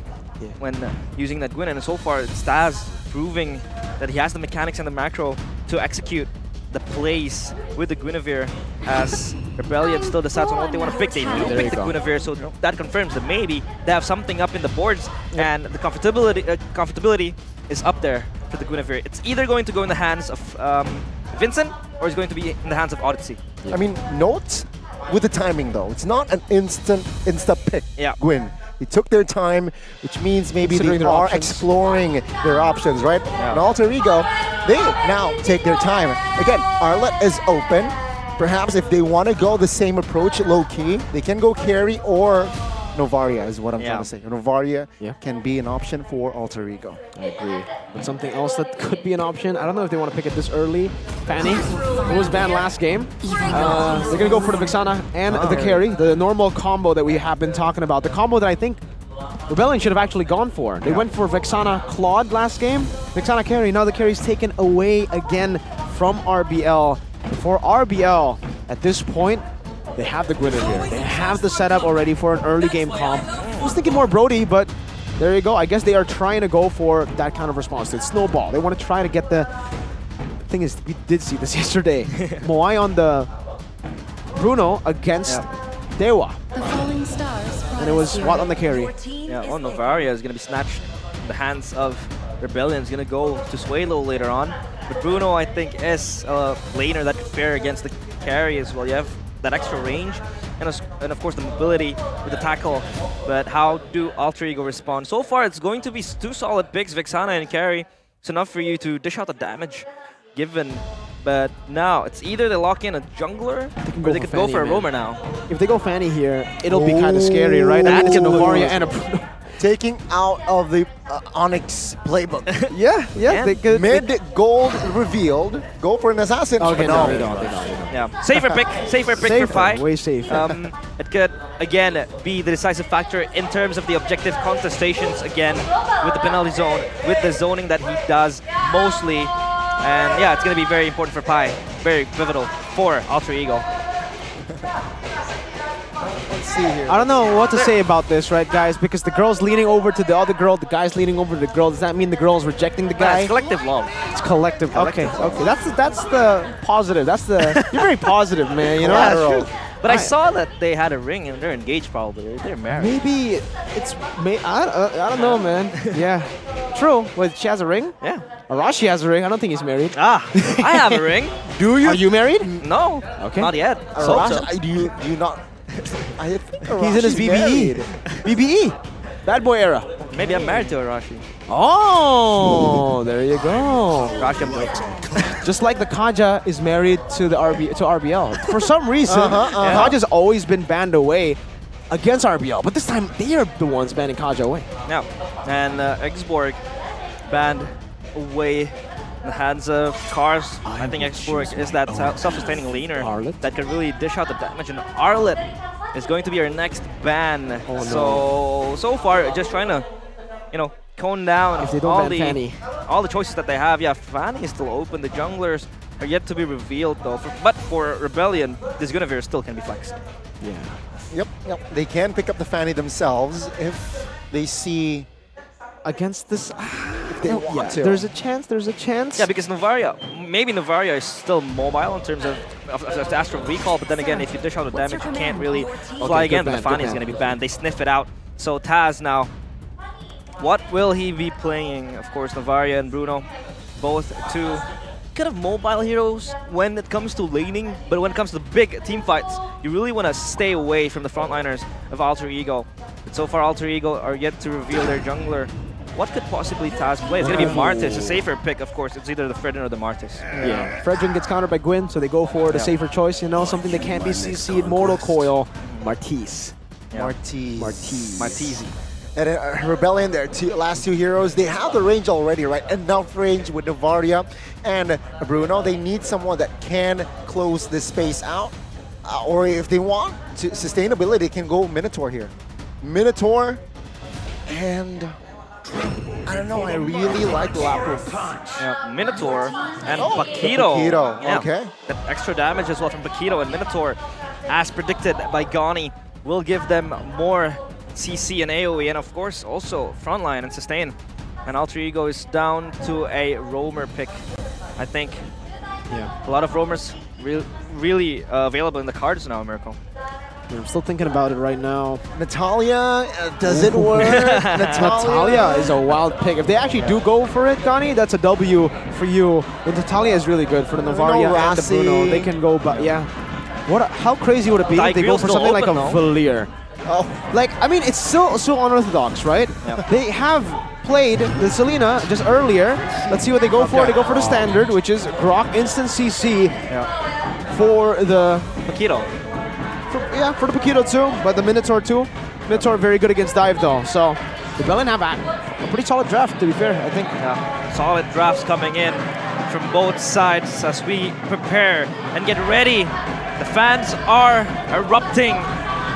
when using that Gwyn, and so far it's Staz proving that he has the mechanics and the macro to execute the plays with the Guinevere, as Rebellion still decides on what they want to pick. They need to pick the Guinevere, so that confirms that maybe they have something up in the boards, and the comfortability is up there for the Guinevere. It's either going to go in the hands of Vincent, or it's going to be in the hands of Odyssey. I mean, note with the timing though. It's not an insta pick, Gwyn. They took their time, which means maybe they are exploring their options, right? And Alter Ego, they now take their time. Again, Arlet is open. Perhaps if they want to go the same approach, low-key, they can go carry or Novaria is what I'm trying to say. Novaria can be an option for Alter Ego. I agree. But something else that could be an option, I don't know if they want to pick it this early. Fanny, who was banned last game. They're going to go for the Vexana and the carry, the normal combo that we have been talking about. The combo that I think Rebellion should have actually gone for. They went for Vexana Claude last game, Vexana carry. Now the carry's taken away again from RBL. For RBL, at this point, they have the Guinevere. They have the setup already for an early game comp. I was thinking more Brody, but there you go. I guess they are trying to go for that kind of response. It's snowball. They want to try to get the... thing is, we did see this yesterday. Moai on the Bruno against Dewa. And it was Watt on the carry. Yeah, well, Novaria is going to be snatched in the hands of Rebellion. Is going to go to Swalo later on. But Bruno, I think, is a laner that could fare against the carry as well. You have that extra range and of course the mobility with the tackle. But how do Alter Ego respond? So far, it's going to be 2 solid picks, Vexana and carry. It's enough for you to dish out the damage, given But now, it's either they lock in a jungler, or they could go for a roamer now. If they go Fanny here, it'll be kind of scary, right? I mean, it's a Novaria and a Bruno. Taking out of the Onyx playbook. Yeah. They could. Mid gold revealed. Go for an assassin. Okay, no, they don't. Yeah, safer pick for Pi. Way safer. It could, again, be the decisive factor in terms of the objective contestations, again, with the penalty zone, with the zoning that he does mostly. And yeah, it's going to be very important for Pi. Very pivotal for Alter Ego. Let's see here. I don't know what to say about this, right, guys? Because the girl's leaning over to the other girl, the guy's leaning over to the girl. Does that mean the girl's rejecting the guy? It's collective love. It's collective. Okay. That's the positive. That's the. You're very positive, man. You know. Yeah, that's true. But I saw that they had a ring and they're engaged. Probably they're married. Maybe it's. I don't know, man. Yeah. True. Wait, she has a ring? Yeah. Arashi has a ring. I don't think he's married. I have a ring. Do you? Are you married? No. Okay. Not yet. Arashi, do you not? He's in his BBE. BBE. Bad boy era. Maybe I'm married to Arashi. Oh, there you go. Arashi Just like the Kaja is married to the RBL. For some reason, Kaja's always been banned away against RBL, but this time they are the ones banning Kaja away. Yeah, and Xborg banned away in the hands of Cars. I think Xborg is that self-sustaining laner that can really dish out the damage, and Arlet is going to be our next ban. So far, just trying to, cone down if they don't ban Fanny. All the choices that they have. Yeah, Fanny is still open. The junglers are yet to be revealed though. But for Rebellion, this Guinevere still can be flexed. Yeah. Yep. They can pick up the Fanny themselves if they see against this. If they want to. There's a chance. Yeah, because maybe Novaria is still mobile in terms of Astral Recall, but then again, if you dish out the damage, you can't really fly again. The Fanny is going to be banned. They sniff it out. So Taz now, what will he be playing? Of course, Novaria and Bruno, both two kind of mobile heroes when it comes to laning, but when it comes to big team fights, you really want to stay away from the frontliners of Alter Ego. But so far, Alter Ego are yet to reveal their jungler. What could possibly Taz play? It's going to be Martis, a safer pick, of course. It's either the Fredrin or the Martis. Yeah. Fredrin gets countered by Gwyn, so they go for the safer choice, something that can't be CC'd. Mortal Coil, Martis. Yeah. Martisi. And Rebellion, their last two heroes, they have the range already, right? Enough range with Novaria and Bruno. They need someone that can close this space out. Or if they want to sustainability, they can go Minotaur here. Minotaur and I don't know, I really like Lapras. Yeah, Minotaur and Paquito. Yeah, okay. The extra damage as well from Paquito and Minotaur, as predicted by Gani, will give them more CC and AoE, and of course also frontline and sustain. And Alter Ego is down to a roamer pick, I think. Yeah. A lot of roamers really available in the cards now, Mirko. I'm still thinking about it right now. Natalia, does it work? Natalia is a wild pick. If they actually do go for it, Gani, that's a W for you. And Natalia is really good for the Novaria and the Bruno. They can go, but yeah. How crazy would it be if they go for something like a Valier? It's still unorthodox, right? Yep. They have played the Selena just earlier. Let's see what they go for. They go for the standard, which is Grok instant CC for the Paquito. For the Paquito too, but the Minotaur too. Minotaur very good against dive though, so the Rebellion have a pretty solid draft, to be fair, I think. Yeah, solid drafts coming in from both sides as we prepare and get ready. The fans are erupting,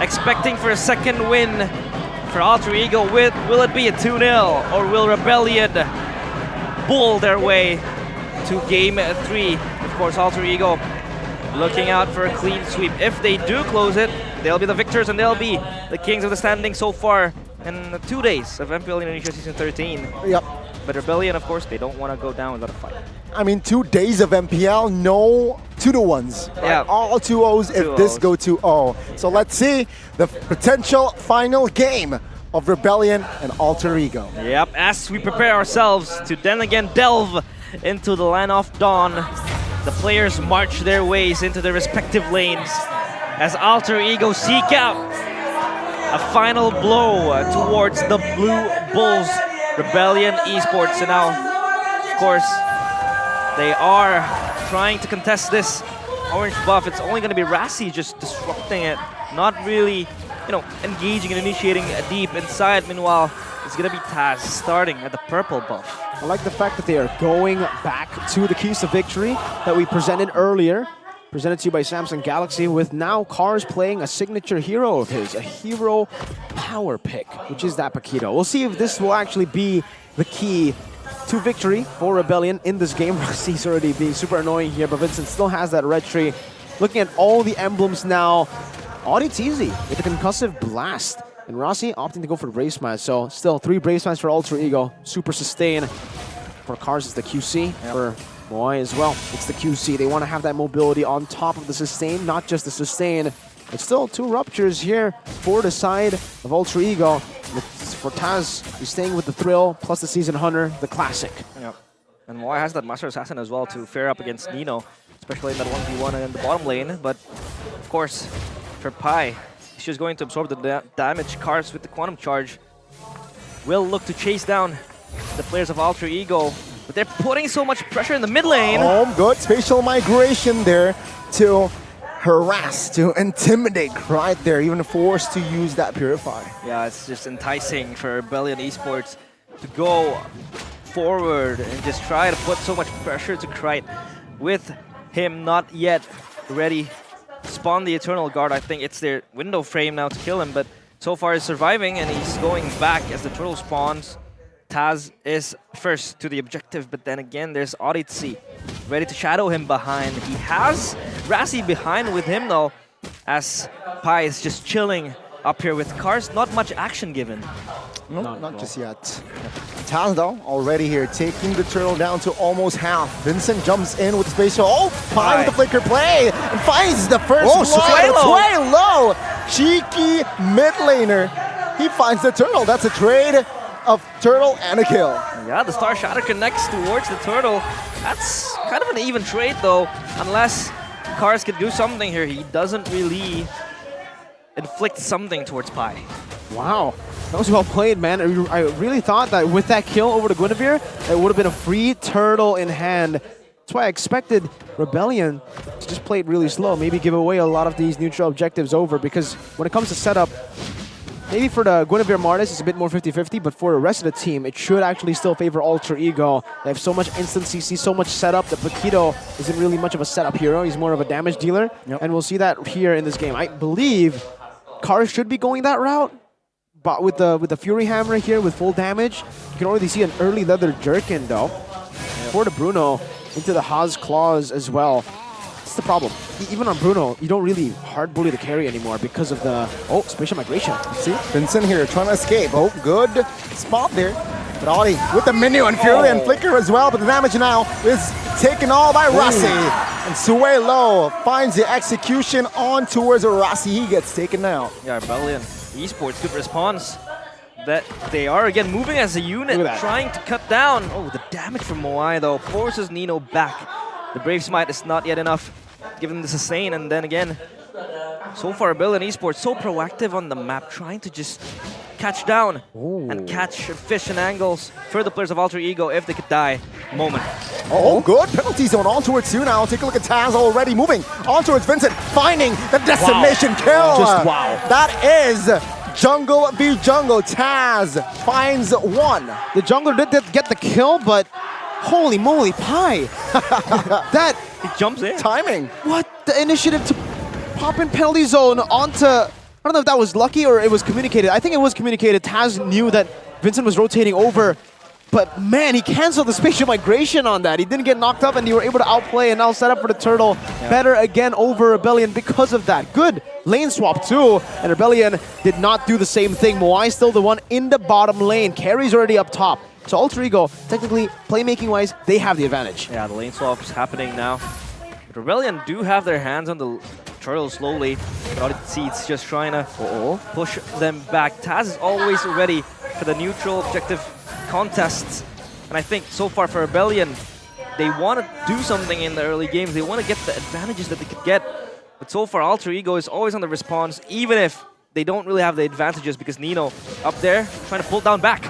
expecting for a second win for Alter Ego. Will it be a 2-0 or will Rebellion bull their way to game 3? Of course, Alter Ego looking out for a clean sweep. If they do close it, they'll be the victors and they'll be the kings of the standing so far in 2 days of MPL Indonesia Season 13. Yep. But Rebellion, of course, they don't want to go down without a fight. I mean, 2 days of MPL, no 2-1s. Right? Yeah. All 2-0s if this go 2-0. So let's see the potential final game of Rebellion and Alter Ego. Yep, as we prepare ourselves to then again delve into the land of dawn, the players march their ways into their respective lanes as Alter Ego seek out a final blow towards the Blue Bulls Rebellion Esports. And now, of course, They are trying to contest this orange buff. It's only going to be Rassi just disrupting it, not really, engaging and initiating deep inside. Meanwhile, it's going to be Taz starting at the purple buff. I like the fact that they are going back to the keys to victory that we presented earlier. Presented to you by Samsung Galaxy, with now Cars playing a signature hero of his, a hero power pick, which is that Paquito. We'll see if this will actually be the key to victory for Rebellion in this game. Rossi's already being super annoying here, but Vincent still has that red tree. Looking at all the emblems now, Audit's easy with a concussive blast. And Rossi opting to go for Brave Smash, so still 3 Brave Smash for Ultra Ego. Super sustain. For Cars, it's the QC. For Moai as well, it's the QC. They want to have that mobility on top of the sustain, not just the sustain. It's still 2 ruptures here for the side of Ultra Ego. For Taz, he's staying with the Thrill, plus the Season Hunter, the classic. Yep. And Moai has that Master Assassin as well to fare up against Nino, especially in that 1v1 in the bottom lane. But, of course, for Pai, he's just going to absorb the damage. Cars with the Quantum Charge will look to chase down the players of Ultra Ego. But they're putting so much pressure in the mid lane. Oh, good spatial migration there to harass, to intimidate right there, even forced to use that Purify. Yeah, it's just enticing for Rebellion Esports to go forward and just try to put so much pressure to Krite with him not yet ready to spawn the Eternal Guard. I think it's their window frame now to kill him, but so far he's surviving and he's going back as the turtle spawns. Taz is first to the objective, but then again, there's Odyssey ready to shadow him behind. He has Rassi behind with him though, as Pai is just chilling up here with Cars. Not much action given. No, not just yet. Taz though, already here, taking the turtle down to almost half. Vincent jumps in with the spatial. Oh, Pai with the flicker play and finds the first one. Way low. Cheeky mid laner. He finds the turtle. That's a trade of turtle and a kill. Yeah, the Star Shatter connects towards the turtle. That's kind of an even trade though, unless Cars can do something here. He doesn't really inflict something towards Pai. Wow, that was well played, man. I really thought that with that kill over the Guinevere, it would have been a free turtle in hand. That's why I expected Rebellion to just play it really slow, maybe give away a lot of these neutral objectives over, because when it comes to setup, maybe for the Guinevere Martis, it's a bit more 50-50, but for the rest of the team, it should actually still favor Ultra Ego. They have so much instant CC, so much setup that Paquito isn't really much of a setup hero. He's more of a damage dealer, and we'll see that here in this game. I believe Cars should be going that route, but with the Fury Hammer here with full damage, you can already see an early leather jerkin though. For the Bruno, into the Haas Claws as well. That's the problem. Even on Bruno, you don't really hard bully the carry anymore because of the spatial migration. See, Vincent here trying to escape. Oh, good spot there. But Audi with the menu and Fury and Flicker as well, but the damage now is taken all by Rossi. And Suelo finds the execution on towards Rossi. He gets taken out. Yeah, Rebellion Esports, good response. That they are again moving as a unit, trying to cut down. Oh, the damage from Moai though forces Nino back. The Brave Smite is not yet enough, given the sustain, and then again, so far Rebellion Esports so proactive on the map, trying to just catch down and catch fish and angles for the players of Ultra Ego if they could die. Moment. Oh, good penalty zone on towards you now. Take a look at Taz already moving on towards Vincent, finding the decimation kill. Just wow. That is Jungle v Jungle. Taz finds one. The jungler did get the kill, but holy moly, Pai. That he jumps in. Timing. What? The initiative to pop in penalty zone onto, I don't know if that was lucky or it was communicated. I think it was communicated. Taz knew that Vincent was rotating over, but man, he canceled the spatial migration on that. He didn't get knocked up and they were able to outplay and now set up for the turtle. Better again over Rebellion because of that. Good lane swap too, and Rebellion did not do the same thing. Moai still the one in the bottom lane. Carry's already up top. So Ultra Ego, technically, playmaking-wise, they have the advantage. Yeah, the lane swap is happening now. But Rebellion do have their hands on the turtle slowly. But Seeds just trying to push them back. Taz is always ready for the neutral objective contests. And I think so far for Rebellion, they want to do something in the early games. They want to get the advantages that they could get. But so far, Ultra Ego is always on the response, even if they don't really have the advantages because Nino up there trying to pull down back.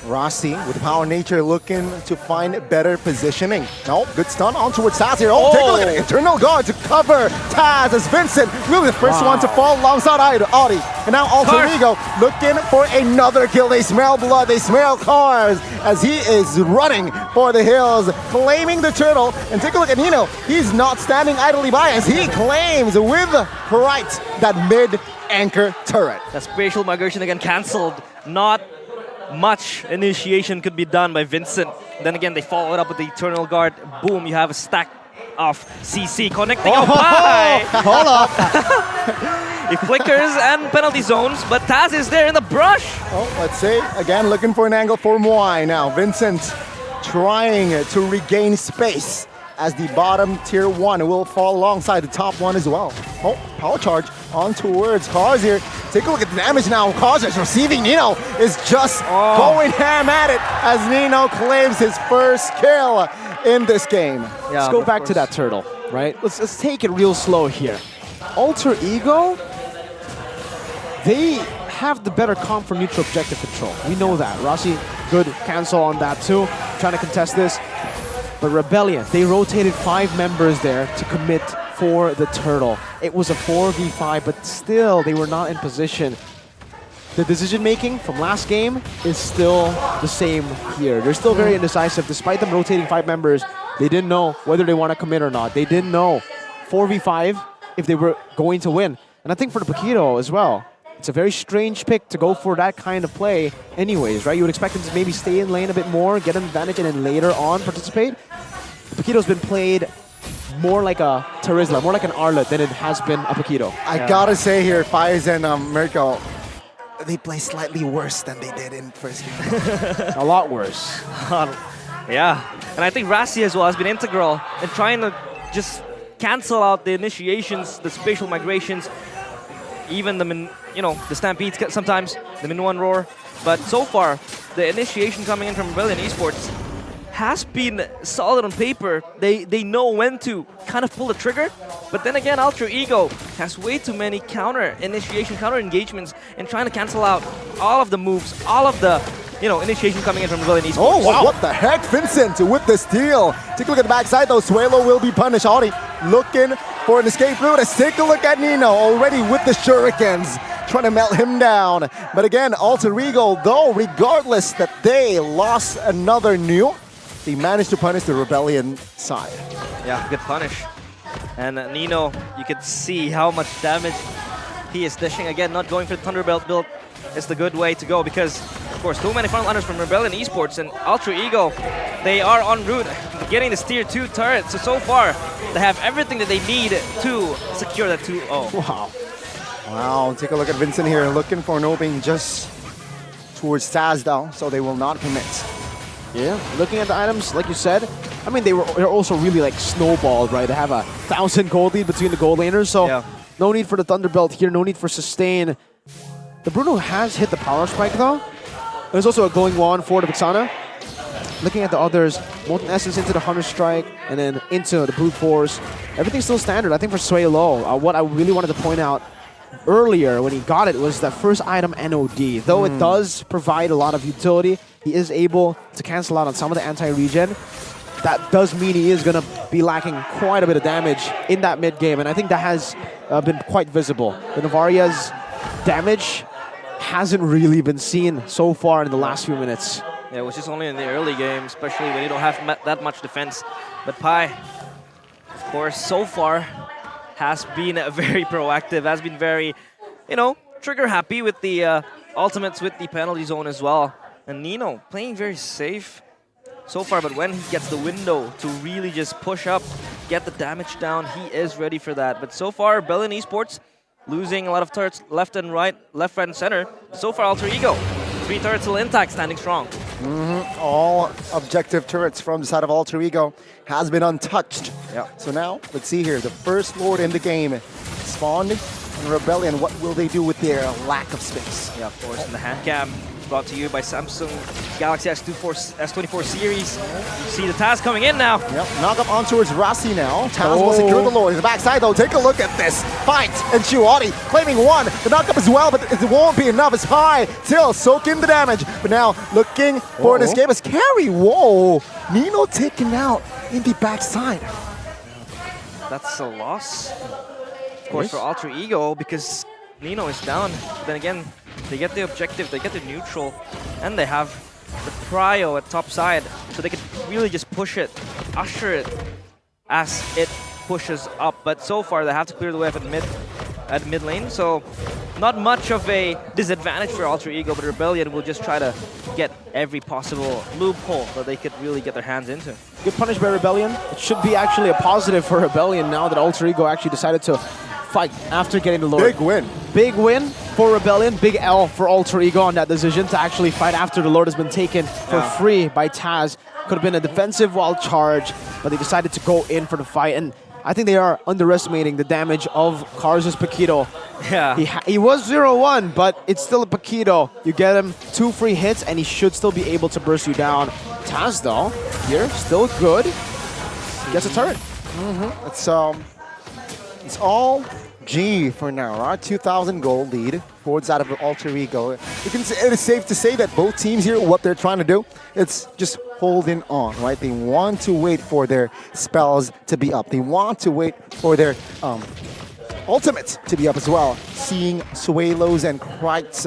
Rossi with Power Nature looking to find better positioning. No, good stun on towards Taz here. Oh, take a look at it. Eternal Guard to cover Taz as Vincent really the first one to fall alongside Audi. And now Alter Ego looking for another kill. They smell blood, they smell cars as he is running for the hills, claiming the turtle. And take a look at Nino. He's not standing idly by as he claims with pride that mid anchor turret. That spatial migration again cancelled. Not much initiation could be done by Vincent. Then again, they follow it up with the Eternal Guard. Boom, you have a stack of CC connecting. Oh, bye! Hold up. He flickers and penalty zones, but Taz is there in the brush. Oh, let's see. Again, looking for an angle for Moai now. Vincent trying to regain space as the bottom tier 1 will fall alongside the top one as well. Oh, power charge on towards Cars here. Take a look at the damage now. Cars is receiving. Nino is just going ham at it as Nino claims his first kill in this game. Let's go back to that turtle, right? Let's take it real slow here. Alter Ego, they have the better comp for neutral objective control. We know that. Rossi, good cancel on that too. Trying to contest this. But Rebellion, they rotated 5 members there to commit for the turtle. It was a 4v5, but still they were not in position. The decision making from last game is still the same here. They're still very indecisive. Despite them rotating 5 members, they didn't know whether they want to commit or not. They didn't know 4v5 if they were going to win. And I think for the Paquito as well, it's a very strange pick to go for that kind of play anyways, right? You would expect him to maybe stay in lane a bit more, get an advantage, and then later on participate. The Paquito's been played more like a Terizla, more like an Arlet than it has been a Paquito. I gotta say here, Faiz and Mirko, they play slightly worse than they did in first game. A lot worse. Yeah, and I think Rassi as well has been integral in trying to just cancel out the initiations, the spatial migrations, even the stampedes sometimes, the min 1 roar. But so far, the initiation coming in from Rebellion Esports has been solid on paper. They know when to kind of pull the trigger, but then again, Alter Ego has way too many counter engagements and trying to cancel out all of the moves, all of the initiation coming in from Rebellion Esports. Oh, wow. What the heck, Vincent with the steal. Take a look at the backside though, Suelo will be punished. Audi looking for an escape route. Let's take a look at Nino already with the shurikens, trying to melt him down. But again, Alter Ego though, regardless that they lost another new, they managed to punish the Rebellion side. Yeah, good punish. And Nino, you could see how much damage he is dishing. Again, not going for the Thunderbelt build is the good way to go because, of course, too many frontliners from Rebellion Esports and Alter Ego, they are en route getting this tier 2 turret. So far, they have everything that they need to secure that 2-0. Wow. Wow, take a look at Vincent here, looking for an opening just towards Taz though, so they will not commit. Yeah, looking at the items, like you said, I mean, they're also really like snowballed, right? They have 1,000 gold lead between the gold laners, so no need for the Thunderbelt here, no need for sustain. The Bruno has hit the power spike though. There's also a glowing wand for the Vixana. Looking at the others, Molten Essence into the Hunter Strike, and then into the Brute Force. Everything's still standard. I think for Sway Low, what I really wanted to point out earlier when he got it was that first item NOD. Though it does provide a lot of utility, he is able to cancel out on some of the anti-regen. That does mean he is going to be lacking quite a bit of damage in that mid-game, and I think that has been quite visible. The Navaria's damage hasn't really been seen so far in the last few minutes. Yeah, which is only in the early game, especially when you don't have that much defense. But Pai, of course, so far has been very proactive, has been very, trigger happy with the ultimates with the penalty zone as well. And Nino playing very safe so far, but when he gets the window to really just push up, get the damage down, he is ready for that. But so far, Rebellion Esports losing a lot of turrets left and right, left, right, and center. So far, Alter Ego, 3 turrets still intact, standing strong. All objective turrets from the side of Alter Ego has been untouched. So now, let's see here, the first Lord in the game spawned in Rebellion. What will they do with their lack of space? Yeah, of course, in the hand cam. brought to you by Samsung Galaxy S24 series. You see the Taz coming in now. Yep, knock up on towards Rossi now. Taz will secure the Lord. In the backside though, take a look at this fight. And Chiwadi claiming one. The knock up as well, but it won't be enough. It's high. Still soak in the damage. But now looking for an escape as carry. Whoa! Nino taken out in the backside. That's a loss. Of course, for Alter Ego, because Nino is down. Then again, they get the objective, they get the neutral, and they have the prio at top side, so they can really just push it, usher it as it pushes up. But so far, they have to clear the way up at mid lane, so not much of a disadvantage for Alter Ego, but Rebellion will just try to get every possible loophole that they could really get their hands into. Good punish by Rebellion. It should be actually a positive for Rebellion now that Alter Ego actually decided to fight after getting the Lord. Big win. Big win for Rebellion. Big L for Alter Ego on that decision to actually fight after the Lord has been taken for free by Taz. Could have been a defensive wild charge, but they decided to go in for the fight. And I think they are underestimating the damage of Kars' Paquito. Yeah. He was 0-1, but it's still a Paquito. You get him 2 free hits, and he should still be able to burst you down. Taz, though, here, still good. Gets a turret. It's all G for now, right? 2,000 gold lead towards that of Alter Ego. You can say, it is safe to say that both teams here, what they're trying to do, it's just holding on, right? They want to wait for their spells to be up. They want to wait for their ultimates to be up as well. Seeing Suelo's and Kright's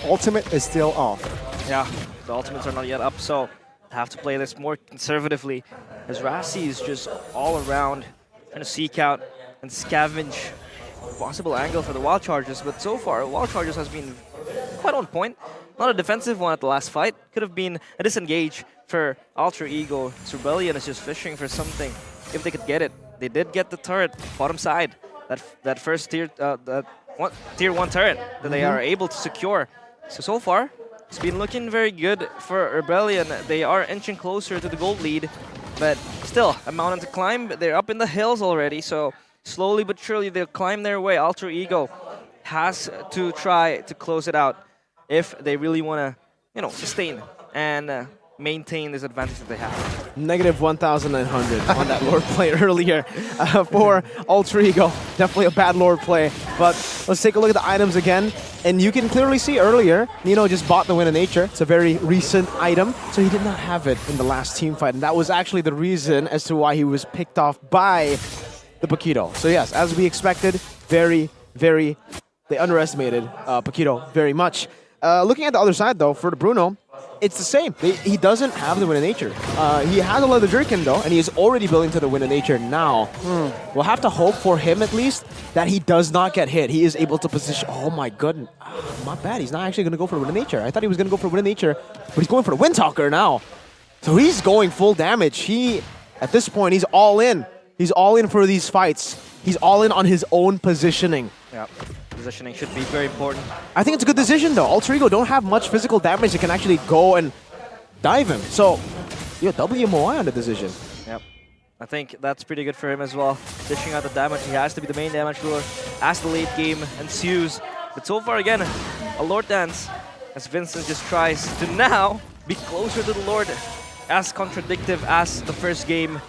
ultimate is still off. Yeah, the ultimates are not yet up, so have to play this more conservatively, as Rassi is just all around trying to seek out and scavenge a possible angle for the Wild Chargers, but so far, Wild Chargers has been quite on point. Not a defensive one at the last fight. Could have been a disengage for Alter Ego. Rebellion is just fishing for something if they could get it. They did get the turret, bottom side. That first tier 1 turret that they are able to secure. So far, it's been looking very good for Rebellion. They are inching closer to the gold lead, but still a mountain to climb. They're up in the hills already, so slowly but surely they'll climb their way. Alter Ego has to try to close it out if they really want to, sustain and maintain this advantage that they have. Negative 1,900 on that Lord play earlier for Alter Ego. Definitely a bad Lord play, but let's take a look at the items again. And you can clearly see earlier, Nino just bought the Win of Nature. It's a very recent item, so he did not have it in the last team fight. And that was actually the reason as to why he was picked off by the Paquito. So yes, as we expected, they underestimated Paquito very much. Looking at the other side though, for the Bruno, it's the same. He doesn't have the Win of Nature. He has a Leather Jerkin though, and he is already building to the Win of Nature now. We'll have to hope for him at least that he does not get hit. He is able to position. Oh my goodness. My bad. He's not actually going to go for the Win of Nature. I thought he was going to go for Win of Nature, but he's going for the Windtalker now. So he's going full damage. At this point, he's all in. He's all in for these fights. He's all in on his own positioning. Yeah, positioning should be very important. I think it's a good decision though. Alter Ego don't have much physical damage that can actually go and dive him. So, WMOI on the decision. Yep. I think that's pretty good for him as well. Dishing out the damage, he has to be the main damage dealer as the late game ensues. But so far again, a Lord dance as Vincent just tries to now be closer to the Lord, as contradictive as the first game.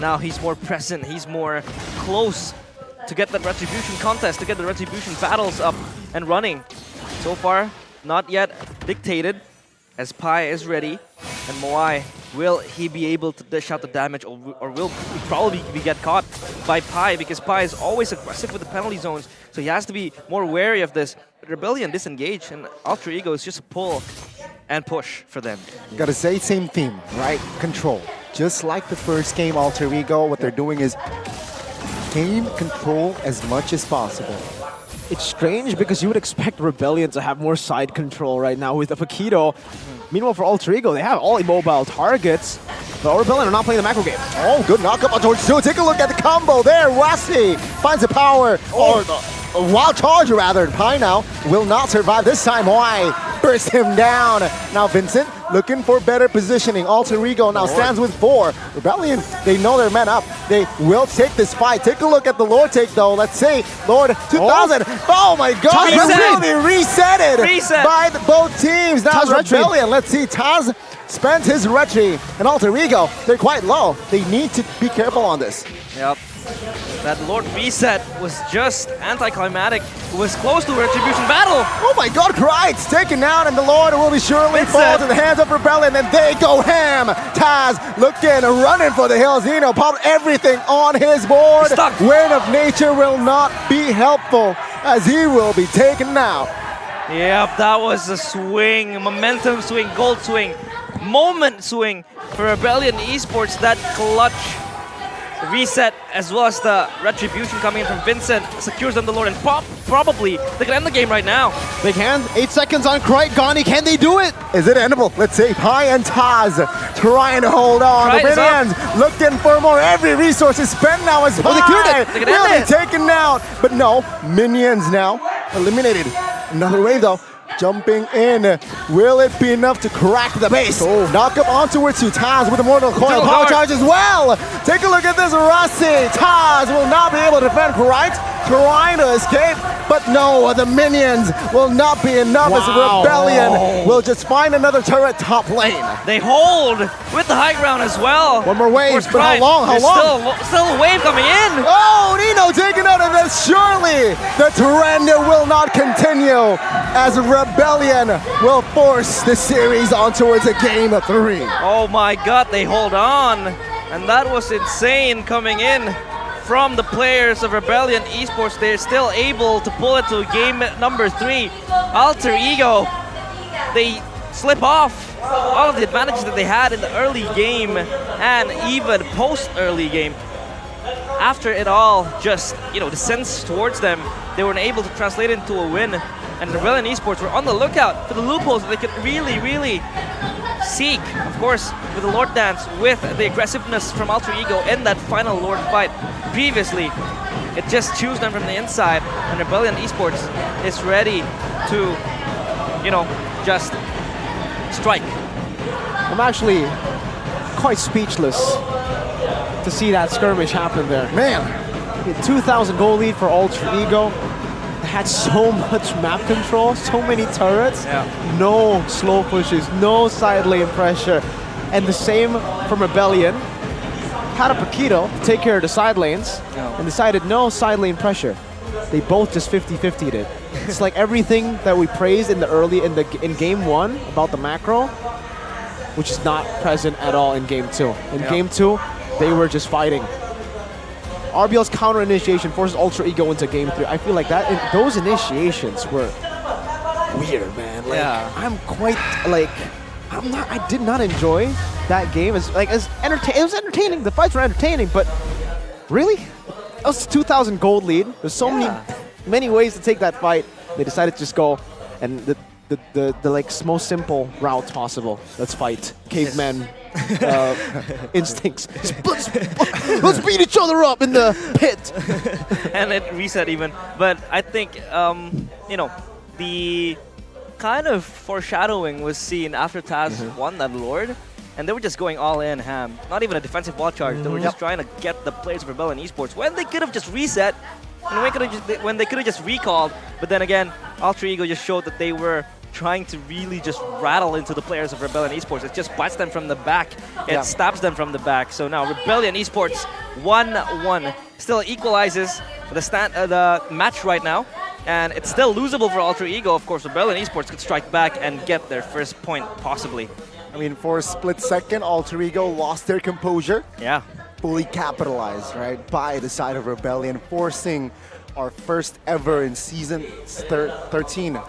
Now he's more present, he's more close to get that Retribution contest, to get the Retribution battles up and running. So far, not yet dictated, as Pai is ready. And Moai, will he be able to dish out the damage, or will he probably get caught by Pai, because Pai is always aggressive with the penalty zones, so he has to be more wary of this. Rebellion disengage, and Alter Ego is just a pull and push for them. Gotta say, same theme, right? Control. Just like the first game, Alter Ego, what they're doing is game control as much as possible. It's strange because you would expect Rebellion to have more side control right now with the Paquito. Meanwhile, for Alter Ego, they have all immobile targets, but Rebellion are not playing the macro game. Oh, good knock up on George Two. Take a look at the combo there. Wasi finds the power, or the Wild Charger rather. Pai now will not survive this time. Why? Burst him down. Now Vincent looking for better positioning. Alter Ego now stands with 4. Rebellion, they know they're men up. They will take this fight. Take a look at the Lord take though. Let's see, Lord 2000. Oh my God, really reset it by both teams. Now Rebellion, let's see, Taz spent his retry and Alter Ego, they're quite low. They need to be careful on this. Yep. That Lord reset was just anticlimactic. It was close to a retribution battle. Oh my God, Kright's taken down and the Lord will be surely fall to the hands of Rebellion and they go ham. Taz looking, running for the hills. Zeno popped everything on his board. Wind of Nature will not be helpful as he will be taken now. Yep, that was a swing, momentum swing, gold swing, moment swing for Rebellion Esports. That clutch reset as well as the retribution coming in from Vincent secures them the Lord and probably they can end the game right now. They can. 8 seconds on Kright. Gani, can they do it? Is it endable? Let's see. Pi and Taz trying to hold on. Kright The minions looking for more. Every resource is spent now as Pi they cleared it. They can will end be it. taken out. But no, minions now eliminated. Another wave though. Jumping in. Will it be enough to crack the base? Knock up onto it to Taz with a mortal coil. Power charge as well. Take a look at this. Rossi. Taz will not be able to defend Kright. Trying to escape. But no, the minions will not be enough as Rebellion will just find another turret top lane. They hold with the high ground as well. One more wave, Of but course, how Kright, long? How there's long? Still a wave coming in. Oh, Nino taken out of this. Surely the trend will not continue as Rebellion will force the series on towards a game of 3. Oh my God, they hold on. And that was insane coming in from the players of Rebellion Esports. They're still able to pull it to game number 3. Alter Ego, they slip off all of the advantages that they had in the early game and even post-early game. After it all just, descends towards them, they were able to translate it into a win. And Rebellion Esports were on the lookout for the loopholes that they could really seek. Of course, with the Lord Dance, with the aggressiveness from Alter Ego in that final Lord fight previously, it just chews them from the inside. And Rebellion Esports is ready to, just strike. I'm actually quite speechless to see that skirmish happen there. Man, 2,000 goal lead for Alter Ego. They had so much map control, so many turrets, no slow pushes, no side lane pressure. And the same from Rebellion. Had a Paquito to take care of the side lanes and decided no side lane pressure. They both just 50-50'd it. It's like everything that we praised in game 1 about the macro, which is not present at all in game 2. In game 2, they were just fighting. RBL's counter initiation forces Alter Ego into game 3. I feel like those initiations were weird, man. I'm quite I did not enjoy that game. It was entertaining. The fights were entertaining, but really, that was 2,000 gold lead. There's so many ways to take that fight. They decided to just go and the most simple route possible. Let's fight. Caveman instincts. Let's beat each other up in the pit. And it reset even. But I think, the kind of foreshadowing was seen after Taz won that Lord. And they were just going all in ham. Not even a defensive wall charge. They were just trying to get the players of Rebellion Esports when they could have just reset. And when they could have just recalled. But then again, Alter Ego just showed that they were trying to really just rattle into the players of Rebellion Esports. It just bites them from the back. It stabs them from the back. So now Rebellion Esports 1-1. Still equalizes the match right now. And it's still losable for Alter Ego. Of course, Rebellion Esports could strike back and get their first point, possibly. I mean, for a split second, Alter Ego lost their composure. Yeah. Fully capitalized, right, by the side of Rebellion, forcing our first ever in season 13.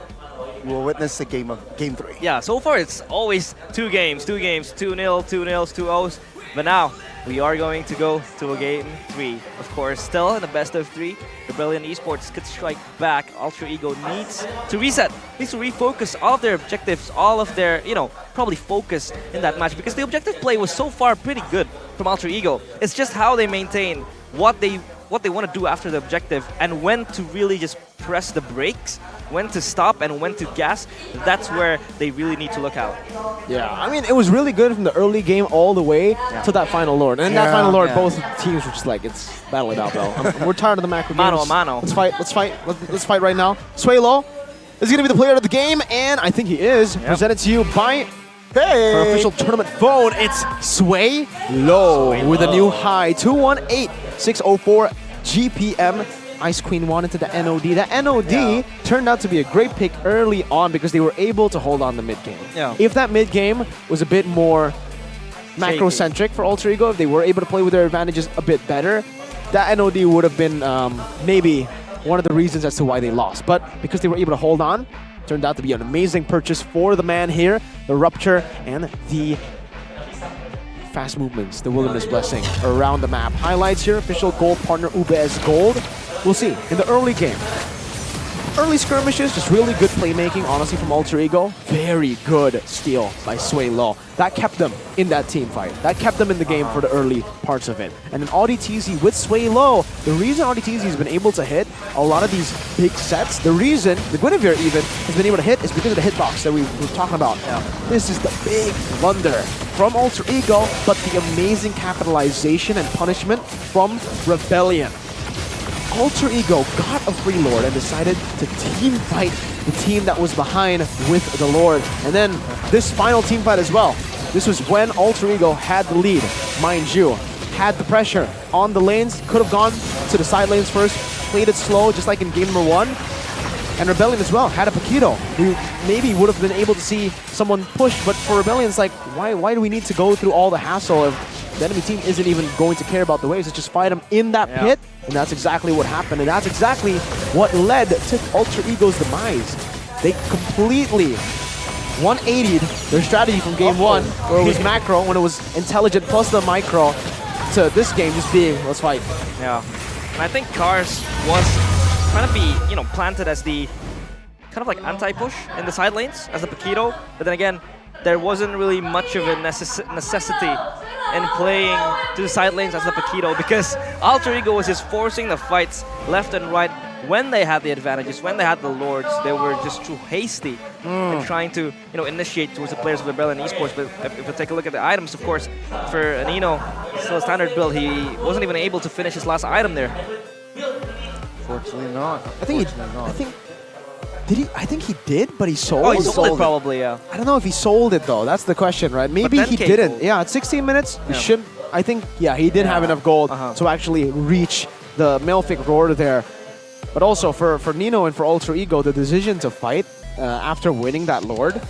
We'll witness a game 3. Yeah, so far it's always 2 games, 2-0, 2-0s, 2-0s. But now we are going to go to a game 3. Of course, still in the best of 3. Rebellion Esports could strike back. Alter Ego needs to reset, needs to refocus all of their objectives, all of their, probably focus in that match. Because the objective play was so far pretty good from Alter Ego. It's just how they maintain what they want to do after the objective and when to really just press the brakes when to stop and when to gas, that's where they really need to look out. Yeah, I mean, it was really good from the early game all the way to that final Lord. And in that final Lord, both teams were just like, it's battle it out, bro. We're tired of the macro Mano games. a mano. Let's fight, let's fight right now. Suelo is going to be the player of the game, and I think he is. Presented to you by our official tournament phone. It's Sway Low with a new high, 218604 GPM. Ice Queen wanted to the NOD. That NOD turned out to be a great pick early on because they were able to hold on the mid game. Yeah. If that mid game was a bit more macro-centric for Alter Ego, if they were able to play with their advantages a bit better, that NOD would have been maybe one of the reasons as to why they lost. But because they were able to hold on, turned out to be an amazing purchase for the man here. The Rupture and the fast movements, the Wilderness Blessing around the map. Highlights here, official gold partner UBS Gold. We'll see in the early game. Early skirmishes, just really good playmaking, honestly, from Alter Ego. Very good steal by Sway Lo. That kept them in that team fight. That kept them in the game for the early parts of it. And then AudiTZ with Sway Lo, the reason AudiTZ has been able to hit a lot of these big sets, the reason the Guinevere even has been able to hit is because of the hitbox that we were talking about. This is the big blunder from Alter Ego, but the amazing capitalization and punishment from Rebellion. Alter Ego got a free Lord and decided to team fight the team that was behind with the Lord. And then this final team fight as well. This was when Alter Ego had the lead, mind you, had the pressure on the lanes, could have gone to the side lanes first, played it slow just like in game number 1. And Rebellion as well had a Paquito who maybe would have been able to see someone push, but for Rebellion it's like, why do we need to go through all the hassle if the enemy team isn't even going to care about the waves? Let's just fight them in that pit. And that's exactly what happened, and that's exactly what led to Alter Ego's demise. They completely 180'd their strategy from game 1, where it was macro, when it was intelligent plus the micro, to this game just being, let's fight. Yeah, and I think Cars was trying to be, planted as the kind of like anti-push in the side lanes as the Paquito, but then again, there wasn't really much of a necessity in playing to the side lanes as the Paquito because Alter Ego was just forcing the fights left and right when they had the advantages, when they had the Lords. They were just too hasty in trying to initiate towards the players of Rebellion Esports. But if we take a look at the items, of course, for Nino, still a standard build, he wasn't even able to finish his last item there. Fortunately not. I think he did, but he sold. Oh, he sold it probably, yeah. I don't know if he sold it though. That's the question, right? Maybe he didn't. Gold. Yeah, at 16 minutes, he should. I think, he did have enough gold to actually reach the Malefic Roar there. But also for Nino and for Alter Ego, the decision to fight after winning that Lord,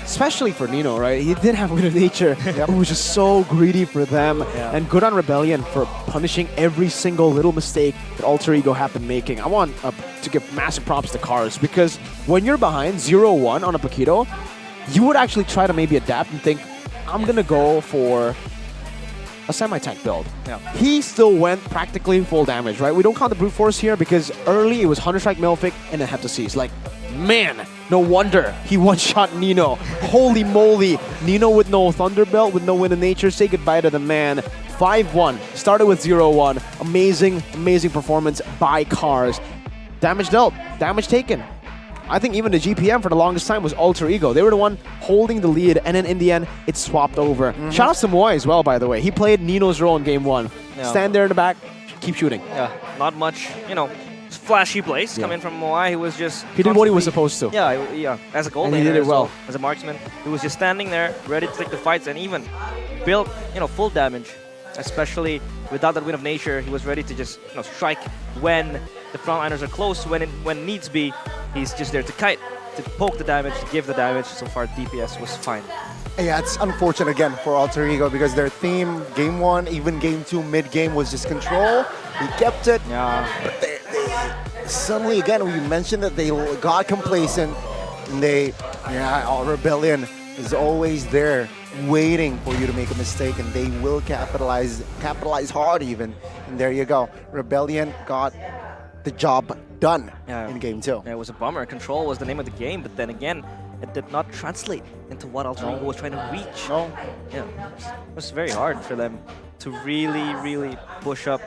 especially for Nino, right? He did have Winter Nature, who was just so greedy for them. And good on Rebellion for punishing every single little mistake that Alter Ego have been making. I want to give massive props to Cars, because when you're behind 0-1 on a Paquito, you would actually try to maybe adapt and think, I'm going to go for a semi-tank build. He still went practically full damage, right? We don't count the brute force here because early it was Hunter Strike Malefic and then have to seize. Like, man, no wonder he one-shot Nino. Holy moly. Nino with no Thunderbelt, with no Wind of Nature. Say goodbye to the man. 5-1. Started with 0-1. Amazing performance by Cars. Damage dealt. Damage taken. I think even the GPM for the longest time was Alter Ego. They were the one holding the lead, and then in the end, it swapped over. Shout out to Moy as well, by the way. He played Nino's role in game 1. Stand there in the back, keep shooting. Yeah, not much, flashy plays coming from Moai. He was just... He did what he was supposed to. Yeah, as a gold laner, he did it well. As a marksman, he was just standing there, ready to take the fights, and even built, full damage. Especially without that Wind of Nature, he was ready to just, strike when the frontliners are close. When needs be, he's just there to kite, to poke the damage, to give the damage. So far, DPS was fine. Yeah, it's unfortunate again for Alter Ego because their theme, game 1, even game 2, mid-game was just control. He kept it. But they suddenly, again, we mentioned that they got complacent. And Rebellion is always there waiting for you to make a mistake, and they will capitalize hard even. And there you go. Rebellion got the job done in game 2. Yeah, it was a bummer. Control was the name of the game, but then again, it did not translate into what Alter Ego was trying to reach. Yeah, it was very hard for them to really push up.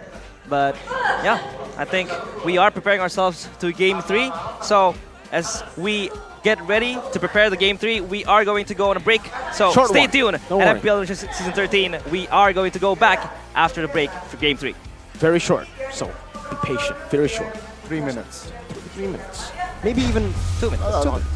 But yeah, I think we are preparing ourselves to game 3. So as we get ready to prepare the Game 3. We are going to go on a break, so Short stay one. tuned. Don't At worry. MPL Indonesia Season 13, we are going to go back after the break for Game 3. Very short, so be patient. Very short. 3 minutes. 3 minutes. Maybe even 2 minutes. 2 minutes.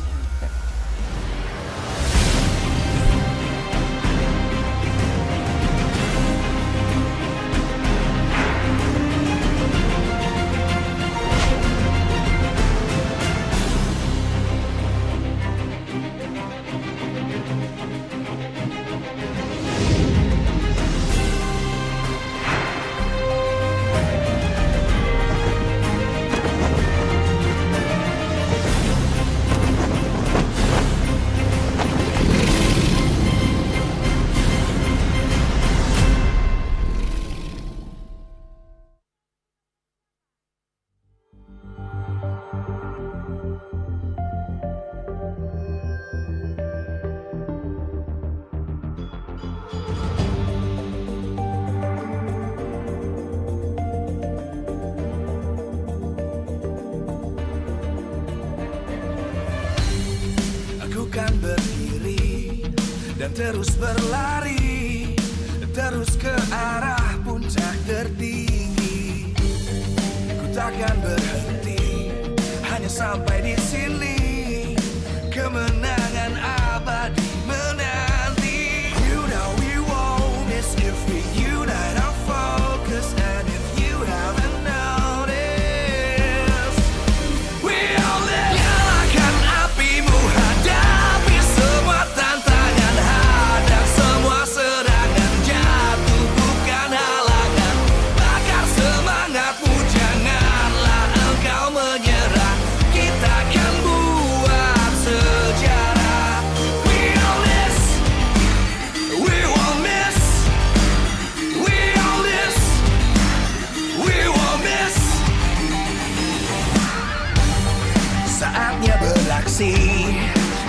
Aku kan berdiri dan terus berlari, terus ke arah puncak tertinggi. Ku takkan berhenti, hanya sampai di sini. Kemenangan abadi menanti. You know we won't miss if we unite our focus. And if you haven't noticed, we all live. Nyalakan apimu, hadapi semua tantangan, hadang semua serangan, jatuh bukan halangan. Bakar semangatmu, janganlah engkau menyerah. Kita akan buat sejarah. We all this, we won't miss. We all this, we won't miss. Saatnya beraksi,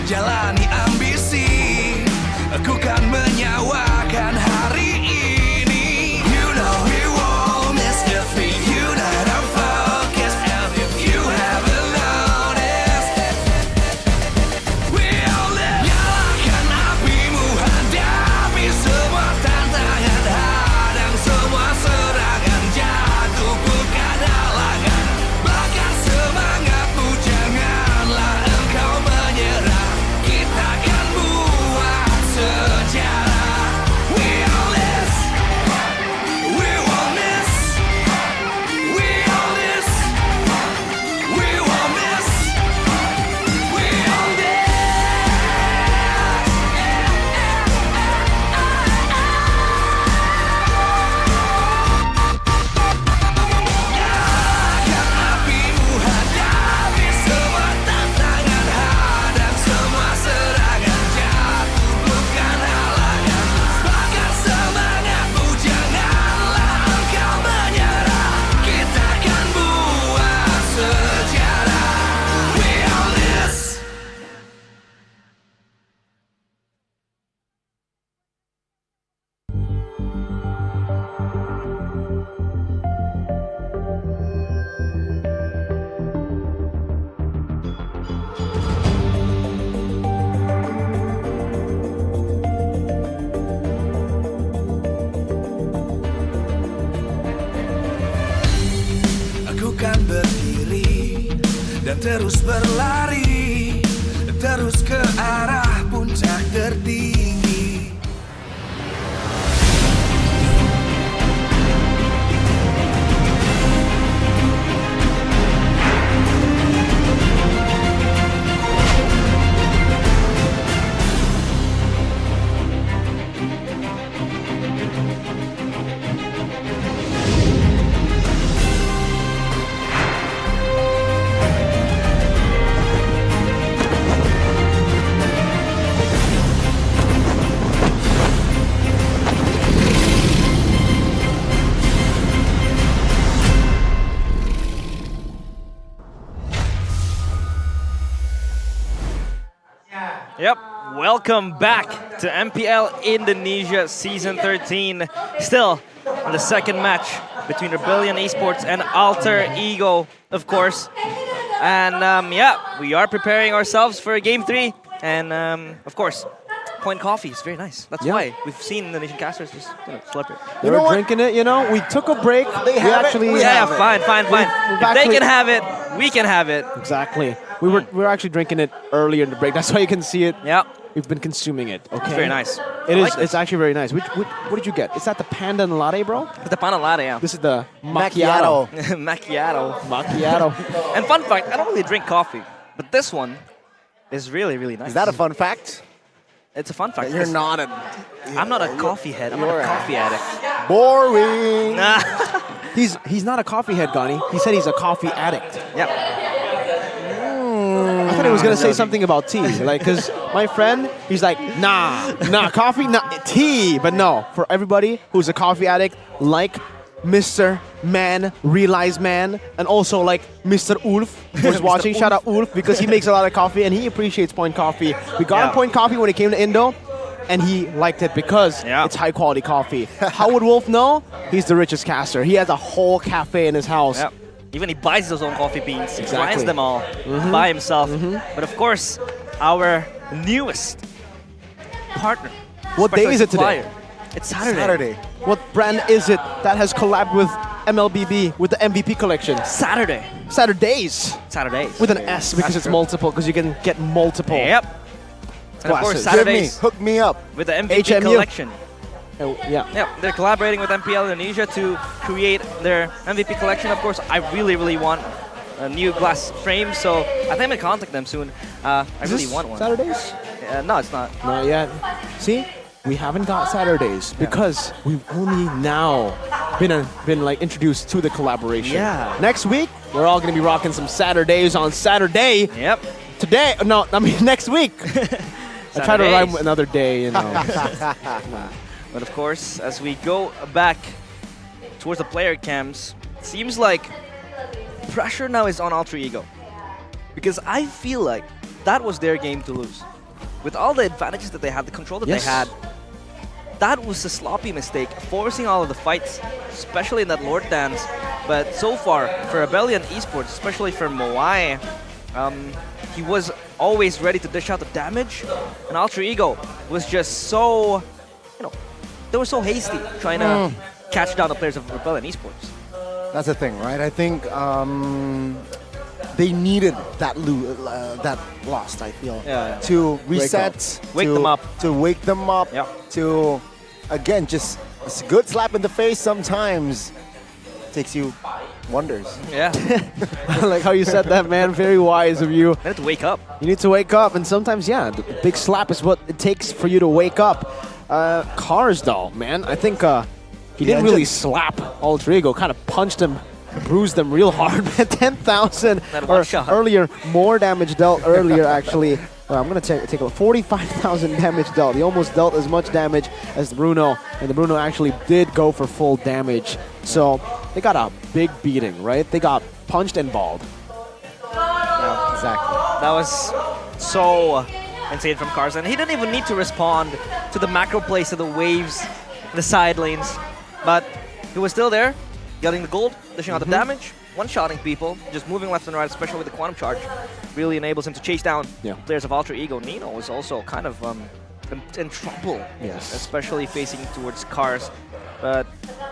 jalani ambisi. Aku kan menyawakan hari ini. You know we won't miss if we unite our focus. And if you haven't noticed, we all live. Nyalakan apimu, hadapi semua tantangan, hadang semua serangan, jatuh bukan halangan. Bakar semangatmu, janganlah engkau menyerah. Kita akan buat sejarah. We all this, we won't miss. We all this, we won't miss. We all this. Nyalakan apimu, hadapi semua tantangan, hadang semua serangan, jatuh bukan halangan. Bakar semangatmu, janganlah engkau menyerah. Kita akan buat sejarah. We all this. Aku kan berdiri dan terus berlari, terus ke arah puncak tertinggi. Yep, welcome back to MPL Indonesia Season 13. Still on the second match between Rebellion Esports and Alter Ego, of course. And yeah, we are preparing ourselves for Game 3. And of course, Point Coffee is very nice. That's why we've seen Indonesian casters just slurp it. They were drinking it, you know. We took a break. They have actually it. We Yeah, have it. fine. If they can have it, we can have it. Exactly. We were actually drinking it earlier in the break. That's why you can see it. Yeah. We've been consuming it. Okay. It's very nice. It I is. like this. It's actually very nice. What did you get? Is that the panda and latte, bro? The panna latte, yeah. This is the macchiato. Macchiato. Macchiato. And fun fact, I don't really drink coffee, but this one is really, really nice. Is that a fun fact? It's a fun fact. You're not a... I'm not a coffee head. I'm not a coffee addict. Boring. Nah. He's not a coffee head, Gani. He said he's a coffee addict. Yep. I thought he was gonna say something about tea, like, cause my friend, he's like, nah, coffee, nah, tea, but no. For everybody who's a coffee addict, like Mr. Man, Realize Man, and also like Mr. Ulf, who's watching. Shout out Ulf because he makes a lot of coffee and he appreciates Point Coffee. We got him Point Coffee when he came to Indo, and he liked it because it's high quality coffee. How would Wolf know? He's the richest caster. He has a whole cafe in his house. Yep. Even he buys his own coffee beans. He Exactly. grinds them all by himself. But of course, our newest partner. What day is it today? supplier, It's Saturday. What brand is it that has collabed with MLBB with the MVP collection? Saturdays. Saturdays. With an S because it's multiple, because you can get multiple. Yep. And of course, Glasses. Saturdays Hook me up. with the MVP HMU. collection. Oh, yeah. Yeah, they're collaborating with MPL Indonesia to create their MVP collection. Of course, I really want a new glass frame, so I think I'm gonna contact them soon. I Is really this want one. Saturdays? No, it's not. Not yet. See, we haven't got Saturdays because we've only now been like introduced to the collaboration. Yeah. Next week, we're all gonna be rocking some Saturdays on Saturday. Yep. Today, no, I mean next week. I try to rhyme with another day, you know. But of course, as we go back towards the player cams, seems like pressure now is on Alter Ego. Because I feel like that was their game to lose. With all the advantages that they had, the control that they had, that was a sloppy mistake, forcing all of the fights, especially in that Lord dance. But so far, for Rebellion Esports, especially for Moai, he was always ready to dish out the damage, and Alter Ego was just so, they were so hasty trying to catch down the players of Rebellion Esports. That's the thing, right? I think they needed that loss, I feel, to reset, Wake them up. to wake them up, to, again, just a good slap in the face sometimes takes you wonders. Yeah. I like how you said that, man. Very wise of you. You need to wake up. You need to wake up, and sometimes, yeah, the big slap is what it takes for you to wake up. Cars, though, man, I think he didn't really slap Alter Ego, kind of punched him, bruised them real hard. 10,000 or earlier, more damage dealt earlier, actually. I'm going to take a 45,000 damage dealt. He almost dealt as much damage as the Bruno, and the Bruno actually did go for full damage. So they got a big beating, right? They got punched and balled. Yeah, exactly. That was so insane from Cars, and he didn't even need to respond to the macro plays, to the waves, the side lanes, but he was still there, getting the gold, dishing out the damage, one-shotting people, just moving left and right, especially with the Quantum Charge, really enables him to chase down players of Alter Ego. Nino was also kind of in trouble, especially facing towards Cars. But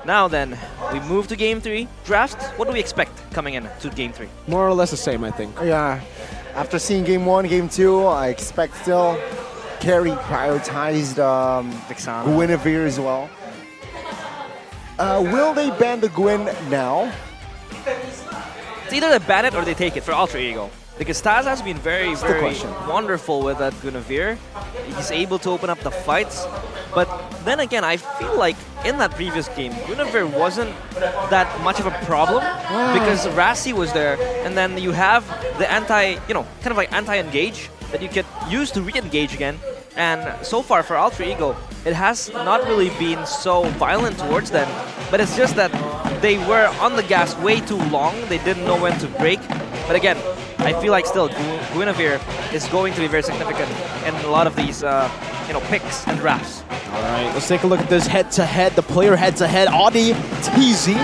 now then, we move to Game 3. Draft, what do we expect coming in to Game 3? More or less the same, I think. Yeah. After seeing Game 1, Game 2, I expect still Carry prioritized Guinevere as well. Will they ban the Gwyn now? It's either they ban it or they take it for Alter Ego. Because Taz has been very wonderful with that Guinevere. He's able to open up the fights. But then again, I feel like in that previous game, Guinevere wasn't that much of a problem because Rassi was there, and then you have the kind of like anti-engage that you could use to re-engage again. And so far for Alter Ego, it has not really been so violent towards them, but it's just that they were on the gas way too long. They didn't know when to break. But again, I feel like still Guinevere is going to be very significant in a lot of these picks and drafts. All right, let's take a look at this head-to-head, the player head-to-head. Audi, TZ,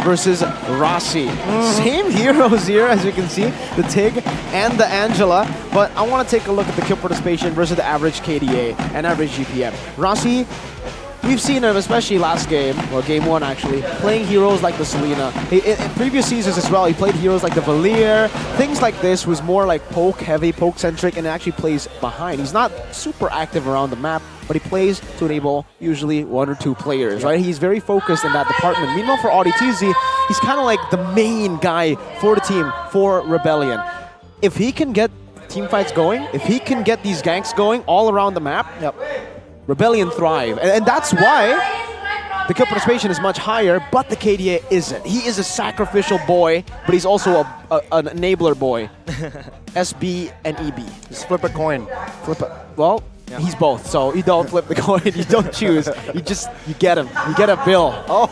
versus Rossi. Same heroes here, as you can see, the Tig and the Angela. But I want to take a look at the kill participation versus the average KDA and average GPM. Rossi, we've seen him, especially last game, or game 1 actually, playing heroes like the Selena. In previous seasons as well, he played heroes like the Valier, things like this, was more like poke heavy, poke centric, and actually plays behind. He's not super active around the map, but he plays to enable usually 1 or 2 players, right? He's very focused in that department. Meanwhile, for AudiTZ, he's kind of like the main guy for the team, for Rebellion. If he can get team fights going, if he can get these ganks going all around the map, Rebellion thrive. And that's why the kill participation is much higher, but the KDA isn't. He is a sacrificial boy, but he's also an enabler boy. SB and EB. Just flip a coin. Flip it. Well, he's both, so you don't flip the coin, you don't choose. You get him. You get a bill. Oh,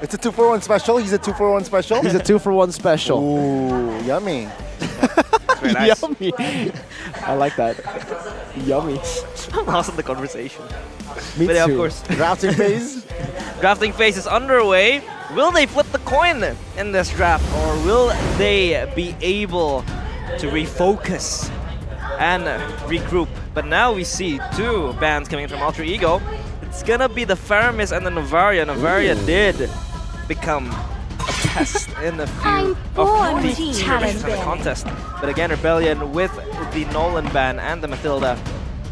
it's a 2-for-1 special. He's a 2-for-1 special. He's a 2-for-1 special. Ooh, yummy. Very nice. Yummy. I like that. Yummy. I'm lost in the conversation. Me but too. Of course. Drafting phase. Drafting phase is underway. Will they flip the coin in this draft, or will they be able to refocus and regroup? But now we see 2 bans coming from Alter Ego. It's gonna be the Faramis and the Novaria. Novaria did become a pest in the feud of the Generations and the contest. But again, Rebellion with the Nolan ban and the Mathilda,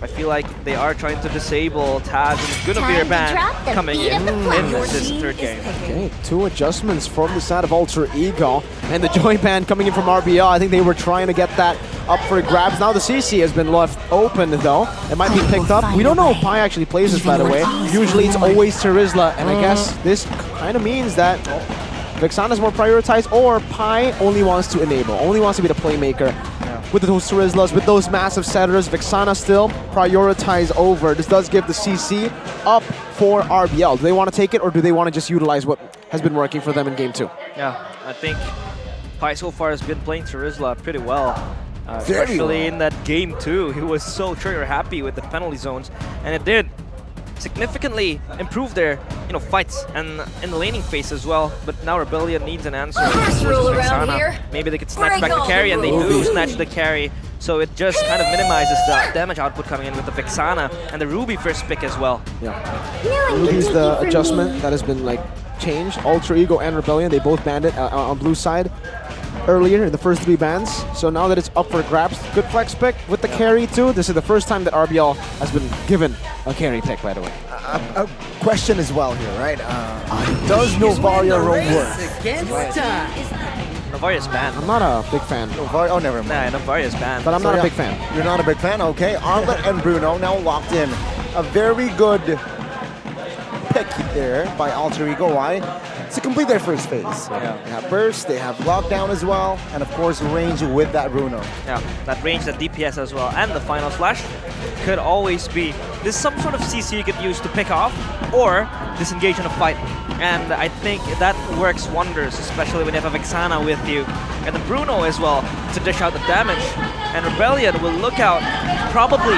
I feel like they are trying to disable Taz and Guinevere ban coming in this 3rd game. Okay, 2 adjustments from the side of Alter Ego, and the Joy ban coming in from RBL. I think they were trying to get that up for grabs. Now the CC has been left open though. It might be picked up. We don't know if Pi actually plays this, by the way. Usually it's always Terizla, and I guess this kind of means that Vexana is more prioritized, or Pi only wants to enable, only wants to be the playmaker. With those Terizlas, with those massive setters, Vexana still prioritize over. This does give the CC up for RBL. Do they want to take it, or do they want to just utilize what has been working for them in game 2? Yeah, I think Pi so far has been playing Terizla pretty well. Especially in that game 2, he was so trigger happy with the penalty zones, and it did significantly improve their fights and in the laning phase as well. But now Rebellion needs an answer. Maybe they could snatch back the carry, and they do snatch the carry. So it just kind of minimizes the damage output coming in with the Vexana and the Ruby first pick as well. Yeah. Ruby's the adjustment that has been changed. Alter Ego and Rebellion, they both banned it on blue side earlier in the first 3 bans. So now that it's up for grabs, good flex pick with the carry too. This is the first time that RBL has been given a carry pick, by the way. A question as well here, right? Does Novaria roam work? Novaria's banned. I'm not a big fan. Oh, never mind. Nah, Novaria's banned. But I'm not a big fan. You're not a big fan? Okay. Arlet and Bruno now locked in. A very good pick there by Alter Ego. Why? To complete their first phase. They have burst, they have lockdown as well, and of course range with that Bruno. Yeah, that range, that DPS as well, and the final slash could always be this some sort of CC you could use to pick off or disengage in a fight. And I think that works wonders, especially when you have a Vexana with you. And the Bruno as well to dish out the damage. And Rebellion will look out probably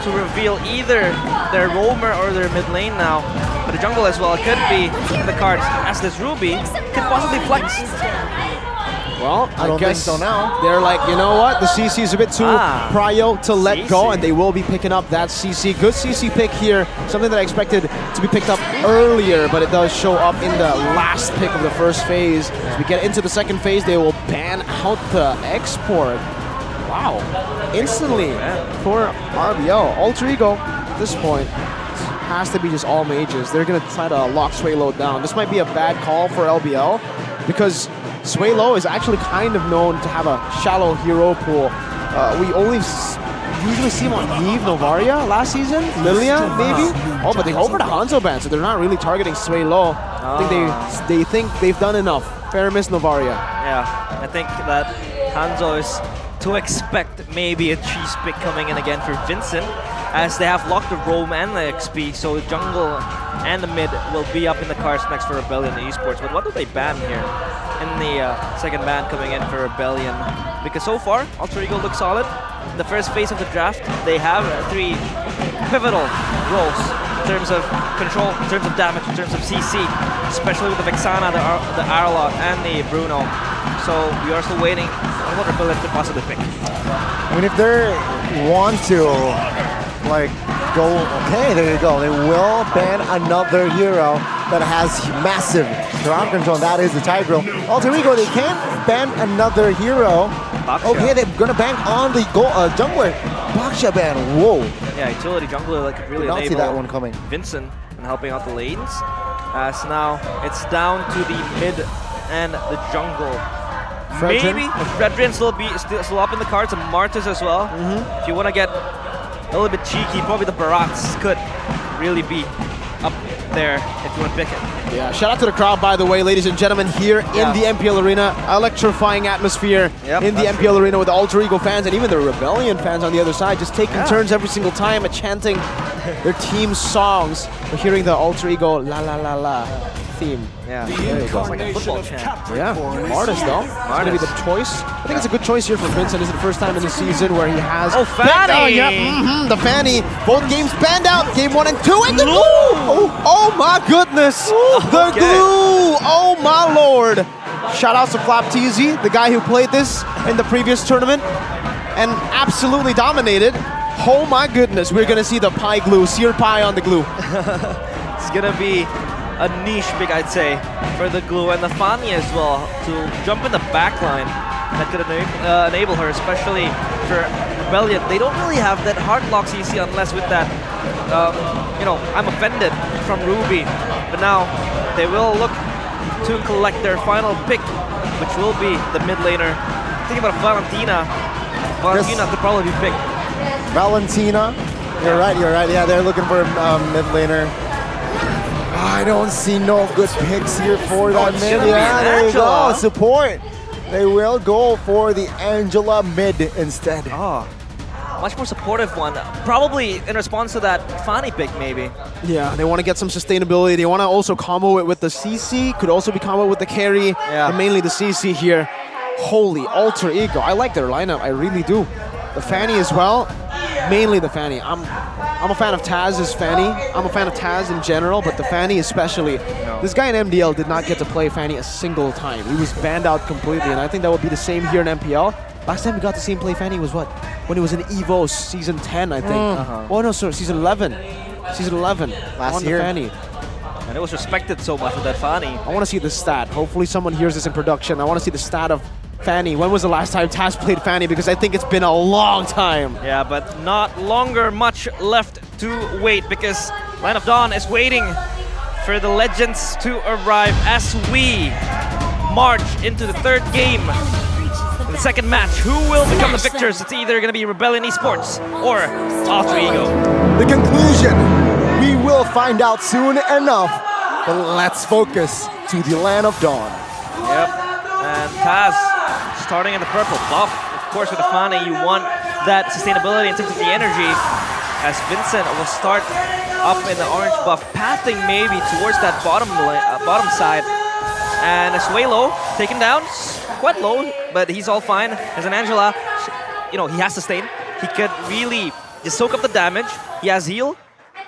to reveal either their roamer or their mid lane now. But the jungle as well could be the cards, as this Ruby could possibly flex. Well, I don't think so now. They're like, you know what? The CC is a bit too prio to let go, and they will be picking up that CC. Good CC pick here. Something that I expected to be picked up earlier, but it does show up in the last pick of the first phase. As we get into the second phase, they will ban out the export. Wow. Instantly for RBL. Alter Ego, at this point, has to be just all mages. They're going to try to lock Swaylo down. This might be a bad call for LBL, because Swaylo is actually kind of known to have a shallow hero pool. We only usually see him on Eve, Novaria last season, Lilia maybe. Oh, but they go for the Hanzo ban, so they're not really targeting Swaylo. I think they think they've done enough. Faramis, Novaria. Yeah, I think that Hanzo is to expect maybe a cheese pick coming in again for Vincent, as they have locked the roam and the XP, so jungle and the mid will be up in the cards next for Rebellion Esports. But what do they ban here in the second ban coming in for Rebellion? Because so far, Alter Ego looks solid. In the first phase of the draft, they have 3 pivotal roles terms of control, in terms of damage, in terms of CC, especially with the Vexana, the Arlot, and the Bruno. So we are still waiting on what Rebellion could possibly pick. I mean, if they want to, like, go, okay, there you go. They will ban another hero that has massive ground control, and that is the Tigreal. Alter Ego, they can't ban another hero. Baksha. Okay, they're gonna ban on the jungler. Baksha ban, whoa. Yeah, utility jungler that could really Did not see enable that one coming. Vincent and helping out the lanes. As now it's down to the mid and the jungle. Fredrin. Maybe Fredrin still up in the cards, and Martis as well. If you want to get a little bit cheeky, probably the Barats could really be up there if you want to pick it. Yeah, shout out to the crowd, by the way, ladies and gentlemen, here in the MPL Arena. Electrifying atmosphere in the MPL Arena with the Alter Ego fans and even the Rebellion fans on the other side, just taking turns every single time at chanting their team songs. We're hearing the Alter Ego la la la la theme. Yeah, there you go. It's like a football chant. Yeah, Martis though. It's gonna be the choice. I think it's a good choice here for Vincent. This is the first time in the season where he has. Oh, Fanny! Oh, yeah, the Fanny. Both games banned out. Game 1 and 2, and the glue. Oh my goodness, the glue. Oh my lord. Shout out to Flap TZ, the guy who played this in the previous tournament and absolutely dominated. Oh my goodness, we're gonna see the pie glue, seared pie on the glue. It's gonna be a niche pick, I'd say, for the glue and the Fanny as well to jump in the backline. That could enable her, especially for Rebellion. They don't really have that hard lock CC unless with that, you know, I'm offended from Ruby. But now they will look to collect their final pick, which will be the mid laner. Think about Valentina. Valentina could probably be picked. Valentina, you're right. Yeah, they're looking for a mid laner. I don't see no good picks here for that mid. Yeah, there you go. Support. They will go for the Angela mid instead. Oh, much more supportive one. Probably in response to that Fanny pick, maybe. Yeah, they want to get some sustainability. They want to also combo it with the CC. Could also be combo with the carry. But mainly the CC here. Holy Alter Ego. I like their lineup. I really do. The Fanny as well. Mainly the Fanny. I'm a fan of Taz's Fanny. I'm a fan of Taz in general, but the Fanny especially. This guy in MDL did not get to play Fanny a single time. He was banned out completely, and I think that would be the same here in MPL. Last time we got to see him play Fanny was what? When he was in EVO Season 10, I think. Oh no, sorry, Season 11. Season 11. Last year. The Fanny. And it was respected so much with that Fanny. I want to see the stat. Hopefully someone hears this in production. I want to see the stat of Fanny. When was the last time Taz played Fanny? Because I think it's been a long time. Yeah, but not longer much left to wait, because Line of Dawn is waiting for the legends to arrive as we march into the third game. The second match, who will become the victors? It's either going to be Rebellion Esports or Alter Ego. The conclusion, we will find out soon enough. But let's focus to the Land of Dawn. Yep, and Taz starting in the purple buff. Of course, with the Fanny, you want that sustainability in terms of the energy, as Vincent will start up in the orange buff, pathing maybe towards that bottom side. And Suelo taken down, quite low, but he's all fine. As an Angela, you know, he has sustain. He could really just soak up the damage. He has heal.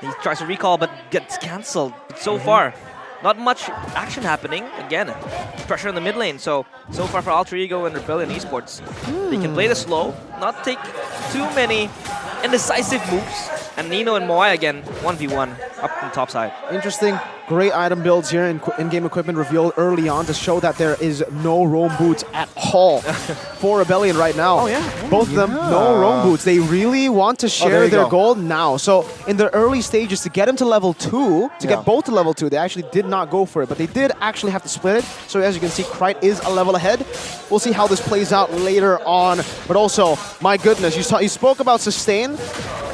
He tries to recall, but gets cancelled. But so far, not much action happening. Again, pressure in the mid lane. So far for Alter Ego and Rebellion Esports. They can play the slow, not take too many indecisive moves. And Nino and Moai again, 1v1 up on the top side. Interesting. Great item builds here in-game equipment revealed early on to show that there is no roam boots at all for Rebellion right now. Oh, yeah. Both of them, no roam boots. They really want to share their gold now. So in the early stages, to get him to level 2, to get both to level 2, they actually did not go for it, but they did actually have to split it. So as you can see, Krite is a level ahead. We'll see how this plays out later on. But also, my goodness, you spoke about sustain.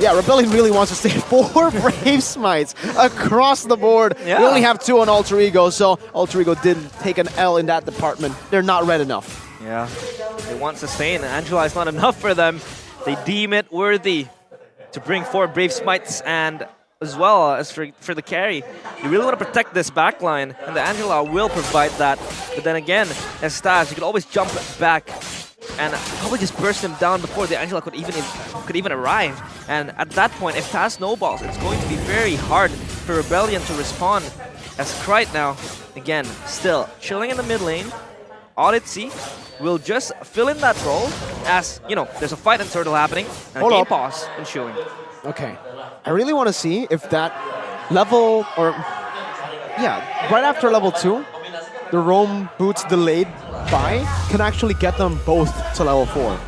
Yeah, Rebellion really wants to stay 4 Brave Smites across the board. Yeah. We only have 2 on Alter Ego, so Alter Ego did take an L in that department. They're not red enough. Yeah, they want sustain. Angela is not enough for them. They deem it worthy to bring 4 Brave Smites, and as well as for the carry. You really want to protect this backline, and the Angela will provide that. But then again, as Stas, you can always jump back and probably just burst him down before the Angela could even arrive. And at that point, if Taz snowballs, it's going to be very hard for Rebellion to respond. As Krite now, again, still chilling in the mid lane. Odyssey will just fill in that role as, you know, there's a fight and turtle happening and a game pause ensuing. Okay. I really want to see if that level, or yeah, right after level 2, the roam boots delayed by can actually get them both to level 4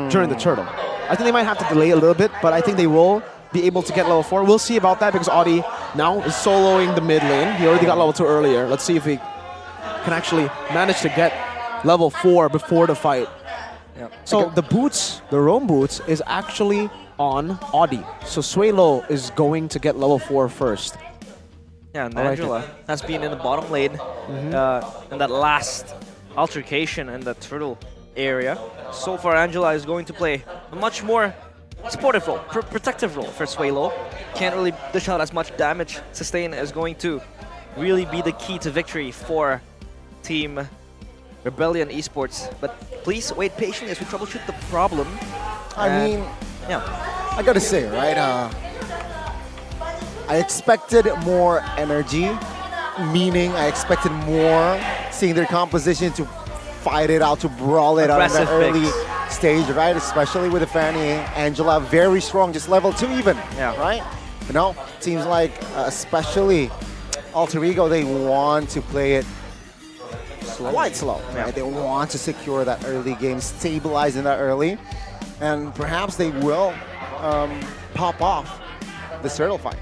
during the turtle. I think they might have to delay a little bit, but I think they will be able to get level 4. We'll see about that because Audi now is soloing the mid lane. He already got level 2 earlier. Let's see if he can actually manage to get level 4 before the fight. Yep. So the boots, the roam boots, is actually on Audi. So Suelo is going to get level 4 first. Yeah, and Angela has been in the bottom lane in that last altercation in the turtle area. So far, Angela is going to play a much more supportive role, protective role for Suelo. Can't really dish out as much damage. Sustain is going to really be the key to victory for Team Rebellion Esports. But please wait patiently as we troubleshoot the problem. I mean, I gotta say, right? I expected more energy, meaning I expected more seeing their composition to fight it out, to brawl it out in the early stage, right? Especially with the Fanny, Angela, very strong, just level 2 even, right? But no, it seems like especially Alter Ego, they want to play it quite slow, right? They want to secure that early game, stabilize in that early, and perhaps they will pop off the turtle fight.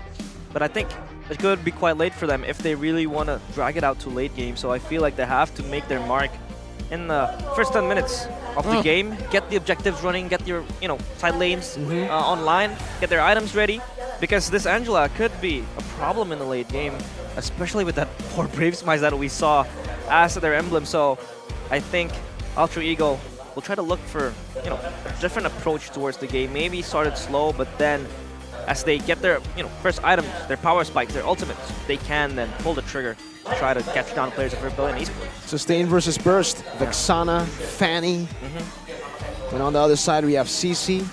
But I think it could be quite late for them if they really want to drag it out to late game. So I feel like they have to make their mark in the first 10 minutes of the game, get the objectives running, get your side lanes online, get their items ready, because this Angela could be a problem in the late game, especially with that poor Brave Smites that we saw as their emblem. So I think Alter Ego will try to look for a different approach towards the game. Maybe start it slow, but then as they get their first items, their power spikes, their ultimates, they can then pull the trigger to try to catch down players of Rebellion Esports. Sustain versus Burst, Vexana, Fanny. And on the other side we have CC,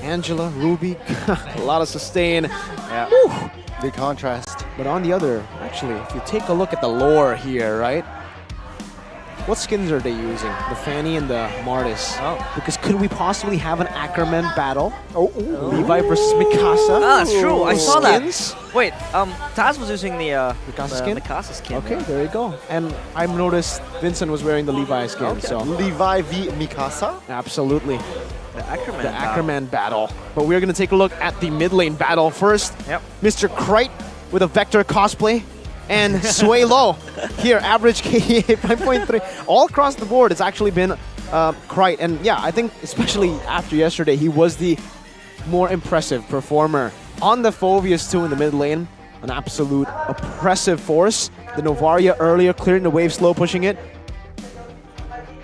Angela, Ruby. A lot of sustain. Yeah. Big contrast. But on the other, actually, if you take a look at the lore here, right? What skins are they using? The Fanny and the Martis. Because could we possibly have an Ackerman battle? Levi versus Mikasa. That's true. I saw skins? that. Wait, Taz was using the Mikasa skin? Mikasa skin. Okay, there you go. And I've noticed Vincent was wearing the Levi skin. So Levi v Mikasa? Absolutely. The Ackerman The Ackerman battle. But we're going to take a look at the mid lane battle first. Yep. Mr. Krite with a Vector cosplay. And Suelo here, average KE 5.3. All across the board, it's actually been Krite. And yeah, I think especially after yesterday, he was the more impressive performer. On the Phoveus too in the mid lane, an absolute oppressive force. The Novaria earlier clearing the wave, slow pushing it.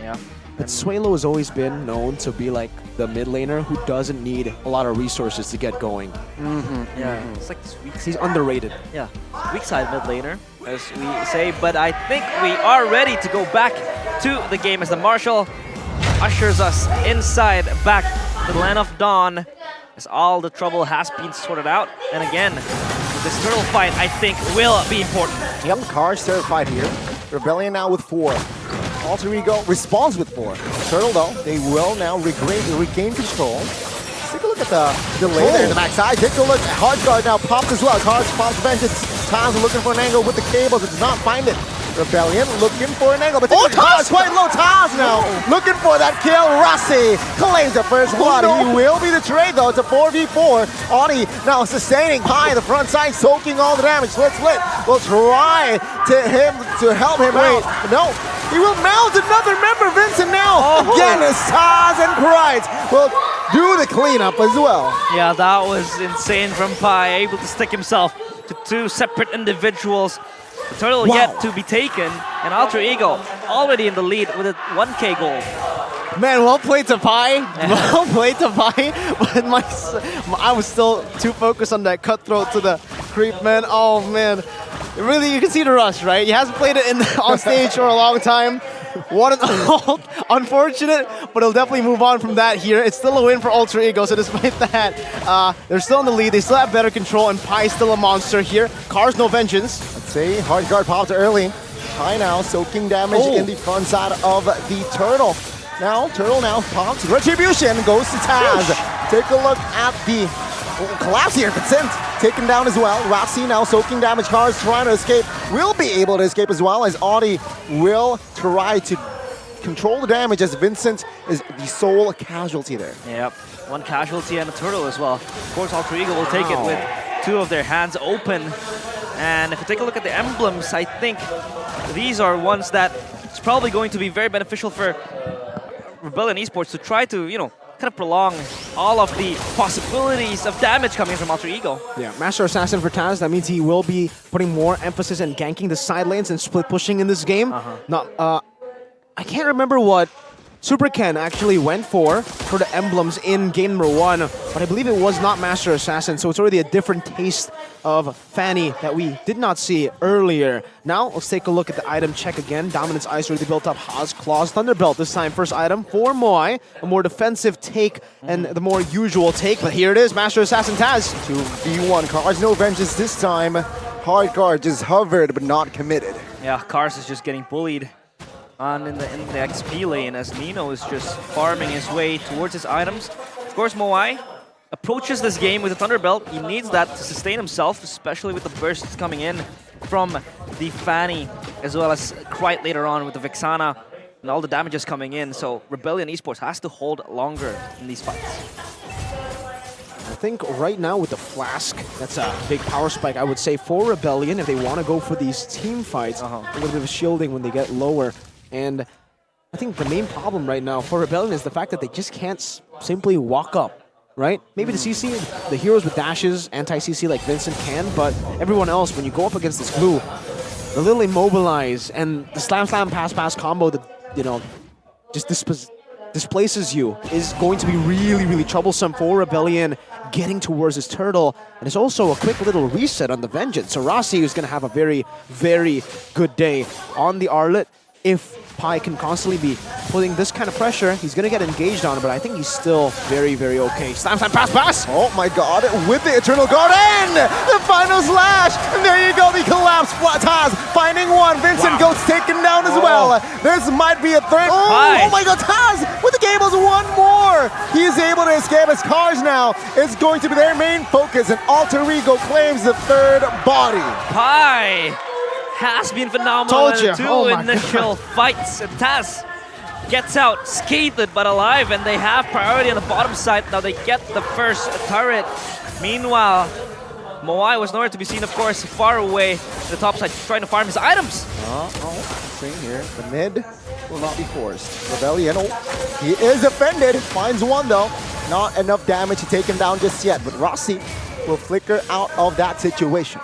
Yeah. But Suelo has always been known to be like the mid laner who doesn't need a lot of resources to get going. Yeah, it's like this weak He's underrated. Yeah, weak side mid laner, as we say. But I think we are ready to go back to the game as the Marshal ushers us inside back to the Land of Dawn, as all the trouble has been sorted out. And again, this turtle fight, I think, will be important. Yep, Car's turtle fight here. Rebellion now with 4. Alter Ego responds with 4. Turtle, though, they will now regain control. Let's take a look at the delay there in the backside. Take a look. Hardguard now pops as well. Cards pops Vengeance. Taz looking for an angle with the cables. Does not find it. Rebellion looking for an angle, but Taz quite low. Taz now looking for that kill. Rossi claims the first blood. He will be the trade, though. It's a 4v4. Audi now sustaining high the front side, soaking all the damage. Split. Will try to help him out. No. He will mount another member, Vincent, now. Again, as Taz and Krite will do the cleanup as well. Yeah, that was insane from Pi, able to stick himself to 2 separate individuals. The turtle yet to be taken, and Alter Ego already in the lead with a 1k goal. Man, well played to Pi. Well played to Pi. But I was still too focused on that cutthroat to the creep, man. Oh, man. Really, you can see the rush, right? He hasn't played it on stage for a long time. What an ult. Unfortunate, but he'll definitely move on from that here. It's still a win for Alter Ego, so despite that, they're still in the lead. They still have better control, and Pie's still a monster here. Cars, no vengeance. Let's see, hard guard popped early. Pie now soaking damage in the front side of the Turtle. Now, Turtle now pops. Retribution goes to Taz. Take a look at the collapse here. Vincent taken down as well. Rossi now soaking damage. Cars trying to escape. Will be able to escape as well as Audi will try to control the damage as Vincent is the sole casualty there. Yep, one casualty and a Turtle as well. Of course, Alter Ego will take it with two of their hands open. And if you take a look at the emblems, I think these are ones that it's probably going to be very beneficial for Rebellion Esports to try to, you know, kind of prolong all of the possibilities of damage coming from Alter Ego. Yeah, Master Assassin for Taz, that means he will be putting more emphasis in ganking the side lanes and split pushing in this game. I can't remember what Super Ken actually went for the emblems in game number 1, but I believe it was not Master Assassin, so it's already a different taste of Fanny that we did not see earlier. Now, let's take a look at the item check again. Dominance Ice already built up. Haas, Claws, Thunderbelt this time. First item for Moai, a more defensive take and the more usual take, but here it is, Master Assassin Taz. 2v1, Cars no vengeance this time. Hard guard just hovered but not committed. Yeah, Cars is just getting bullied in the XP lane as Nino is just farming his way towards his items. Of course, Moai approaches this game with a Thunderbelt. He needs that to sustain himself, especially with the bursts coming in from the Fanny, as well as quite later on with the Vexana and all the damages coming in. So Rebellion Esports has to hold longer in these fights. I think right now with the Flask, that's a big power spike, I would say, for Rebellion if they want to go for these team fights. A little bit of shielding when they get lower. And I think the main problem right now for Rebellion is the fact that they just can't simply walk up, right? Maybe the CC, the heroes with dashes, anti-CC like Vincent can, but everyone else, when you go up against this glue, the little immobilize and the slam pass combo that, you know, just displaces you is going to be really, really troublesome for Rebellion getting towards his Turtle. And it's also a quick little reset on the Vengeance. So Rossi is going to have a very, very good day on the Arlet. If Pi can constantly be putting this kind of pressure, he's going to get engaged on it, but I think he's still very, very okay. Slam, pass! Oh my god, with the Eternal Garden! The final slash! And there you go, the collapse. Taz finding one. Vincent goes taken down as well. This might be a third. Oh my god, Taz with the cables, one more! He is able to escape as Cars now is going to be their main focus, and Alter Ego claims the third body. Pi has been phenomenal in the two initial God. fights, and Taz gets out scathed but alive, and they have priority on the bottom side. Now they get the first turret. Meanwhile, Moai was nowhere to be seen, of course, far away to the top side, trying to farm his items. Same here. The mid will not be forced. Rebellion, he is offended. Finds one though. Not enough damage to take him down just yet, but Rossi will flicker out of that situation.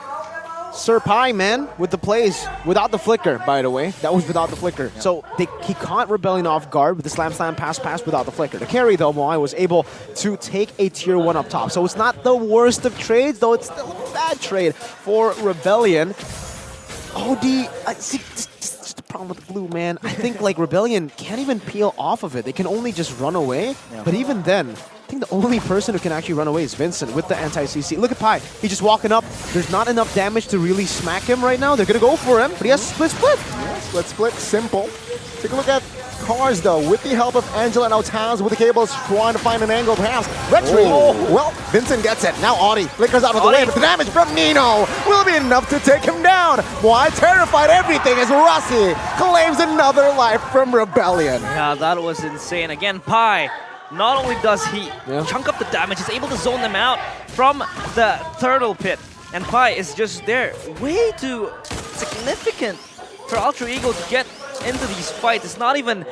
Sir Pi, man, with the plays, without the flicker, by the way. That was without the flicker. Yeah. So he caught Rebellion off guard with the slam, pass without the flicker. The carry, though, Moai was able to take a tier 1 up top. So it's not the worst of trades, though it's still a bad trade for Rebellion. See, just the problem with the blue, man. I think, like, Rebellion can't even peel off of it. They can only just run away. Yeah. But even then, I think the only person who can actually run away is Vincent with the anti-CC. Look at Pi. He's just walking up. There's not enough damage to really smack him right now. They're going to go for him, but he has split. Yeah, split, simple. Take a look at Cars, though, with the help of Angela and Taz with the cables, trying to find an angle, perhaps. Retry. Well, Vincent gets it. Now Audi flickers out of the way, but the damage from Nino will be enough to take him down. Why? Terrified everything as Rossi claims another life from Rebellion. Yeah, that was insane. Again, Pi, not only does he chunk up the damage, he's able to zone them out from the turtle pit. And Pi is just there. Way too significant for Alter Ego to get into these fights. It's not even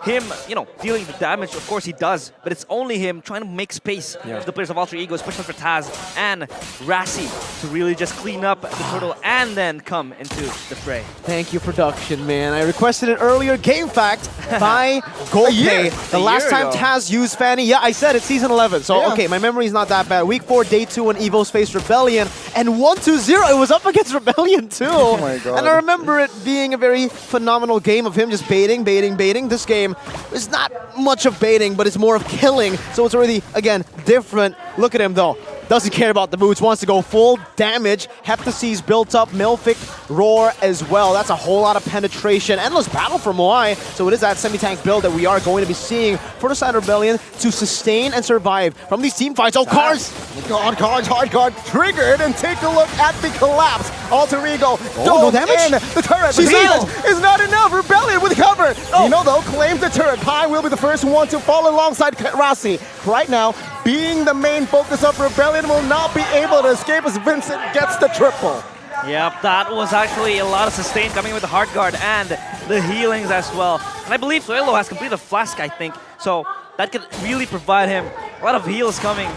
him, you know, dealing the damage. Of course he does, but it's only him trying to make space for the players of Alter Ego, especially for Taz and Rassi, to really just clean up the turtle and then come into the fray. Thank you, production, man. I requested it earlier. Game fact by Golpe. The last time Taz used Fanny, I said it's season 11. So, okay, my memory's not that bad. Week 4, day 2, when Evo's faced Rebellion. And 1-2-0, it was up against Rebellion too. Oh my God. And I remember it being a very phenomenal game of him just baiting. This game is not much of baiting, but it's more of killing. So it's already, again, different. Look at him though. Doesn't care about the boots, wants to go full damage. Heptacy's built up, Malefic Roar as well. That's a whole lot of penetration. Endless battle for Moai. So it is that semi-tank build that we are going to be seeing for the side of Rebellion to sustain and survive from these team fights. Oh, Cars! Cars, hard guard triggered, and take a look at the collapse. Alter Ego, no damage? in the turret. She's but healed. is not enough. Rebellion with cover. Nino though claims the turret. Pi will be the first one to fall alongside Rasi. Right now, being the main focus of Rebellion, will not be able to escape as Vincent gets the triple. Yep, that was actually a lot of sustain coming with the hard guard and the healings as well. And I believe Suelo has completed a flask, I think, so that could really provide him a lot of heals coming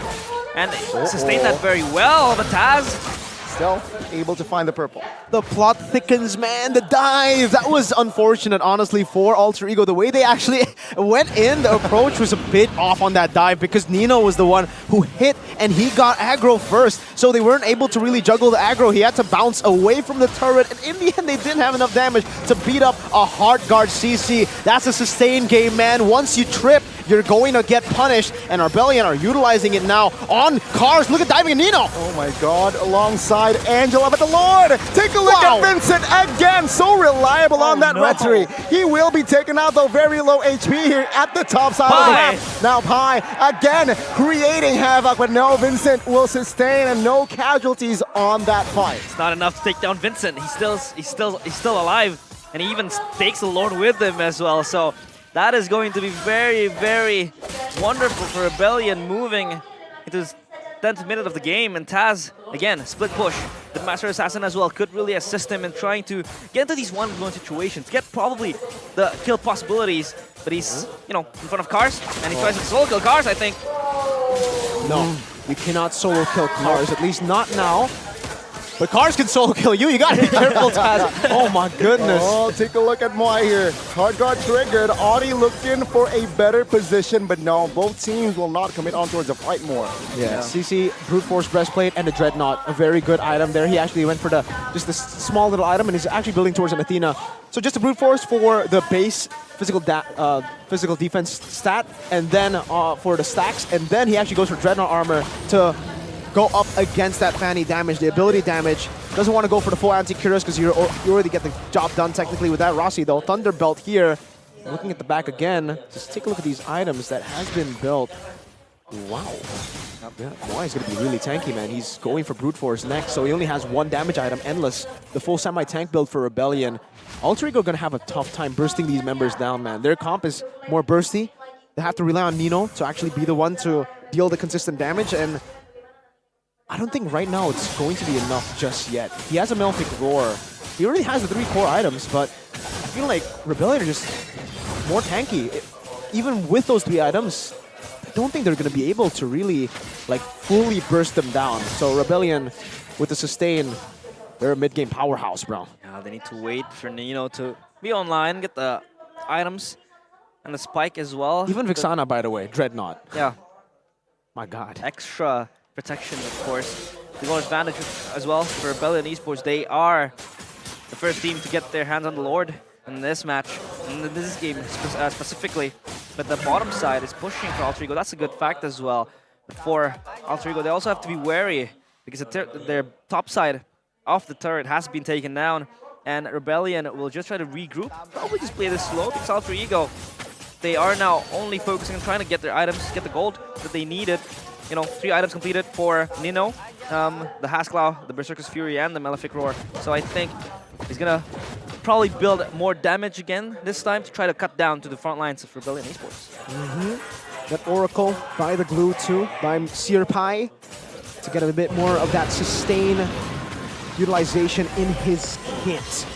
and sustain that very well. But Taz still able to find the purple. The plot thickens, man. The dive. That was unfortunate, honestly, for Alter Ego. The way they actually went in, the approach was a bit off on that dive because Nino was the one who hit and he got aggro first. So they weren't able to really juggle the aggro. He had to bounce away from the turret. And in the end, they didn't have enough damage to beat up a hard guard CC. That's a sustained game, man. Once you trip, you're going to get punished. And Rebellion are utilizing it now on Cars. Look at diving at Nino. Oh my God, alongside Angela, but the Lord, take a look at Vincent again, so reliable on that retry. He will be taken out though, very low HP here at the top side of the map. Now Pi again creating havoc, but no, Vincent will sustain and no casualties on that fight. It's not enough to take down Vincent. He's still alive, and he even takes the Lord with him as well. So that is going to be very, very wonderful for Rebellion moving into the 10th minute of the game. And Taz, again, split push. The Master Assassin as well could really assist him in trying to get into these one-on-one situations, get probably the kill possibilities. But he's, you know, in front of Cars, and he tries to solo kill Cars, I think. No, you cannot solo kill Cars, at least not now. But Cars can solo kill you. You gotta be careful, Taz. Oh my goodness. Oh, take a look at Moai here. Hard guard triggered. Audi looking for a better position, but no, both teams will not commit on towards the fight more. Yeah, CC, Brute Force Breastplate, and the Dreadnought. A very good item there. He actually went for just this small little item, and he's actually building towards an Athena. So just a Brute Force for the base physical defense stat, and then for the stacks, and then he actually goes for Dreadnought armor to go up against that Fanny damage, the ability damage. Doesn't want to go for the full anti-Curious because you already get the job done technically with that Rossi though. Thunderbelt here. Looking at the back again, just take a look at these items that has been built. Wow. Yeah, Moai is going to be really tanky, man. He's going for Brute Force next, so he only has one damage item, Endless. The full semi-tank build for Rebellion. Alter Ego going to have a tough time bursting these members down, man. Their comp is more bursty. They have to rely on Nino to actually be the one to deal the consistent damage, and I don't think right now it's going to be enough just yet. He has a Malefic Roar. He already has the 3 core items, but I feel like Rebellion are just more tanky. Even with those 3 items, I don't think they're going to be able to really like fully burst them down. So Rebellion with the sustain, they're a mid-game powerhouse, bro. Yeah, they need to wait for Nino to be online, get the items and the spike as well. Even Vixana, by the way, Dreadnought. Yeah. My God. Extra protection, of course. The goal advantage as well for Rebellion Esports. They are the first team to get their hands on the Lord in this match, in this game specifically. But the bottom side is pushing for Alter Ego. That's a good fact as well. But for Alter Ego, they also have to be wary because their top side of the turret has been taken down, and Rebellion will just try to regroup. Probably just play this slow because Alter Ego, they are now only focusing on trying to get their items, get the gold that they needed. You know, 3 items completed for Nino, the Hasklau, the Berserker's Fury, and the Malefic Roar. So I think he's gonna probably build more damage again this time to try to cut down to the front lines of Rebellion Esports. That Oracle by the glue too, by Seer Pi, to get a bit more of that sustain utilization in his kit.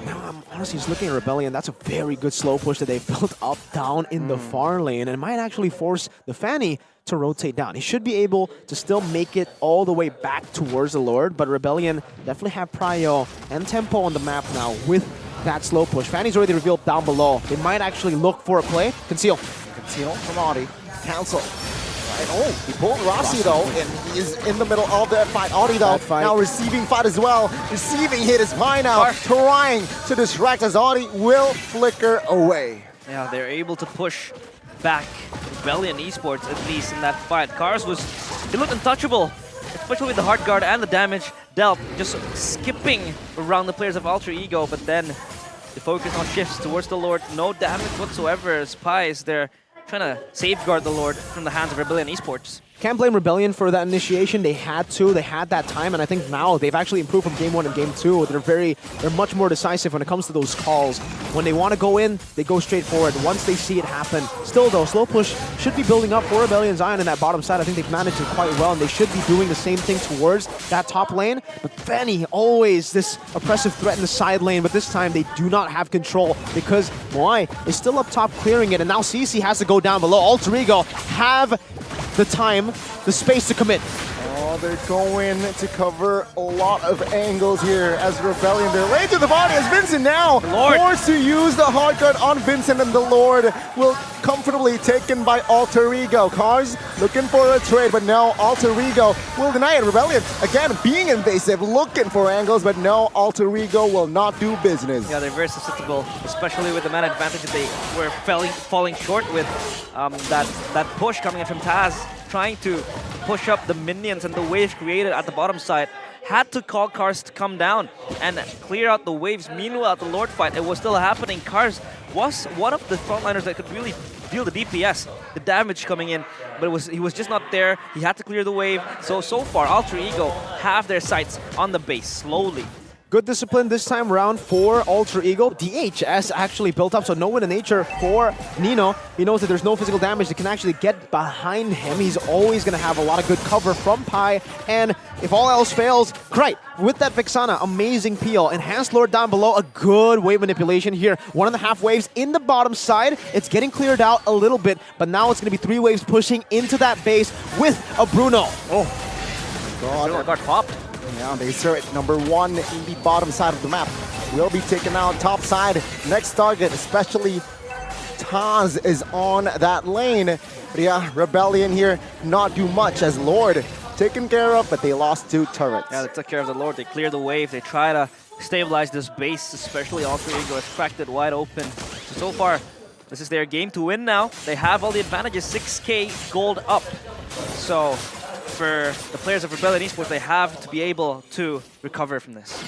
Now I'm honestly just looking at Rebellion. That's a very good slow push that they've built up down in the far lane, and it might actually force the Fanny to rotate down. He should be able to still make it all the way back towards the Lord, but Rebellion definitely have prio and tempo on the map now with that slow push. Fanny's already revealed down below. They might actually look for a play. Conceal. Conceal from Audi. Cancel. Right. Oh, he pulled Rossi though, and he is in the middle of that fight. Audi though, now receiving fight as well. Receiving hit is high now, trying to distract as Audi will flicker away. Yeah, they're able to push back Rebellion Esports, at least in that fight. Cars he looked untouchable, especially with the hard guard and the damage dealt, just skipping around the players of Alter Ego, but then the focus now shifts towards the Lord. No damage whatsoever as Pi is there trying to safeguard the Lord from the hands of Rebellion Esports. Can't blame Rebellion for that initiation. They had that time, and I think now they've actually improved from game 1 and game 2. They're much more decisive when it comes to those calls. When they want to go in, they go straight forward. Once they see it happen, still though, slow push should be building up for Rebellion Zion in that bottom side. I think they've managed it quite well, and they should be doing the same thing towards that top lane. But Benny, always this oppressive threat in the side lane, but this time they do not have control because Moai is still up top clearing it, and now CC has to go down below. Alter Ego have the time, the space to commit. Oh, they're going to cover a lot of angles here as Rebellion. They're late to the body as Vincent now forced to use the hard guard on Vincent, and the Lord will comfortably taken by Alter Ego. Cars looking for a trade, but now Alter Ego will deny it. Rebellion, again, being invasive, looking for angles, but no, Alter Ego will not do business. Yeah, they're very susceptible, especially with the man advantage that they were falling short with. That push coming in from Taz, trying to push up the minions and the waves created at the bottom side. Had to call Cars to come down and clear out the waves. Meanwhile, at the Lord fight, it was still happening. Cars was one of the frontliners that could really deal the DPS, the damage coming in, but he was just not there. He had to clear the wave. So far, Alter Ego have their sights on the base, slowly. Good discipline this time around for Alter Ego. DHS actually built up, so no win in nature for Nino. He knows that there's no physical damage that can actually get behind him. He's always going to have a lot of good cover from Pi, and if all else fails, great. With that Vexana, amazing peel. Enhanced Lord down below, a good wave manipulation here. 1.5 waves in the bottom side. It's getting cleared out a little bit, but now it's going to be 3 waves pushing into that base with a Bruno. Oh, God. Got popped. Yeah, they insert number 1 in the bottom side of the map. Will be taken out top side. Next target, especially Taz is on that lane. But yeah, Rebellion here not do much as Lord taken care of, but they lost 2 turrets. Yeah, they took care of the Lord. They cleared the wave. They try to stabilize this base, especially Alter Ego has cracked it wide open. So far, this is their game to win now. They have all the advantages, 6k gold up. So for the players of Rebellion Esports, they have to be able to recover from this.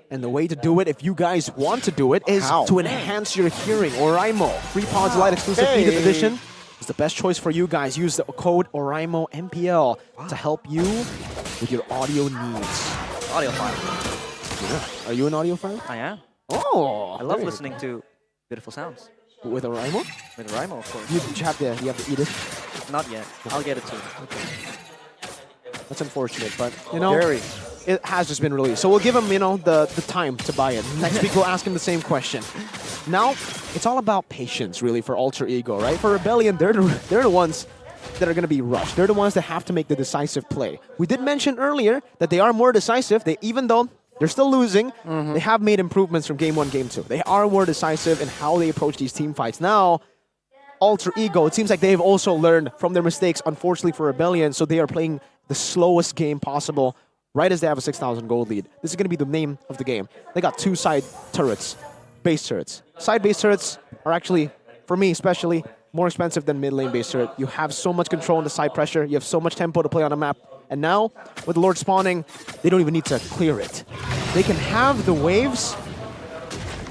And the way to do it, if you guys want to do it, is to enhance your hearing. Oraimo, Free Pods Light exclusive Edith Edition is the best choice for you guys. Use the code Oraimo MPL to help you with your audio needs. Audiophile. Yeah. Are you an audiophile? I am. Oh, I love listening to beautiful sounds. With Oraimo? With Oraimo, of course. You have the Edith? Not yet. I'll get it soon. Okay. That's unfortunate, but you know, it has just been released. So we'll give him, the time to buy it. Next week we'll ask him the same question. Now, it's all about patience, really, for Alter Ego, right? For Rebellion, they're the ones that are going to be rushed. They're the ones that have to make the decisive play. We did mention earlier that they are more decisive. Even though they're still losing, they have made improvements from game 1, game 2. They are more decisive in how they approach these team fights. Now, Alter Ego, it seems like they've also learned from their mistakes, unfortunately for Rebellion, so they are playing the slowest game possible right as they have a 6,000 gold lead. This is going to be the name of the game. They got 2 side turrets, base turrets. Side base turrets are actually, for me especially, more expensive than mid lane base turret. You have so much control on the side pressure, you have so much tempo to play on a map, and now, with the Lord spawning, they don't even need to clear it. They can have the waves,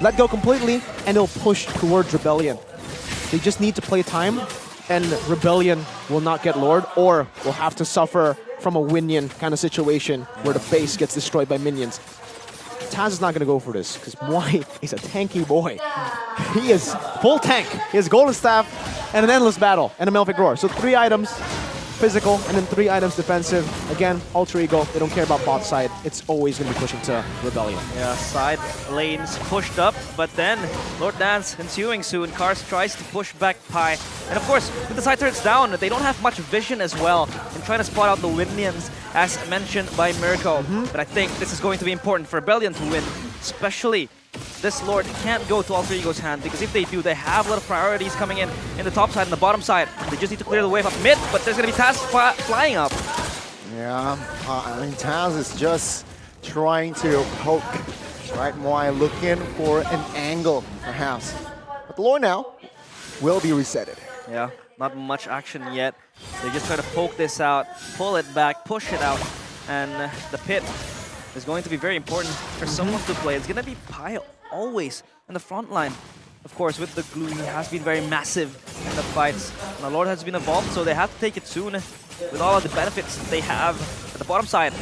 let go completely, and they'll push towards Rebellion. They just need to play time, and Rebellion will not get Lord, or will have to suffer from a Winion kind of situation where the base gets destroyed by minions. Taz is not going to go for this, because Moai is a tanky boy. He is full tank. He has Golden Staff, and an Endless Battle, and a Melphic Roar. So 3 items, physical, and then 3 items defensive. Again, Alter Ego, they don't care about bot side. It's always going to be pushing to Rebellion. Yeah, side lanes pushed up, but then Lord Dance ensuing soon. Cars tries to push back Pi. And of course, with the side turrets down, they don't have much vision as well in trying to spot out the Winions, as mentioned by Mirko. But I think this is going to be important for Rebellion to win. especially this Lord can't go to Alter Ego's hand, because if they do, they have a lot of priorities coming in the top side and the bottom side. They just need to clear the wave up mid, but there's going to be Taz flying up. Yeah, I mean, Taz is just trying to poke, right? Moai looking for an angle, perhaps. But the Lord now will be resetted. Yeah, not much action yet. They just try to poke this out, pull it back, push it out, and the pit is going to be very important for someone to play. It's going to be Pai always in the front line. Of course, with the glue, he has been very massive in the fights. And the Lord has been involved, so they have to take it soon with all of the benefits they have at the bottom side.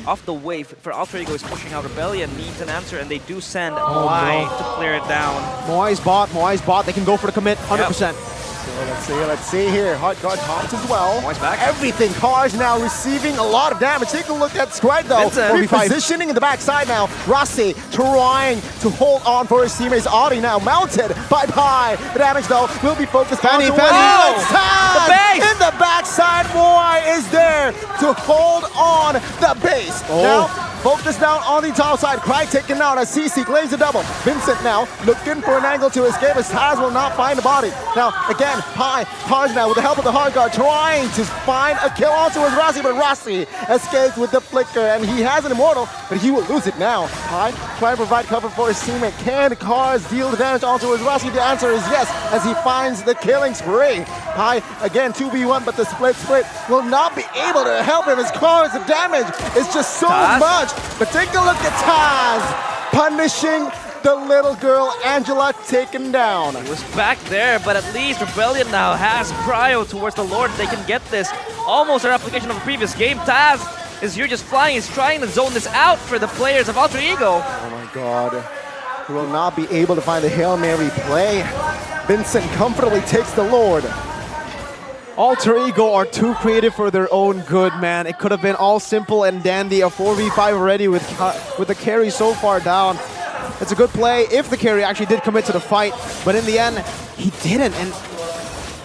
Off the wave for Alter Ego is pushing out. Rebellion needs an answer, and they do send Moai to clear it down. Moai's bot. They can go for the commit, 100%. So let's see here. Hard guard tops as well. Moai's back. Everything. Cars now receiving a lot of damage. Take a look at Scribe though. Repositioning in the backside now. Rossi trying to hold on for his teammates. Audi now mounted by Pai. The damage though will be focused on the The base! In the backside, Moai is there to hold on the base. Now, focus down on the top side. Cry taken out as CC claims the double. Vincent now looking for an angle to escape as Taz will not find the body. Now, again, Pai, Taj now with the help of the hard guard trying to find a kill also with Rossi, but Rossi escapes with the flicker and he has an immortal, but he will lose it now. Pai trying to provide cover for his teammate. Can Cars deal the damage onto his Rossi? The answer is yes, as he finds the killing spree. Pai, again, 2v1, but the split will not be able to help him as Cars, the damage is just so much. But take a look at Taz punishing the little girl, Angela, taken down. He was back there, but at least Rebellion now has prio towards the Lord. They can get this. Almost a replication of the previous game. Taz is here just flying. He's trying to zone this out for the players of Alter Ego. Oh my god. He will not be able to find the Hail Mary play. Vincent comfortably takes the Lord. Alter Ego are too creative for their own good, man. It could have been all simple and dandy. A 4v5 already with the carry so far down. It's a good play if the carry actually did commit to the fight, but in the end, he didn't, and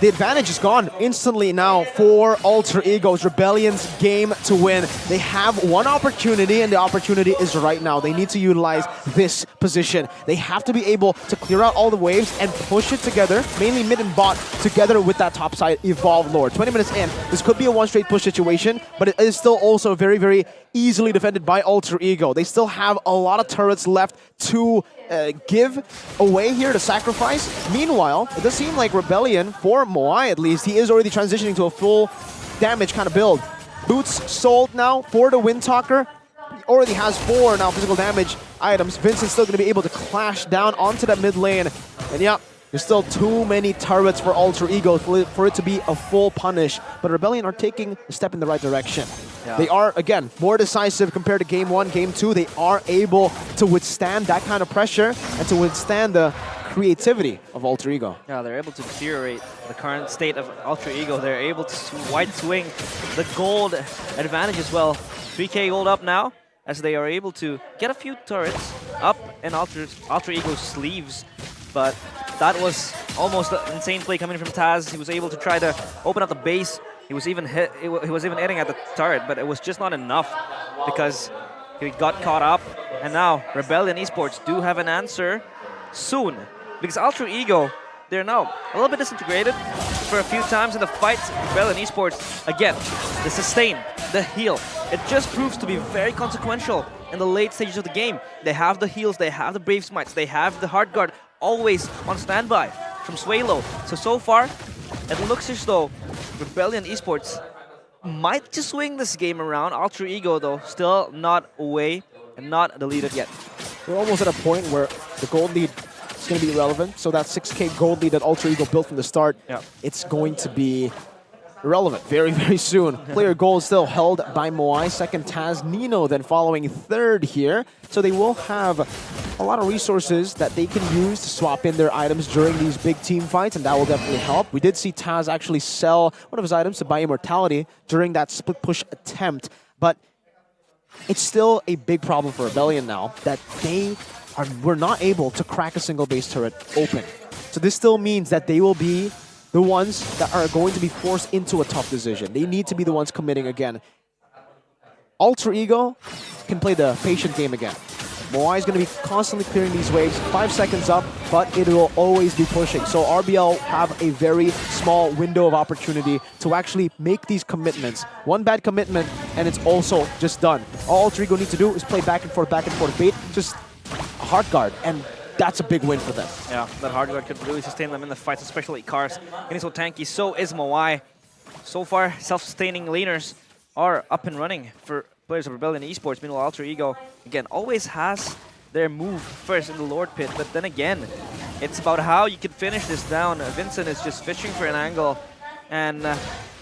the advantage is gone instantly now for Alter Ego's. Rebellion's game to win. They have one opportunity, and the opportunity is right now. They need to utilize this position. They have to be able to clear out all the waves and push it together, mainly mid and bot, together with that topside Evolve Lord. 20 minutes in, this could be a one straight push situation, but it is still also very, very easily defended by Alter Ego. They still have a lot of turrets left to give away here to sacrifice. Meanwhile, it does seem like Rebellion, for Moai at least, he is already transitioning to a full damage kind of build. Boots sold now for the Windtalker. He already has 4 now physical damage items. Vincent's still going to be able to clash down onto that mid lane. And yeah, there's still too many turrets for Alter Ego for it to be a full punish. But Rebellion are taking a step in the right direction. Yeah. They are, again, more decisive compared to Game 1, Game 2. They are able to withstand that kind of pressure and to withstand the creativity of Alter Ego. Yeah, they're able to deteriorate the current state of Alter Ego. They're able to white swing the gold advantage as well. 3k gold up now, as they are able to get a few turrets up in Alter Ego's sleeves. But that was almost an insane play coming from Taz. He was able to try to open up the base. He was even hitting at the turret, but it was just not enough because he got caught up. And now Rebellion Esports do have an answer soon, because Alter Ego, they're now a little bit disintegrated for a few times in the fight. Rebellion Esports, again, the sustain, the heal, it just proves to be very consequential in the late stages of the game. They have the heals, they have the Brave Smites, they have the Hard Guard always on standby from Swalo. So far, it looks as though Rebellion Esports might just swing this game around. Alter Ego, though, still not away and not deleted yet. We're almost at a point where the gold lead is going to be irrelevant. So that 6k gold lead that Alter Ego built from the start, it's going to be irrelevant very, very soon. Player goal is still held by Moai. Second, Taz. Nino then following third here. So they will have a lot of resources that they can use to swap in their items during these big team fights, and that will definitely help. We did see Taz actually sell one of his items to buy Immortality during that split push attempt, but it's still a big problem for Rebellion now that they were not able to crack a single base turret open. So this still means that they will be the ones that are going to be forced into a tough decision. They need to be the ones committing again. Alter Ego can play the patient game again. Moai is going to be constantly clearing these waves, 5 seconds up, but it will always be pushing. So RBL have a very small window of opportunity to actually make these commitments. One bad commitment, and it's also just done. All Alter Ego need to do is play back and forth, bait, just a hard guard, and that's a big win for them. Yeah, that hard guard could really sustain them in the fights, especially Cars. Getting so tanky, so is Moai. So far, self-sustaining laners are up and running for players of Rebellion Esports. Meanwhile, Alter Ego, again, always has their move first in the Lord Pit, but then again, it's about how you can finish this down. Vincent is just fishing for an angle, and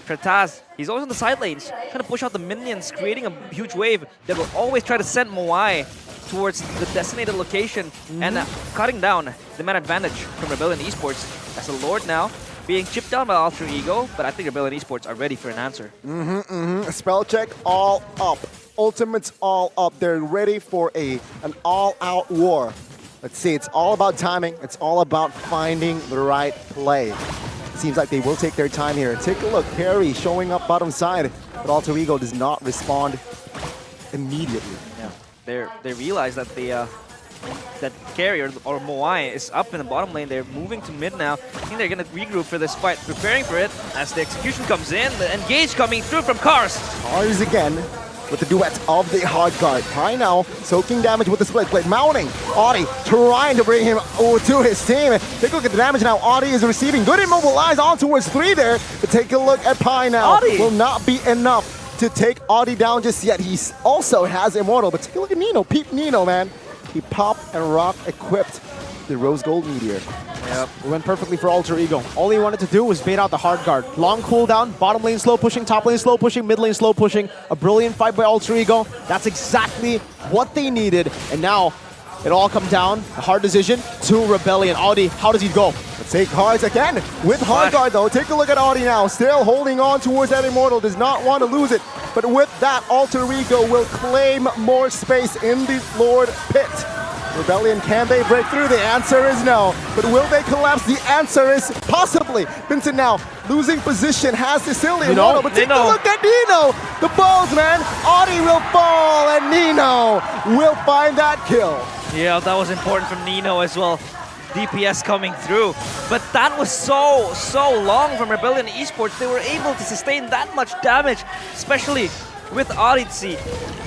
Taz, he's always on the side lanes, trying to push out the minions, creating a huge wave that will always try to send Moai towards the designated location, and cutting down the man advantage from Rebellion Esports as the Lord now being chipped down by Alter Ego, but I think Rebellion Esports are ready for an answer. Spell check all up. Ultimates all up. They're ready for an all-out war. Let's see, it's all about timing. It's all about finding the right play. Seems like they will take their time here. Take a look, Perry showing up bottom side, but Alter Ego does not respond immediately. Yeah, they realize that that Carry or Moai is up in the bottom lane. They're moving to mid now. I think they're going to regroup for this fight, preparing for it as the execution comes in. The engage coming through from Cars. Cars again with the duet of the hard guard. Pi now soaking damage with the split blade, mounting. Audi trying to bring him to his team. Take a look at the damage now. Audi is receiving good immobilized on towards 3 there. But take a look at Pi now. Audi will not be enough to take Audi down just yet. He also has Immortal, but take a look at Nino. Peep Nino, man. He pop and rock equipped the Rose Gold Meteor. Yep, it went perfectly for Alter Ego. All he wanted to do was bait out the hard guard. Long cooldown, bottom lane slow pushing, top lane slow pushing, mid lane slow pushing. A brilliant fight by Alter Ego. That's exactly what they needed. And now it all come down, a hard decision to Rebellion. Audi, how does he go? Let's take cards again with hard guard though. Take a look at Audi now, still holding on towards that Immortal, does not want to lose it. But with that, Alter Ego will claim more space in the Lord Pit. Rebellion, can they break through? The answer is no. But will they collapse? The answer is possibly. Vincent now losing position, has the Silly Immortal, but take a look at Nino. The balls, man. Audi will fall and Nino will find that kill. Yeah, that was important from Nino as well. DPS coming through. But that was so long from Rebellion Esports. They were able to sustain that much damage, especially with Odyssey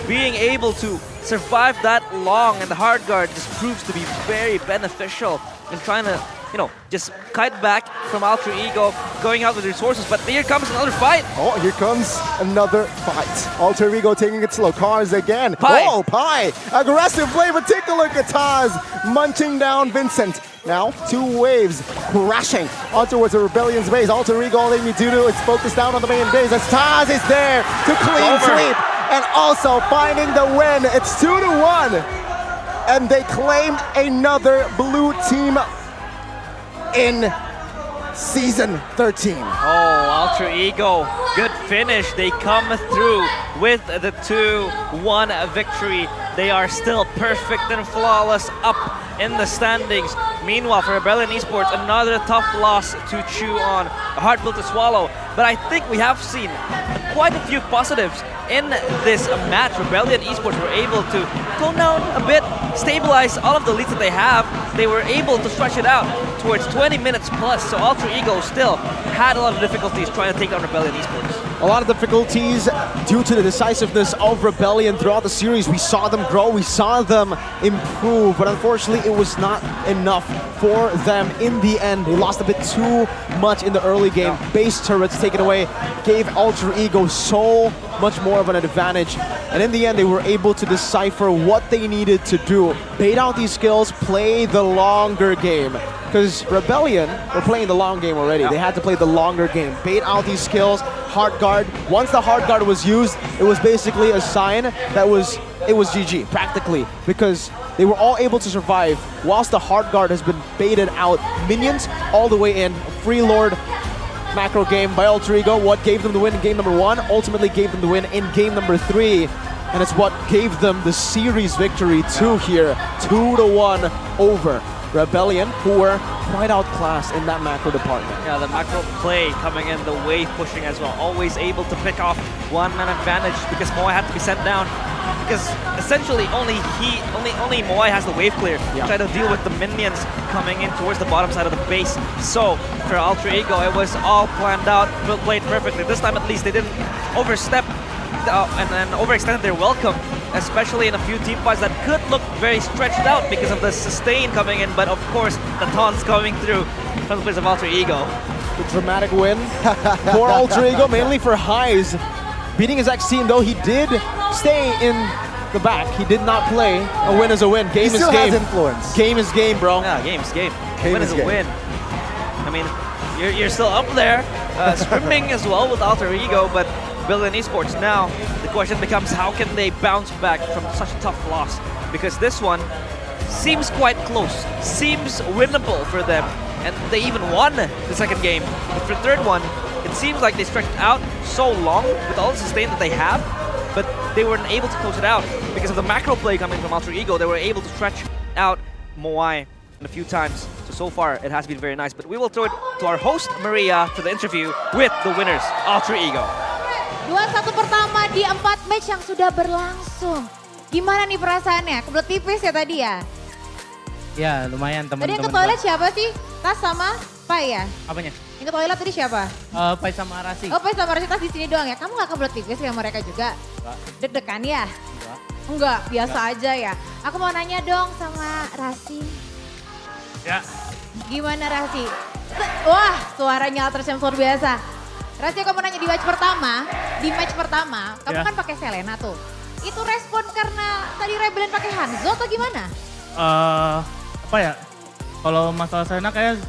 being able to survive that long, and the hard guard just proves to be very beneficial in trying to, you know, just kite back from Alter Ego, going out with resources. But here comes another fight. Oh, here comes another fight. Alter Ego taking it slow. Cars again. Pi. Oh, Pi. Aggressive play, but take a look at Taz munching down Vincent. Now, 2 waves crashing onto towards the Rebellion's base. Alter Ego, all they need to do is focus down on the main base as Taz is there to clean sweep and also finding the win. It's 2-1, and they claim another blue team in Season 13. Oh, Alter Ego, good finish. They come through with the 2-1 victory. They are still perfect and flawless up in the standings. Meanwhile, for Rebellion Esports, another tough loss to chew on, a hard pill to swallow. But I think we have seen quite a few positives in this match. Rebellion Esports were able to tone down a bit, stabilize all of the leads that they have. They were able to stretch it out towards 20 minutes plus, so Alter Ego still had a lot of difficulties trying to take down Rebellion Esports. A lot of difficulties due to the decisiveness of Rebellion throughout the series. We saw them grow, we saw them improve, but unfortunately it was not enough for them in the end. They lost a bit too much in the early game. Base turrets taken away gave Alter Ego so much more of an advantage, and in the end they were able to decipher what they needed to do. Bait out these skills, play the longer game. Because Rebellion were playing the long game already. They had to play the longer game. Bait out these skills, hard guard. Once the hard guard was used, it was basically a sign that it was GG, practically. Because they were all able to survive whilst the hard guard has been baited out. Minions all the way in. Free Lord macro game by Alter Ego. What gave them the win in game number 1 ultimately gave them the win in game number 3. And it's what gave them the series victory too here. 2-1 over Rebellion, who were quite outclassed in that macro department. Yeah, the macro play coming in, the wave pushing as well. Always able to pick off one-man advantage because Moai had to be sent down. because essentially only Moai has the wave clear to try to deal with the minions coming in towards the bottom side of the base. So for Alter Ego, it was all planned out, played perfectly. This time at least they didn't overstep and then overextended their welcome, especially in a few team fights that could look very stretched out because of the sustain coming in, but of course the taunts coming through from the place of Alter Ego. The dramatic win for Alter Ego, mainly for Highs. Beating his ex-team though, he did stay in the back. He did not play. A win is a win. Game is game. He still has influence. Game is game, bro. Yeah, game is game. Win is a win. I mean, you're still up there, scrimming as well with Alter Ego, but Billion Esports now, the question becomes how can they bounce back from such a tough loss? Because this one seems quite close, seems winnable for them, and they even won the second game. But for the third one, it seems like they stretched out so long with all the sustain that they have, but they weren't able to close it out. Because of the macro play coming from Alter Ego, they were able to stretch out Moai a few times. So far, it has been very nice. But we will throw it to our host, Maria, for the interview with the winners, Alter Ego. 2-1 pertama di 4 match yang sudah berlangsung. Gimana nih perasaannya? Kebelet tipis ya tadi ya? Ya lumayan teman-teman. Tadi yang ke toilet siapa sih? Tas sama Pai ya? Apanya? Yang ke toilet tadi siapa? Pai sama Rasi. Oh Pai sama Rasi, Tas di sini doang ya? Kamu gak kebelet tipis ya mereka juga? Enggak. Deg-degan ya? Enggak. Enggak, biasa aja ya. Aku mau nanya dong sama Rasi. Ya. Gimana Rasi? Wah, suaranya Alter Champs luar biasa. Rasi, aku mau nanya di match pertama, kamu kan pakai Selena tuh. Itu respon karena tadi Rebellion pakai Hanzo atau gimana? Apa ya? Kalau masalah Selena kayak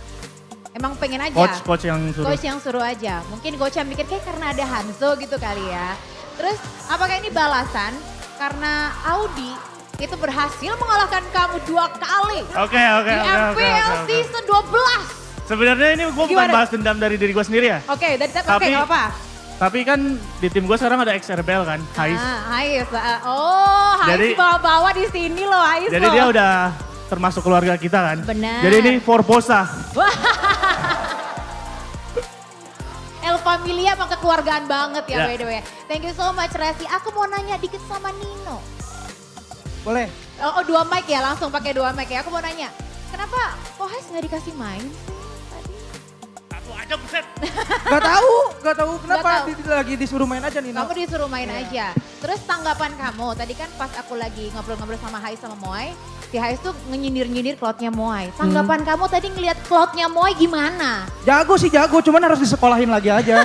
emang pengen aja. Coach yang suruh. Coach yang suruh aja. Mungkin Gocha mikir kayak karena ada Hanzo gitu kali ya. Terus apakah ini balasan karena Audi itu berhasil mengalahkan kamu 2 kali Oke. di MPL Season 12. Sebenarnya ini gue bukan bahas dendam dari diri gue sendiri ya. Oke, dari tapi nggak apa. Tapi kan di tim gue sekarang ada ex-Rebel kan, Hais. Hais. Oh, Hais bawa-bawa di sini loh, Hais. Jadi dia udah termasuk keluarga kita kan. Benar. Jadi ini Forposa. El Familia emang kekeluargaan banget ya, by the way. Thank you so much, Rasi. Aku mau nanya dikit sama Nino. Boleh. Oh, 2 mic ya, langsung pakai 2 mic ya. Aku mau nanya, kenapa Hais nggak dikasih main? Aja buset. Gak tahu kenapa lagi disuruh main aja Nino. Kamu disuruh main aja. Terus tanggapan kamu, tadi kan pas aku lagi ngobrol-ngobrol sama Hais sama Moai, si Hais tuh nyindir-nyindir cloudnya Moai. Tanggapan kamu tadi ngeliat cloudnya Moai gimana? Jago sih jago, cuman harus disekolahin lagi aja.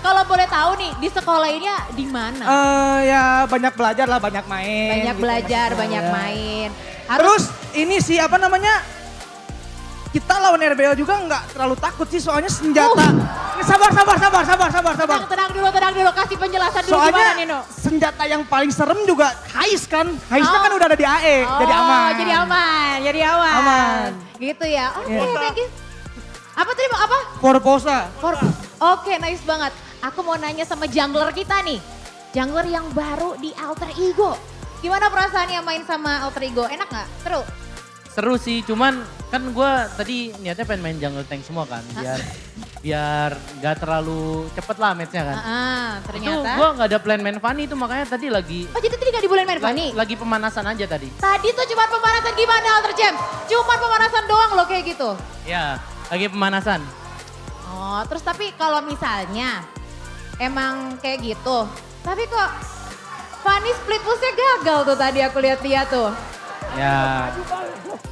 Kalau boleh tahu nih, di sekolahinnya di mana? Ya banyak belajar lah, banyak main. Banyak gitu, belajar, banyak main. Terus ini sih apa namanya? Kita lawan RBL juga nggak terlalu takut sih, soalnya senjata. Sabar. Tenang dulu, kasih penjelasan dulu soalnya, gimana Nino. Senjata yang paling serem juga Hais kan. Haisnya kan udah ada di AE, jadi aman. Jadi aman. Aman. Gitu ya. Oke, thank you. Apa tadi apa? Forposa. Oke, nice banget. Aku mau nanya sama jungler kita nih. Jungler yang baru di Alter Ego. Gimana perasaannya main sama Alter Ego? Enak nggak? Seru sih, cuman kan gue tadi niatnya pengen main jungle tank semua kan. Biar gak terlalu cepet lah matchnya kan. Ternyata. Itu gue gak ada plan main Fanny itu, makanya tadi lagi. Oh jadi tadi gak dibolehin main Fanny? Lagi pemanasan aja tadi. Tadi tuh cuma pemanasan gimana Alter Champs? Cuma pemanasan doang loh kayak gitu? Ya, lagi pemanasan. Oh terus tapi kalau misalnya emang kayak gitu. Tapi kok Fanny split pushnya gagal tuh tadi aku lihat-lihat tuh.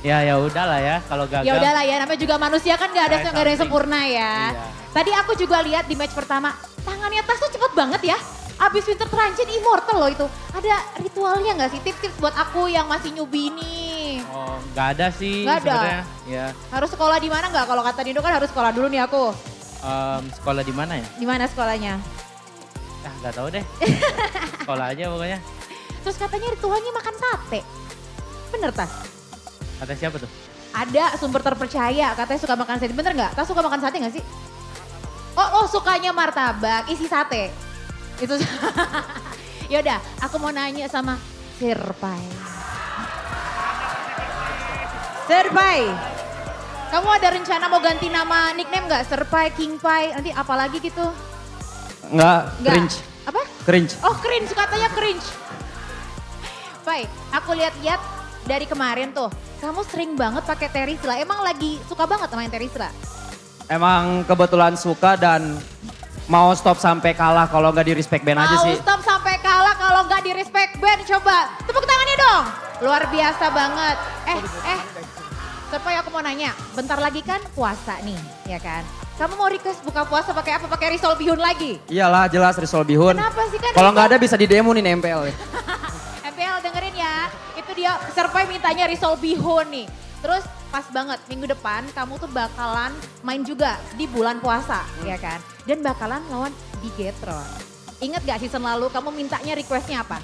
Ya udahlah ya kalau gagal. Ya udahlah ya, namanya juga manusia kan gak ada yang sempurna ya. Iya. Tadi aku juga lihat di match pertama, tangannya Tas tuh cepet banget ya. Abis Winter Transit Immortal loh itu. Ada ritualnya gak sih? Tips-tips buat aku yang masih newbie nih. Oh gak ada sih sebenarnya. Ya. Harus sekolah di mana gak? Kalau kata Nino kan harus sekolah dulu nih aku. Sekolah di mana ya? Di mana sekolahnya? Gak tahu deh. Sekolah aja pokoknya. Terus katanya ritualnya makan sate. Bener Tas? Kata siapa tuh? Ada sumber terpercaya katanya suka makan sate. Bener gak? Tas suka makan sate gak sih? Oh sukanya martabak isi sate. Itu. Yaudah aku mau nanya sama Serpai. Kamu ada rencana mau ganti nama nickname gak? Serpai, King Pai, nanti apa lagi gitu? Enggak, Enggak. cringe. Apa? Cringe. Oh cringe, katanya cringe. Pai, aku lihat-lihat dari kemarin tuh, kamu sering banget pakai Terisla. Emang lagi suka banget main Terisla? Emang kebetulan suka dan mau stop sampai kalah kalau nggak di respect band aja sih. Mau stop sampai kalah kalau nggak di respect band. Coba tepuk tangannya dong. Luar biasa banget. Supaya aku mau nanya, bentar lagi kan puasa nih, ya kan? Kamu mau request buka puasa pakai apa? Pakai risol bihun lagi? Iyalah jelas risol bihun. Kenapa sih kan? Kalau nggak ada bisa di demo nih MPL. MPL dengerin ya, itu dia Serpai mintanya risol bihun nih. Terus pas banget minggu depan kamu tuh bakalan main juga di bulan puasa, ya kan? Dan bakalan lawan Bigetron. Ingat gak season lalu kamu mintanya requestnya apa?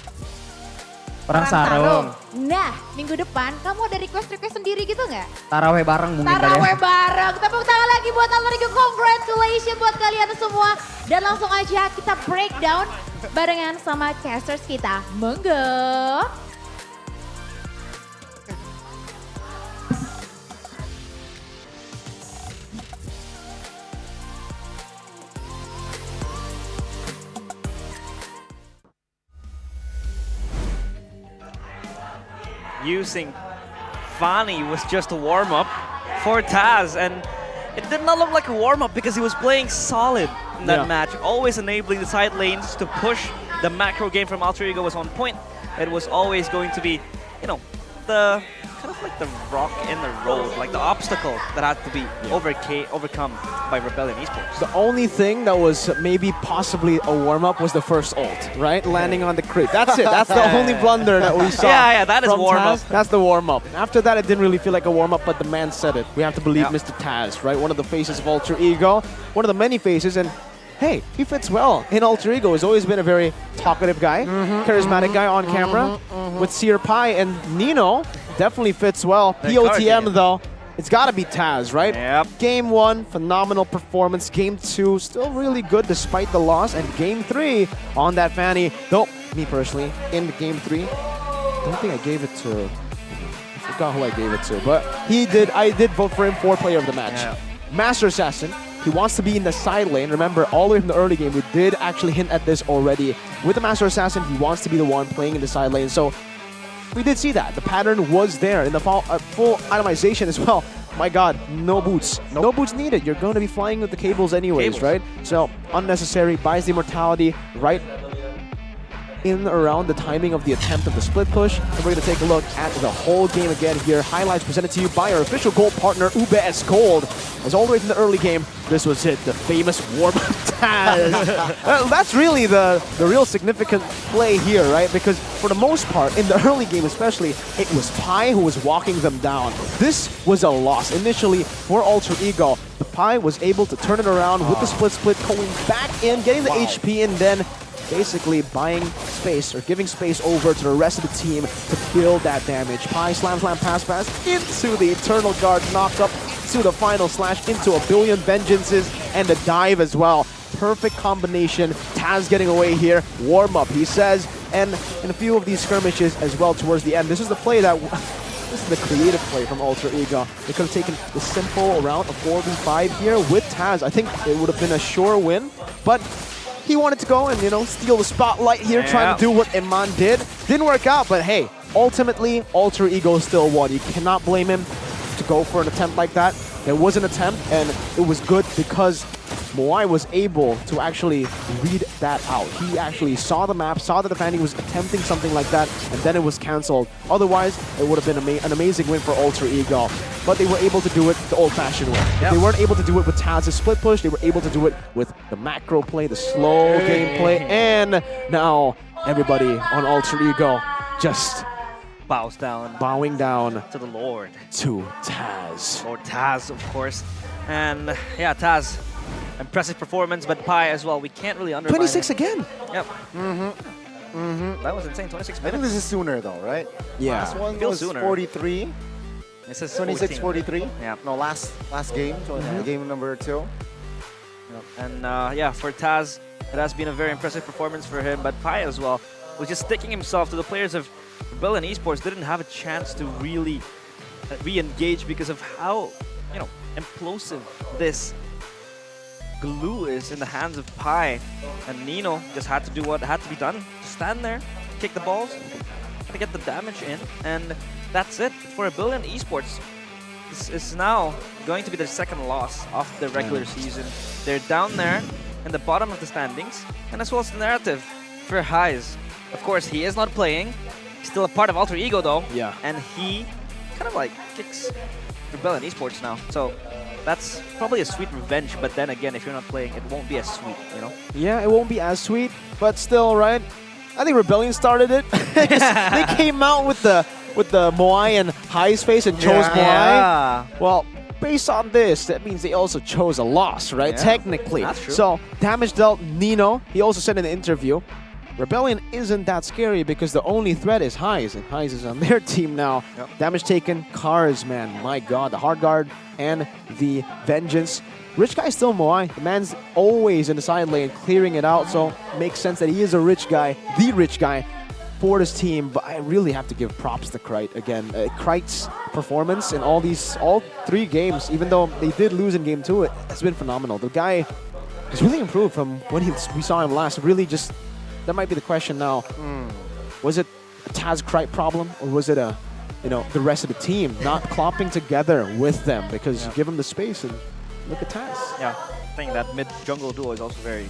Perang sarung. Nah, minggu depan kamu ada request-request sendiri gitu nggak? Taraweh bareng mungkin Taraweh ya. bareng. Tepuk tangan lagi buat Alarigo. Congratulations buat kalian semua. Dan langsung aja kita breakdown barengan sama casters kita. Monggo. Using Fanny was just a warm-up for Taz, and it did not look like a warm-up because he was playing solid in that match, always enabling the side lanes to push. The macro game from Alter Ego was on point. It was always going to be, you know, the kind of like the rock in the road, like the obstacle that had to be overcome by Rebellion Esports. The only thing that was maybe possibly a warm-up was the first ult, right? Landing on the creep. That's it. That's the only blunder that we saw. Yeah, that is from warm-up. Taz. That's the warm-up. After that, it didn't really feel like a warm-up, but the man said it. We have to believe Mr. Taz, right? One of the faces of Alter Ego, one of the many faces, and hey, he fits well in Alter Ego. He's always been a very talkative guy, charismatic guy on camera. With Seer Pai and Nino, definitely fits well. POTM though, it's gotta be Taz, right? Yep. Game 1, phenomenal performance. Game 2, still really good despite the loss. And Game 3 on that Fanny. Though, me personally, in Game 3, don't think I gave it to, I forgot who I gave it to, but I did vote for him for player of the match. Yeah. Master Assassin. He wants to be in the side lane. Remember, all the way from the early game, we did actually hint at this already. With the Master Assassin, he wants to be the one playing in the side lane. So we did see that. The pattern was there in the full itemization as well. My God, no boots. No boots needed. You're going to be flying with the cables anyways, right? So unnecessary, buys the immortality right in around the timing of the attempt of the split push. And we're going to take a look at the whole game again here. Highlights presented to you by our official gold partner, UBS Gold. As all the way from the early game, this was it, the famous warm-up Taz. That's really the real significant play here, right? Because for the most part, in the early game especially, it was Pai who was walking them down. This was a loss initially for Alter Ego. The Pai was able to turn it around with the split, going back in, getting the HP, and then basically buying space or giving space over to the rest of the team to build that damage. Pai slam, pass into the Eternal Guard, knocked up into the final slash, into a billion vengeances, and a dive as well. Perfect combination. Taz getting away here. Warm up, he says, and in a few of these skirmishes as well towards the end. This is the play that... This is the creative play from Alter Ego. They could have taken the simple round of 4v5 here with Taz. I think it would have been a sure win, but he wanted to go and, you know, steal the spotlight here, trying to do what Iman did. Didn't work out, but hey, ultimately, Alter Ego still won. You cannot blame him to go for an attempt like that. There was an attempt, and it was good because Moai was able to actually read that out. He actually saw the map, saw that the Fanny was attempting something like that, and then it was cancelled. Otherwise, it would have been an amazing win for Alter Ego. But they were able to do it the old-fashioned way. If they weren't able to do it with Taz's split push, they were able to do it with the macro play, the slow gameplay, and now everybody on Alter Ego just bowing down to the Lord. To Taz. Lord Taz, of course. And yeah, Taz, impressive performance, but Pai as well. We can't really undermine 26 it. again. Yep. That was insane, 26 I minutes. think this is sooner though, right? Yeah. Last one Feels was sooner. 43. This is 26, 14. 43. Yeah. No, last game, so game number 2. Yep. And yeah, for Taz, it has been a very impressive performance for him, but Pai as well was just sticking himself to the players of Rebellion Esports. Didn't have a chance to really re-engage because of how, you know, implosive this glue is in the hands of Pi, and Nino just had to do what had to be done. Stand there, kick the balls, to get the damage in, and that's it for Rebellion Esports. This is now going to be their second loss of the regular season. They're down there in the bottom of the standings, and as well as the narrative for Highs. Of course, he is not playing. He's still a part of Alter Ego though. Yeah. And he kind of like kicks Rebellion Esports now. So that's probably a sweet revenge, but then again, if you're not playing, it won't be as sweet, you know? Yeah, it won't be as sweet, but still, right? I think Rebellion started it. They came out with the Moai and High's face and chose Moai. Well, based on this, that means they also chose a loss, right? Yeah, Technically. that's true. So, damage dealt Nino. He also said in the interview, Rebellion isn't that scary because the only threat is Highs, and Highs is on their team now. Yep. Damage taken, Cars, man, my god, the Hard Guard and the Vengeance. Rich guy still Moai. The man's always in the side lane, clearing it out, so makes sense that he is a rich guy, the rich guy for this team. But I really have to give props to Krite again. Krite's performance in all 3 games, even though they did lose in game 2, it has been phenomenal. The guy has really improved from when we saw him last. Really just, that might be the question now. Was it a Taz Krite problem, or was it the rest of the team not clopping together with them? Because you give them the space and look at Taz. Yeah, I think that mid-jungle duo is also very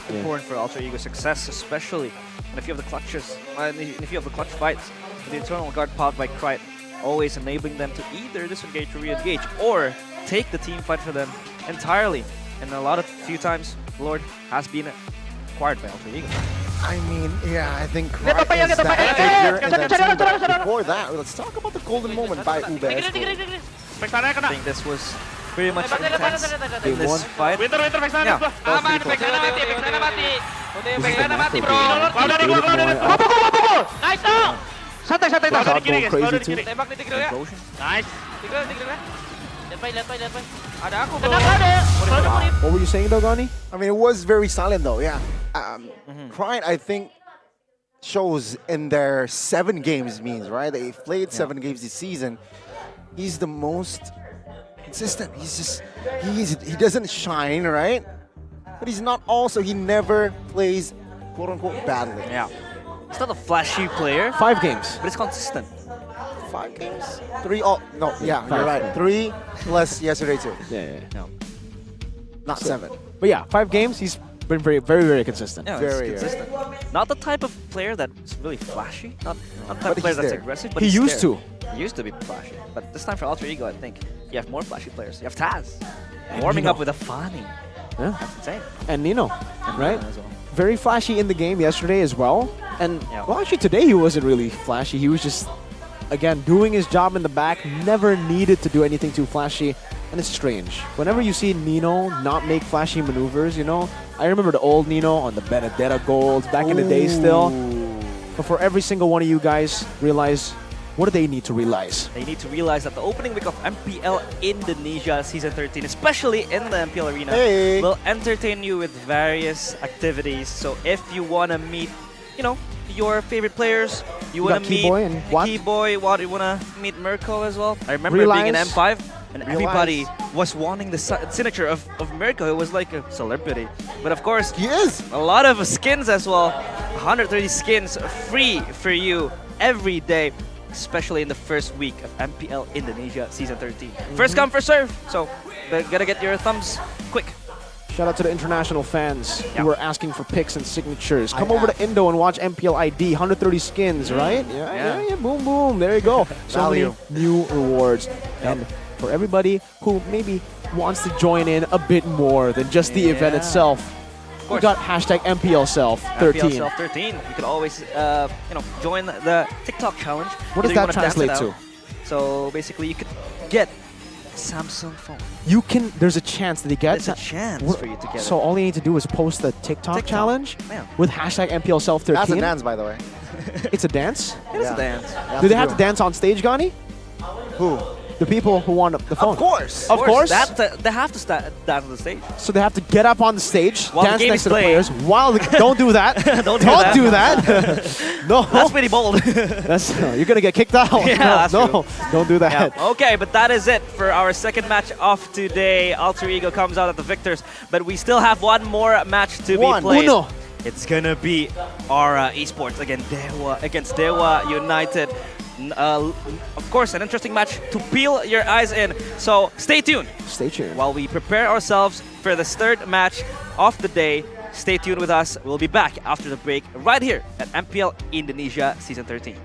important for Alter Ego's success, especially in a few of the clutches, in a few of the clutch fights. With the Eternal Guard powered by Krite, always enabling them to either disengage or re-engage, or take the team fight for them entirely. And a few times, Lord has been acquired by Alter Ego. I mean, yeah, I think Krite is that figure in that team. But before that, let's talk about the golden moment by Ube. I think this was pretty much intense in this fight. Yeah. What were you saying though, Gani? I mean, it was very silent though, yeah. Krite, I think, shows in their 7 games means, right? They've played 7 games this season. He's the most consistent. He doesn't shine, right? But he's not also, he never plays quote unquote badly. Yeah. He's not a flashy player. 5 games. But it's consistent. 5 games? 3 all, no, yeah, you're right. 3 plus yesterday too. Yeah. No. Not 7. But yeah, 5 games, he's been very, very consistent. Yeah, very consistent. Not the type of player that's really flashy. Not the type of player that's aggressive, but he he's used there. to. He used to be flashy. But this time for Alter Ego, I think you have more flashy players. You have Taz warming up with a Fanny. Yeah. That's insane. And Nino, right? As well. Very flashy in the game yesterday as well. And well, actually today he wasn't really flashy. He was just, again, doing his job in the back. Never needed to do anything too flashy. And it's strange. Whenever you see Nino not make flashy maneuvers, I remember the old Nino on the Benedetta Golds back in the day still. But for every single one of you guys, realize, what do they need to realize? They need to realize that the opening week of MPL Indonesia Season 13, especially in the MPL Arena, will entertain you with various activities. So if you want to meet, your favorite players, you want to meet Keyboy, you want to meet Mirko as well. I remember being in M5, and everybody was wanting the signature of Mirko. It was like a celebrity. But of course, he is. A lot of skins as well. 130 skins free for you every day, especially in the first week of MPL Indonesia Season 13. First come, first serve. So, gotta get your thumbs quick. Shout out to the international fans who are asking for picks and signatures. Come over to Indo and watch MPL ID. 130 skins, right? Yeah. Boom, boom. There you go. So many new rewards. And for everybody who maybe wants to join in a bit more than just the event itself, we got hashtag MPL Self 13. MPL Self 13. You can always, join the TikTok challenge. What does that translate to? So basically, you could get Samsung phone. There's a chance that you get. There's a chance for you to get So all you need to do is post the TikTok challenge with hashtag MPL Self 13. That's a dance, by the way. It's a dance? It is a dance. Do they have to dance on stage, Gani? Who? the people who want the phone. Of course. Of course. They have to stand down on the stage. So they have to get up on the stage, While the dance game next is to the playing. players. Don't do that. Don't do that. No. That's pretty bold. You're gonna get kicked out. Yeah, that's no, don't do that. Yeah. Okay, but that is it for our second match of today. Alter Ego comes out at the victors, but we still have one more match to be played. Uno. It's gonna be our esports against Dewa United. Of course, an interesting match to peel your eyes in. So stay tuned. Stay tuned. While we prepare ourselves for this third match of the day, stay tuned with us. We'll be back after the break right here at MPL Indonesia Season 13.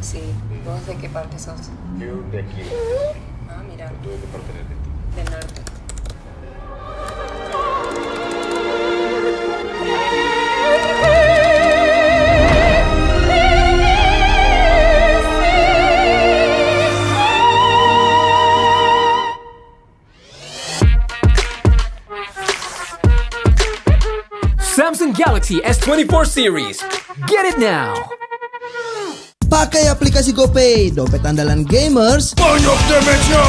Sí, ¿vos de qué parte sos? Yo de aquí. Ah, mira. ¿Tú de qué parte eres? Del norte. Samsung Galaxy S24 series. Get it now. Pakai aplikasi GoPay, dompet andalan gamers. Banyak damage-nya.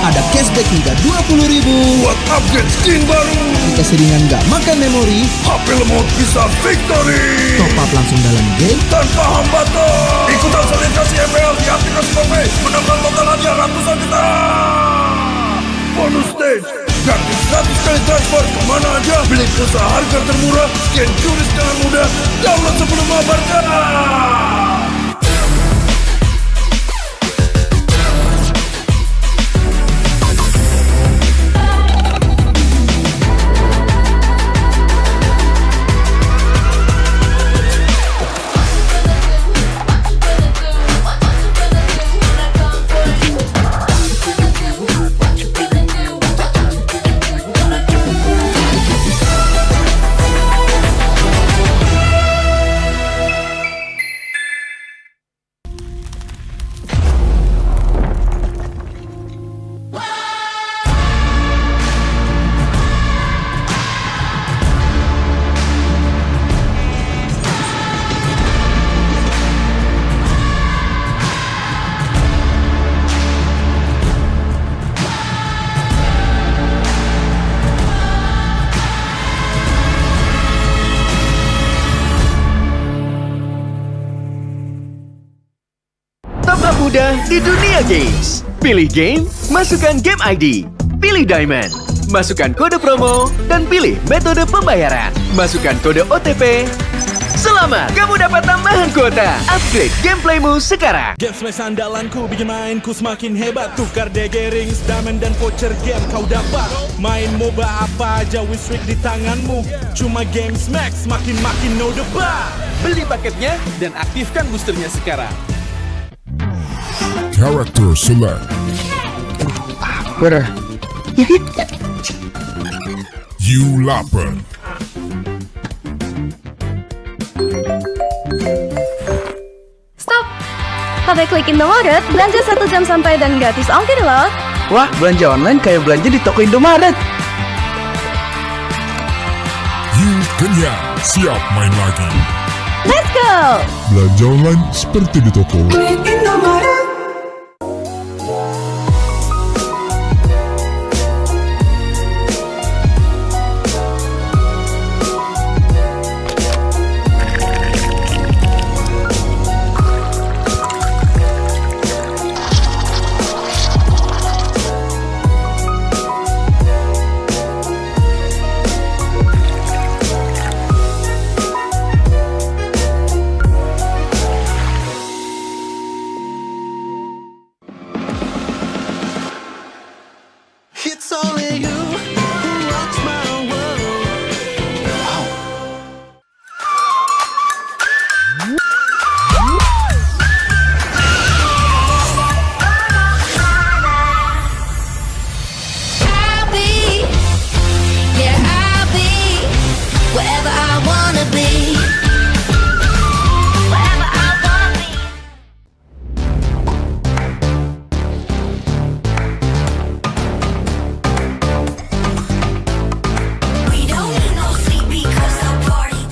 Ada cashback hingga 20.000 buat upgrade skin baru. Jika seringan nggak makan memori, HP lemot bisa victory. top up langsung dalam game tanpa hambatan. Ikutan selebrasi MPL di aplikasi GoPay, menambah total hadiah ratusan juta. Bonus stage, gratis 100 kali transfer kemana aja. Beli pulsa harga termurah, scan QRIS dengan mudah. Download sebelum mabarkan. mudah di dunia games. Pilih game, masukkan game ID. Pilih Diamond, masukkan kode promo, dan pilih metode pembayaran. Masukkan kode OTP. Selamat, kamu dapat tambahan kuota. Upgrade gameplaymu sekarang. Game Smash andalanku bikin mainku semakin hebat. Tukar DG rings, diamond dan voucher game kau dapat. Main MOBA apa aja with streak di tanganmu. Cuma Game Smash makin no debat. Beli paketnya dan aktifkan boosternya sekarang. Character select. Twitter. You lapper. Stop! Pakai klik Indomaret, belanja 1 jam sampai dan gratis ongkir loh. Wah, belanja online kayak belanja di toko Indomaret. Yuk kenyang, siap main lagi. Let's go! Belanja online seperti di toko. It's only you who rocks my world. I'll be, yeah, I'll be wherever I wanna be. Wherever I wanna be. We don't need no sleep because the party.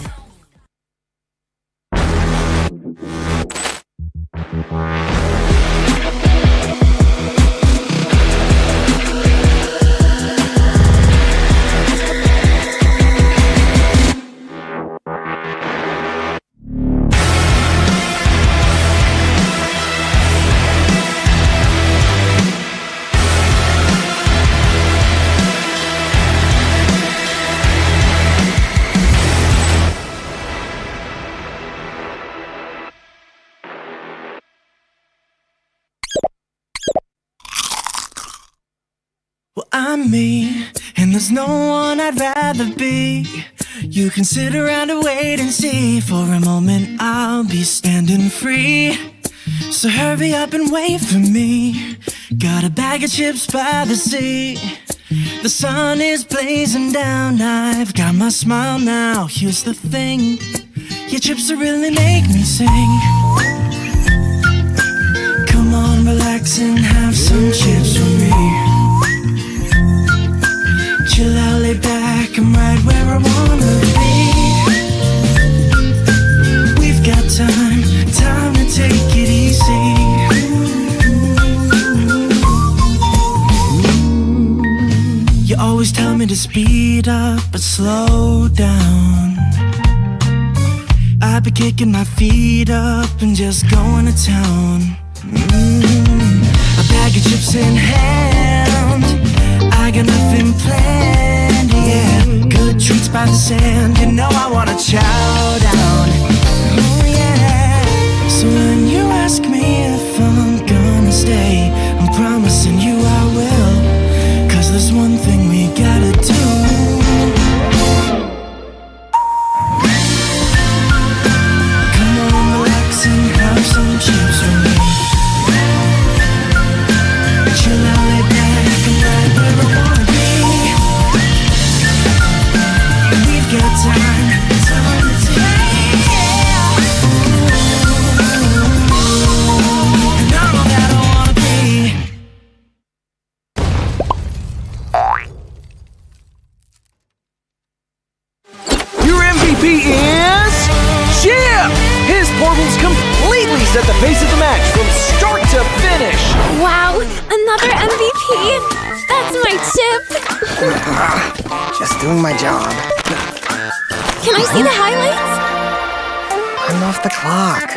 Well, I'm me, and there's no one I'd rather be. You can sit around and wait and see. For a moment, I'll be standing free. So hurry up and wait for me. Got a bag of chips by the sea. The sun is blazing down. I've got my smile now. Here's the thing, your chips will really make me sing. Come on, relax and have some chips with me. Chill out, lay back, I'm right where I wanna be. We've got time to take it easy. You always tell me to speed up, but slow down. I've been kicking my feet up and just going to town. A bag of chips in hand, I got nothing planned, yeah. Good treats by the sand, you know I wanna chow down. Oh yeah. So when you ask me if I'm gonna stay, I'm promising you I will. 'Cause there's one thing we gotta do. Come on, relax and have some chips with me. Chill out, lay back, and right where I wanna be. We've got time to take. And I'm all that I wanna be. Your MVP is Chip! His portals completely set the pace of the match from start to finish. Wow, another MVP! That's my chip! Just doing my job. Can I see the highlights? I'm off the clock.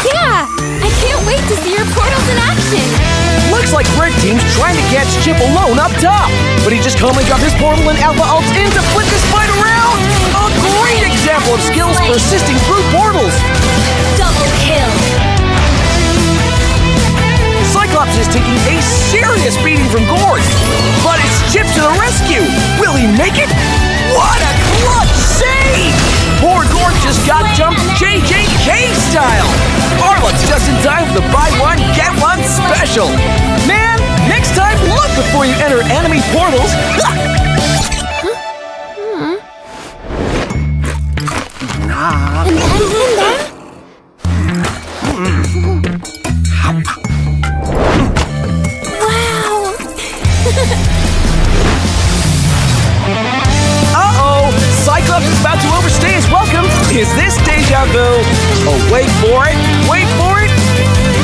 Yeah! I can't wait to see your portals in action! Looks like Red Team's trying to catch Chip alone up top, but he just calmly got his portal and Alpha ults in to flip this fight around! A great example of skills persisting through portals! Double kill. Cyclops is taking a serious beating from Gord, but it's Chip to the rescue! Will he make it? What a clutch save! Poor Gord just got jumped JJK style! Arlux just in time for the buy one, get one special! Man, next time look before you enter enemy portals! And then Oh, wait for it. Wait for it.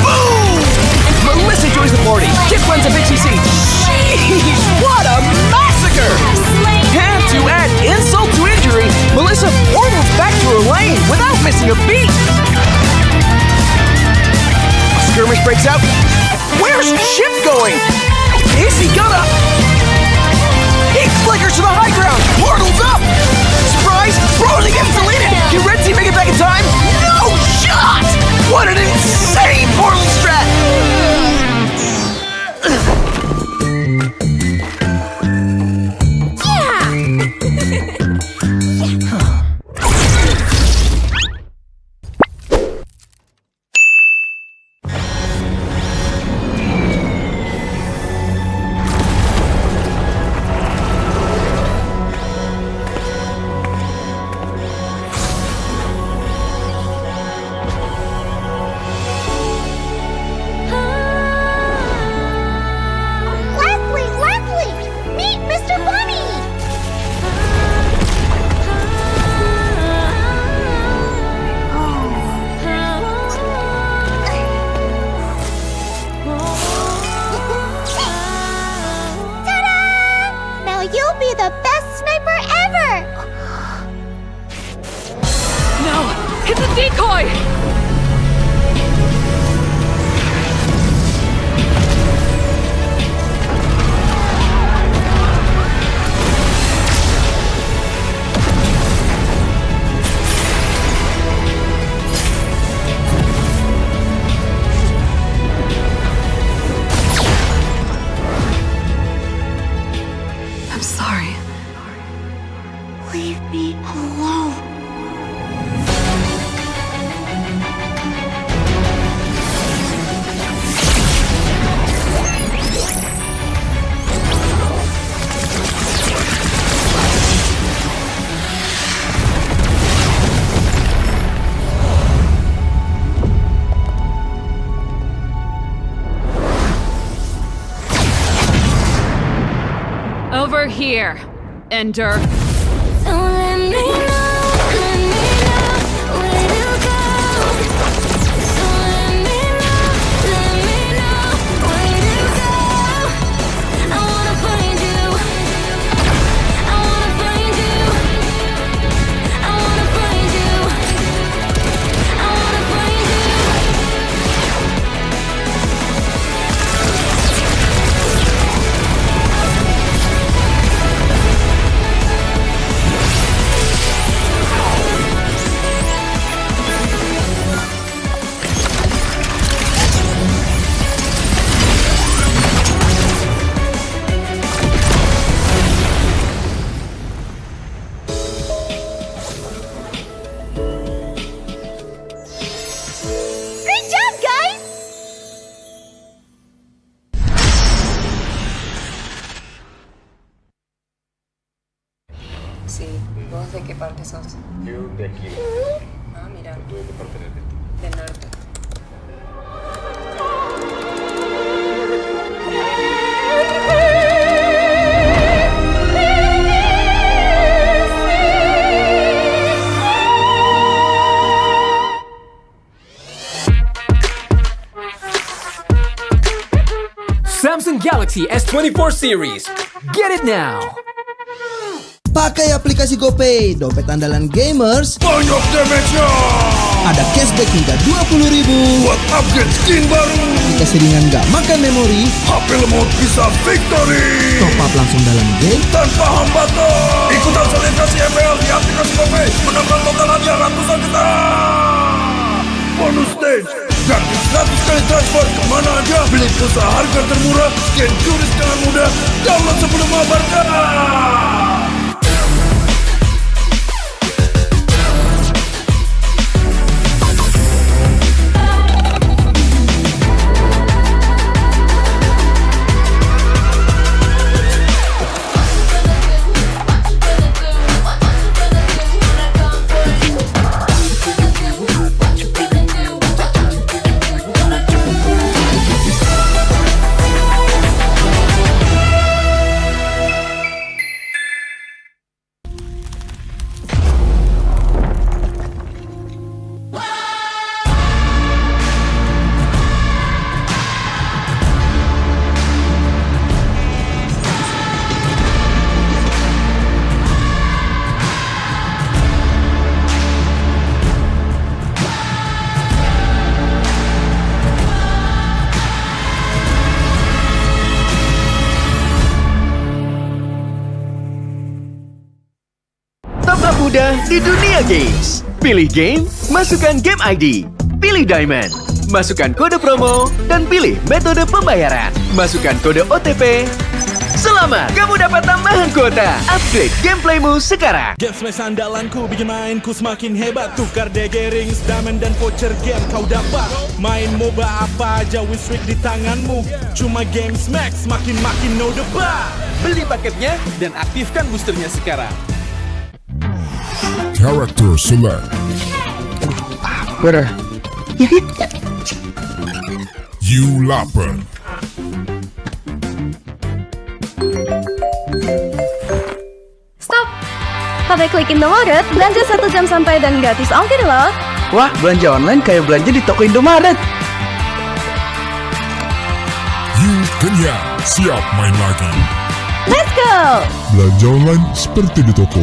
Boom! Melissa joins the party. Kid runs a BTC. Jeez, what a massacre! And to add insult to injury, Melissa portals back to her lane without missing a beat. A skirmish breaks out. Where's Chip going? Is he gonna? He flickers to the high ground. Portals up. Surprise! Frozen gets deleted. Can Red Team make it back in time? No shot! What an insane portal strat! Over here, Ender. Sí, ¿vos de qué parte sos? Yo de aquí. Ah, mira. ¿Tú de qué parte eres? Del norte. Samsung Galaxy S24 series. Get it now. Pakai aplikasi GoPay, dompet andalan gamers. Banyak damage-nya. Ada cashback hingga 20.000 buat upgrade skin baru. Jika seringan gak makan memori, HP lemot bisa victory. top up langsung dalam game tanpa hambatan. Ikutan selebrasi MPL di aplikasi GoPay, menambah total hadiah ratusan juta. Bonus stage, gratis 100 kali transfer kemana aja. Beli pulsa harga termurah, scan QRIS dengan mudah. Download sebelum mabarkan. di dunia games. Pilih game, masukkan game ID. Pilih Diamond, masukkan kode promo, dan pilih metode pembayaran. Masukkan kode OTP. Selamat, kamu dapat tambahan kuota. Upgrade gameplaymu sekarang. Game Smash andalanku bikin mainku semakin hebat. Tukar DG rings, diamond dan voucher game kau dapat. Main MOBA apa aja with streak di tanganmu. Cuma Game Smash makin no debat. Beli paketnya dan aktifkan boosternya sekarang. Character select. Twitter. You lapper. Stop! Pakai klik Indomaret, belanja 1 jam sampai dan gratis ongkir loh. Wah, belanja online kayak belanja di toko Indomaret. You kenyang, siap main lagi. Let's go! Belanja online seperti di toko.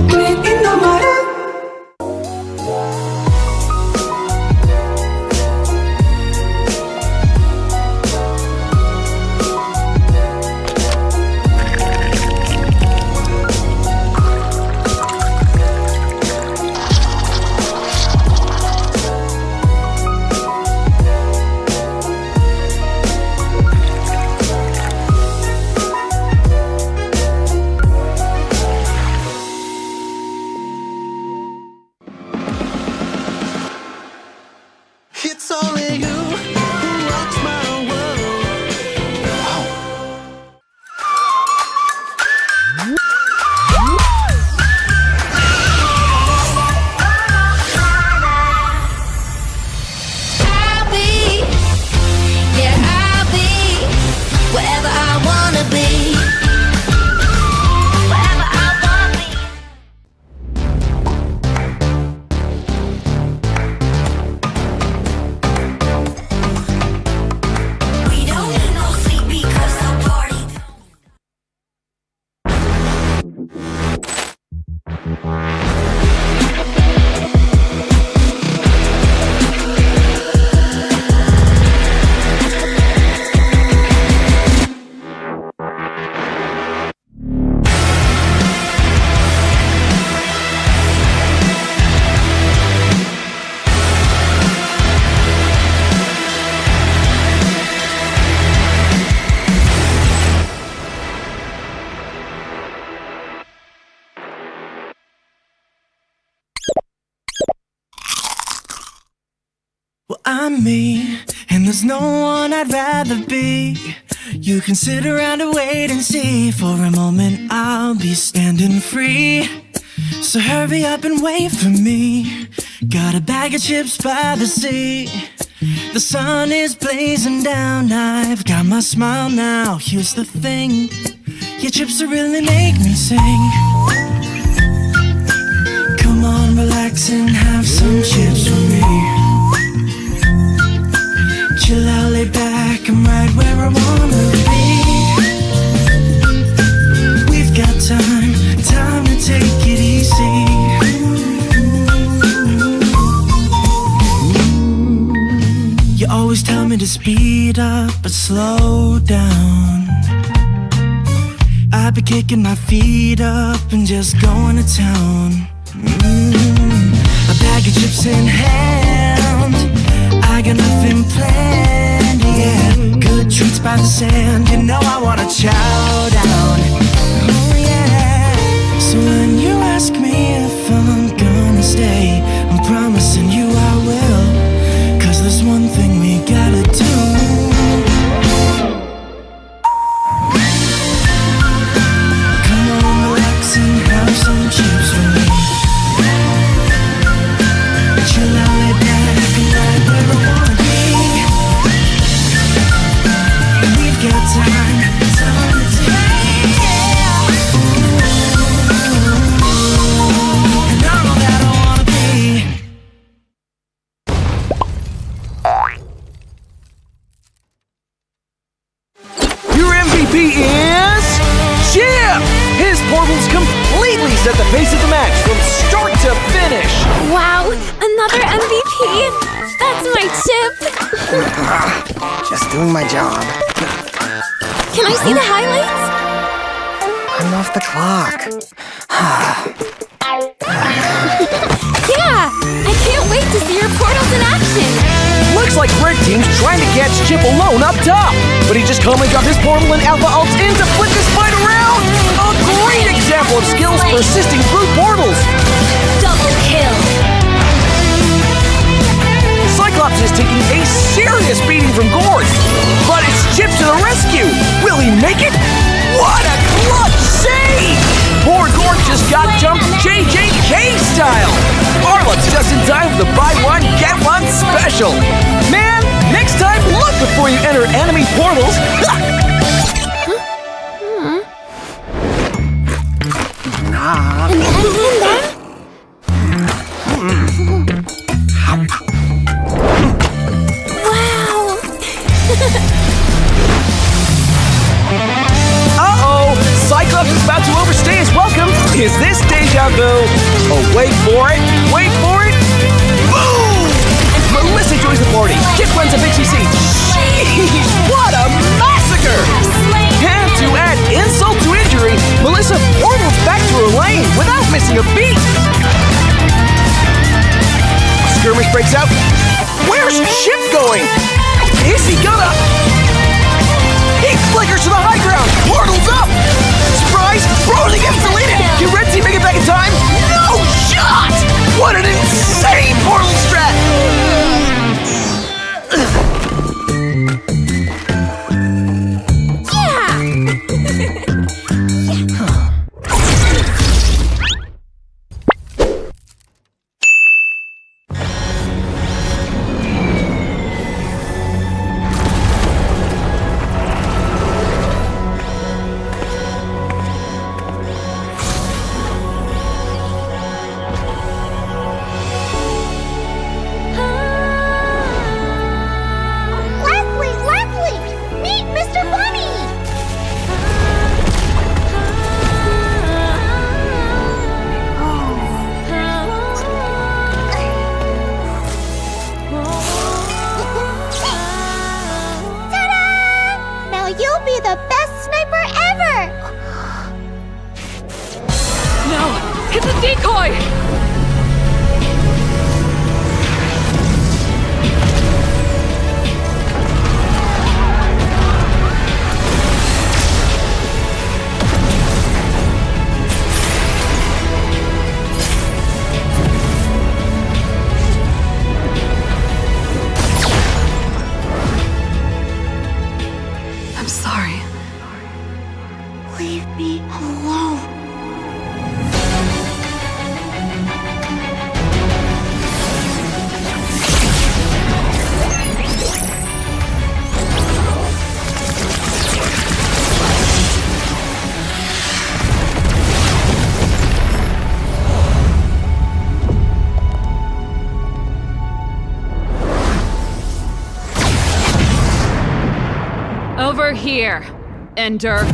It's only you who rocks my world. I'll be, yeah, I'll be wherever I wanna be. Wherever I wanna be. We don't need no sleep because the party. Well, I'm me, and there's no one I'd rather be. You can sit around and wait and see. For a moment, I'll be standing free. So hurry up and wait for me. Got a bag of chips by the sea. The sun is blazing down. I've got my smile now. Here's the thing, your chips will really make me sing. Come on, relax and have some chips with me. Chill out, lay back, I'm right where I wanna be. We've got time to take it easy. You always tell me to speed up, but slow down. I've been kicking my feet up and just going to town. A bag of chips in hand, I got nothing planned, yeah. Good treats by the sand, you know I wanna chow down. Oh yeah. So when you ask me if I'm gonna stay, I'm promising you I will. 'Cause there's one thing we gotta do. Come on, relax and have some chips with me. Chill out, lay back, and right where I wanna be. We've got time to take. And I know that I wanna be. Your MVP is Chip! His portals completely set the pace of the match from start to finish. Wow, another MVP! That's my chip! Just doing my job. Can I see the highlights? I'm off the clock. like red team's trying to catch Chip alone up top. But he just calmly got his portal and Alpha ults in to flip this fight around. A great example of skills persisting through portals. Double kill. Cyclops is taking a serious beating from Gord. But it's Chip to the rescue. Will he make it? What a clutch save! Poor Gord just got jumped JJK style. Arlot's just in time for the buy one, get one special. Man, next time look before you enter enemy portals. Uh-oh! Cyclops is about to overstay his welcome. Is this deja vu? Oh, wait for it. Wait for it. Boom! Melissa joins the party. Geek runs a Pixie seat. Sheesh, what a massacre! And to add insult to injury, Melissa portals back to her lane without missing a beat. A skirmish breaks out. Where's Chip going? Is he gonna... He flickers to the high ground. Portals up. Surprise! Frozen gets deleted. Can Red Team make it back in time? No shot! What an insane portal strat! Over here, Ender.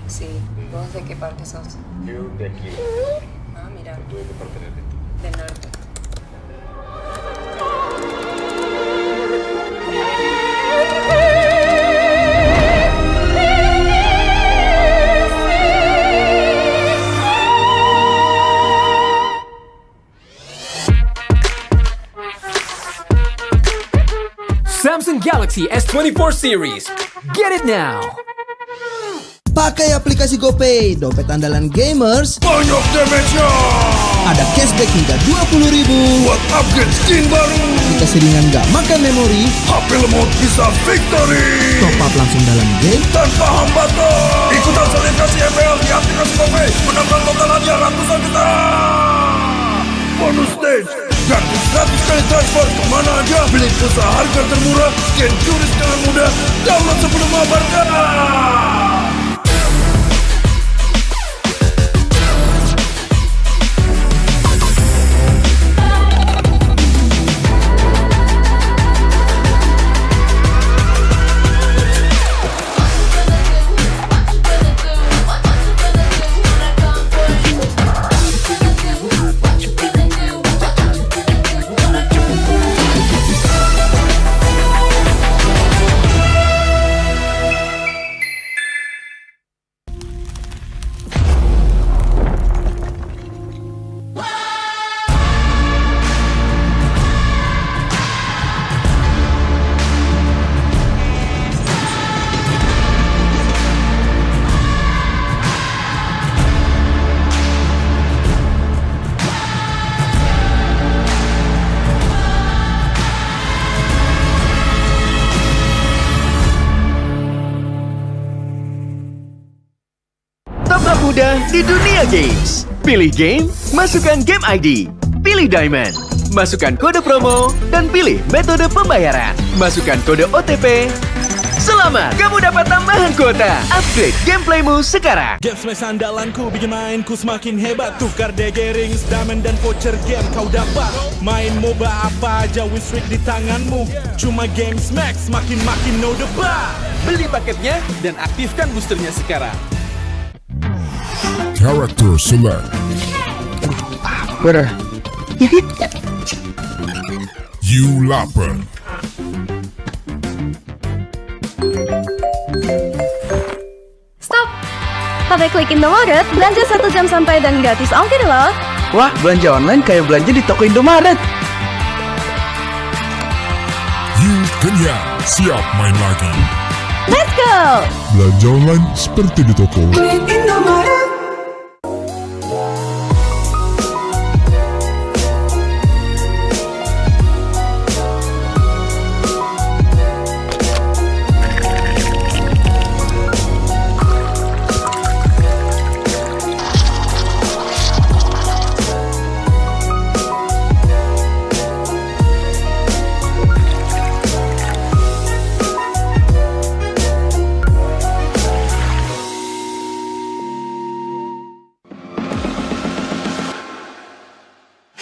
Sí, ¿vos de qué parte sos? Yo de aquí. Ah, mira. ¿Tú de qué parte eres? Del norte. Samsung Galaxy S24 series. Get it now. Pakai aplikasi GoPay, dompet andalan gamers. Banyak damage-nya. ada cashback hingga 20.000 buat upgrade skin baru. Aplikasi ringan gak makan memori, HP lemot bisa victory. top up langsung dalam game tanpa hambatan. Ikutan selebrasi MPL di aplikasi GoPay, menambah total hadiah ratusan juta. Bonus stage, gratis 100 kali transfer kemana aja. Beli pulsa harga termurah, scan QRIS dengan mudah. Download sebelum mabarkan. Top muda di dunia games. Pilih game, masukkan game ID. Pilih Diamond, masukkan kode promo, dan pilih metode pembayaran. Masukkan kode OTP. Selamat, kamu dapat tambahan kuota. Upgrade gameplaymu sekarang. Game smash andalanku bikin mainku semakin hebat. Tukar DG rings, diamond dan voucher game kau dapat. Main MOBA apa aja with streak di tanganmu. Cuma game smash makin no debat. Beli paketnya dan aktifkan boosternya sekarang. Character select. Brother. You lapper. Stop! Pakai klik Indomaret, belanja 1 jam sampai dan gratis ongkir loh. Wah, belanja online kayak belanja di toko Indomaret. You kenyang, siap main lagi. Let's go! Belanja online seperti di toko.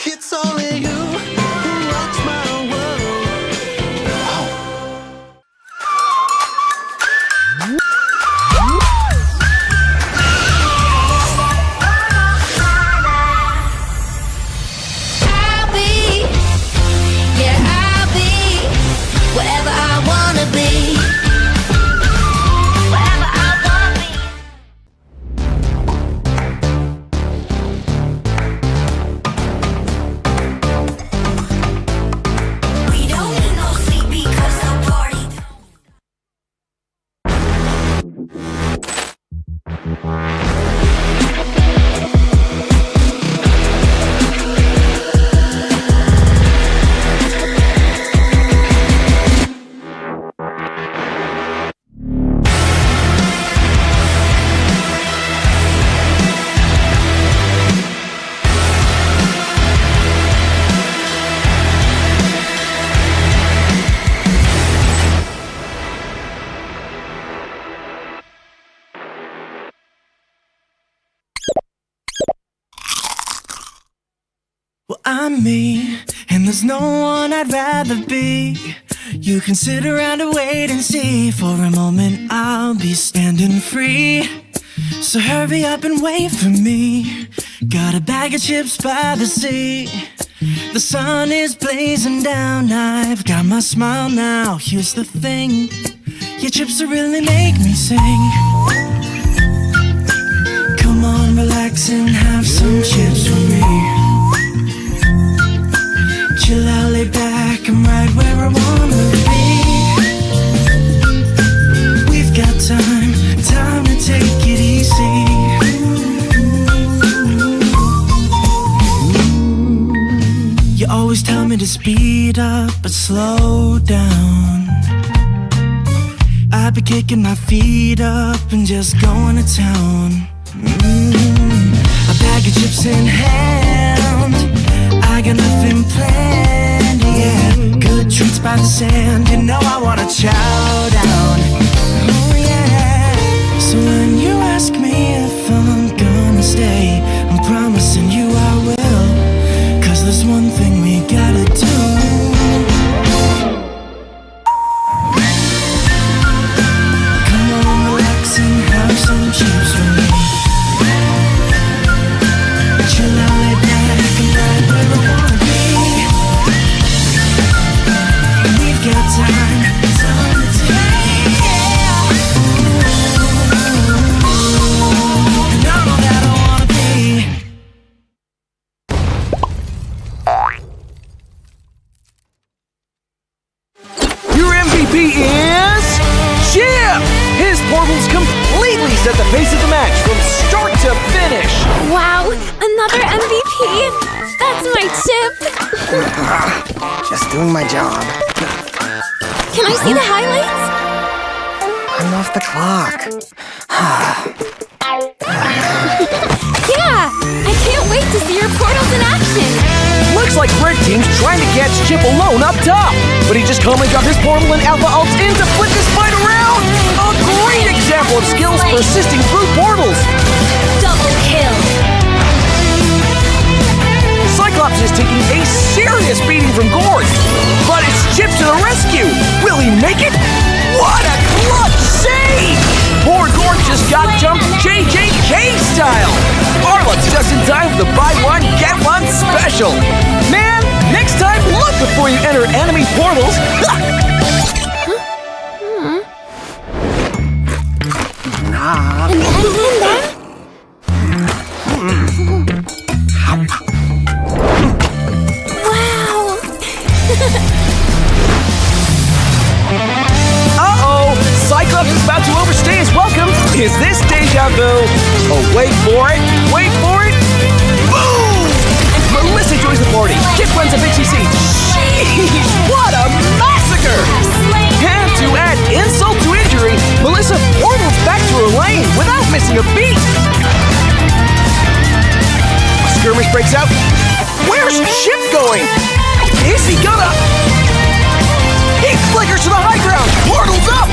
It's only you who rocks my world. I'll be, yeah, I'll be whatever I wanna be. Whatever I wanna be. We don't need no sleep because the party. Well, I'm me, and there's no one I'd rather be. You can sit around and wait and see. For a moment, I'll be standing free. So hurry up and wait for me. Got a bag of chips by the sea. The sun is blazing down. I've got my smile now. Here's the thing, your chips will really make me sing. Come on, relax and have some chips with me. Chill out, lay back, I'm right where I wanna be. We've got time to take it easy. but slow down. I've been kicking my feet up and just going to town. A bag of chips in hand, I got nothing planned, yeah. Good treats by the sand, you know I wanna chow down. Oh yeah. So when you ask me if I'm gonna stay, I'm promising you I will. 'Cause there's one thing we gotta do. Come on, relax and have some chips with me. Chill out, lay back and right where I wanna be. We've got time today, yeah. And I'm all that I wanna be. Your MVP is Chip! His portals completely set the pace of the match from start to finish. Wow, another MVP. That's my Chip. Just doing my job. Can I see the highlights? I'm off the clock. Yeah, I can't wait to see your portals in action. Looks like Red Team's trying to catch Chip alone up top, but he just calmly got his portal and Alpha ult in to flip this fight around. A great example of skills persisting through portals. Double kill. Cyclops is taking a serious beating from Gord, but it's Chip to the rescue. Will he make it? What a clutch save! Poor Gord just got jumped JJK style. Arlot's just in time for the buy one, get one special. Man, next time look before you enter enemy portals. Wow. Uh-oh, Cyclops is about to overstay his welcome. Is this deja vu? Oh, wait for it, wait for it. Boom! Melissa joins the party. Kip runs a BTC. Sheesh, what a massacre! And to add insult to injury, Melissa portals back to her lane without missing a beat. A skirmish breaks out. Where's Chip going? Is he gonna... He flickers to the high ground. Portal's up.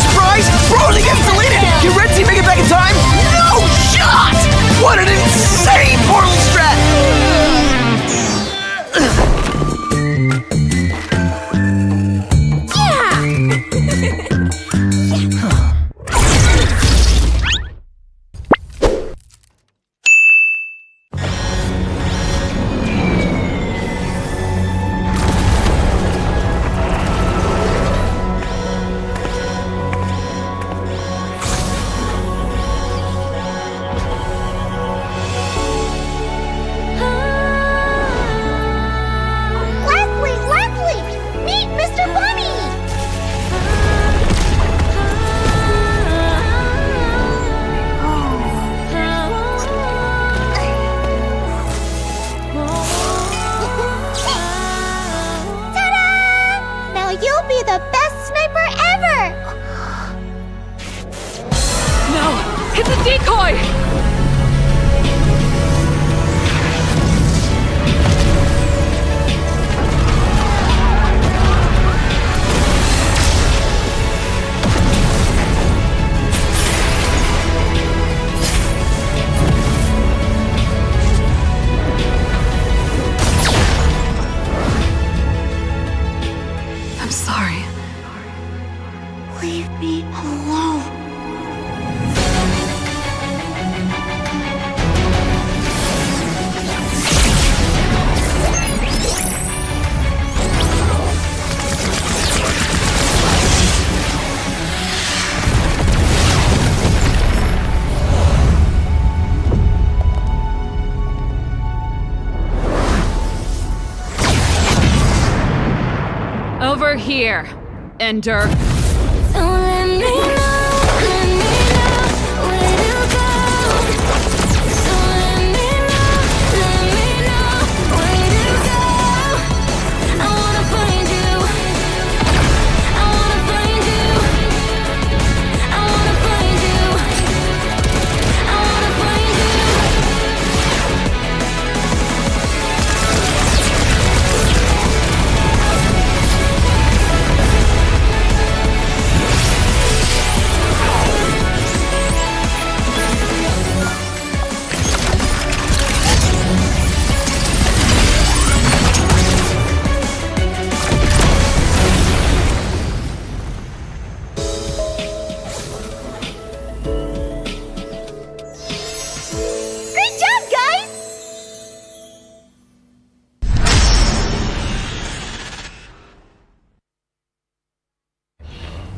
Surprise! Brody gets deleted. Can Red Team make it back in time? No shot! What an insane portal strat! Leslie! Meet Mr. Bunny! Ta-da! Now you'll be the best sniper ever! No! It's a decoy! I'm sorry. Leave me alone. Over here, Ender. Don't let me know where to go. Don't let me know where to go. I wanna find you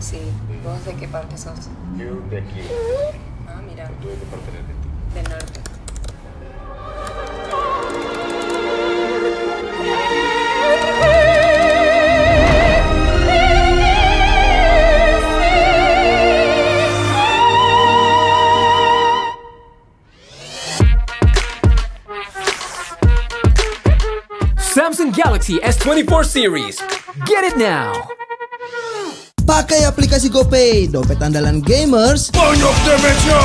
Sí, ¿vos de qué parte sos? Yo de aquí. Ah, mira. ¿Tú de qué parte eres de ti? Del norte. Samsung Galaxy S24 series. Get it now. Pakai aplikasi GoPay, dompet andalan gamers. Banyak damage-nya.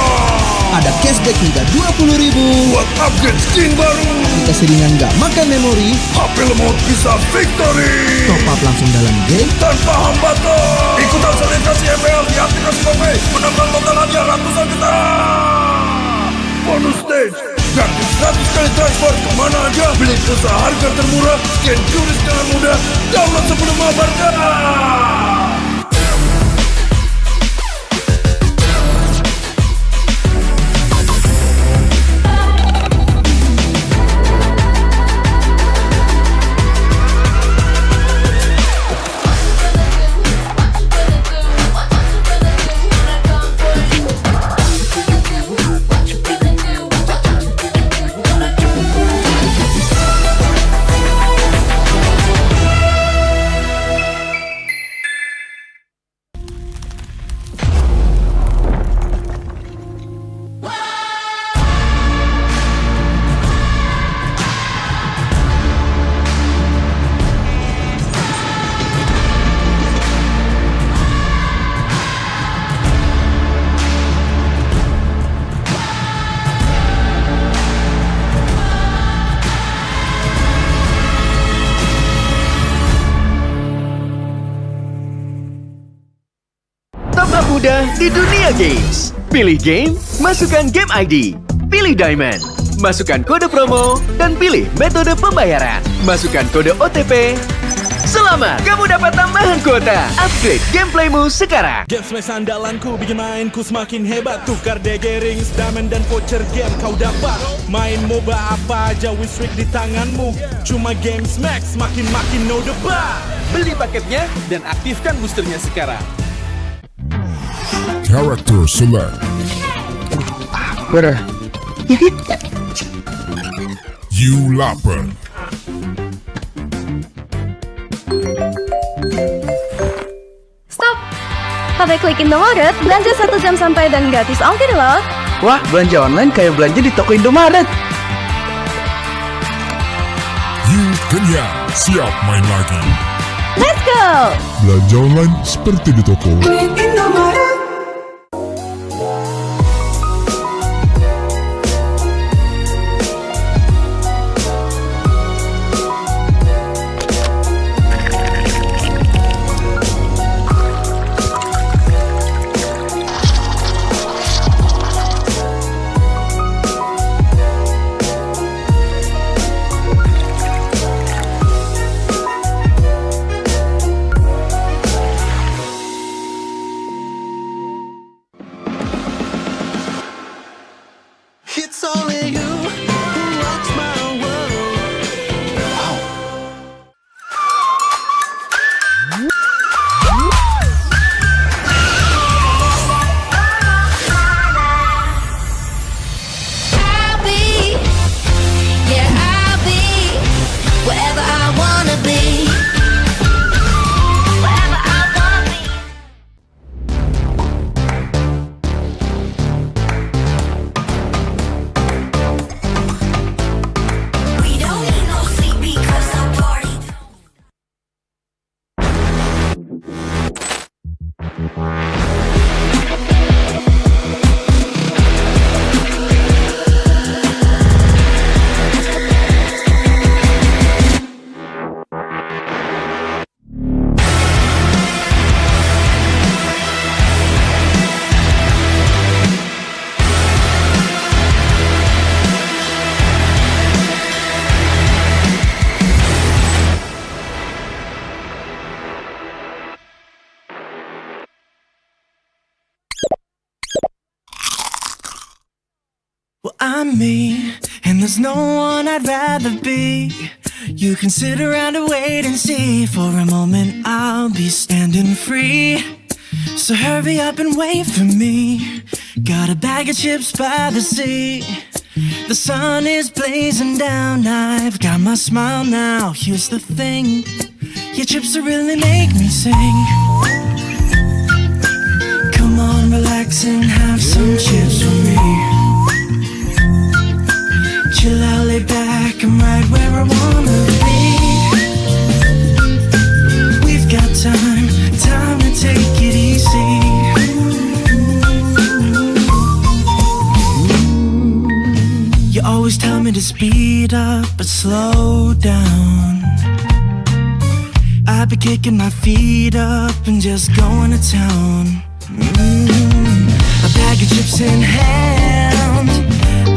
Ada cashback hingga 20.000 buat upgrade skin baru. Aplikasi ringan gak makan memori. HP lemot bisa victory. Top up langsung dalam game tanpa hambatan. Ikutan selebrasi MPL di aplikasi GoPay. Menambah total hadiah ratusan juta. Bonus stage. Gratis 100 kali transfer kemana aja. Beli pulsa harga termurah. Scan QRIS dengan mudah. Download sebelum mabarkan. mudah di dunia games. Pilih game, masukkan game ID. Pilih Diamond, masukkan kode promo, dan pilih metode pembayaran. Masukkan kode OTP. Selamat, kamu dapat tambahan kuota. Upgrade gameplaymu sekarang. Game Smash andalanku bikin mainku semakin hebat. Tukar DG rings, diamond dan voucher game kau dapat. Main MOBA apa aja with streak di tanganmu. Cuma Game Smash makin no debat. Beli paketnya dan aktifkan boosternya sekarang. Character select. Better. You lapper. Stop! Pakai klik Indomaret, belanja 1 jam sampai dan gratis ongkir loh. Wah, belanja online kayak belanja di toko Indomaret. You kenyang, siap main lagi. Let's go! Belanja online seperti di toko. It's only you who rocks my world. I'll be, yeah, I'll be wherever I wanna be. Wherever I wanna be. We don't need no sleep because the party. Well, I'm me, and there's no one I'd rather be. You can sit around and wait and see. For a moment, I'll be standing free. So hurry up and wait for me. Got a bag of chips by the sea. The sun is blazing down. I've got my smile now. Here's the thing, your chips really make me sing. Come on, relax and have some chips with me. Chill out, lay back, I'm right where I wanna be. We've got time to take it easy. You always tell me to speed up, but slow down. I've been kicking my feet up and just going to town. A bag of chips in hand,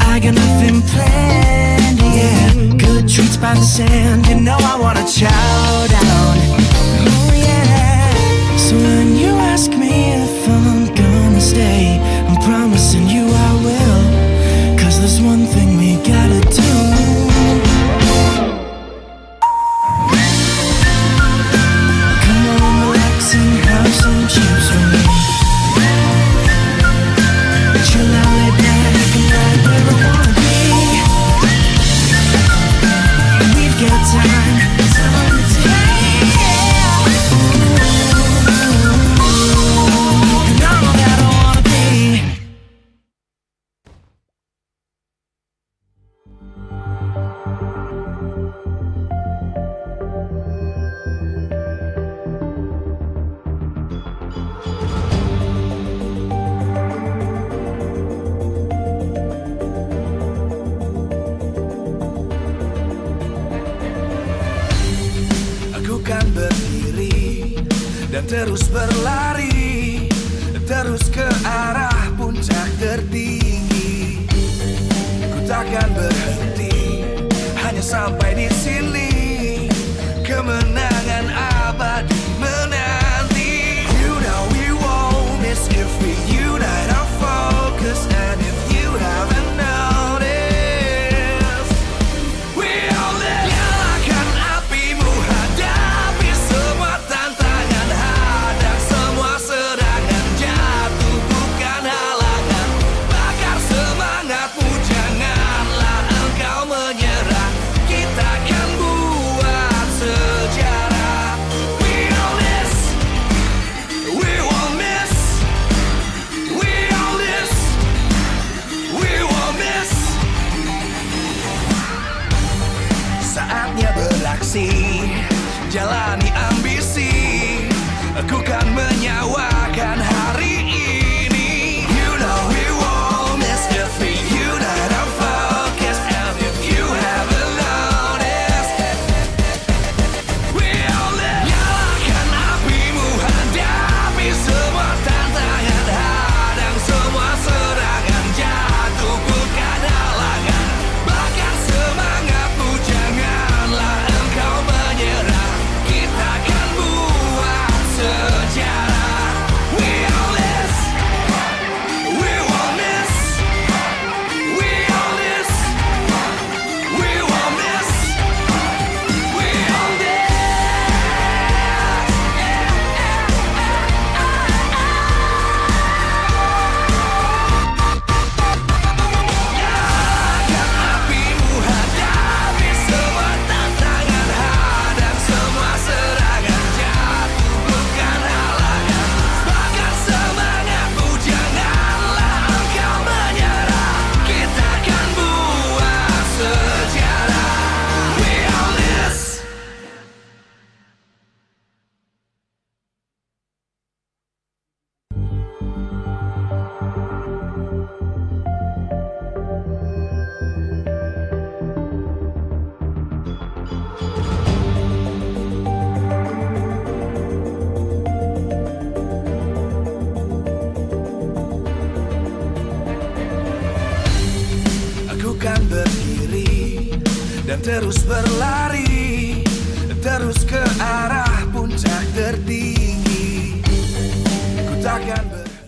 I got nothing planned, yeah. Good treats by the sand, you know I wanna chow down. Oh yeah. So when you ask me if I'm gonna stay, I'm promising you I will. 'Cause there's one thing we gotta do. Come on, relax and have some chips with me. Chill out, lay back, and right where I wanna be. We've got time to take. And I'm all that I wanna be. Aku kan berdiri dan terus berlari, terus ke arah puncak tertinggi. Ku takkan berhenti, hanya sampai di sini. Kemenangan abadi menanti. You know we won't miss if we unite our focus. And if you haven't noticed, we all live. Nyalakan apimu, hadapi semua tantangan, hadang semua serangan, jatuh bukan halangan. Bakar semangatmu, janganlah engkau menyerah. Kita akan buat sejarah. We all this, we won't miss. We all this, we won't miss. Saatnya beraksi, jalani ambisi. Aku kan menyawakan hari ini. You know we won't miss if we unite our focus. And if you haven't noticed, we all live. Nyalakan apimu, hadapi semua tantangan, hadang semua serangan, jatuh bukan halangan. Bakar semangatmu, janganlah engkau menyerah. Kita akan buat sejarah. We all this, we won't miss. We all this, we won't miss. We all this. Nyalakan apimu, hadapi semua tantangan, hadang semua serangan, jatuh bukan halangan. Bakar semangatmu, janganlah engkau menyerah. Kita akan buat sejarah. We all this. Aku kan berdiri dan terus berlari, terus ke arah puncak tertinggi. Ku takkan berhenti.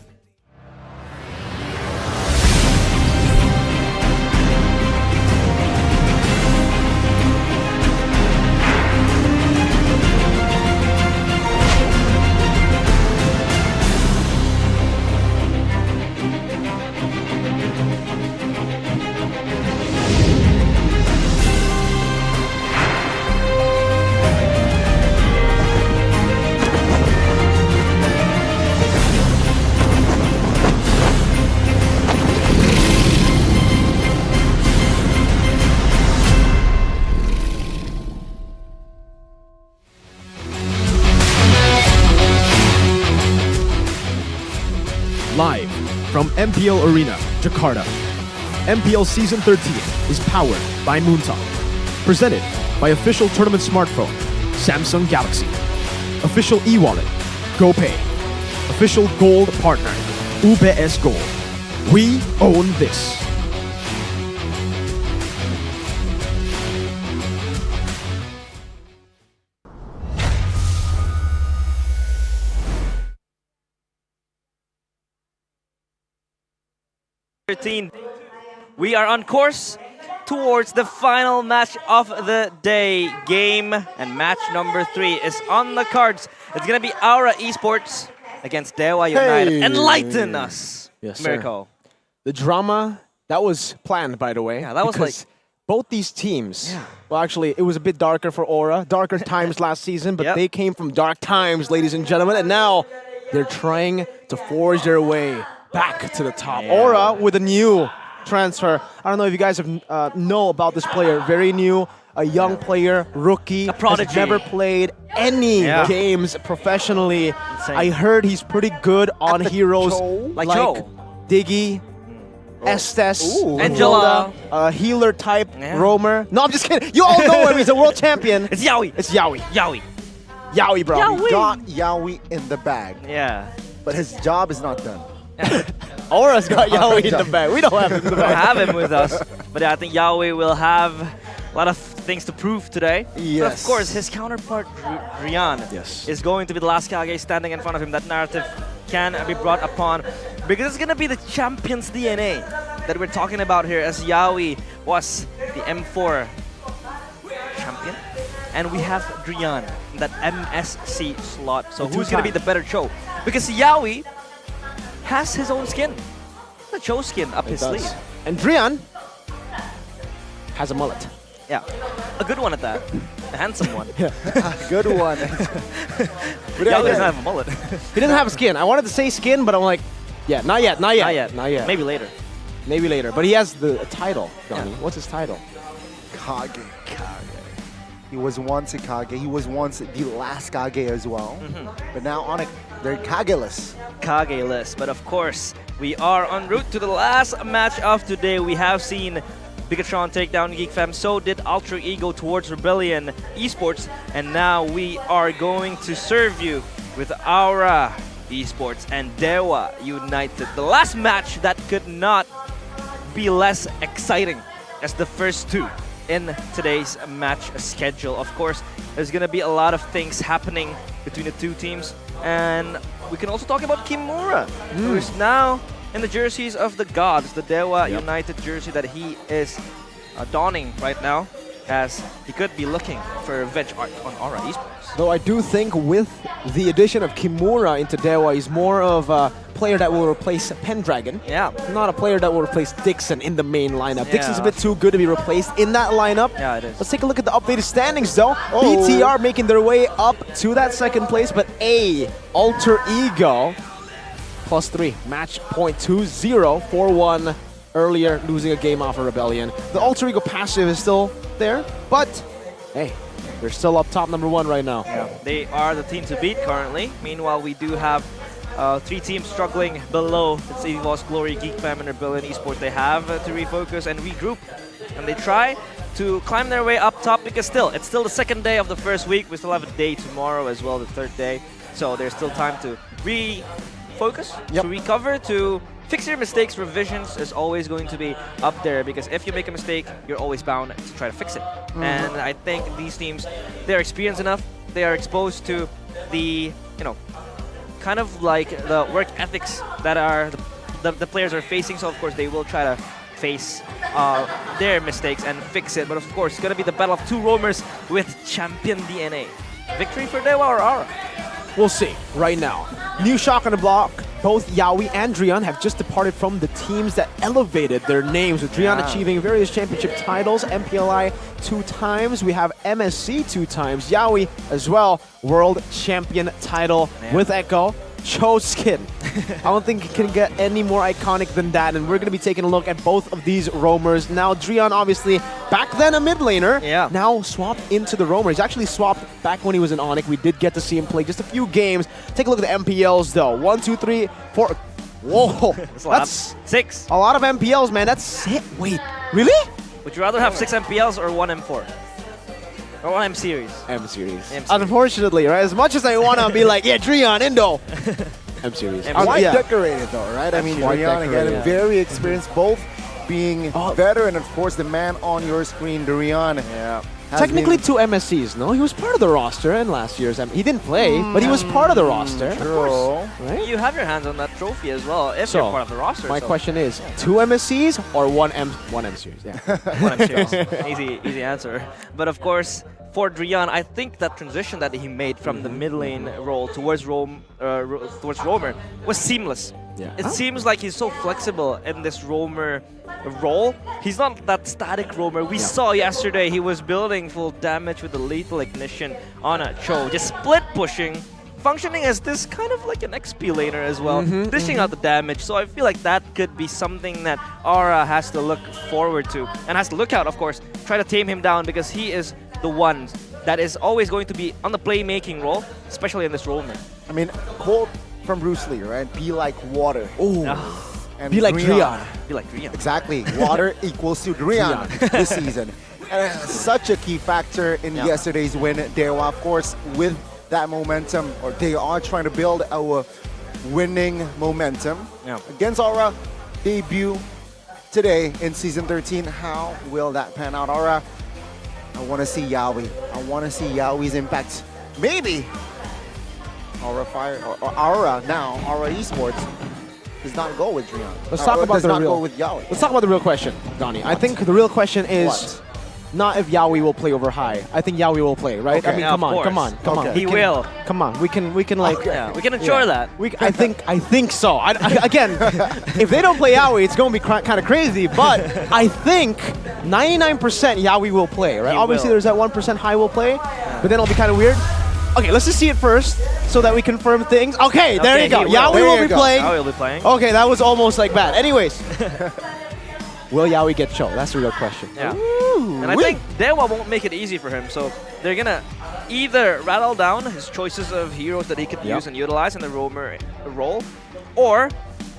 Live from MPL Arena, Jakarta. MPL Season 13 is powered by Moontalk. Presented by official tournament smartphone, Samsung Galaxy. Official e-wallet, GoPay. Official gold partner, UBS Gold. We own this. We are on course towards the final match of the day. Game and match number 3 is on the cards. It's gonna be Aura Esports against Dewa United. Hey. Enlighten us, Yes, sir. Miracle. The drama, that was planned, by the way. Yeah, that was because both these teams, well, actually, it was a bit darker for Aura. Darker times last season, but they came from dark times, ladies and gentlemen, and now they're trying to forge their way back to the top. Aura with a new transfer. I don't know if you guys have know about this player. Very new, a young player, rookie. A prodigy. Has never played any games professionally. I heard he's pretty good on heroes like Diggy, Estes, Angela, healer type, roamer. No, I'm just kidding. You all know him. He's a world champion. It's Yaoi. It's Yaoi. Yaoi. Yaoi, bro. We got Yaoi in the bag. Yeah. But his job is not done. Aura's got Yaoi in the bag. We don't have him in the We don't bag. have him with us. But I think Yaoi will have a lot of things to prove today. Yes. But of course, his counterpart, Rian, is going to be the last Kage standing in front of him. That narrative can be brought upon because it's going to be the champion's DNA that we're talking about here, as Yaoi was the M4 champion. And we have Drian, that MSC slot. So who's going to be the better Cho? Because Yaoi has his own skin. The Cho skin up his sleeve. And Drian has a mullet. Yeah, a good one at that. A handsome one. Good one. Yaoi doesn't have a mullet. He doesn't have a skin. I wanted to say skin, but I'm like, yeah, not yet, not yet. Not yet. Not yet. Maybe later. Maybe later. But he has the title, Donnie. What's his title? Kage. He was once a Kage. He was once the last Kage as well. But now on they're Kage-less. Kage-less. But of course, we are en route to the last match of today. We have seen Bigetron take down Geek Fam. So did Alter Ego towards Rebellion Esports. And now we are going to serve you with Aura Esports and Dewa United. The last match that could not be less exciting as the first two in today's match schedule. Of course, there's going to be a lot of things happening between the two teams. And we can also talk about Kimura, who is now in the jerseys of the gods, the Dewa United jersey that he is donning right now, as he could be looking for revenge art on Aura Esports. Though I do think with the addition of Kimura into Dewa, he's more of a player that will replace Pendragon. Yeah. Not a player that will replace Dixon in the main lineup. Yeah. Dixon's a bit too good to be replaced in that lineup. Yeah, it is. Let's take a look at the updated standings though. BTR making their way up to that second place, but Alter Ego +3, match point 2-0, 4-1 earlier, losing a game off of Rebellion. The Alter Ego passive is still there, but hey, they're still up top #1 right now. Yeah. They are the team to beat currently. Meanwhile, we do have 3 teams struggling below. It's EVOS, Glory, Geek Fam, and Rebellion Esports. They have to refocus and regroup, and they try to climb their way up top because it's still the second day of the first week. We still have a day tomorrow as well, the third day. So there's still time to refocus, to recover, to fix your mistakes. Revisions is always going to be up there because if you make a mistake, you're always bound to try to fix it. And I think these teams, they're experienced enough. They are exposed to the, kind of like the work ethics that are the players are facing. So of course they will try to face their mistakes and fix it. But of course it's going to be the battle of two roamers with champion DNA. Victory for Dewa or Aura? We'll see right now. New shock on the block. Both Yaoi and Drian have just departed from the teams that elevated their names, with Drian achieving various championship titles, MPLI 2 times. We have MSC 2 times. Yaoi as well, world champion title with Echo. Cho skin. I don't think it can get any more iconic than that, and we're going to be taking a look at both of these roamers. Now, Drian, obviously, back then a mid laner, now swapped into the roamer. He's actually swapped back when he was in Onyx. We did get to see him play just a few games. Take a look at the MPLs, though. 1, 2, 3, 4. Whoa, That's a lot. that's 6. a lot of MPLs, man. That's it. Wait, really? Would you rather have 6 MPLs or 1 M4? Or 1 M series? M series. M series. Unfortunately, right? As much as I want to be like, yeah, Dreon, Indo. M series. Quite decorated though, right? I mean, Quite Durian again, decorated. very experienced, both being veteran, of course, the man on your screen, Durian. Yeah. Technically 2 MSCs, no? He was part of the roster in last year's He didn't play, but he was part of the roster. True. Right? You have your hands on that trophy as well if you're part of the roster. My question is, 2 MSCs or 1 M series? Yeah. 1 M series. Easy answer. But of course, for Drian, I think that transition that he made from the mid lane role towards roamer was seamless. Yeah. It seems like he's so flexible in this roamer role. He's not that static roamer. We saw yesterday he was building full damage with the lethal ignition on a Cho, just split pushing, functioning as this kind of like an XP laner as well, dishing out the damage. So I feel like that could be something that Aura has to look forward to and has to look out, of course, try to tame him down because he is the one that is always going to be on the playmaking role, especially in this roamer. I mean, quote from Bruce Lee, right? Be like water. Ooh. And Be like Drian. Be like Drian. Exactly. Water equals to Drian this season. And such a key factor in yesterday's win. Dewa, of course, with that momentum, or they are trying to build our winning momentum. Against Aura, debut today in Season 13. How will that pan out, Aura? I want to see Yawi. I want to see Yawi's impact. Maybe Aura Fire or Aura now, Aura Esports does not go with Drian. Let's talk about does the not real. go with Yawi. Let's talk about the real question, Donnie. I think the real question is not if Yawi will play over high. I think Yawi will play, right? Okay. I mean, Yeah, come of on. course. He We can- will. Come on, we can like. Yeah, we can ensure that. I think so. Again, if they don't play Yawi, it's going to be kind of crazy. But I think 99% Yawi will play, right? He Obviously, will. there's that 1% high will play, but then it'll be kind of weird. Okay, let's just see it first so that we confirm things. Okay, there you go. he will. Yawi There will you be go. playing. Yawi will be playing. Okay, that was almost like bad. Anyways, will Yawi get Cho? That's the real question. Yeah. And I think Dewa won't make it easy for him, so they're gonna either rattle down his choices of heroes that he could use and utilize in the roamer role, or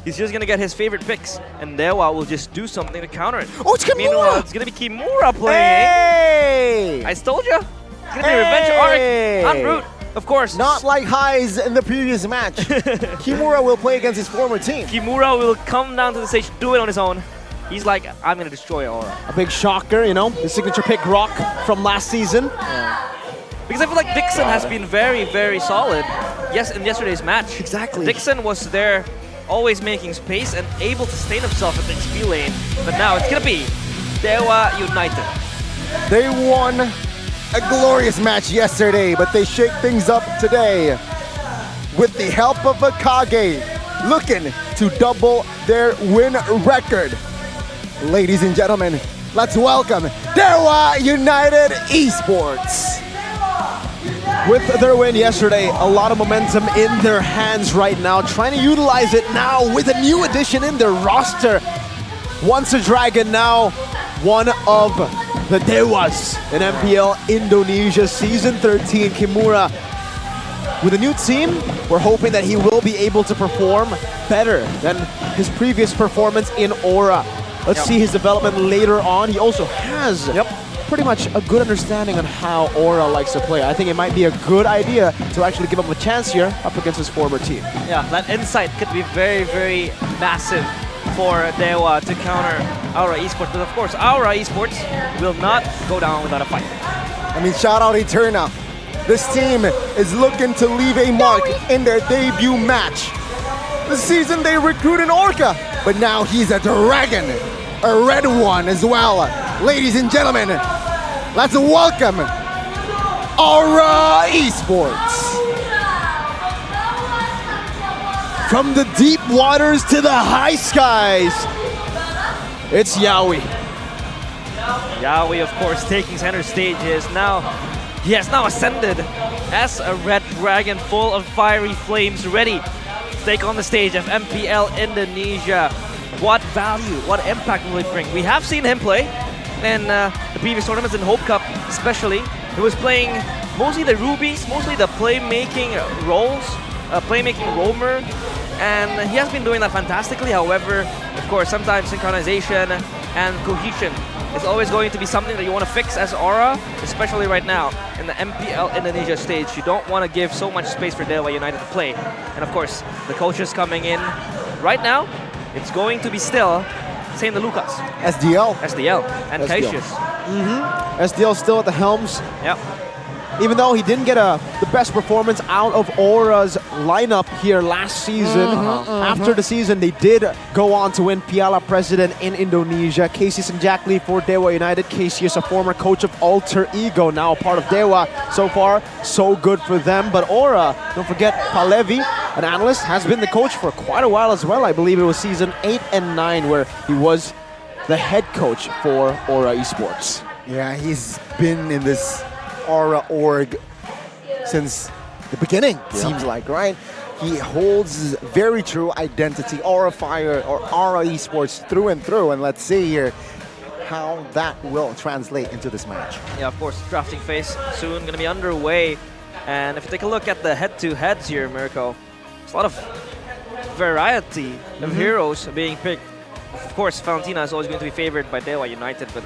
he's just gonna get his favorite picks, and Dewa will just do something to counter it. Oh, it's Kimura! Meanwhile, it's gonna be Kimura playing. Hey! I told you. It's gonna be Revenge Arc on route, of course. Not like highs in the previous match. Kimura will play against his former team. Kimura will come down to the stage, do it on his own. He's like, I'm gonna destroy Aura. A big shocker, you know, the signature pick Rock from last season. Because I feel like Dixon has been very, very solid. Yes, in yesterday's match. Exactly. Dixon was there, always making space and able to sustain himself at the XP lane. But now it's gonna be Dewa United. They won a glorious match yesterday, but they shake things up today with the help of Akage, looking to double their win record. Ladies and gentlemen, let's welcome Dewa United Esports. With their win yesterday, a lot of momentum in their hands right now, trying to utilize it now with a new addition in their roster. Once a Dragon, now one of the Dewas in MPL Indonesia Season 13, Kimura. With a new team, we're hoping that he will be able to perform better than his previous performance in Aura. Let's see his development later on. He also has pretty much a good understanding on how Aura likes to play. I think it might be a good idea to actually give him a chance here up against his former team. Yeah, that insight could be very, very massive for Dewa to counter Aura Esports. But of course, Aura Esports will not go down without a fight. I mean, shout out Eterna. This team is looking to leave a mark in their debut match. This season they recruited Orca, but now he's a dragon, a red one as well. Ladies and gentlemen, let's welcome Aura Esports. From the deep waters to the high skies, it's Yawi. Yawi, of course, taking center stage he has now ascended as a red dragon full of fiery flames, ready to take on the stage of MPL Indonesia. What value, what impact will he bring? We have seen him play in the previous tournaments in Hope Cup especially. He was playing mostly the rubies, mostly the playmaking roles, playmaking roamer, And he has been doing that fantastically. However, of course, sometimes synchronization and cohesion is always going to be something that you want to fix as Aura, especially right now in the MPL Indonesia stage. You don't want to give so much space for Dewa United to play. And of course, the coaches coming in right now, it's going to be still Saint Lucas. SDL. And SDL. Cassius. SDL still at the helms. Yep. Even though he didn't get the best performance out of Aura's lineup here last season, after the season they did go on to win Piala President in Indonesia. Cassius and Jack Lee for Dewa United. Cassius, a former coach of Alter Ego, now a part of Dewa. So far, so good for them. But Aura, don't forget, Palevi, an analyst, has been the coach for quite a while as well. I believe it was season 8 and 9 where he was the head coach for Aura Esports. Yeah, he's been in this Aura org since the beginning, seems like, right? He holds very true identity, Aura Fire or Aura Esports through and through, and let's see here how that will translate into this match. Yeah, of course, drafting phase soon going to be underway. And if you take a look at the head-to-heads here, Mirko, there's a lot of variety of heroes being picked. Of course, Valentina is always going to be favored by Dewa United, but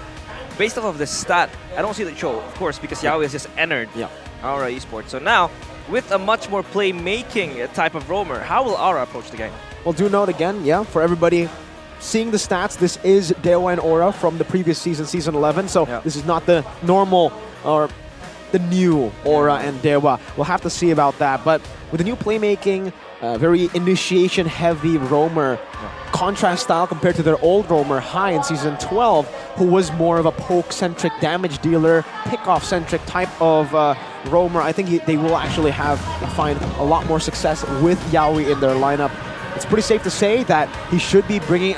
based off of the stat, I don't see the show, of course, because Yaoi has just entered Aura Esports. So now, with a much more playmaking type of roamer, how will Aura approach the game? Well, do note again, for everybody seeing the stats, this is Dewa and Aura from the previous season, season 11. So this is not the normal or the new Aura and Dewa. We'll have to see about that. But with the new playmaking, very initiation-heavy roamer, contrast style compared to their old roamer, High in season 12, who was more of a poke-centric damage dealer, pick-off-centric type of roamer. I think they will actually find a lot more success with Yaoi in their lineup. It's pretty safe to say that he should be bringing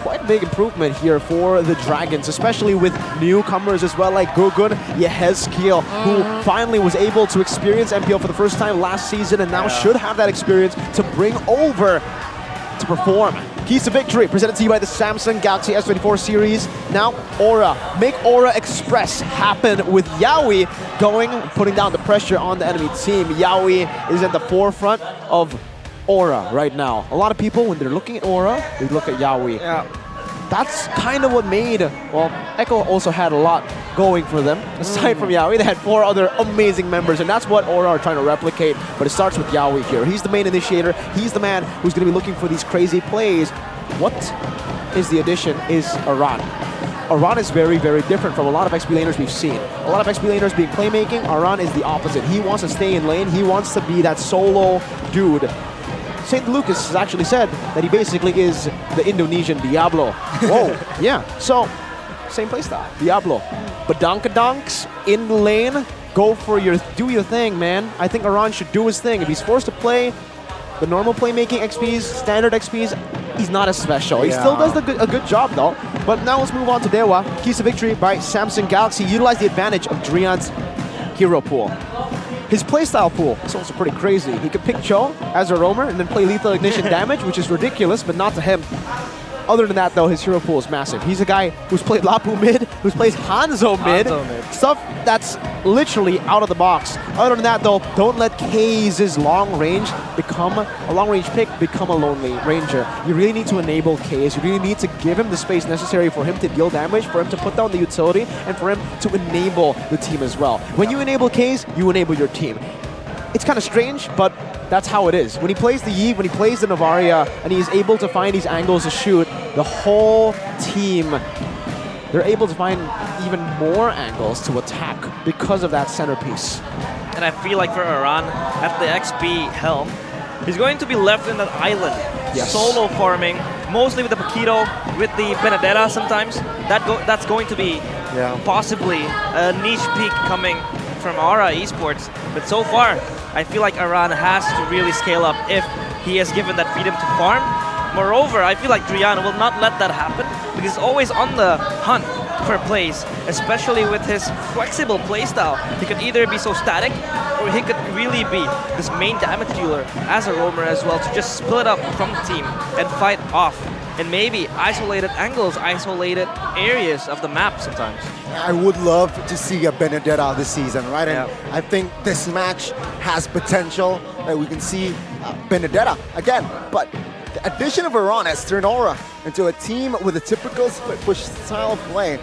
quite a big improvement here for the Dragons, especially with newcomers as well, like Gugun Yehezkiel, who finally was able to experience MPL for the first time last season and now should have that experience to bring over to perform. Keys to victory presented to you by the Samsung Galaxy S13 series. Now Aura, make Aura Express happen with Yaoi putting down the pressure on the enemy team. Yaoi is at the forefront of Aura right now. A lot of people, when they're looking at Aura, they look at Yaoi. That's kind of what made, well, Echo also had a lot going for them. Aside from Yaoi, they had 4 other amazing members, and that's what Aura are trying to replicate. But it starts with Yaoi here. He's the main initiator. He's the man who's going to be looking for these crazy plays. What is the addition is Aran. Aran is very, very different from a lot of XP laners we've seen. A lot of XP laners being playmaking, Aran is the opposite. He wants to stay in lane. He wants to be that solo dude. St. Lucas has actually said that he basically is the Indonesian Diablo. Whoa, yeah. So, same playstyle, Diablo. Badonkadonks in the lane, do your thing, man. I think Aran should do his thing. If he's forced to play the normal playmaking XPs, standard XPs, he's not as special. He still does a good job though. But now let's move on to Dewa. Keys to victory by Samsung Galaxy. Utilize the advantage of Drian's hero pool. His playstyle pool is also pretty crazy. He could pick Cho as a roamer and then play lethal ignition damage, which is ridiculous, but not to him. Other than that, though, his hero pool is massive. He's a guy who's played Lapu mid, who's plays Hanzo mid. Stuff that's literally out of the box. Other than that, though, don't let Kaze's long range become a long-range pick, become a lonely ranger. You really need to enable Kaze. You really need to give him the space necessary for him to deal damage, for him to put down the utility, and for him to enable the team as well. When you enable Kaze, you enable your team. It's kind of strange, but that's how it is. When he plays the Yi, when he plays the Navaria, and he's able to find these angles to shoot, the whole team, they're able to find even more angles to attack because of that centerpiece. And I feel like for Aran, at the XP helm, he's going to be left in that island, solo farming, mostly with the Paquito, with the Benedetta sometimes. That's going to be possibly a niche peak coming from Aura Esports. But so far, I feel like Aran has to really scale up if he is given that freedom to farm. Moreover, I feel like Drian will not let that happen because he's always on the hunt for plays, especially with his flexible playstyle. He could either be so static or he could really be this main damage dealer as a roamer as well to just split up from the team and fight off in maybe isolated angles, isolated areas of the map sometimes. I would love to see a Benedetta this season, right? And I think this match has potential. We can see Benedetta again. But the addition of Iran has turned Aura into a team with a typical split push style of play.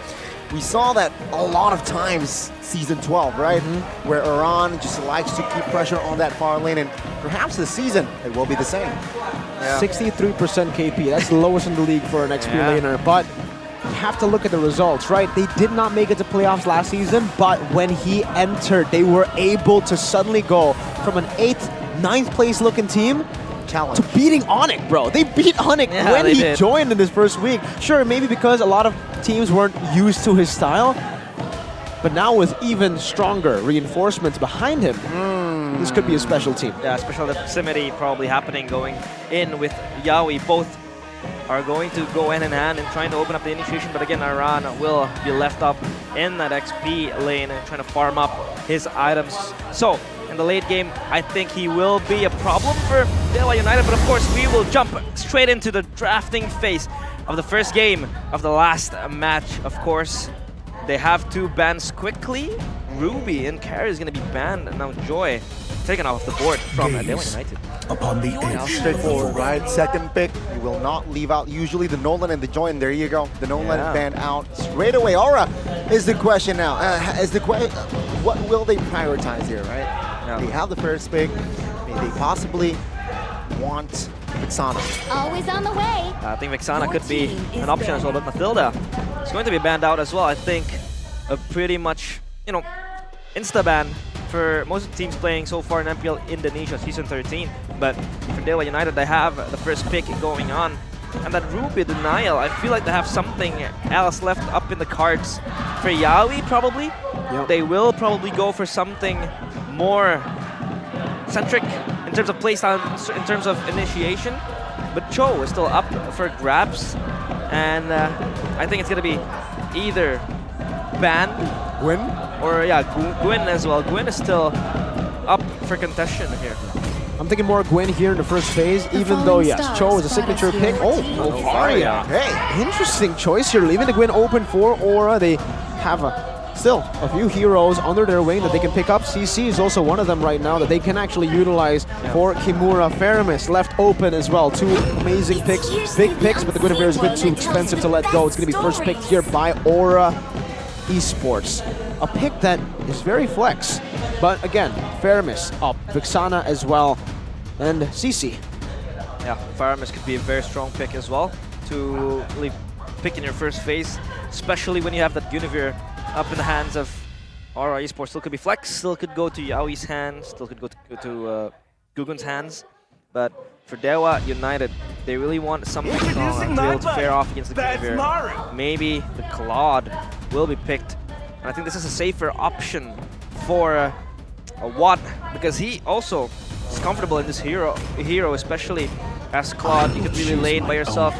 We saw that a lot of times season 12, right? Where Iran just likes to keep pressure on that far lane, and perhaps this season it will be the same. 63% KP. That's the lowest in the league for an XP laner. But you have to look at the results, right? They did not make it to playoffs last season, but when he entered, they were able to suddenly go from an 8th, 9th place looking team to beating Onyx, bro. They beat Onyx when he joined in this first week. Sure, maybe because a lot of teams weren't used to his style, but now with even stronger reinforcements behind him, this could be a special team. Yeah, special proximity probably happening going in with Yaoi. Both are going to go hand in hand and trying to open up the initiation, but again, Iran will be left up in that XP lane and trying to farm up his items. So, in the late game, I think he will be a problem for Dewa United, but of course, we will jump straight into the drafting phase of the first game of the last match. Of course, they have two bans quickly. Ruby and Carry is going to be banned, and now Joy taken off the board from Dewa United. Upon the edge. Straightforward, right? Second pick, you will not leave out usually the Nolan and the Joy, and there you go. The Nolan banned out straight away. Aura is the question now. What will they prioritize here, right? They have the first pick. They possibly want Vexana. Always on the way. I think Vexana could be an option as well, but Mathilda is going to be banned out as well. I think a pretty much, insta-ban for most of the teams playing so far in MPL Indonesia Season 13. But for Dewa United, they have the first pick going on. And that Ruby denial, I feel like they have something else left up in the cards. For Yaoi, probably, they will probably go for something more centric in terms of playstyle, in terms of initiation. But Cho is still up for grabs. And I think it's going to be either Ban, Gwyn, or Gwyn as well. Gwyn is still up for contention here. I'm thinking more Gwyn here in the first phase, even though, yes, Cho is a signature pick. Oh, Novaria. Hey, interesting choice here. Leaving the Gwyn open for Aura. They have still a few heroes under their wing that they can pick up. CC is also one of them right now that they can actually utilize for Kimura. Faramis left open as well. Two amazing picks, big picks, but the Guinevere is a bit too expensive to let go. It's going to be first picked here by Aura Esports. A pick that is very flex. But again, Faramis up, Vexana as well, and CC. Yeah, Faramis could be a very strong pick as well to pick in your first phase, especially when you have that Guinevere up in the hands of Aura Esports. Still could be flex, still could go to Yaoi's hands, still could go to Gugun's hands. But for Dewa United, they really want something strong to be able to fare off against the Guinevere. Maybe the Claude will be picked. And I think this is a safer option for Watt, because he also is comfortable in this hero, especially as Claude. You can really lane by yourself,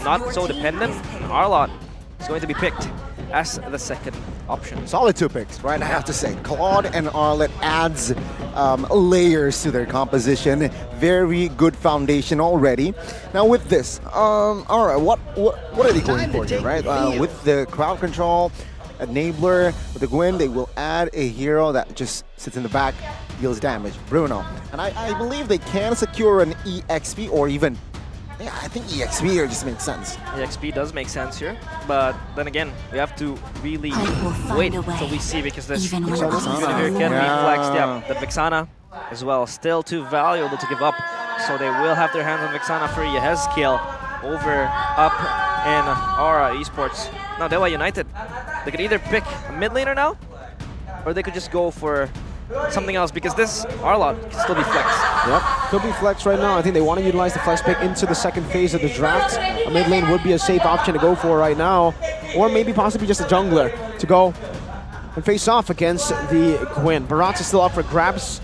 not so dependent. Arlott is going to be picked as the second option. Solid two picks, right? I have to say, Claude and Arlott adds layers to their composition. Very good foundation already. Now with this, all right, what are they going for here, right? With the crowd control, enabler, with the Gwyn, they will add a hero that just sits in the back, deals damage, Bruno. And I believe they can secure an EXP or even, I think EXP here just makes sense. EXP does make sense here, but then again, we have to really wait until we see, because this Guinevere can be flexed. Yeah, the Vexana as well, still too valuable to give up. So they will have their hands on Vexana for Yehezkiel over up in Aura Esports. Now Dewa United, they could either pick a mid laner now, or they could just go for something else, because this Arlott can still be flexed. Yep, could be flexed right now. I think they want to utilize the flex pick into the second phase of the draft. A mid lane would be a safe option to go for right now, or maybe possibly just a jungler to go and face off against the Gwyn. Barat's is still up for grabs.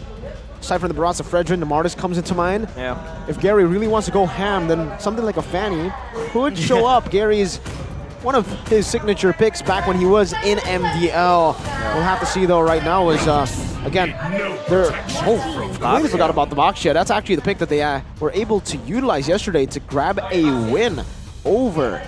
Aside from the Barat's of Fredrin, the Martis comes into mind. Yeah. If Gary really wants to go ham, then something like a Fanny could show up. Gary's one of his signature picks back when he was in MDL. We'll have to see though right now is, again, they're, completely forgot about the Bakshia. That's actually the pick that they were able to utilize yesterday to grab a win over.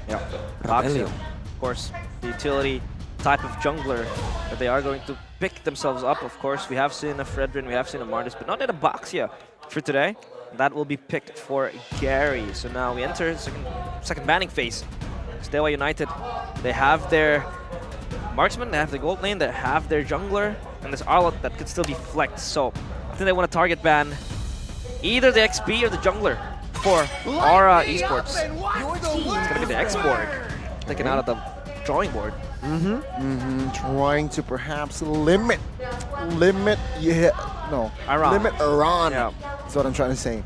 Yeah, Bakshia, of course, the utility type of jungler that they are going to pick themselves up. Of course, we have seen a Fredrin, we have seen a Martis, but not in a Bakshia for today. That will be picked for Gary. So now we enter second banning phase. It's Dewa United. They have their marksman, they have the gold lane, they have their jungler, and there's Arlot that could still be flexed. So I think they want to target ban either the XP or the jungler for Aura Esports. It's going to be the X-Borg taken out of the drawing board. Trying to perhaps limit Iran. Limit Iran. Yeah. That's what I'm trying to say.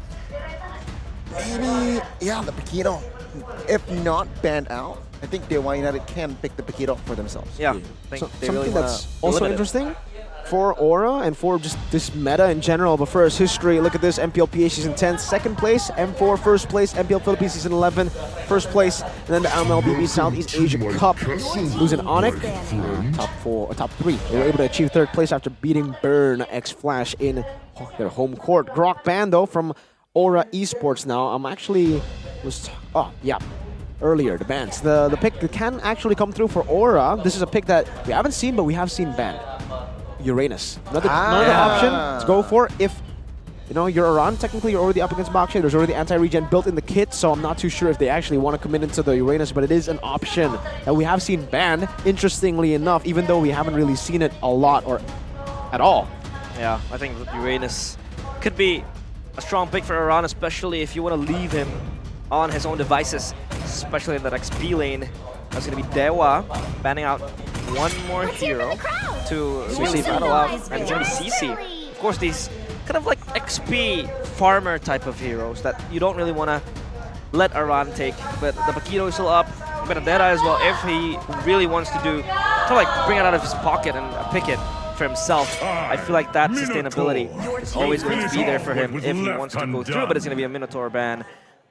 Maybe, yeah, the Paquito. If not banned out, I think Dewa United can pick the Paquito for themselves. Yeah, I think they really something that's wanna also limit it. interesting for Aura and for just this meta in general. But first, history. Look at this: MPL PH Season 10, second place; M4 first place; MPL Philippines Season 11, first place; and then the MLBB Southeast Asia Cup, losing Onyx, top three. They were able to achieve third place after beating Burn X Flash in their home court. Grok ban though from Aura Esports. Now earlier the bans. The pick that can actually come through for Aura. This is a pick that we haven't seen, but we have seen banned. Uranus. Another option to go for if you're Iran. Technically, you're already up against Bakshay. There's already anti-regen built in the kit, so I'm not too sure if they actually want to commit into the Uranus, but it is an option that we have seen banned, interestingly enough, even though we haven't really seen it a lot or at all. Yeah, I think Uranus could be a strong pick for Iran, especially if you want to leave him on his own devices, especially in that XP lane. That's going to be Dewa banning out one more hero to really battle out, and it's going to be CC. Of course, these kind of like XP farmer type of heroes that you don't really want to let Iran take, but the Paquito is still up, Benedetta as well, if he really wants to do, kind of like bring it out of his pocket and pick it for himself. I feel like that sustainability is always going to be there for him if he wants to go through, but it's going to be a Minotaur ban,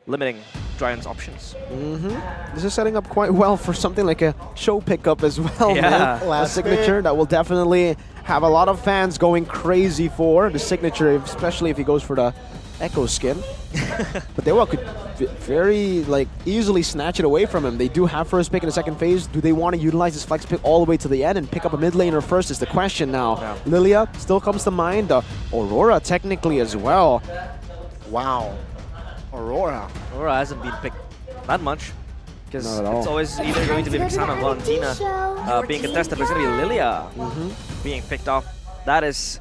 limiting Giant's options. This is setting up quite well for something like a show pickup as well. Yeah. Man. A signature that will definitely have a lot of fans going crazy for the signature, especially if he goes for the Echo skin. But Dewa could very easily snatch it away from him. They do have first pick in the second phase. Do they want to utilize this flex pick all the way to the end and pick up a mid laner first is the question now. Yeah. Lilia still comes to mind. Aurora technically as well. Wow. Aurora hasn't been picked that much, because Not at all. it's always either going to be Vixana or Valentina being contested, but it's going to be Lilia being picked off. That is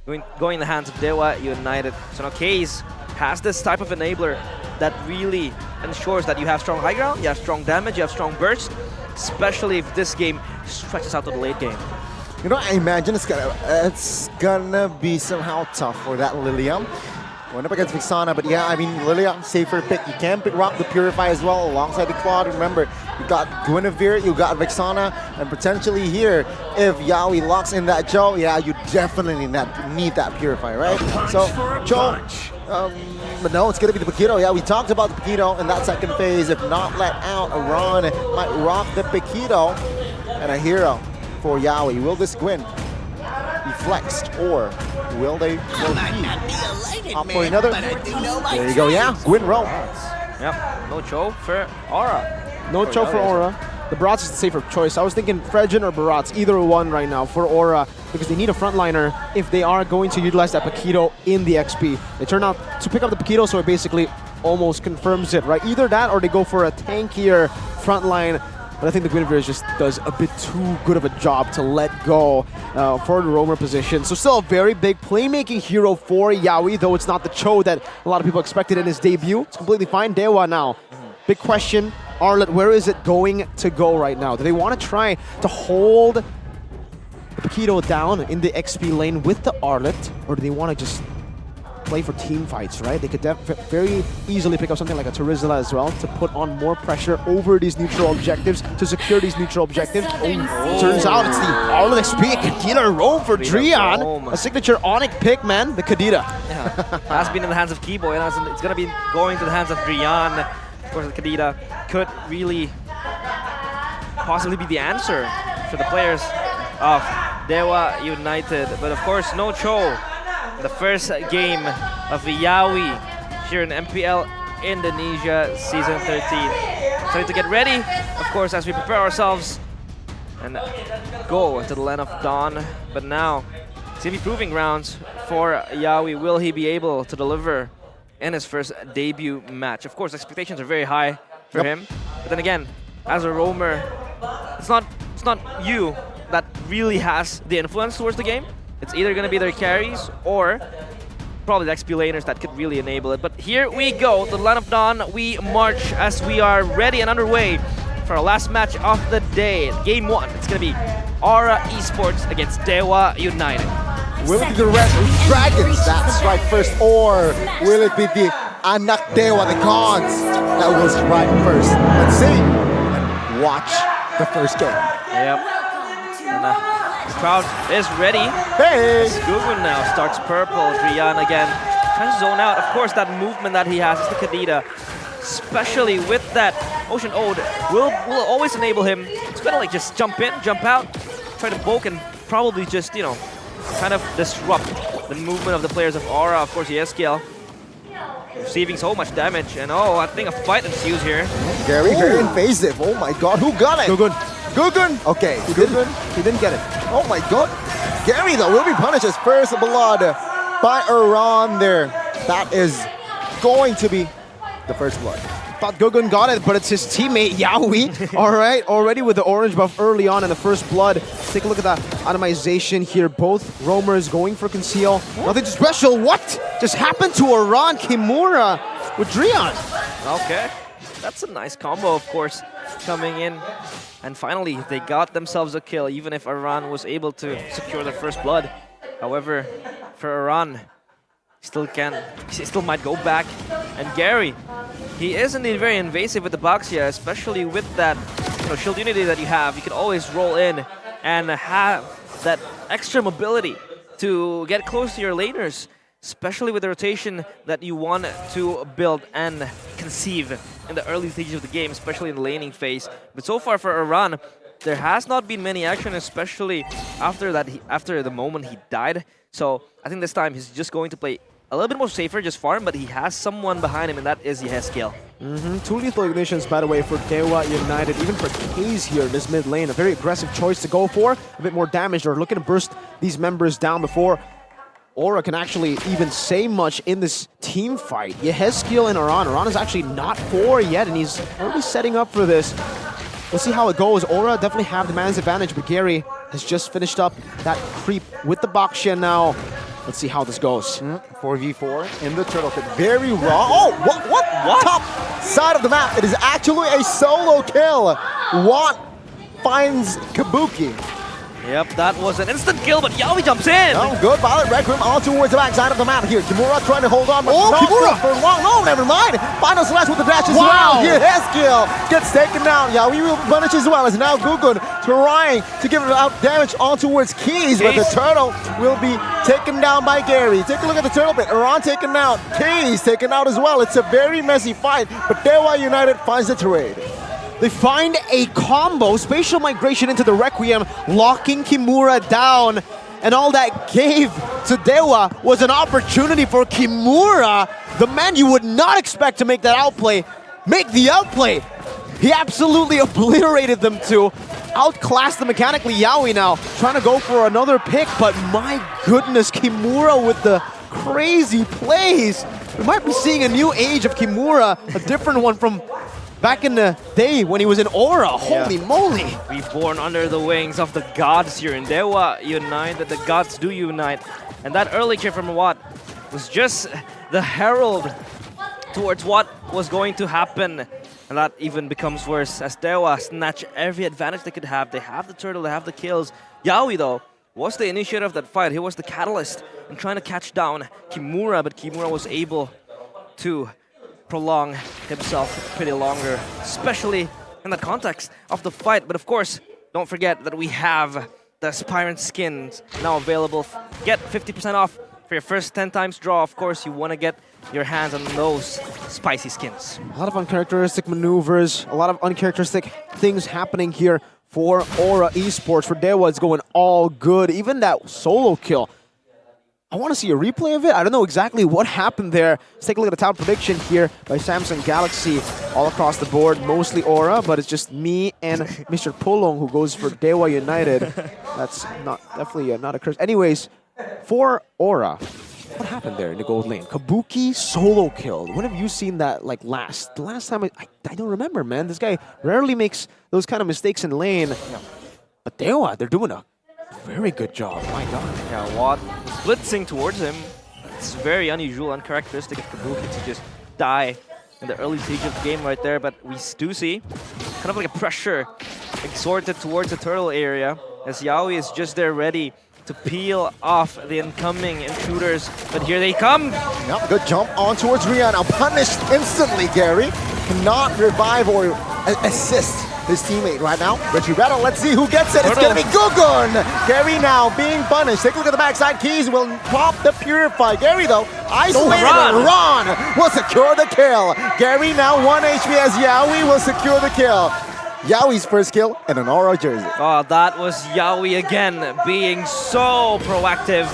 going in the hands of Dewa United. So now Kaze has this type of enabler that really ensures that you have strong high ground, you have strong damage, you have strong burst, especially if this game stretches out to the late game. I imagine it's gonna be somehow tough for that Lilia. Went up against Vixana, but yeah, I mean, Lilia, safer pick. You can pick Rock the Purify as well alongside the Quad. Remember, you got Guinevere, you got Vixana, and potentially here, if Yawi locks in that Joe, yeah, you definitely need that Purify, right? So, Joe, but no, it's going to be the Paquito. Yeah, we talked about the Paquito in that second phase. If not let out, Iran might rock the Paquito. And a hero for Yawi. Will this Gwyn be flexed, or will they opt for another? There you go, yeah, Gwyn roll. Yep, no Cho for Aura. No Cho for Aura. The Barats is the safer choice. I was thinking Fredgen or Barats, either one right now for Aura, because they need a frontliner if they are going to utilize that Paquito in the XP. They turn out to pick up the Paquito, so it basically almost confirms it, right? Either that or they go for a tankier frontline. But I think the Guinevere just does a bit too good of a job to let go for the roamer position. So still a very big playmaking hero for Yawi, though it's not the Cho that a lot of people expected in his debut. It's completely fine. Dewa now. Big question, Arlot, where is it going to go right now? Do they want to try to hold the Paquito down in the XP lane with the Arlot, or do they want to just play for team fights, right? They could very easily pick up something like a Terizla as well to put on more pressure over these neutral objectives, to secure these neutral objectives. Turns out it's the Arlot XP, Kadita roam for Drian. A signature Onyx pick, man, the Kadita. Yeah, has been in the hands of Keyboy, and it's going to be going to the hands of Drian. Of course, the Kadita could really possibly be the answer for the players of Dewa United. But of course, no Cho. The first game of Yawi here in MPL Indonesia Season 13. So need to get ready, of course, as we prepare ourselves and go to the land of dawn. But now, it's going to be proving grounds for Yawi. Will he be able to deliver in his first debut match? Of course, expectations are very high for him. But then again, as a roamer, it's not you that really has the influence towards the game. It's either going to be their carries or probably the XP laners that could really enable it. But here we go, the Land of Dawn. We march as we are ready and underway for our last match of the day. Game 1, it's going to be Aura Esports against Dewa United. Will it be the Red Dragons that strike first, or will it be the Anak Dewa, the gods, that will strike first? Let's see and watch the first game. Yep. And the crowd is ready. Hey! Gugun now starts purple. Drian again tries to zone out. Of course, that movement that he has is the Kadita, especially with that Ocean Ode, will always enable him to kind of like just jump in, jump out, try to poke, and probably just, you know, kind of disrupt the movement of the players of Aura. Of course, Yeskiel receiving so much damage, and I think a fight ensues here. Very invasive. Oh my god, who got it? Gugun. Gugun? Okay, He didn't get it. Oh my god. Gary, though, will be punished as first blood by Iran there. That is going to be the first blood. Thought Gugun got it, but it's his teammate, Yawi. All right, already with the orange buff early on in the first blood. Take a look at that itemization here. Both roamers going for conceal. Nothing too special. What just happened to Iran Kimura with Drian? Okay, that's a nice combo, of course, coming in. And finally, they got themselves a kill, even if Iran was able to secure their first blood. However, for Iran, he still might go back. And Gary, he is indeed very invasive with the Baxia, especially with that shield unity that you have. You can always roll in and have that extra mobility to get close to your laners, especially with the rotation that you want to build and conceive in the early stages of the game, especially in the laning phase. But so far for Iran, there has not been many action, especially after the moment he died. So I think this time he's just going to play a little bit more safer, just farm, but he has someone behind him, and that is Yeskiel. Two lethal ignitions, by the way, for Dewa United, even for Kaze here in this mid lane. A very aggressive choice to go for. A bit more damage. They're looking to burst these members down before Aura can actually even say much in this team fight. Yeskiel and Iran. Iran is actually not 4 yet, and he's already setting up for this. We'll see how it goes. Aura definitely have the man's advantage, but Gary has just finished up that creep with the Bakshian now. Let's see how this goes. 4v4 in the turtle pit. Very raw. Oh, what? Top side of the map. It is actually a solo kill. Watt finds Kabuki. Yep, that was an instant kill, but Yawi jumps in. Oh, good. Violet Rec Room on towards the back side of the map here. Kimura trying to hold on, but not Kimura for long. No, never mind. Final slash with the dash as well. Here, Yeskiel gets taken down. Yawi will punish as well as now Gugun trying to give out damage on towards Keys, but the turtle will be taken down by Gary. Take a look at the turtle pit. Iran taken out. Keys taken out as well. It's a very messy fight, but Dewa United finds the trade. They find a combo, spatial migration into the Requiem, locking Kimura down. And all that gave to Dewa was an opportunity for Kimura, the man you would not expect to make that outplay, make the outplay. He absolutely obliterated them too. Outclassed them mechanically. Yawi now trying to go for another pick, but my goodness, Kimura with the crazy plays. We might be seeing a new age of Kimura, a different one from back in the day when he was in Aura. Holy moly. Reborn under the wings of the gods here in Dewa United. The gods do unite. And that early kill from Watt was just the herald towards what was going to happen. And that even becomes worse as Dewa snatch every advantage they could have. They have the turtle, they have the kills. Yawi, though, was the initiator of that fight. He was the catalyst in trying to catch down Kimura, but Kimura was able to prolong himself pretty longer, especially in the context of the fight. But of course, don't forget that we have the Aspirant skins now available. Get 50% off for your first 10 times draw. Of course, you want to get your hands on those spicy skins. A lot of uncharacteristic maneuvers, a lot of uncharacteristic things happening here for Aura Esports. For Dewa, it's going all good. Even that solo kill, I want to see a replay of it. I don't know exactly what happened there. Let's take a look at the top prediction here by Samsung Galaxy. All across the board, mostly Aura, but it's just me and Mr. Pulong who goes for Dewa United. That's definitely not a curse. Anyways, for Aura, what happened there in the gold lane? Kabuki solo killed. When have you seen that like last? The last time I don't remember, man. This guy rarely makes those kind of mistakes in lane. Yeah. But Dewa, they're doing a very good job. My God. Yeah, Watt blitzing towards him. It's very unusual, uncharacteristic of Kabuki to just die in the early stage of the game right there. But we do see kind of like a pressure exhorted towards the turtle area as Yaoi is just there ready to peel off the incoming intruders. But here they come. Yep, good jump on towards Rian. Now punished instantly, Gary. Cannot revive or assist his teammate right now. Retry battle, let's see who gets it. It's gonna be Gugun! Gary now being punished. Take a look at the backside. Keys will pop the Purify. Gary though, isolated. Ron will secure the kill. Gary now 1 HP as Yaoi will secure the kill. Yaoi's first kill in an Aura jersey. Oh, that was Yaoi again, being so proactive.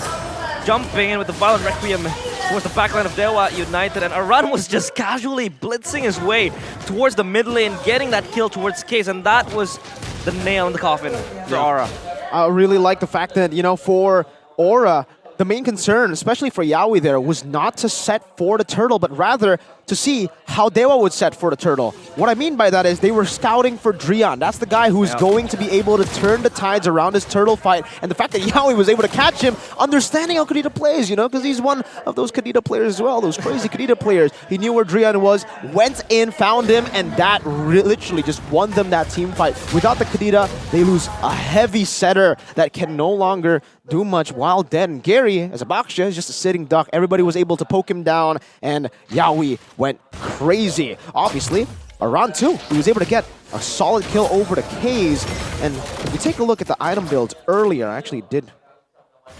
Jumping in with the Violent Requiem towards the backline of Dewa United, and Aran was just casually blitzing his way towards the mid lane, getting that kill towards Case, and that was the nail in the coffin for Aura. I really like the fact that, you know, for Aura, the main concern, especially for Yaoi there, was not to set for the turtle, but rather to see how Dewa would set for the turtle. What I mean by that is they were scouting for Drian. That's the guy who's going to be able to turn the tides around his turtle fight. And the fact that Yaoi was able to catch him, understanding how Kadita plays, you know, because he's one of those Kadita players as well, those crazy Kadita players. He knew where Drian was, went in, found him, and that literally just won them that team fight. Without the Kadita, they lose a heavy setter that can no longer do much. While then, Gary, as a Baksha, is just a sitting duck. Everybody was able to poke him down, and Yaoi went crazy. Obviously, Aran too. He was able to get a solid kill over the K's. And if you take a look at the item builds earlier, I actually did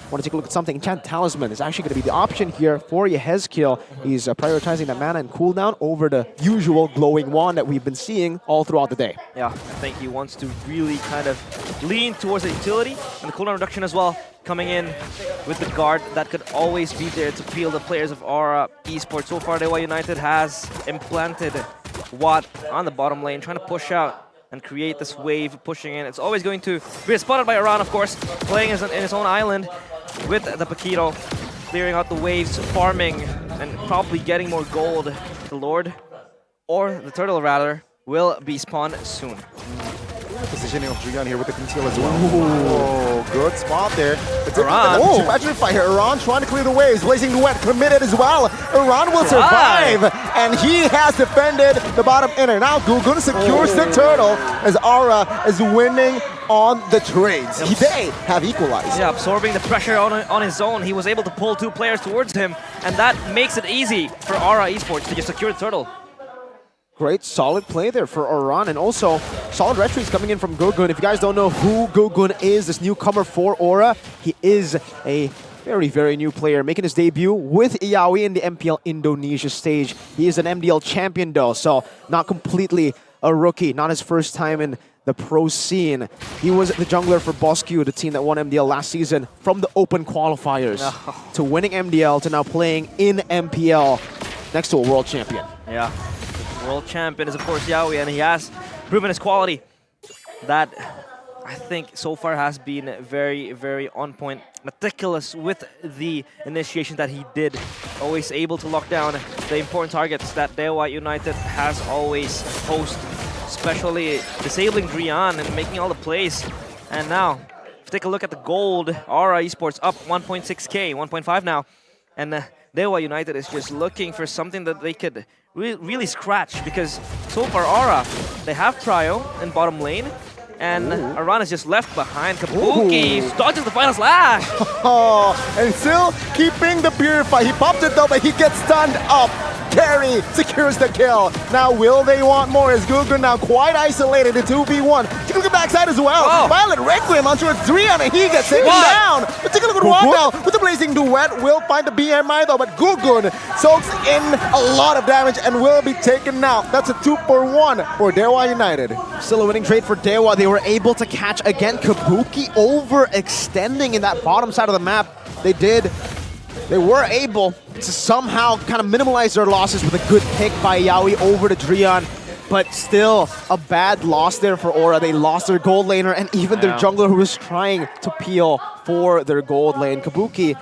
want to take a look at something. Enchanted Talisman is actually going to be the option here for Yehezkiel. He's prioritizing that mana and cooldown over the usual glowing wand that we've been seeing all throughout the day. Yeah, I think he wants to really kind of lean towards the utility and the cooldown reduction as well, coming in with the guard that could always be there to peel the players of Aura Esports. So far, Dewa United has implanted Watt on the bottom lane, trying to push out and create this wave pushing in. It's always going to be spotted by Aran, of course, playing in his own island with the Paquito, clearing out the waves, farming, and probably getting more gold. The Lord, or the Turtle rather, will be spawned soon. Positioning of Drian here with the conceal as well. Oh, good spot there. Aran. Imagine if I hear Aran trying to clear the waves. Blazing Duet committed as well. Aran will survive. And he has defended the bottom inner. Now Gugun secures the turtle as Aura is winning on the trades. They have equalized. Yeah, absorbing the pressure on his own. He was able to pull 2 players towards him, and that makes it easy for Aura Esports to just secure the turtle. Great, solid play there for Aran, and also solid retreats coming in from Gugun. If you guys don't know who Gugun is, this newcomer for Aura, he is a very, very new player, making his debut with Yaoi in the MPL Indonesia stage. He is an MDL champion though, so not completely a rookie, not his first time in the pro scene. He was the jungler for Bosque, the team that won MDL last season, from the open qualifiers to winning MDL to now playing in MPL next to a world champion. Yeah. World champion is of course Yaoi, and he has proven his quality. That I think so far has been very, very on point, meticulous with the initiation that he did. Always able to lock down the important targets that Dewa United has always posed, especially disabling Drian and making all the plays. And now, if you take a look at the gold, Aura Esports up 1.6k, 1.5 now, and Dewa United is just looking for something that they could really scratch, because so far Aura, they have Prio in bottom lane, and Aran is just left behind. Kabuki dodges the final slash. And still keeping the Purify. He popped it though, but he gets stunned up. Carry secures the kill. Now will they want more? Is Gugun now quite isolated in 2v1? Take a look at backside as well. Violent Requiem onto a 3 and he gets taken down. But take a look at Juan now with the Blazing Duet. Will find the BMI though, but Gugun soaks in a lot of damage and will be taken out. That's a 2-for-1 for Dewa United. Still a winning trade for Dewa. They were able to catch again Kabuki overextending in that bottom side of the map. They were able to somehow kind of minimize their losses with a good pick by Yaoi over to Drian. But still, a bad loss there for Aura. They lost their gold laner and even their jungler who was trying to peel for their gold lane. Kabuki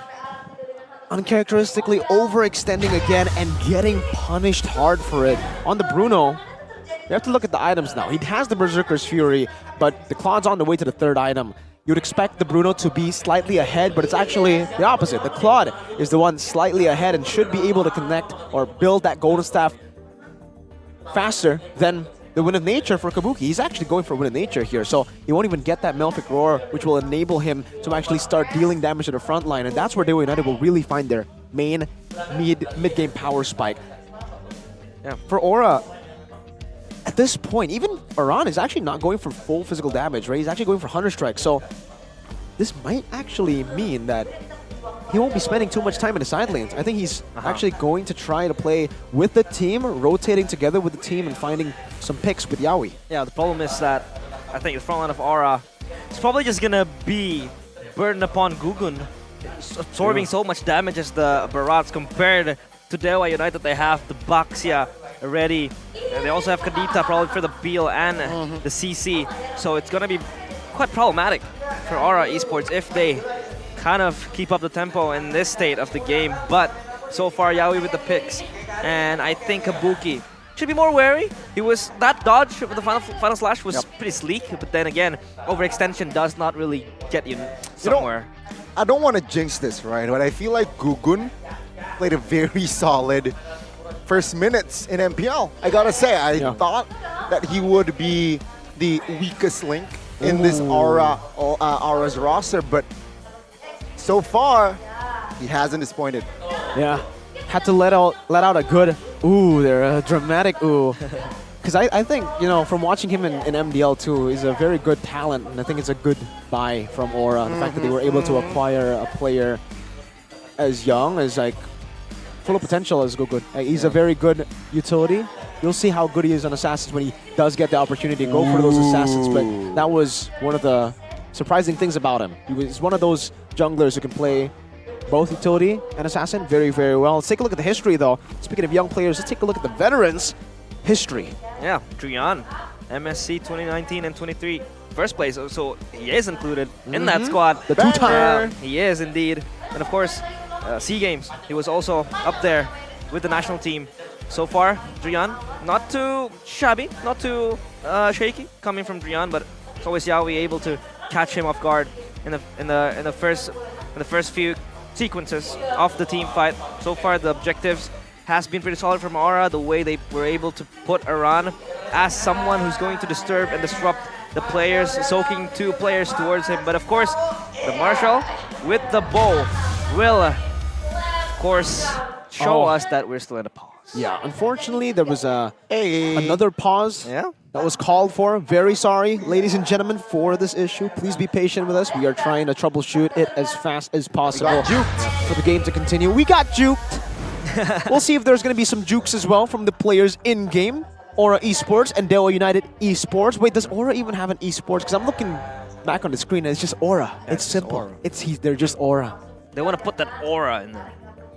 uncharacteristically overextending again and getting punished hard for it. On the Bruno, you have to look at the items now. He has the Berserker's Fury, but the Claw's on the way to the third item. You'd expect the Bruno to be slightly ahead, but it's actually the opposite. The Claude is the one slightly ahead and should be able to connect or build that Golden Staff faster than the Wind of Nature for Kabuki. He's actually going for Wind of Nature here, so he won't even get that Malefic Roar, which will enable him to actually start dealing damage to the front line, and that's where Dewa United will really find their main mid-game power spike. Yeah, for Aura, at this point, even Aran is actually not going for full physical damage, right? He's actually going for Hunter Strike, so this might actually mean that he won't be spending too much time in the side lanes. I think he's actually going to try to play with the team, rotating together with the team and finding some picks with Yaoi. Yeah, the problem is that I think the front line of Aura is probably just gonna be burdened upon Gugun, absorbing so much damage as the Barats compared to Dewa United. They have the Baxia already. And they also have Kadita probably for the Beal and the CC. So it's gonna be quite problematic for Aura Esports if they kind of keep up the tempo in this state of the game. But so far, Yaoi with the picks. And I think Kabuki should be more wary. He was, that dodge with the final slash was pretty sleek. But then again, overextension does not really get you somewhere. I don't want to jinx this, right? But I feel like Gugun played a very solid first minutes in MPL. I gotta say, I thought that he would be the weakest link in this Aura's roster, but so far, he hasn't disappointed. Yeah, had to let out a good ooh there, a dramatic ooh. Because I think, you know, from watching him in MDL too, he's a very good talent, and I think it's a good buy from Aura. The fact that they were able to acquire a player as young as like full of potential as Gugun. He's a very good utility. You'll see how good he is on Assassins when he does get the opportunity to go for those Assassins, but that was one of the surprising things about him. He's one of those junglers who can play both utility and assassin very, very well. Let's take a look at the history, though. Speaking of young players, let's take a look at the veterans' history. Yeah, Drian, MSC 2019 and 23, first place. So he is included in that squad. The two-time. He is indeed. And of course, SEA Games, he was also up there with the national team. So far, Drian, not too shabby, not too shaky coming from Drian, but it's always Yaoi able to catch him off guard in the first few sequences of the team fight. So far, the objectives has been pretty solid from Aura. The way they were able to put Aran as someone who's going to disturb and disrupt the players, soaking two players towards him. But of course, the Marshal with the bow will, of course, show us that we're still in a pause. Yeah, unfortunately, there was another pause that was called for. Very sorry, ladies and gentlemen, for this issue. Please be patient with us. We are trying to troubleshoot it as fast as possible for the game to continue. We got juked. We'll see if there's going to be some jukes as well from the players in-game. Aura Esports and Dewa United Esports. Wait, does Aura even have an Esports? Because I'm looking back on the screen and it's just Aura. It's simple. They're just Aura. They want to put that aura in there.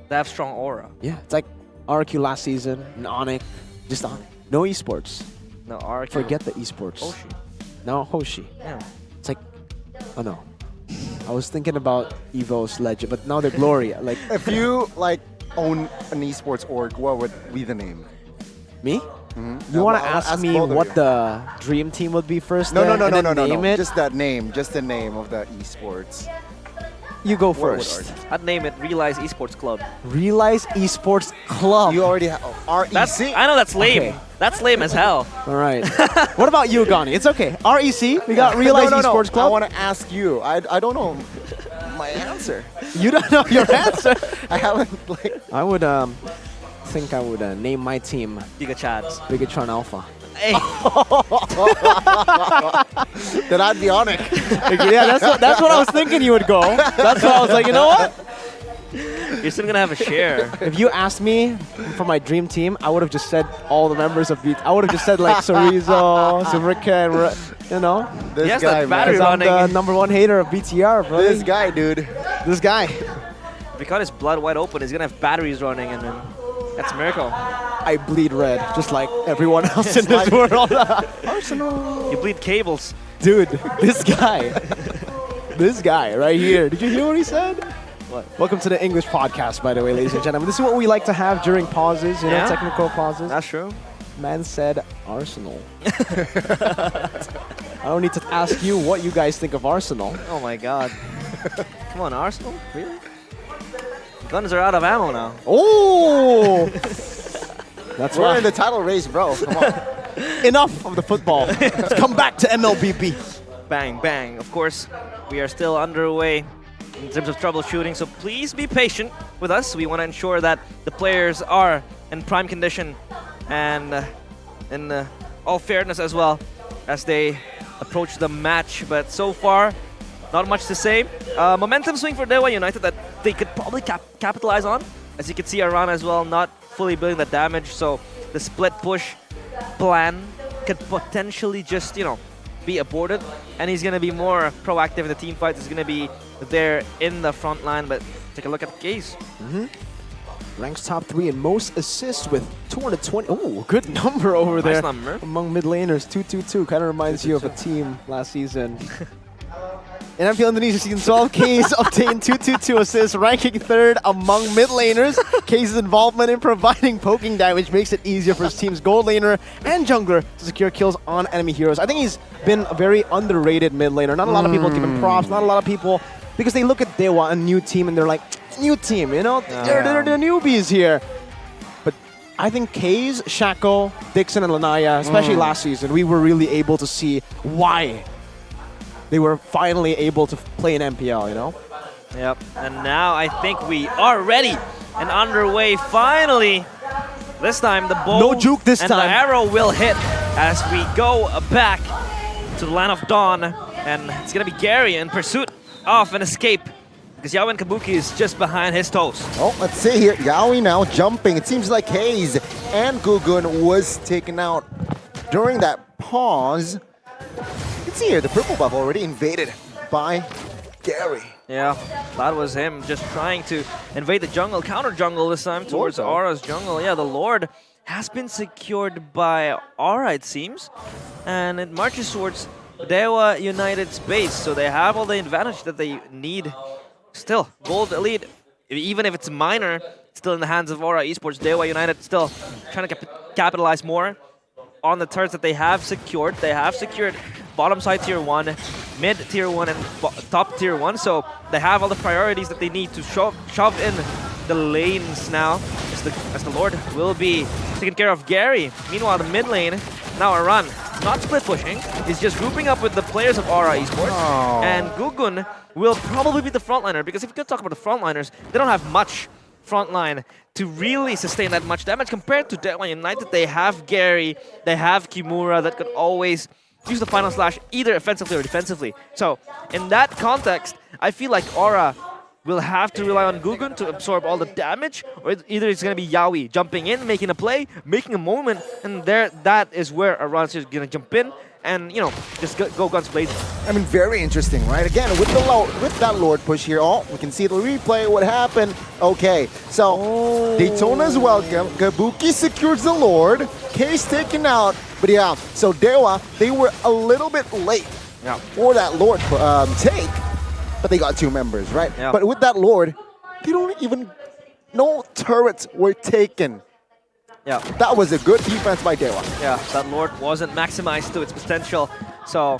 They have strong aura. Yeah, it's like RQ last season, and Onyx, just Onyx. No esports. No, RQ. Forget the esports. Hoshi. No, Hoshi. Yeah. It's like, oh no. I was thinking about Evo's Legend, but now they're Glory. Like, if you own an esports org, what would be the name? Me? You want to ask me what the dream team would be first? No. Name it? Just that name. Just the name of the esports. You go first. I'd name it Realize Esports Club. Realize Esports Club. You already have REC. I know that's lame. Okay. That's lame as hell. All right. What about you, Gani? It's okay. REC. We got Realize Esports Club. I want to ask you. I don't know my answer. You don't know your answer? I haven't I would think I would name my team Bigetron Alpha. Hey. Then I'd be on it. Yeah, that's what I was thinking you would go. That's why I was like, you know what? You're still gonna have a share. If you asked me for my dream team, I would have just said all the members of Beat. I would have just said like Sorizo, Superken, you know. This guy, battery running. I'm the #1 hater of BTR, bro. This guy, dude. This guy. If he cut his blood wide open, he's gonna have batteries running, and then that's a miracle. I bleed red, just like everyone else in this world. Arsenal. You bleed cables. Dude, this guy. This guy right here. Did you hear what he said? What? Welcome to the English podcast, by the way, ladies and gentlemen. This is what we like to have during pauses, you know, technical pauses. That's true. Man said Arsenal. I don't need to ask you what you guys think of Arsenal. Oh my god. Come on, Arsenal? Really? Guns are out of ammo now. Oh! That's We're right. in the title race, bro. Come on. Enough of the football. Let's come back to MLBB. Bang, bang. Of course, we are still underway in terms of troubleshooting, so please be patient with us. We want to ensure that the players are in prime condition and in all fairness as well as they approach the match. But so far, not much to say. Momentum swing for Dewa United that they could probably capitalize on. As you can see, Aran as well not fully building the damage, so the split push plan could potentially just, you know, be aborted, and he's going to be more proactive in the team fight. He's going to be there in the front line, but take a look at the case. Ranks top 3 in most assists with 220. Oh, good number over there. Nice number. Among mid laners, 222. Kind of reminds you of a team last season. In MPL Indonesia Season 12, Case obtained 222 assists, ranking 3rd among mid laners. Case's involvement in providing poking damage makes it easier for his team's gold laner and jungler to secure kills on enemy heroes. I think he's been a very underrated mid laner. Not a lot of people give him props, not a lot of people, because they look at Dewa, a new team, and they're like, new team, you know? They're the newbies here. But I think Case, Shaco, Dixon, and Lanaya, especially last season, we were really able to see why they were finally able to play in MPL, you know? Yep, and now I think we are ready and underway finally. This time the bow no juke this and time. The arrow will hit as we go back to the Land of Dawn, and it's gonna be Gary in pursuit of an escape because Yawen Kabuki is just behind his toes. Oh, let's see here. Yaoi now jumping. It seems like Hayes and Gugun was taken out during that pause. You can see here the purple buff already invaded by Gary. Yeah, that was him just trying to invade the jungle, counter jungle this time towards Aura's jungle. Yeah, the Lord has been secured by Aura, it seems, and it marches towards Dewa United's base, so they have all the advantage that they need. Still, gold lead, even if it's minor, still in the hands of Aura Esports. Dewa United still trying to capitalize more on the turrets that they have secured. They have secured bottom side tier 1, mid tier 1, and top tier 1, so they have all the priorities that they need to shove in the lanes now, as the Lord will be taking care of Gary. Meanwhile, the mid lane, now a run. Not split pushing, he's just grouping up with the players of Aura Esports, and Gugun will probably be the frontliner, because if you could talk about the frontliners, they don't have much frontline to really sustain that much damage compared to Dewa United. They have Gary, they have Kimura that could always use the final slash either offensively or defensively. So in that context, I feel like Aura will have to rely on Gugun to absorb all the damage, or either it's going to be Yaoi jumping in, making a play, making a moment, and that is where Aran's is going to jump in and, you know, just go guns blazing. I mean, very interesting, right? Again, with that Lord push here, we can see the replay, what happened. Okay, so Daytona's welcome. Kabuki secures the Lord. Case taken out. But yeah, so Dewa, they were a little bit late for that Lord take, but they got 2 members, right? Yeah. But with that Lord, they don't even, no turrets were taken. Yeah, that was a good defense by Dewa. Yeah, that Lord wasn't maximized to its potential, so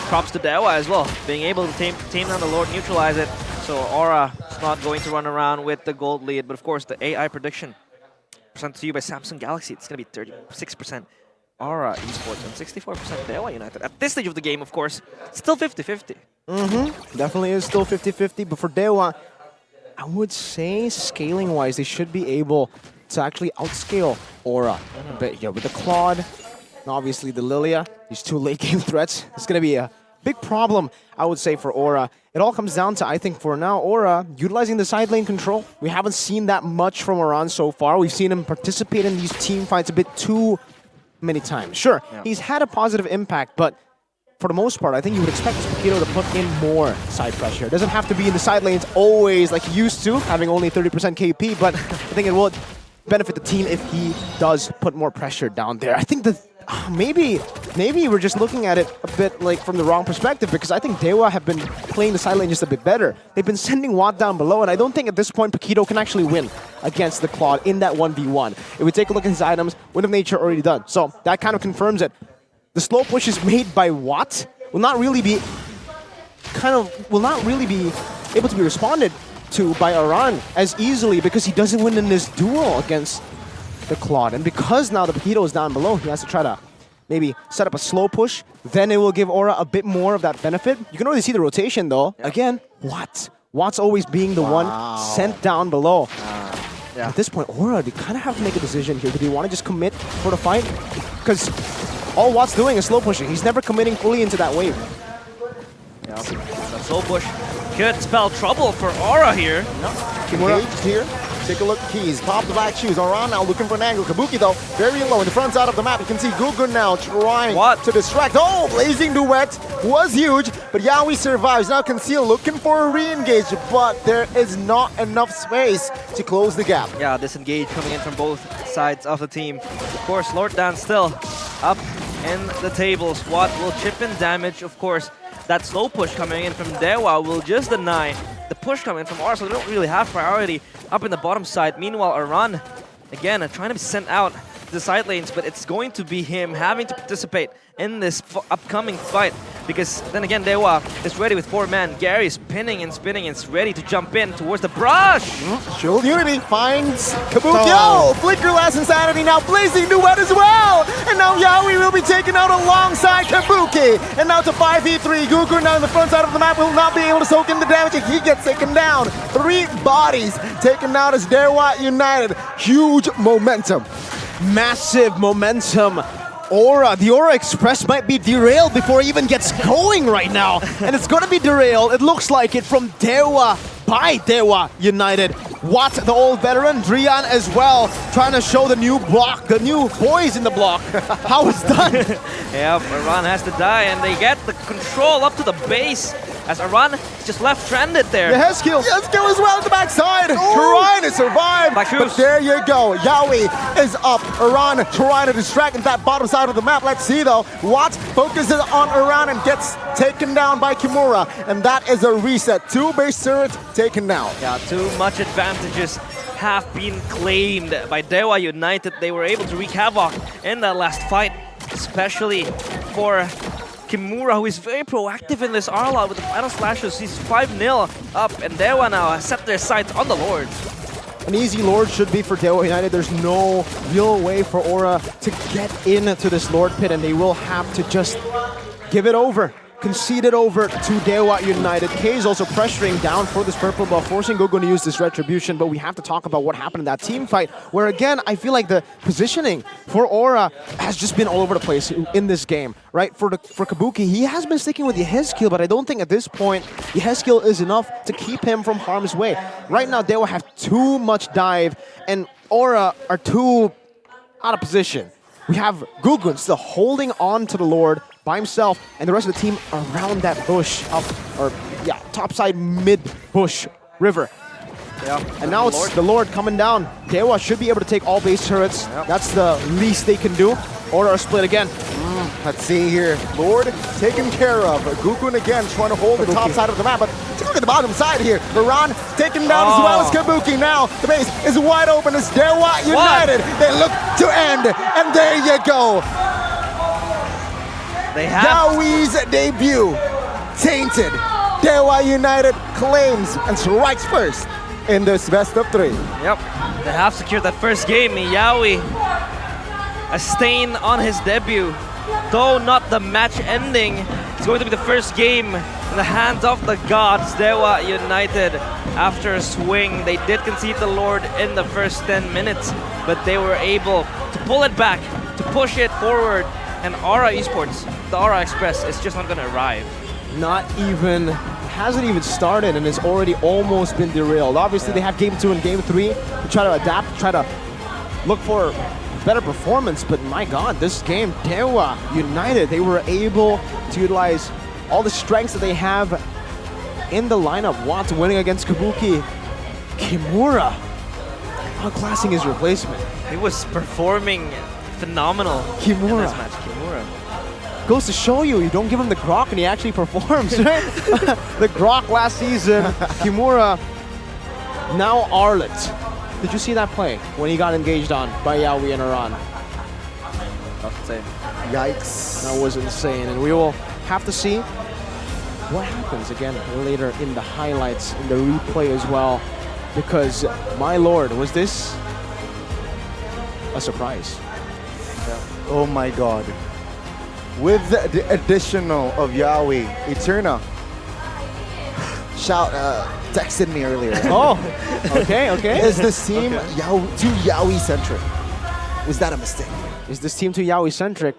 props to Dewa as well, being able to tame down the Lord, neutralize it. So Aura is not going to run around with the gold lead, but of course the AI prediction presented to you by Samsung Galaxy, it's going to be 36% Aura Esports and 64% Dewa United. At this stage of the game, of course, still 50-50. Definitely is still 50-50, but for Dewa, I would say scaling-wise, they should be able to actually outscale Aura. But yeah, with the Claude, and obviously the Lilia, these 2 late game threats, it's going to be a big problem, I would say, for Aura. It all comes down to, I think, for now, Aura utilizing the side lane control. We haven't seen that much from Aran so far. We've seen him participate in these team fights a bit too many times. Sure, he's had a positive impact, but for the most part, I think you would expect Spaghetto to put in more side pressure. It doesn't have to be in the side lanes always like he used to, having only 30% KP, but I think it would benefit the team if he does put more pressure down there. I think that maybe we're just looking at it a bit like from the wrong perspective, because I think Dewa have been playing the side lane just a bit better. They've been sending Watt down below, and I don't think at this point Paquito can actually win against the Claude in that 1v1. If we take a look at his items, Wind of Nature already done. So that kind of confirms it. The slow pushes made by Watt will not really be able to be responded to by Aran as easily, because he doesn't win in this duel against the Claude. And because now the Paquito is down below, he has to try to maybe set up a slow push. Then it will give Aura a bit more of that benefit. You can already see the rotation though. Yep. Again, Watt's always being the one sent down below. At this point, Aura, they kind of have to make a decision here. Do they want to just commit for the fight? Because all Watt's doing is slow pushing. He's never committing fully into that wave. Yeah, that slow push could spell trouble for Aura here. Engaged here. Take a look, keys, pop the black shoes. Aran now looking for an angle. Kabuki though, very low in the front side of the map. You can see Gugun now trying to distract. Oh, blazing duet was huge, but Yaoi survives. Now Conceal looking for a re-engage, but there is not enough space to close the gap. Yeah, disengage coming in from both sides of the team. Of course, Lord Dan still up in the tables. Watt will chip in damage, of course. That slow push coming in from Dewa will just deny the push coming in from Aura, so they don't really have priority up in the bottom side. Meanwhile, Aran, again, trying to be sent out to the side lanes, but it's going to be him having to participate in this upcoming fight, because then again, Dewa is ready with 4 men. Gary is pinning and spinning and is ready to jump in towards the brush. Shield Unity finds Kabuki. Oh, Flicker Last Insanity now blazing duet as well. And now Yaoi will be taken out alongside Kabuki. And now to 5v3. Gugu now in the front side of the map will not be able to soak in the damage, and he gets taken down. 3 bodies taken down as Dewa United. Huge momentum. Massive momentum. The Aura Express might be derailed before it even gets going right now. And it's going to be derailed, it looks like it, from Dewa by Dewa United. Watt, the old veteran, Drian as well, trying to show the new block, the new boys in the block, how it's done. Yep, Aran has to die, and they get the control up to the base, as Aran is just left stranded there. The Heskil as well at the backside, trying to survive. But there you go, Yaoi is up. Aran trying to distract in that bottom side of the map. Let's see though, Watt focuses on Aran and gets taken down by Kimura, and that is a reset. 2 base turrets taken down. Yeah, too much advantages have been claimed by Dewa United. They were able to wreak havoc in that last fight, especially for Kimura, who is very proactive in this Arla with the final slashes. He's 5-0 up, and Dewa now has set their sights on the Lord. An easy Lord should be for Dewa United. There's no real way for Aura to get into this Lord pit, and they will have to just give it over. Concede it over to Dewa United. K is also pressuring down for this purple buff, forcing Gogo to use this retribution, but we have to talk about what happened in that team fight, where again, I feel like the positioning for Aura has just been all over the place in this game, right? For Kabuki, he has been sticking with Yehezkiel, but I don't think at this point Yehezkiel is enough to keep him from harm's way. Right now, Dewa have too much dive, and Aura are too out of position. We have Gugun still holding on to the Lord by himself, and the rest of the team around that bush, topside mid bush river. Yeah, and now it's the Lord coming down. Dewa should be able to take all base turrets. Yep. That's the least they can do. Aura are split again. Let's see here. Lord taken care of. Gugun again trying to hold the top side of the map, but take a look at the bottom side here. Aran taken down as well as Kabuki. Now the base is wide open as Dewa United. They look to end, and there you go. They have Yaoi's debut tainted. Dewa United claims and strikes first in this best of 3. Yep, they have secured that first game. Yaoi, a stain on his debut. Though not the match ending, it's going to be the first game in the hands of the gods. Dewa United, after a swing, they did concede the Lord in the first 10 minutes, but they were able to pull it back, to push it forward, and Aura Esports, the Aura Express, is just not going to arrive. Hasn't even started, and it's already almost been derailed. Obviously, they have Game 2 and Game 3 to try to adapt, try to look for better performance, but my god, this game, Dewa United, they were able to utilize all the strengths that they have in the lineup. Watt winning against Kabuki. Kimura outclassing his replacement. He was performing phenomenal Kimura. in this match. Kimura. Goes to show you, you don't give him the grok and he actually performs, right? The grok last season, Kimura, now Arlet. Did you see that play when he got engaged on by Yaoi and Aran? That's insane. Yikes. That was insane, and we will have to see what happens again later in the highlights, in the replay as well, because my lord, was this a surprise? Oh my god. With the additional of Yaoi, Eterna texted me earlier. Oh, okay. Is this team too Yaoi-centric? Was that a mistake? Is this team too Yaoi-centric?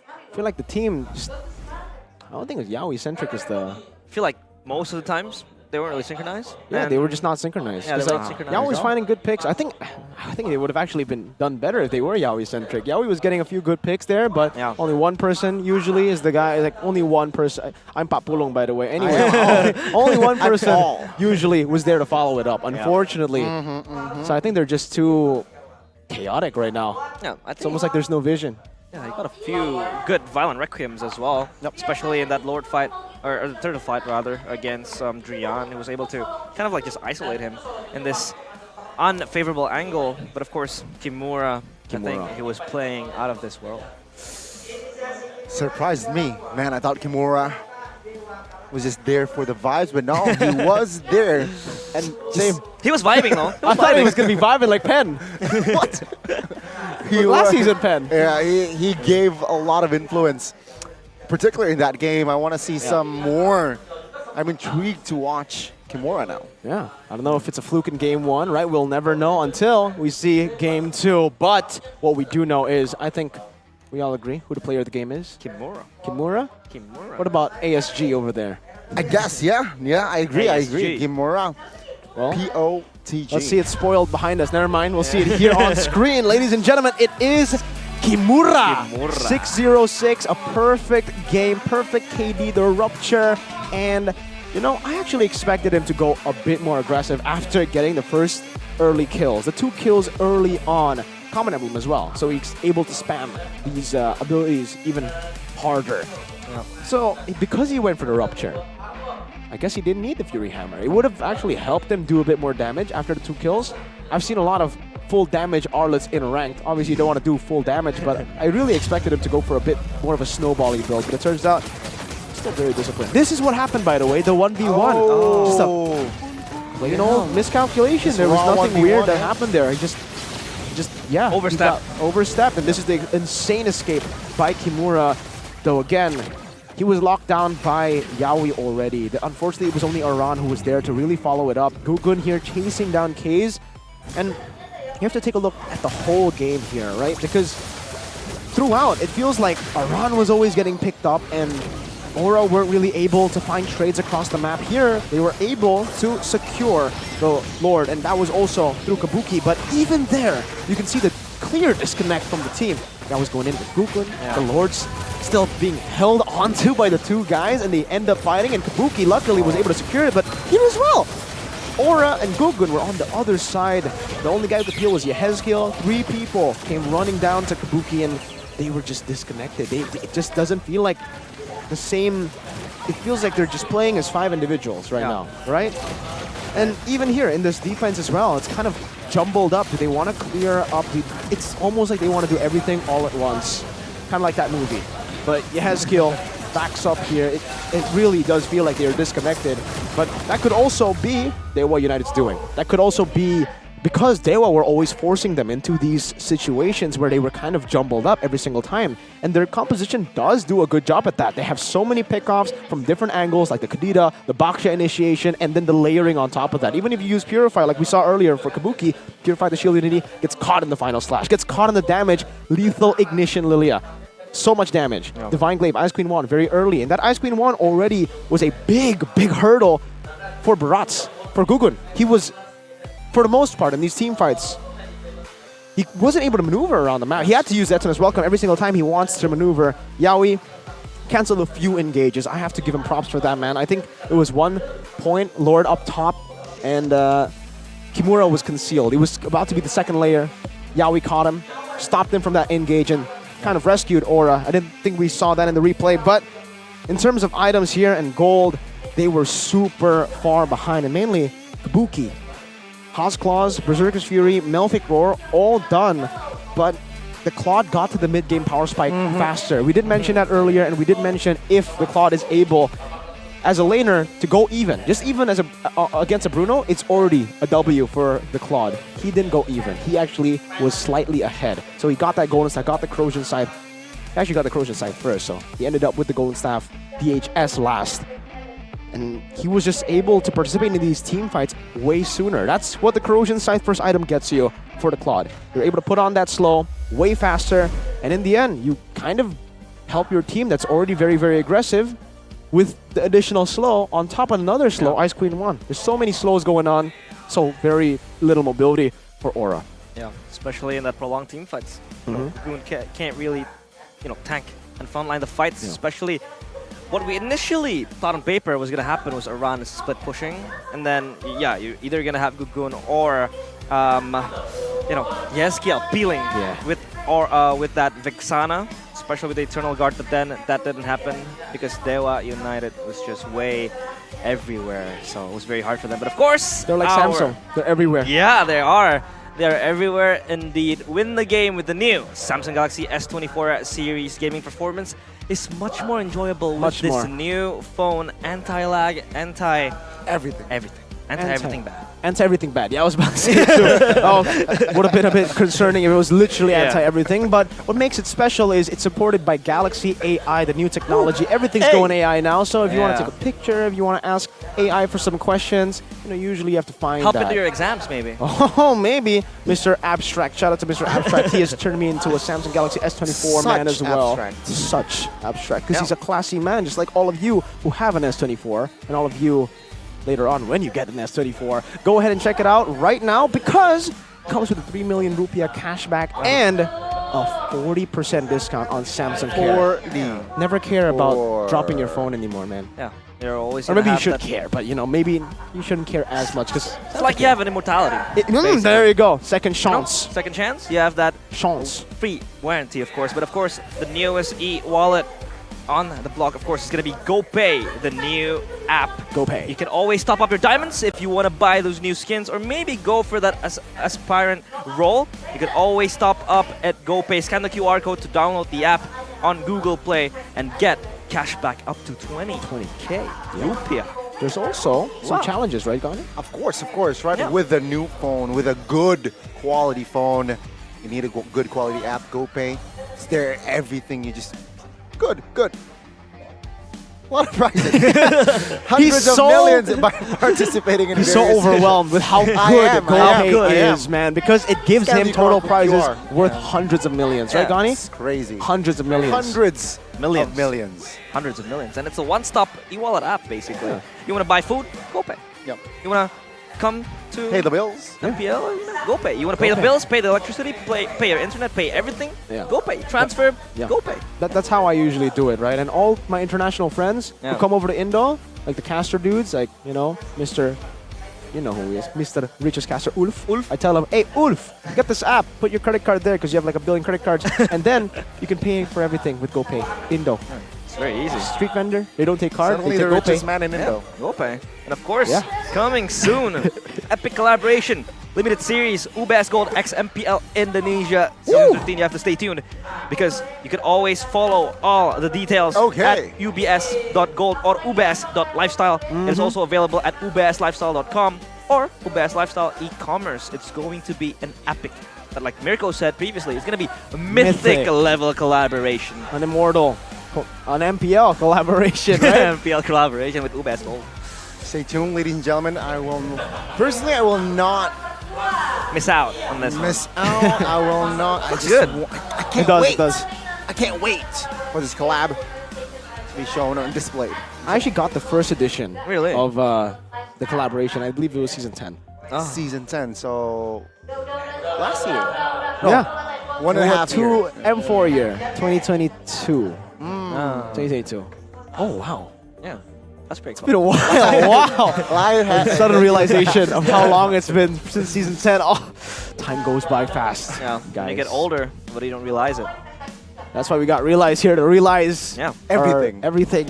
I feel like the team just... I don't think it's Yaoi-centric is the... I feel like most of the times they weren't really synchronized. Yeah, they were just not synchronized. Yeah, they were not synchronized. Yaoi was finding good picks. I think they would have actually been done better if they were Yaoi-centric. Yaoi was getting a few good picks there, but only one person usually is the guy, like only one person. I'm Pak Pulong, by the way. Anyway, only one person usually was there to follow it up, unfortunately. So I think they're just too chaotic right now. Yeah, it's almost like there's no vision. Yeah, he got a few good violent requiems as well, especially in that Lord fight, or the third fight rather, against Drian, who was able to kind of like just isolate him in this unfavorable angle. But of course, Kimura, I think he was playing out of this world. Surprised me. Man, I thought Kimura was just there for the vibes, but no, he was there. And he was vibing though. I thought he was going to be vibing like Pen. What? Last season, Pen. Yeah, he gave a lot of influence, particularly in that game. I want to see some more. I'm intrigued to watch Kimura now. Yeah, I don't know if it's a fluke in game one, right? We'll never know until we see game two. But what we do know is, I think we all agree who the player of the game is. Kimura. Kimura? Kimura. What about ASG over there? I guess, yeah, I agree. ASG. Kimura. Well, POTG. Let's see it spoiled behind us. Never mind. We'll see it here on screen. Ladies and gentlemen, it is Kimura. 6-0-6, a perfect game, perfect KD, the rupture. And, you know, I actually expected him to go a bit more aggressive after getting the first early kills. The 2 kills early on. Common Emblem as well. So he's able to spam these abilities even harder. So, because he went for the rupture, I guess he didn't need the Fury Hammer. It would have actually helped him do a bit more damage after the 2 kills. I've seen a lot of full damage Arlets in ranked. Obviously, you don't want to do full damage, but I really expected him to go for a bit more of a snowbally build. But it turns out, still very disciplined. This is what happened, by the way, the 1v1. Just a plain old miscalculation. There was nothing weird that happened there. He just overstepped. And this is the insane escape by Kimura. Though again, he was locked down by Yaoi already. Unfortunately, it was only Aran who was there to really follow it up. Gugun here chasing down Kaze. And you have to take a look at the whole game here, right? Because throughout, it feels like Aran was always getting picked up and Aura weren't really able to find trades across the map. Here, they were able to secure the Lord, and that was also through Kabuki. But even there, you can see the clear disconnect from the team. That was going in with Gugun. The Lord's still being held onto by the 2 guys, and they end up fighting, and Kabuki luckily was able to secure it, but him as well. Aura and Gugun were on the other side. The only guy with the peel was Yehezkiel. 3 people came running down to Kabuki, and they were just disconnected. It just doesn't feel like the same. It feels like they're just playing as 5 individuals right now, right? And even here in this defense as well, it's kind of jumbled up. Do they want to clear up? It's almost like they want to do everything all at once. Kind of like that movie. But Yehezkiel backs up here. It really does feel like they're disconnected. But that could also be what United's doing. That could also be because Dewa were always forcing them into these situations where they were kind of jumbled up every single time. And their composition does do a good job at that. They have so many pickoffs from different angles, like the Kadita, the Baksha initiation, and then the layering on top of that. Even if you use Purify, like we saw earlier for Kabuki, Purify the Shield Unity, gets caught in the final slash, gets caught in the damage, Lethal Ignition Lilia. So much damage. Divine Glaive, Ice Queen 1 very early. And that Ice Queen 1 already was a big hurdle for Barats, for Gugun. He was, for the most part, in these team fights, he wasn't able to maneuver around the map. He had to use Etona's Welcome every single time he wants to maneuver. Yaoi canceled a few engages. I have to give him props for that, man. I think it was 1 point, Lord up top, and Kimura was concealed. He was about to be the second layer. Yaoi caught him, stopped him from that engage, and kind of rescued Aura. I didn't think we saw that in the replay, but in terms of items here and gold, they were super far behind, and mainly Kabuki. Haas Claws, Berserker's Fury, Melphic Roar, all done, but the Claude got to the mid-game power spike faster. We did mention that earlier, and we did mention if the Claude is able, as a laner, to go even. Just even as against a Bruno, it's already a W for the Claude. He didn't go even. He actually was slightly ahead. So he got that golden staff, got the corrosion scythe. He actually got the corrosion scythe first, so he ended up with the golden staff, DHS last. And he was just able to participate in these team fights way sooner. That's what the corrosion scythe first item gets you for the Claude. You're able to put on that slow way faster, and in the end, you kind of help your team that's already very, very aggressive with the additional slow on top of another slow, Ice Queen 1. There's so many slows going on, so very little mobility for Aura. Yeah, especially in that prolonged team fights. Goon can't really, tank and frontline the fights, especially what we initially thought on paper was going to happen was Iran split pushing, and then, you're either going to have Gugun or, Yeskia peeling with that Vixana, especially with the Eternal Guard, but then that didn't happen because Dewa United was just way everywhere, so it was very hard for them. But of course, they're like Samsung. They're everywhere. Yeah, they are. They're everywhere indeed. Win the game with the new Samsung Galaxy S24 series. Gaming performance is much more enjoyable with this new phone. Anti-lag, everything. Anti-everything bad. Anti-everything bad. Yeah, I was about to say it too. Would have been a bit concerning if it was literally anti-everything. But what makes it special is it's supported by Galaxy AI, the new technology. Everything's going AI now. So if you want to take a picture, if you want to ask AI for some questions, usually you have to find help into your exams, maybe. Oh, maybe. Mr. Abstract. Shout out to Mr. Abstract. He has turned me into a Samsung Galaxy S24 man as well. Such abstract. Because he's a classy man, just like all of you who have an S24, and all of you later on when you get an S34. Go ahead and check it out right now because it comes with a 3 million rupiah cashback and a 40% discount on Samsung Care. Never care about dropping your phone anymore, man. Yeah. You're always or maybe you should care, but maybe you shouldn't care as much because it's like you have an immortality. There you go. Second chance. Second chance. You have that chance. Free warranty, of course. But of course, the newest e-wallet on the block, of course, is going to be GoPay, the new app. GoPay. You can always top up your diamonds if you want to buy those new skins, or maybe go for that aspirant role. You can always top up at GoPay. Scan the QR code to download the app on Google Play and get cash back up to 20K rupiah. There's also some challenges, right, Gani? Of course, right? Yeah. With a new phone, with a good quality phone, you need a good quality app, GoPay. It's there, everything. You just good. A lot of prizes. Hundreds of millions by participating in He's so overwhelmed with how good GoPay is, man, because it gives him total prizes worth hundreds of millions, right, Gani? It's crazy. Hundreds of millions. Hundreds of millions. Hundreds of millions. And it's a one-stop e-wallet app, basically. Yeah. You want to buy food? GoPay. Yep. You want to come to pay the bills? MPL? GoPay. You want to pay the bills, pay the electricity, pay your internet, pay everything? Yeah. GoPay. Transfer, GoPay. That's how I usually do it, right? And all my international friends who come over to Indo, like the caster dudes, like, Mr. You know who he is, Mr. Richest Caster, Ulf. I tell him, hey, Ulf, get this app, put your credit card there because you have like a billion credit cards, and then you can pay for everything with GoPay. Indo. It's very easy. Street vendor, they don't take card, Suddenly they take the GoPay. richest man in Indo. GoPay. And of course, coming soon, epic collaboration, limited series, UBS Gold X MPL Indonesia Season 13. You have to stay tuned because you can always follow all the details at ubs.gold or ubs.lifestyle. It is also available at ubslifestyle.com or ubs lifestyle e-commerce. It's going to be an epic, but like Mirko said previously, it's going to be a mythic level collaboration. An immortal, an MPL collaboration, right? MPL collaboration with UBS Gold. Stay tuned, ladies and gentlemen. I will not miss out on this. I will not. I can't wait. I can't wait for this collab to be shown and displayed. I actually got the first edition of the collaboration. I believe it was season 10. Season 10. So last year. Yeah. 1.5 years. M4 year, 2022. 2022. Oh wow. Yeah. That's pretty It's cool. been a while. Wow. Lion has Sudden realization of how long it's been since season 10. Oh, time goes by fast. Yeah, guys. you get older, but you don't realize it. That's why we got Realize here to realize Yeah. Everything. Everything.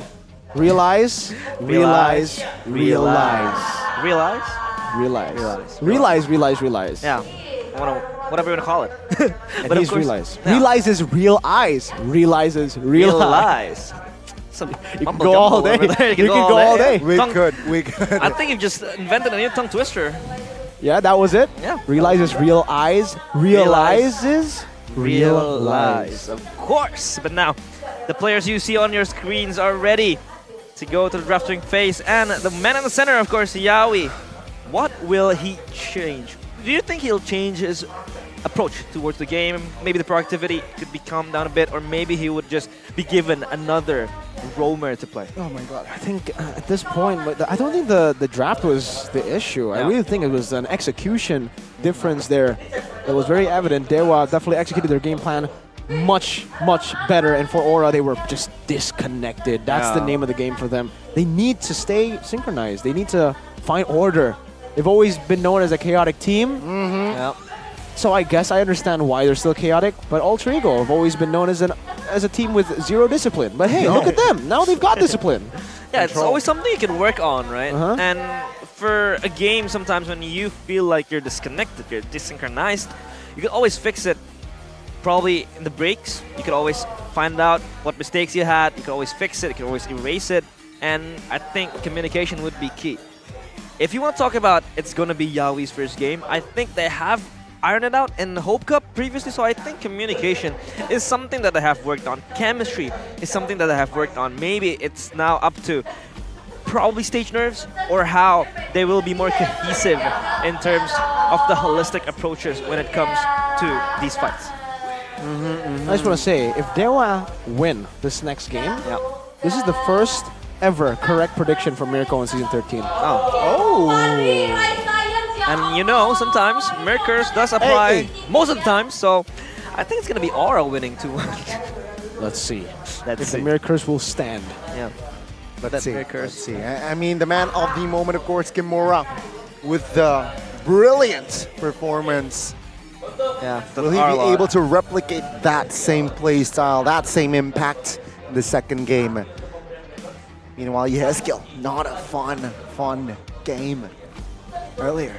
Realize, realize, realize. Realize? Realize. Yeah. Whatever you want to call it. And But of he's course- realize. Yeah. Realizes real eyes. Realizes realize. Realize. Some You can mumble go all jumble day. over there. You can go all day. We Tongue- could. I think you've just invented a new tongue twister. Yeah, that was it. Yeah. Realizes real eyes. Realizes Realize. Of course. But now, the players you see on your screens are ready to go to the drafting phase. And the man in the center, of course, Yawi. What will he change? Do you think he'll change his approach towards the game? Maybe the productivity could be calmed down a bit, or maybe he would just be given another roamer to play. Oh my god, I think at this point, I don't think the draft was the issue. I really think it was an execution difference there. It was very evident. Dewa definitely executed their game plan much better, and for Aura, they were just disconnected. That's the name of the game for them. They need to stay synchronized. They need to find order. They've always been known as a chaotic team. Yep. So I guess I understand why they're still chaotic, but Alter Ego have always been known as a team with zero discipline. But hey, look at them. Now they've got discipline. Yeah, it's always something you can work on, right? Uh-huh. And for a game, sometimes when you feel like you're disconnected, you're desynchronized, you can always fix it. Probably in the breaks, you could always find out what mistakes you had. You can always fix it. You can always erase it. And I think communication would be key. If you want to talk about it's going to be Yawi's first game, I think they have ironed it out in the Hope Cup previously, so I think communication is something that they have worked on. Chemistry is something that they have worked on. Maybe it's now up to probably stage nerves or how they will be more cohesive in terms of the holistic approaches when it comes to these fights. I just want to say, if Dewa win this next game, this is the first ever correct prediction for Miracle in Season 13. And you know, sometimes Mirror does apply most of the time, so I think it's going to be Aura winning too. Let's see. Let's if see. the Mirror Curse will stand. Yeah. Let's see. I mean, the man of the moment, of course, Kimura, with the brilliant performance. Yeah. Will he be able to replicate that same play style, that same impact in the second game? Meanwhile, Yeskel, not a fun game earlier.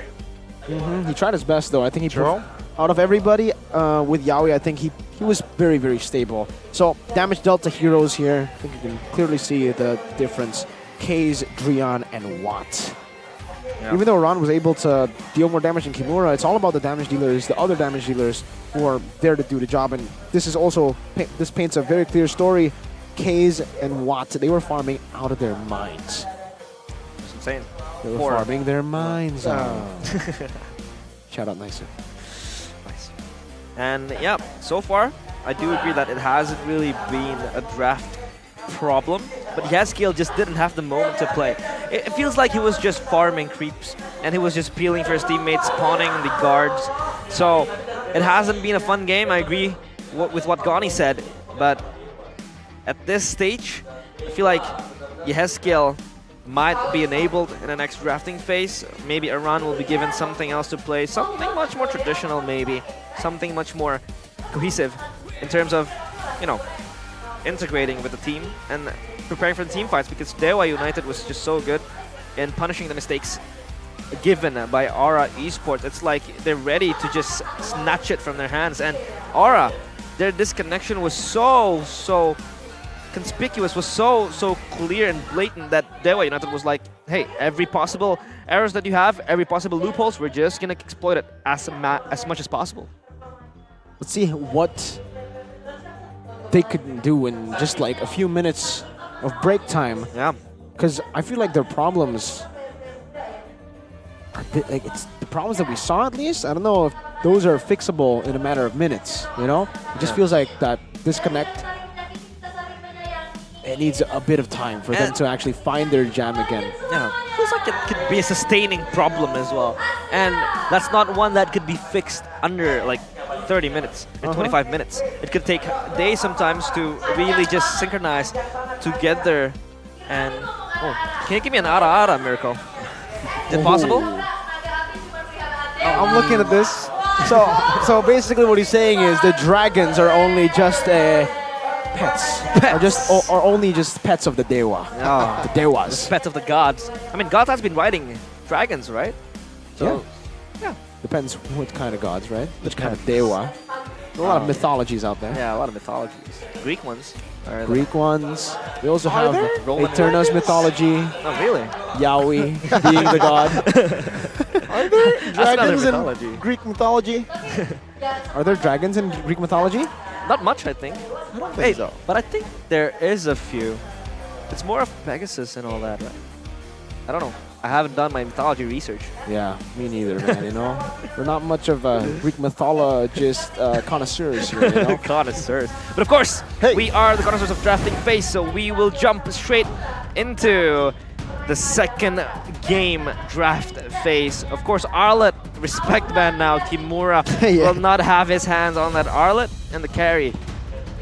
He tried his best, though. I think out of everybody with Yaoi, I think he was very stable. So damage dealt to heroes here. I think you can clearly see the difference. Kaze, Drian, and Watt. Yeah. Even though Ron was able to deal more damage than Kimura, it's all about the damage dealers, the other damage dealers who are there to do the job. And this is also, this paints a very clear story. Kaze and Watt, they were farming out of their minds. It's insane. They were farming their minds out. Shout out Nicer. Nice. And yeah, so far, I do agree that it hasn't really been a draft problem, but Yaskiel just didn't have the moment to play. It feels like he was just farming creeps, and he was just peeling for his teammates, spawning the guards. So it hasn't been a fun game, I agree with what Gani said, but at this stage, I feel like Yaskiel might be enabled in the next drafting phase. Maybe Iran will be given something else to play, something much more traditional maybe, something much more cohesive in terms of, you know, integrating with the team and preparing for the team fights, because Dewa United was just so good in punishing the mistakes given by Aura Esports. It's like they're ready to just snatch it from their hands, and Aura, their disconnection was so conspicuous, was so clear and blatant that Dewa United was like, hey, every possible errors that you have, every possible loopholes, we're just gonna exploit it as much as possible. Let's see what they could do in just like a few minutes of break time. Yeah. Because I feel like their problems are like it's the problems that we saw at least. I don't know if those are fixable in a matter of minutes, you know? It just feels like that disconnect, it needs a bit of time for them to actually find their jam again. Yeah, feels like it could be a sustaining problem as well. And that's not one that could be fixed under like 30 minutes or 25 minutes. It could take days sometimes to really just synchronize together and Oh, can you give me an ara miracle? Is it possible? I'm looking at this. So basically what he's saying is the dragons are only just pets. Or only just pets of the Dewa. Oh, the Dewas. The pets of the gods. I mean, gods has been riding dragons, right? So, yeah. Depends what kind of gods, right? Which kind of Dewa. A lot of mythologies out there. Yeah, a lot of mythologies. Greek ones. Greek ones. We also Are have there? Roman Eterna's dragons? mythology. Oh, really? Yahweh being the god. Are there That's another dragons mythology. in Greek mythology? Are there dragons in Greek mythology? Not much, I think. I don't think so. But I think there is a few. It's more of Pegasus and all that, right? I don't know. I haven't done my mythology research. Yeah, me neither, man, you know? We're not much of Greek mythologist connoisseurs here, you know? Connoisseurs. But of course, we are the connoisseurs of drafting phase, so we will jump straight into the second game draft phase. Of course, Arlet, respect ban now. Kimura will not have his hands on that Arlet, and the carry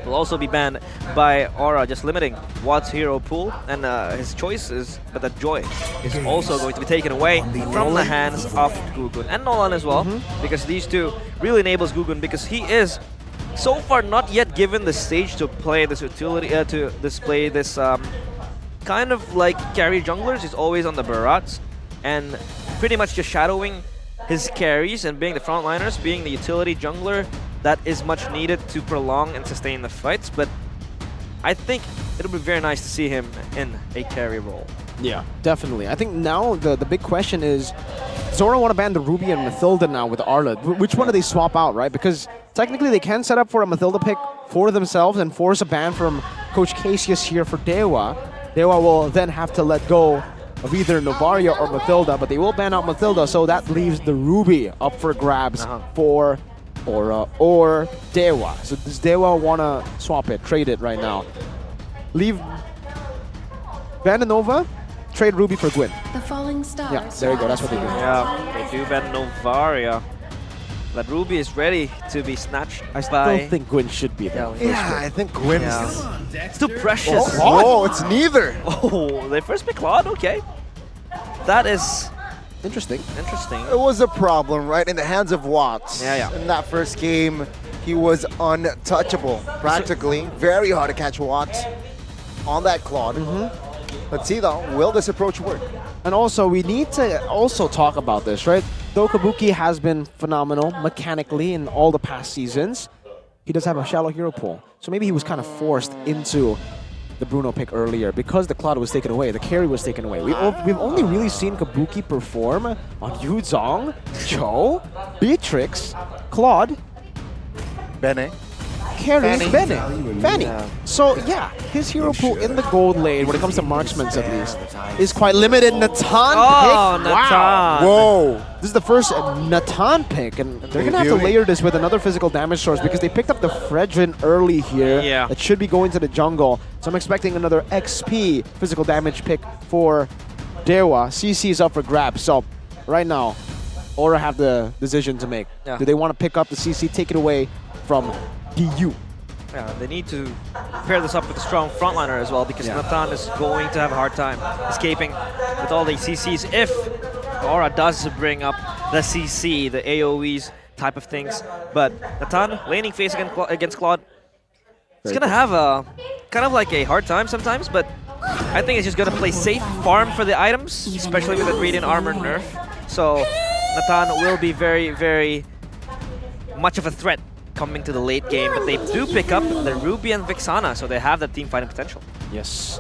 will also be banned by Aura, just limiting Watt's hero pool, and his choice is, but that Joy is also going to be taken away from the hands of Gugun and Nolan as well, because these two really enables Gugun, because he is so far not yet given the stage to play this utility, to display this kind of like carry junglers. He's always on the Barats and pretty much just shadowing his carries and being the frontliners, being the utility jungler that is much needed to prolong and sustain the fights. But I think it'll be very nice to see him in a carry role. Yeah, definitely. I think now the big question is, Zora want to ban the Ruby and Mathilda now with Arlet. Which one do they swap out, right? Because technically they can set up for a Mathilda pick for themselves and force a ban from Coach Casius here for Dewa. Dewa will then have to let go of either Novaria or Mathilda, but they will ban out Mathilda, so that leaves the Ruby up for grabs for Aura or Dewa. So does Dewa want to swap it, trade it right now? Leave Vandanova, trade Ruby for Gwyn. The falling stars. Yeah, there you go, that's what they do. Yeah, they do ban Novaria. But Ruby is ready to be snatched I by... still think Gwyn should be there. Yeah, I think Gwyn is... It's too precious. Oh, it's neither. Oh, they first pick Claude, okay. That is... Interesting. Interesting. It was a problem, right? In the hands of Watts. Yeah. In that first game, he was untouchable, practically. Very hard to catch Watts on that Claude. Let's see though, will this approach work? And also, we need to also talk about this, right? Though Kabuki has been phenomenal mechanically in all the past seasons, he does have a shallow hero pool. So maybe he was kind of forced into the Bruno pick earlier because the Claude was taken away, the carry was taken away. We've only really seen Kabuki perform on Yuzong, Cho, Beatrix, Claude, Bene. carry Fanny. Fanny. So yeah, his hero pool in the gold lane, when it comes to marksmans at least, is quite limited. Natan pick. Natan. Wow. Whoa. This is the first Natan pick, and they're going to have to layer this with another physical damage source because they picked up the Fredrin early here. Yeah. That should be going to the jungle. So I'm expecting another XP physical damage pick for Dewa. CC is up for grabs. So right now, Aura have the decision to make. Yeah. Do they want to pick up the CC, take it away from DU? Yeah, they need to pair this up with a strong frontliner as well, because Natan is going to have a hard time escaping with all the CCs if Aura does bring up the CC, the AoEs type of things. But Natan, laning phase against Claude, it's going to have a kind of like a hard time sometimes, but I think it's just going to play safe, farm for the items, especially with the Radiant Armor nerf. So Natan will be very, very much of a threat coming to the late game, but they do pick up the Ruby and Vixana, so they have that team fighting potential. Yes.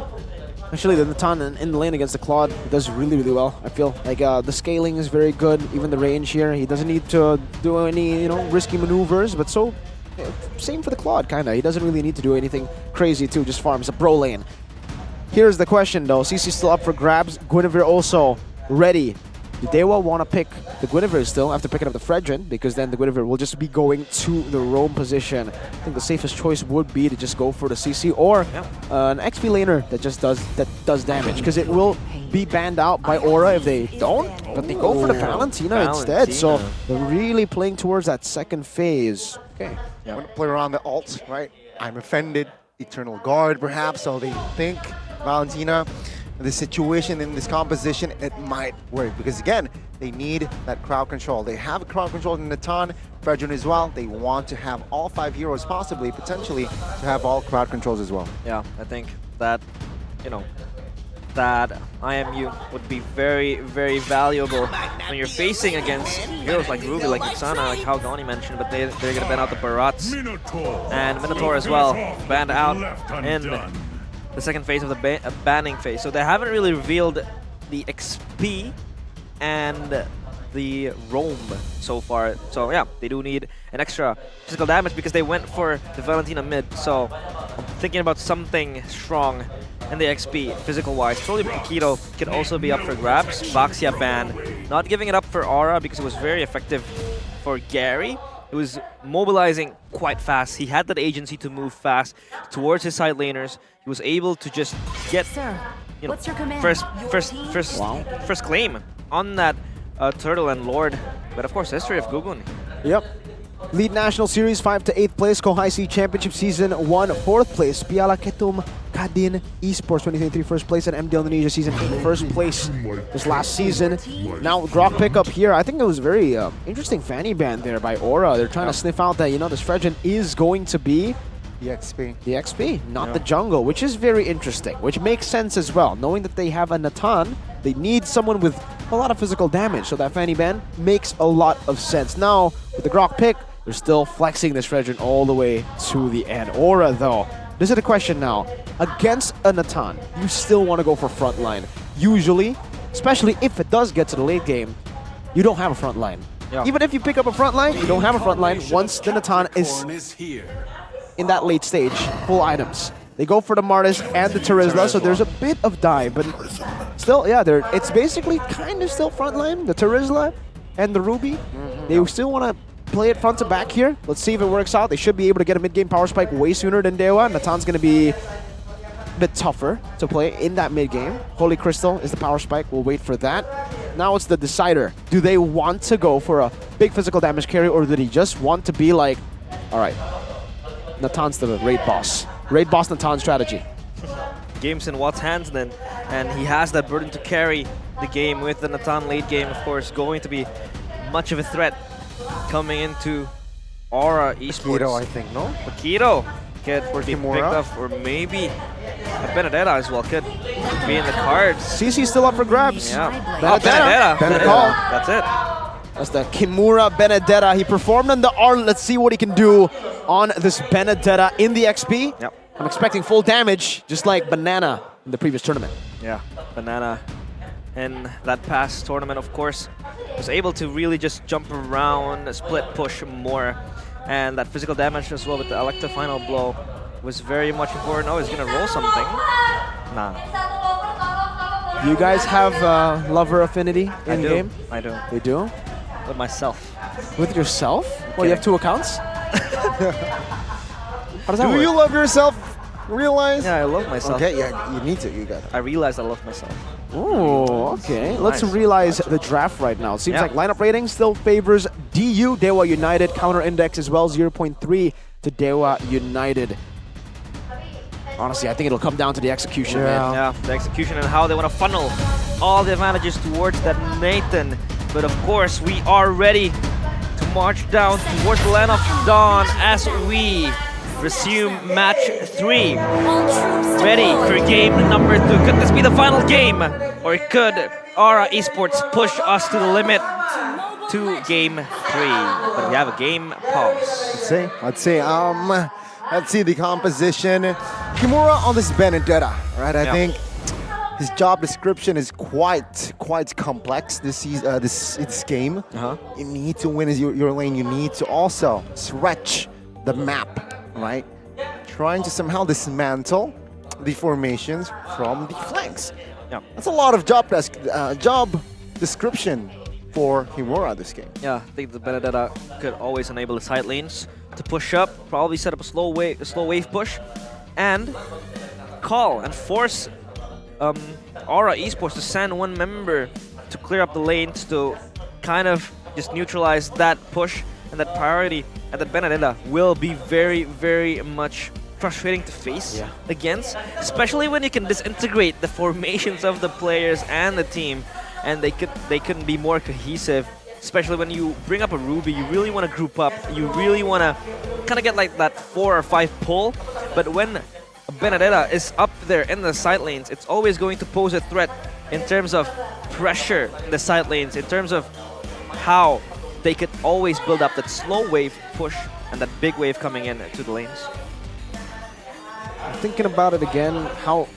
Actually, the Natan in the lane against the Claude does really, really well. I feel like the scaling is very good, even the range here. He doesn't need to do any, risky maneuvers, but same for the Claude, kind of. He doesn't really need to do anything crazy too, just farms a bro lane. Here's the question though, CC still up for grabs, Guinevere also ready. Do Dewa want to pick the Guinevere still after picking up the Fredrin? Because then the Guinevere will just be going to the roam position. I think the safest choice would be to just go for the CC or an XP laner that just does damage. Because it will be banned out by Aura if they don't. But they go for the Valentina instead. So they're really playing towards that second phase. Okay. Yeah. Want to play around the ults, right? I'm offended. Eternal Guard, perhaps. So they think Valentina. the situation in this composition, it might work. Because again, they need that crowd control. They have crowd control in Natan, Fredrin as well. They want to have all 5 heroes possibly, potentially, to have all crowd controls as well. Yeah, I think that, you know, that IMU would be very, very valuable when you're facing against heroes like Ruby, like Utsana, like how Goni mentioned, but they're going to ban out the Barats. And Minotaur as well, banned out in the second phase of the banning phase. So they haven't really revealed the XP and the roam so far. So yeah, they do need an extra physical damage because they went for the Valentina mid. So I'm thinking about something strong in the XP, physical-wise. Probably Paquito could also be up for grabs. Baxia ban, not giving it up for Aura because it was very effective for Gary. It was mobilizing quite fast. He had that agency to move fast towards his side laners. He was able to just get, you know, first claim on that Turtle and Lord. But of course, history of Gugun. Yep. Lead National Series 5 to 8th place, Kohai C Championship Season 1 4th place, Piala Ketum Kadin Esports 2023 first place, and MPL Indonesia Season 8 first place this last season. Now Grok pickup here. I think it was a very interesting fanny ban there by Aura. They're trying to sniff out that, you know, this Fredrin is going to be the XP. The XP, not the jungle, which is very interesting, which makes sense as well. Knowing that they have a Natan, they need someone with a lot of physical damage, so that fanny ban makes a lot of sense. Now, with the Grok pick, they're still flexing this Fredrin all the way to the end. Aura, though, this is the question now. Against a Natan, you still want to go for frontline. Usually, especially if it does get to the late game, you don't have a front line. Yeah. Even if you pick up a front line, you don't have a front line once the Natan is in that late stage, full items. They go for the Martis and the Terizla, so there's a bit of dive, but still, yeah, it's basically kind of still frontline. The Terizla and the Ruby, they still want to play it front to back here. Let's see if it works out. They should be able to get a mid-game power spike way sooner than Dewa. Natan's going to be a bit tougher to play in that mid-game. Holy Crystal is the power spike. We'll wait for that. Now it's the decider. Do they want to go for a big physical damage carry, or do they just want to be like, all right, Natan's the raid boss. Raid boss Natan strategy. Game's in Watt's hands then, and he has that burden to carry the game with the Natan late game, of course, going to be much of a threat coming into Aura Esports. Paquito, I think, no? Paquito could be picked up, or maybe a Benedetta as well could be in the cards. CC's still up for grabs. Yeah. Benedetta. That's it. That's the Kimura Benedetta. He performed on the Arn. Let's see what he can do on this Benedetta in the XP. Yep. I'm expecting full damage, just like Banana in the previous tournament. Yeah, Banana in that past tournament, of course, was able to really just jump around, split push more. And that physical damage as well with the Electa final blow was very much important. Oh, he's going to roll something. Nah. You guys have lover affinity in game? I do. You do? With myself. With yourself? Well, you have 2 accounts? How does that work? Do you love yourself? Realize? Yeah, I love myself. Okay, yeah, you need to. You got it. I realized I love myself. Oh, okay. Let's realize the draft right now. It seems Yeah. like lineup rating still favors DU, Dewa United. Counter index as well, 0.3 to Dewa United. Honestly, I think it'll come down to the execution, man. Yeah, the execution and how they want to funnel all the advantages towards that Nathan. But of course, we are ready to march down towards the land of dawn as we resume match 3. Ready for game number 2. Could this be the final game? Or could Aura Esports push us to the limit to game 3? But we have a game pause. Let's see the composition. Kimura on this Benedetta, right? I think his job description is quite complex this game. You need to win your lane. You need to also stretch the map, right? Trying to somehow dismantle the formations from the flanks. Yeah, that's a lot of job description for Kimura this game. Yeah, I think the Benedetta could always enable the side lanes to push up, probably set up a slow wave push, and call and force Aura Esports to send one member to clear up the lanes to kind of just neutralize that push and that priority. And that Benedetta will be very, very much frustrating to face against, especially when you can disintegrate the formations of the players and the team, and they couldn't be more cohesive. Especially when you bring up a Ruby, you really want to group up. You really want to kind of get like that 4 or 5 pull. But when Benedetta is up there in the side lanes, it's always going to pose a threat in terms of pressure in the side lanes, in terms of how they could always build up that slow wave push and that big wave coming in to the lanes. Thinking about it again, how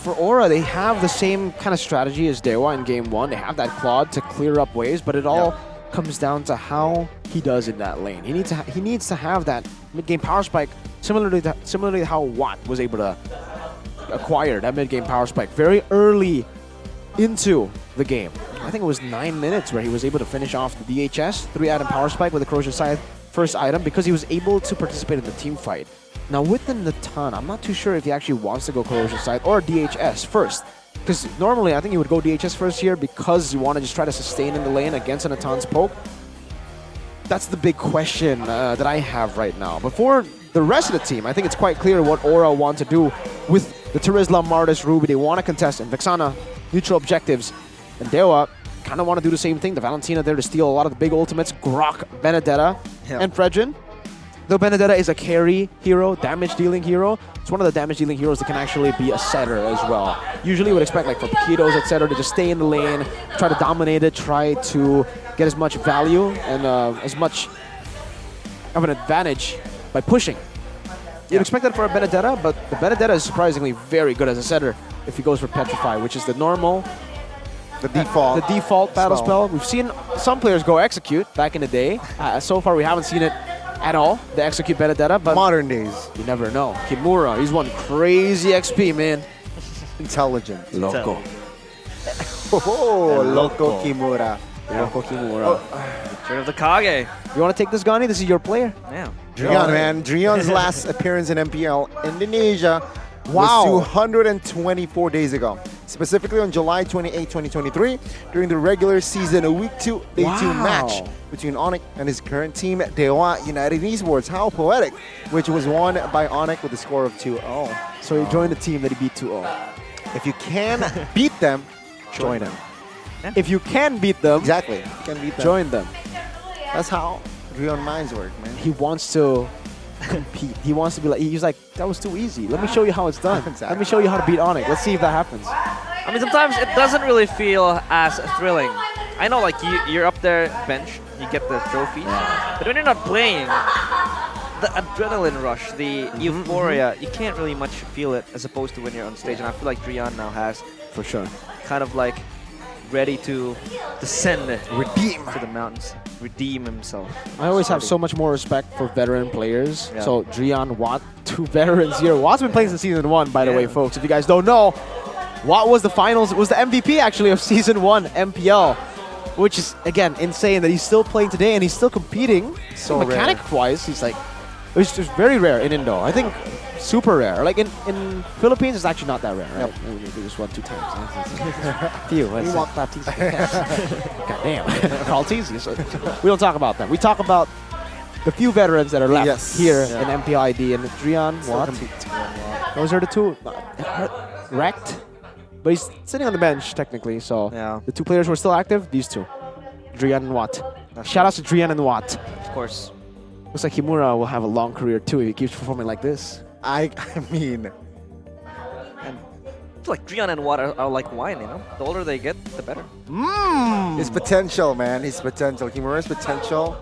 for Aura, they have the same kind of strategy as Dewa in game 1. They have that Claude to clear up waves, but it all comes down to how he does in that lane. He needs to have that mid-game power spike, similarly to how Watt was able to acquire that mid-game power spike very early into the game. I think it was 9 minutes where he was able to finish off the DHS 3-item power spike with the Corrosion Scythe first item because he was able to participate in the team fight. Now with the Natan, I'm not too sure if he actually wants to go Corrosion Scythe or DHS first. Because normally I think he would go DHS first here because you want to just try to sustain in the lane against a Natan's poke. That's the big question that I have right now. But for the rest of the team, I think it's quite clear what Aura want to do with the Terizla, Martis, Ruby. They want to contest, and Vexana, neutral objectives. And Dewa kind of want to do the same thing. The Valentina there to steal a lot of the big ultimates. Grok, Benedetta, and Fredrin. Though Benedetta is a carry hero, damage-dealing hero, it's one of the damage-dealing heroes that can actually be a setter as well. Usually you would expect, like for Paquitos, etc., to just stay in the lane, try to dominate it, try to get as much value and as much of an advantage by pushing. You'd expect that for a Benedetta, but the Benedetta is surprisingly very good as a setter if he goes for Petrify, which is the normal, the default battle spell. We've seen some players go Execute back in the day. So far we haven't seen it at all, the Execute Benedetta, but modern days, you never know. Kimura, he's one crazy XP, man. Intelligent. Loco. Oh, Loco Kimura. Loco Kimura. Return of the Kage. You want to take this, Gani? This is your player. Yeah. Drion, man. Drion's last appearance in MPL Indonesia Wow. was 224 days ago. Specifically on July 28, 2023, during the regular season Week 2 Day 2 match between Onyx and his current team, Dewa United Esports. How poetic, which was won by Onyx with a score of 2-0. So he joined the team that he beat 2-0. If you can beat them, join them. Yeah. If you can beat them, exactly. If you can beat them, join them. That's how Drion minds work, man. He wants to compete. He wants to be like, he's like, that was too easy. Let me show you how it's done. Exactly. Let me show you how to beat Onyx. Let's see if that happens. I mean, sometimes it doesn't really feel as thrilling. I know, like, you're up there, bench, you get the trophies. But when you're not playing, the adrenaline rush, the euphoria, you can't really much feel it as opposed to when you're on stage. And I feel like Drion now has, for sure, kind of like ready to descend redeem to the mountains, redeem himself. I always have so much more respect for veteran players. So Drion, Watt, 2 veterans here. Watt's been playing since Season 1, by the way, folks. If you guys don't know, Watt was the finals, was the MVP actually of Season 1 MPL, which is, again, insane that he's still playing today and he's still competing. So mechanic-wise, he's like, it's just very rare in Indo. I think super rare. Like in Philippines, it's actually not that rare, right? We do this 1-2 times. Few. We want that teasy. God damn. Call teasy. So we don't talk about them. We talk about the few veterans that are left here in MPL ID. And Drion, Watt. Those are the two. Wrecked. But he's sitting on the bench, technically. So the 2 players who are still active, these 2. Drion and Watt. Shout out to Drion and Watt. Of course. Looks like Kimura will have a long career too if he keeps performing like this. I mean, and I feel like Drion and Watt are like wine, you know? The older they get, the better. His potential, man. His potential. Kimura's potential.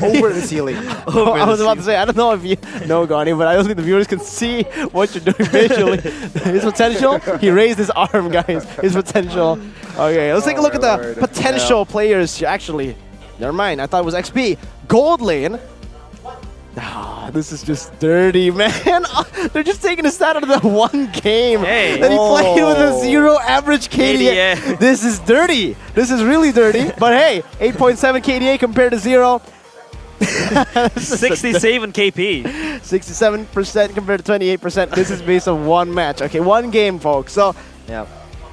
Over the ceiling. I was about to say, I don't know if you know, Gani, but I don't think the viewers can see what you're doing visually. His potential, he raised his arm, guys. His potential. Okay, let's take a look at the potential players here. Actually, never mind. I thought it was XP. Gold lane. This is just dirty, man. They're just taking a stat out of the one game that he played with a 0 average KDA. This is dirty. This is really dirty. But hey, 8.7 KDA compared to 0. 67 KP. 67% compared to 28%. This is based on one match. Okay, one game, folks. So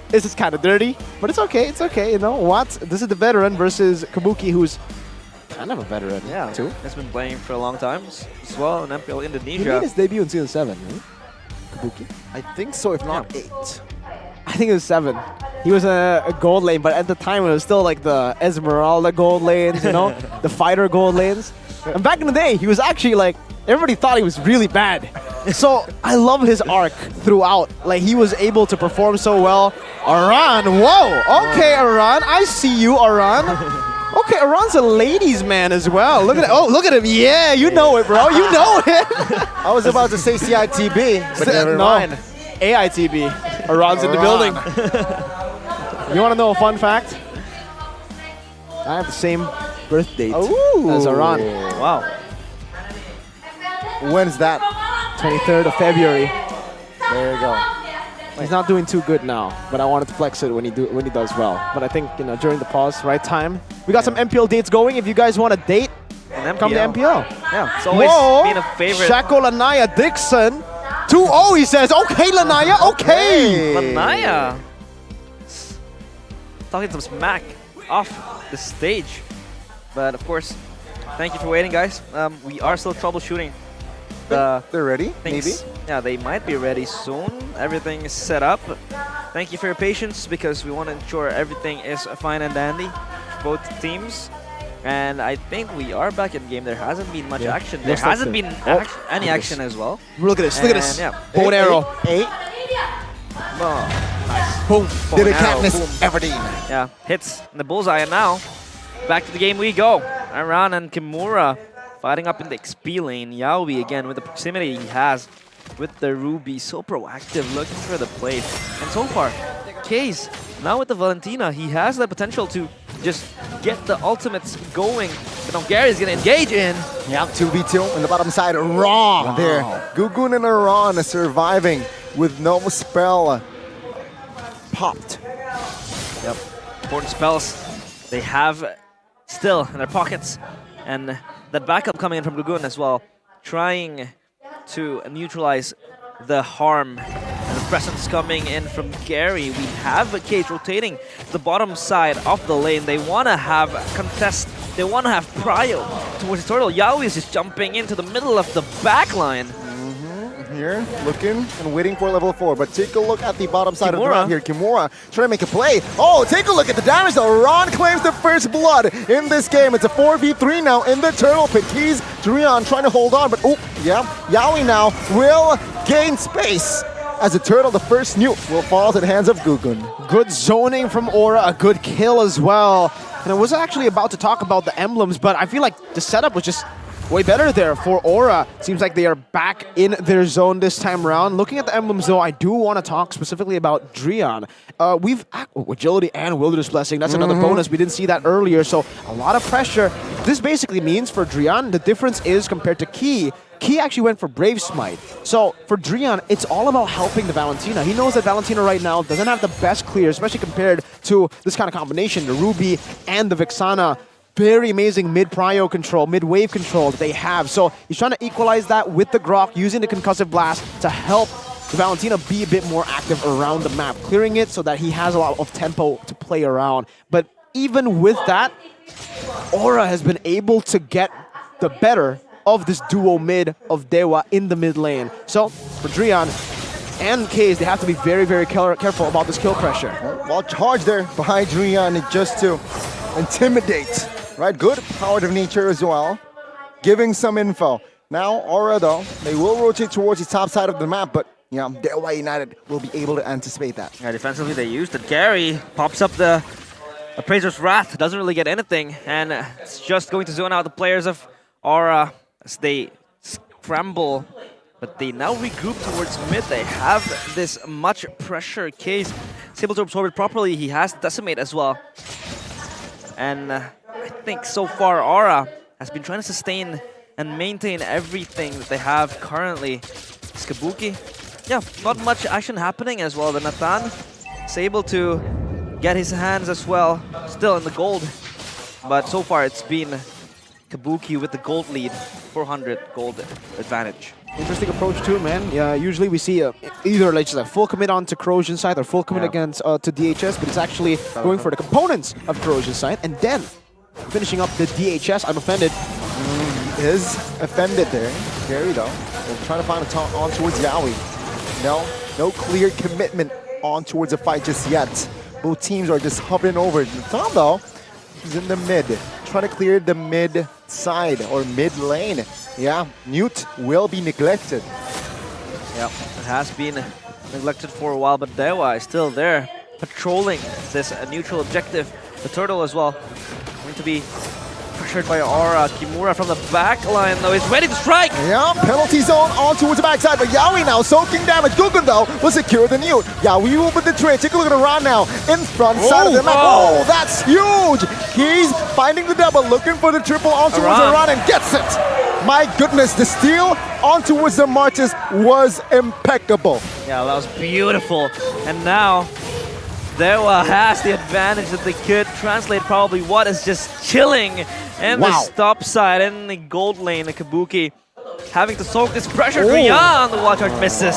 this is kind of dirty, but it's okay. It's okay. You know what? This is the veteran versus Kabuki, who's kind of a veteran, too. He's been playing for a long time as well in MPL He Indonesia. made his debut in Season 7, right? Kabuki? I think so, if not 8. I think it was 7. He was a gold lane, but at the time it was still like the Esmeralda gold lanes, you know? The fighter gold lanes. And back in the day, he was actually like, everybody thought he was really bad. So I love his arc throughout. Like he was able to perform so well. Aran, whoa! Okay, Aran, I see you, Aran. Okay, Aran's a ladies' man as well. Look at it. Oh, look at him. Yeah, you know it, bro. You know it. I was about to say CITB, but never mind. AITB. Aran's in the building. You want to know a fun fact? I have the same birth date as Aran. Wow. When's that? 23rd of February. There you go. He's not doing too good now, but I wanted to flex it when he does well. But I think during the pause, right time. We got some MPL dates going. If you guys want a date, come to MPL. Yeah, it's always been a favorite. Shako Lanaya Dixon. 2-0, he says. Okay, Lanaya. Okay. Lanaya. Talking some smack off the stage. But of course, thank you for waiting, guys. We are still troubleshooting. They're ready, maybe? Yeah, they might be ready soon. Everything is set up. Thank you for your patience because we want to ensure everything is fine and dandy for both teams. And I think we are back in game. There hasn't been much action. There hasn't been any action as well. Look at this. Look at this. Yeah. Bow and arrow. 8. Oh, nice. Boom. Bow Did and it arrow. Katniss Everdeen. Yeah, hits in the bullseye. And now, back to the game we go. Aran and Kimura fighting up in the XP lane. Yaoi again with the proximity he has with the Ruby. So proactive, looking for the play. And so far, Case, now with the Valentina, he has the potential to just get the ultimates going. But now Gary's going to engage in. Yeah, 2v2 on the bottom side. Raw there. Gugun and Aran surviving with no spell popped. Yep, important spells they have still in their pockets. And that backup coming in from Gugun as well, trying to neutralize the harm. And the presence coming in from Gary. We have a Cage rotating the bottom side of the lane. They want to have contest. They want to have prio towards the turtle. Yaoi is just jumping into the middle of the back line. Here, looking and waiting for level 4, but take a look at the bottom side of the ground here. Kimura trying to make a play. Oh, take a look at the damage though. Ron claims the first blood in this game. It's a 4v3 now in the turtle pit. Keys, Drian trying to hold on, but oh, yeah, Yaoi now will gain space. As the turtle, the first nuke will fall to the hands of Gugun. Good zoning from Aura, a good kill as well. And I was actually about to talk about the emblems, but I feel like the setup was just way better there for Aura. Seems like they are back in their zone this time around. Looking at the emblems though, I do want to talk specifically about Drian. We've agility and wilderness blessing. That's another bonus. We didn't see that earlier, so a lot of pressure. This basically means for Drian, the difference is compared to Key. Key actually went for Brave Smite. So for Drian, it's all about helping the Valentina. He knows that Valentina right now doesn't have the best clear, especially compared to this kind of combination, the Ruby and the Vixana. Very amazing mid-prio control, mid-wave control that they have. So he's trying to equalize that with the Grok, using the Concussive Blast to help Valentina be a bit more active around the map, clearing it so that he has a lot of tempo to play around. But even with that, Aura has been able to get the better of this duo mid of Dewa in the mid lane. So for Drian and Case, they have to be very, very careful about this kill pressure. Well charged there by Drian just to intimidate. Right, good power of nature as well. Giving some info. Now, Aura though, they will rotate towards the top side of the map, but yeah, Dewa United will be able to anticipate that. Yeah, defensively they used it. Gary pops up the Appraiser's Wrath, doesn't really get anything, and it's just going to zone out the players of Aura as they scramble, but they now regroup towards mid. They have this much pressure. Case is able to absorb it properly. He has Decimate as well. And I think so far Aura has been trying to sustain and maintain everything that they have currently. Skabuki, yeah, not much action happening as well. The Nathan is able to get his hands as well, still in the gold. But so far it's been Kabuki with the gold lead, 400 gold advantage. Interesting approach too, man. Yeah, usually we see either like just a full commit onto Corrosion side or full commit against to DHS, but it's actually going for the components of Corrosion side and then finishing up the DHS. I'm offended. Is offended there. Gary though, will try to find a taunt on towards Yaoi. No clear commitment on towards the fight just yet. Both teams are just hovering over. Tom though, he's in the mid, trying to clear the mid side or mid lane. Yeah, Newt will be neglected. Yep, it has been neglected for a while, but Dewa is still there, patrolling this neutral objective. The turtle as well, going to be pressured by Aura. Kimura from the back line though is ready to strike! Yeah, penalty zone on towards the backside, but Yaoi now soaking damage. Gugun though will secure the Newt. Yaoi will with the trade. Take a look at the run now. In front side of the map. Oh, that's huge! He's finding the double, looking for the triple on towards the run and gets it! My goodness, the steal on towards the Marches was impeccable. Yeah, that was beautiful. And now Dewa has the advantage that they could translate probably what is just chilling in the top side in the gold lane. The Kabuki having to soak this pressure beyond the watch out misses.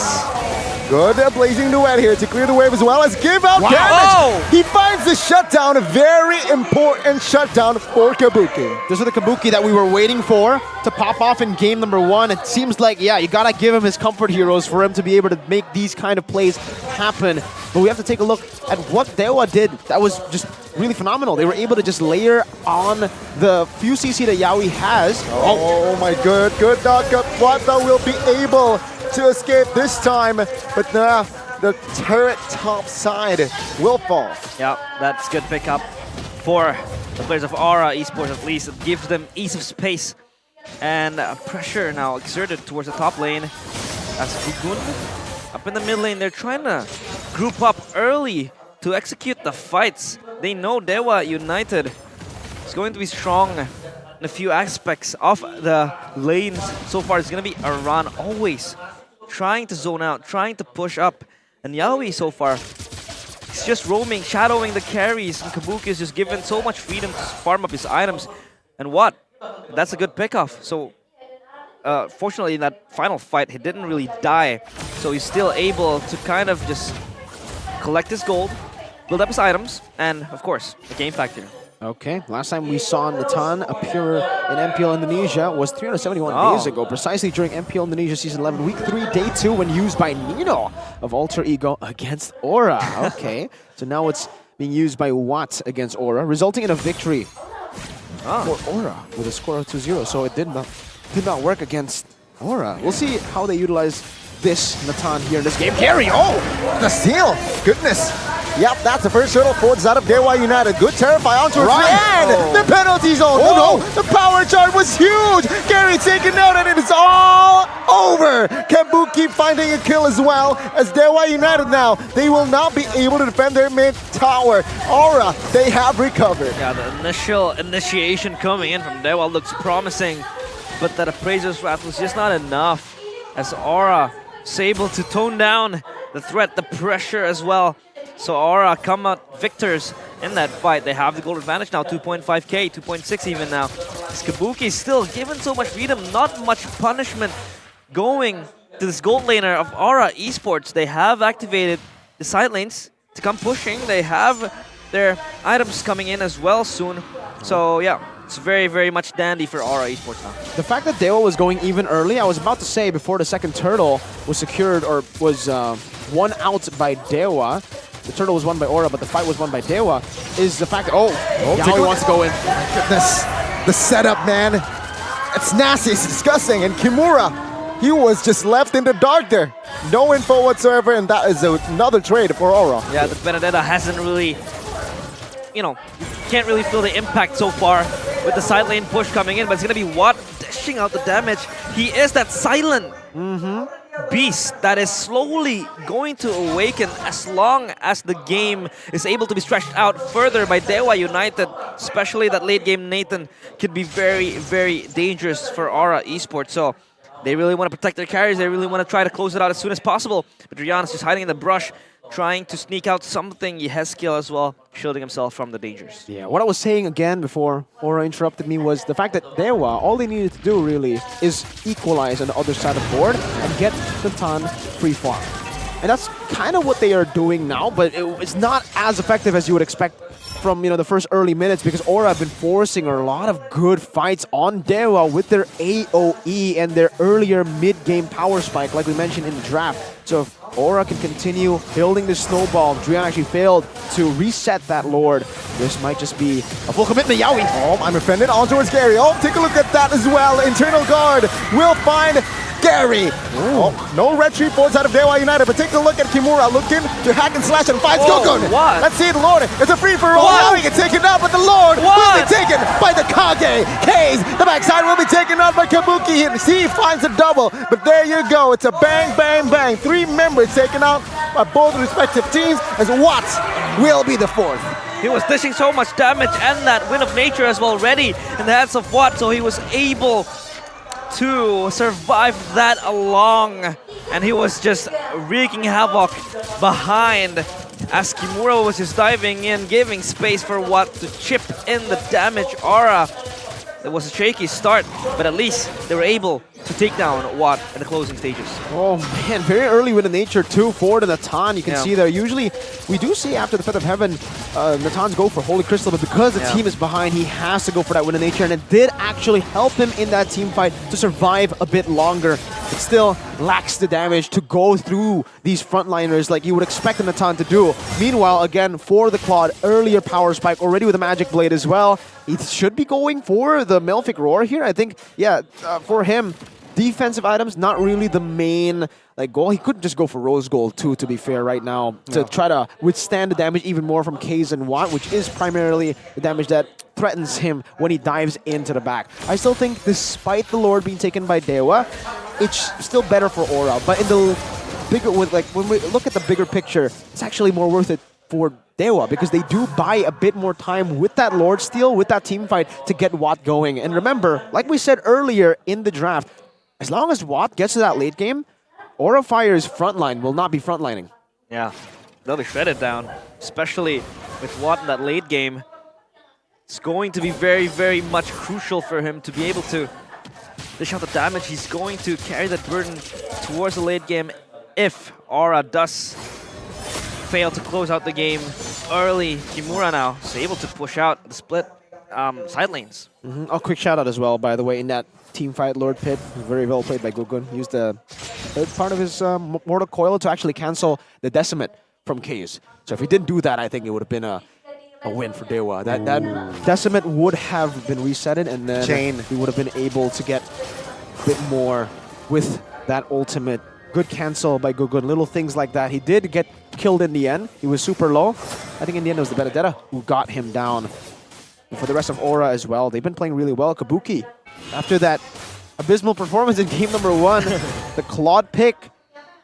Good blazing duet here to clear the wave as well as give out damage. He finds the shutdown, a very important shutdown for Kabuki. This is the Kabuki that we were waiting for to pop off in game number 1. It seems like, yeah, you gotta give him his comfort heroes for him to be able to make these kind of plays happen. But we have to take a look at what Dewa did. That was just really phenomenal. They were able to just layer on the few CC that Yaoi has. Oh my good knockup. Wanda will be able to escape this time, but the turret top side will fall. Yeah, that's good pickup for the players of Aura Esports at least. It gives them ease of space and pressure now exerted towards the top lane as Gugun up in the mid lane. They're trying to group up early to execute the fights. They know Dewa United is going to be strong in a few aspects of the lanes. So far it's going to be a run always trying to zone out, trying to push up. And Yaoi so far, he's just roaming, shadowing the carries, and Kabuki is just given so much freedom to farm up his items. And what? That's a good pickoff. So, fortunately in that final fight, he didn't really die. So he's still able to kind of just collect his gold, build up his items, and of course, the game factor. Okay, last time we saw Natan appear in MPL Indonesia was 371 days ago, precisely during MPL Indonesia Season 11, Week 3, Day 2, when used by Nino of Alter Ego against Aura. Okay, so now it's being used by Watt against Aura, resulting in a victory for Aura with a score of 2-0. So it did not work against Aura. We'll see how they utilize this Natan here in this game. Gary, the steal! Goodness! Yep, that's the first hurdle for the side of Dewa United. Good terrify onto his and the penalty zone. Oh no, the power charge was huge. Gary taken out and it is all over. Kabuki finding a kill as well as Dewa United now. They will not be able to defend their mid tower. Aura, they have recovered. Yeah, the initial initiation coming in from Dewa looks promising, but that Appraiser's Wrath was just not enough as Aura is able to tone down the threat, the pressure as well. So Aura come out victors in that fight. They have the gold advantage now, 2.5k, 2.6 even now. As Kabuki is still given so much freedom, not much punishment going to this gold laner of Aura Esports. They have activated the side lanes to come pushing. They have their items coming in as well soon. So yeah, it's very, very much dandy for Aura Esports now. The fact that Dewa was going even early, I was about to say before the second turtle was secured or was won out by Dewa. The turtle was won by Aura, but the fight was won by Dewa, is the fact that, Yaoi wants to go in. My goodness, the setup, man. It's nasty, it's disgusting. And Kimura, he was just left in the dark there. No info whatsoever, and that is another trade for Aura. Yeah, the Benedetta hasn't really, you can't really feel the impact so far with the side lane push coming in, but it's going to be Watt dishing out the damage. He is that silent beast that is slowly going to awaken as long as the game is able to be stretched out further by Dewa United. Especially that late game Nathan could be very, very dangerous for Aura Esports. So they really want to protect their carries. They really want to try to close it out as soon as possible. But Rihanna is just hiding in the brush, trying to sneak out something. Yehezkiel as well, shielding himself from the dangers. Yeah, what I was saying again before Aura interrupted me was the fact that Dewa, all they needed to do really is equalize on the other side of the board and get Natan free farm. And that's kind of what they are doing now, but it's not as effective as you would expect from the first early minutes because Aura have been forcing a lot of good fights on Dewa with their AoE and their earlier mid-game power spike, like we mentioned in the draft. So if Aura can continue building this snowball, Drian actually failed to reset that Lord. This might just be a full commitment. Yawi! Oh, I'm offended. On towards Gary. Oh, take a look at that as well. Internal guard will find Gary. Oh, no retreat boards out of Dewa United, but take a look at Kimura looking to hack and slash and fight Gogun. What? Let's see the Lord. It's a free for all. Now he can take it out, but the Lord will be taken by the Kage. K's. The backside will be taken out by Kabuki. He finds a double, but there you go. It's a bang, bang, bang. 3 members taken out by both respective teams as Watts will be the 4th. He was dishing so much damage and that Wind of Nature as well ready in the hands of Watt, so he was able to survive that along, and he was just wreaking havoc behind as Kimura was just diving in, giving space for Watt to chip in the damage. Aura, it was a shaky start, but at least they were able to take down Watt in the closing stages. Oh man, very early with the nature too, forward to Natan. You can see there. Usually, we do see after the Fifth of Heaven, Natan's go for Holy Crystal, but because the team is behind, he has to go for that Wind of Nature, and it did actually help him in that team fight to survive a bit longer. It still lacks the damage to go through these frontliners like you would expect a Natan to do. Meanwhile, again, for the Claude, earlier power spike, already with a Magic Blade as well. He should be going for the Malefic Roar here. I think, for him, defensive items, not really the main goal. He could just go for Rose Gold too, to be fair, right now, to try to withstand the damage even more from Kaze and Watt, which is primarily the damage that threatens him when he dives into the back. I still think, despite the Lord being taken by Dewa, it's still better for Aura. But in the bigger, when we look at the bigger picture, it's actually more worth it for Dewa because they do buy a bit more time with that Lord Steal, with that team fight to get Watt going. And remember, like we said earlier in the draft, as long as Watt gets to that late game, Aura Fire's frontline will not be frontlining. Yeah, they'll be shredded down, especially with Watt in that late game. It's going to be very, very much crucial for him to be able to dish out the damage. He's going to carry that burden towards the late game if Aura does fail to close out the game early. Kimura now is able to push out the split side lanes. A quick shout out as well, by the way, in that team fight, Lord Pit, very well played by Gugun. Used the third part of his Mortal Coil to actually cancel the Decimate from Kaze. So if he didn't do that, I think it would have been a win for Dewa. That Decimate would have been resetted, and then he would have been able to get a bit more with that ultimate. Good cancel by Gugun. Little things like that. He did get killed in the end. He was super low. I think in the end it was the Benedetta who got him down. And for the rest of Aura as well, they've been playing really well. Kabuki, after that abysmal performance in game number 1, the Claude pick,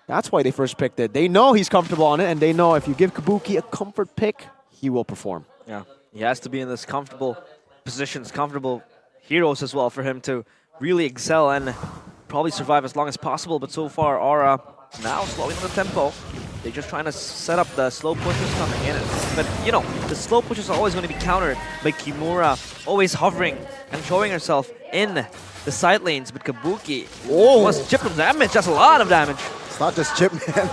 that's why they first picked it. They know he's comfortable on it, and they know if you give Kabuki a comfort pick, he will perform. Yeah, he has to be in this comfortable positions, comfortable heroes as well for him to really excel and probably survive as long as possible. But so far, Aura now slowing the tempo. They're just trying to set up the slow pushes coming in. But, the slow pushes are always going to be countered by Kimura, always hovering and showing herself in the side lanes. But Kabuki was chipping damage. That's a lot of damage. It's not just chip, man.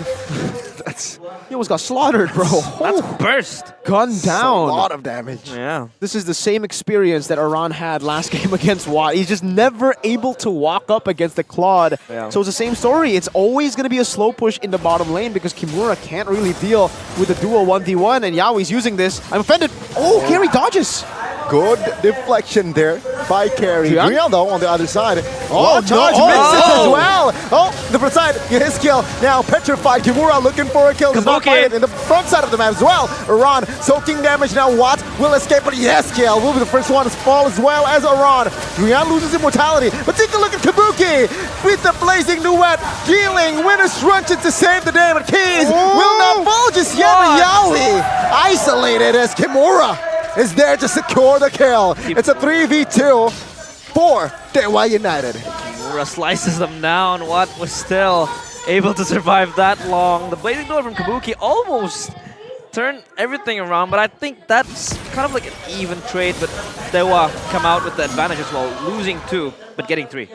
He almost got slaughtered, bro. That's burst. Gunned down. A lot of damage. Yeah. This is the same experience that Aran had last game against Watt. He's just never able to walk up against the Claude. Yeah. So it's the same story. It's always going to be a slow push in the bottom lane because Kimura can't really deal with the dual 1v1, and Yaoi's using this. I'm offended. Oh, Gary dodges. Good deflection there by Carry. Real though on the other side. Oh, charge misses as well. Oh, the front side, his kill. Now petrified. Kimura looking for a kill. Does not find it in the front side of the map as well. Aran soaking damage now. Watt will escape, but yes, kill will be the first one to fall as well as Aran. Drian loses immortality, but take a look at Kabuki with the blazing duet, dealing winner's truncheon to save the day, but Keys will not fall just yet. Yaoi isolated as Kimura is there to secure the kill. It's a 3v2 for Dewa United. Kimura slices them down. Watt was still able to survive that long. The blazing duel from Kabuki almost turned everything around, but I think that's kind of like an even trade, but Dewa come out with the advantage as well, losing 2, but getting 3.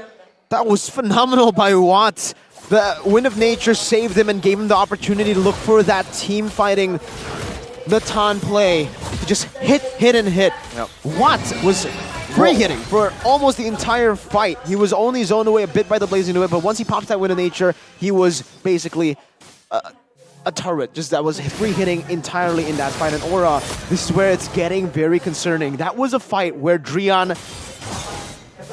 That was phenomenal by Watt. The Wind of Nature saved him and gave him the opportunity to look for that team fighting Natan play. to just hit, and hit. Watt was free hitting for almost the entire fight. He was only zoned away a bit by the Blazing Duet, but once he pops that Wind of Nature, he was basically a turret, just that was free hitting entirely in that fight. And Aura, this is where it's getting very concerning. That was a fight where Drian